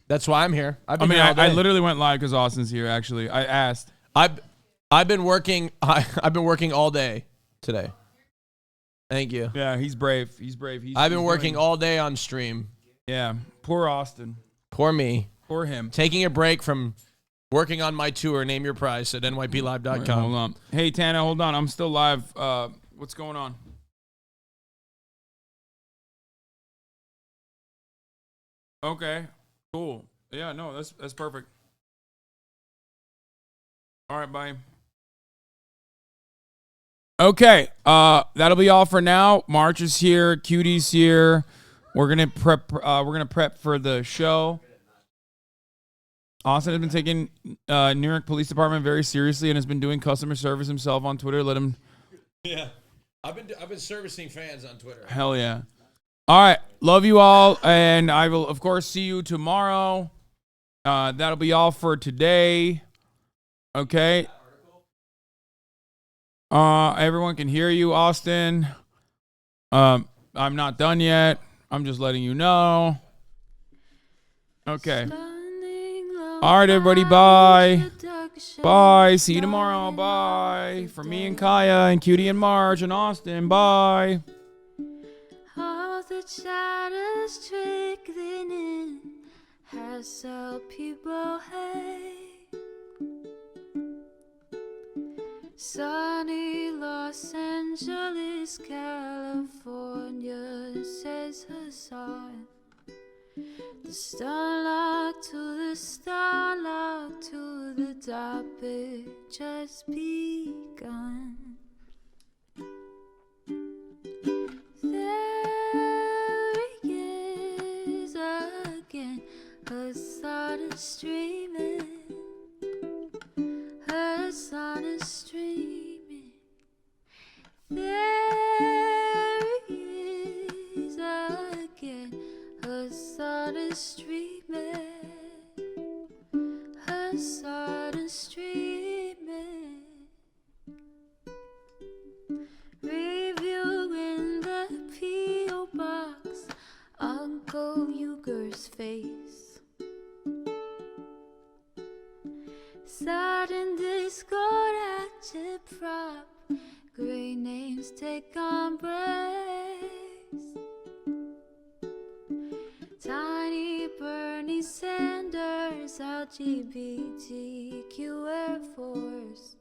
That's why I'm here. I literally went live because Austin's here. Actually, I asked. I've been working. I've been working all day today. Thank you. Yeah, he's brave. I've been working all day on stream. Yeah, poor Austin. Poor me. Poor him. Taking a break from working on my tour. Name your price at nyplive.com. Wait, hold on. Hey, Tana, hold on. I'm still live. What's going on? Okay. Cool. Yeah, no, that's perfect. All right, bye. Okay, that'll be all for now. March is here, Cutie's here. We're gonna prep. We're gonna prep for the show. Austin has been taking New York Police Department very seriously and has been doing customer service himself on Twitter. Let him. Yeah, I've been servicing fans on Twitter. Hell yeah. All right. Love you all. And I will, of course, see you tomorrow. That'll be all for today. Okay. Everyone can hear you, Austin. I'm not done yet. I'm just letting you know. Okay. All right, everybody. Bye. Bye. See you tomorrow. Bye. For me and Kaya and Cutie and Marge and Austin. Bye. All the shadows trickling in has helped people hate. Sunny Los Angeles, California, says Hasan. The starlight to the starlight to the topic just begun. There he is again, Hasan is streaming. Hasan is streaming. There he is again, Hasan is streaming. Hasan is streaming. Reviewing the P.O. box, Uncle Uger's face. Sudden discord at your prop, great names take embrace. Tiny Bernie Sanders, LGBTQ Air Force.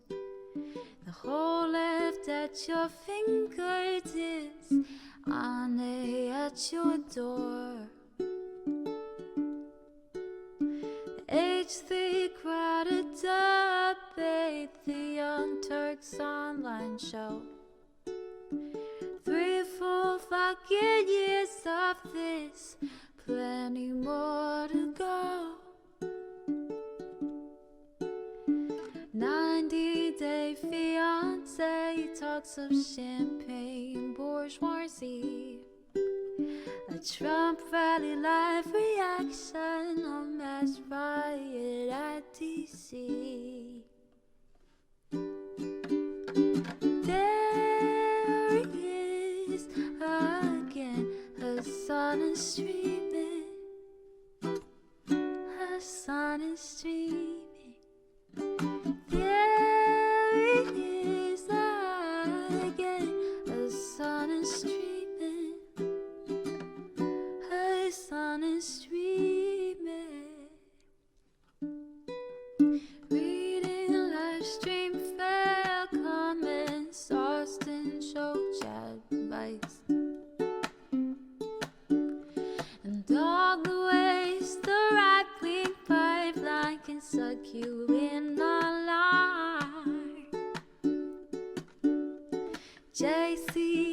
The whole left at your fingertips, on a at your door. H3 crowded debate, the Young Turks online show. 3 full fucking years of this, plenty more to go. 90-day fiance talks of champagne bourgeoisie. A Trump rally live reaction on mass riot at DC. There he is again, Hasan is streaming. Hasan is streaming. There he is again, Hasan is streaming. Hasan is streaming. Reading live stream fair comments, Austin show chat advice, and all the ways the right-wing pipeline can suck you in online. JC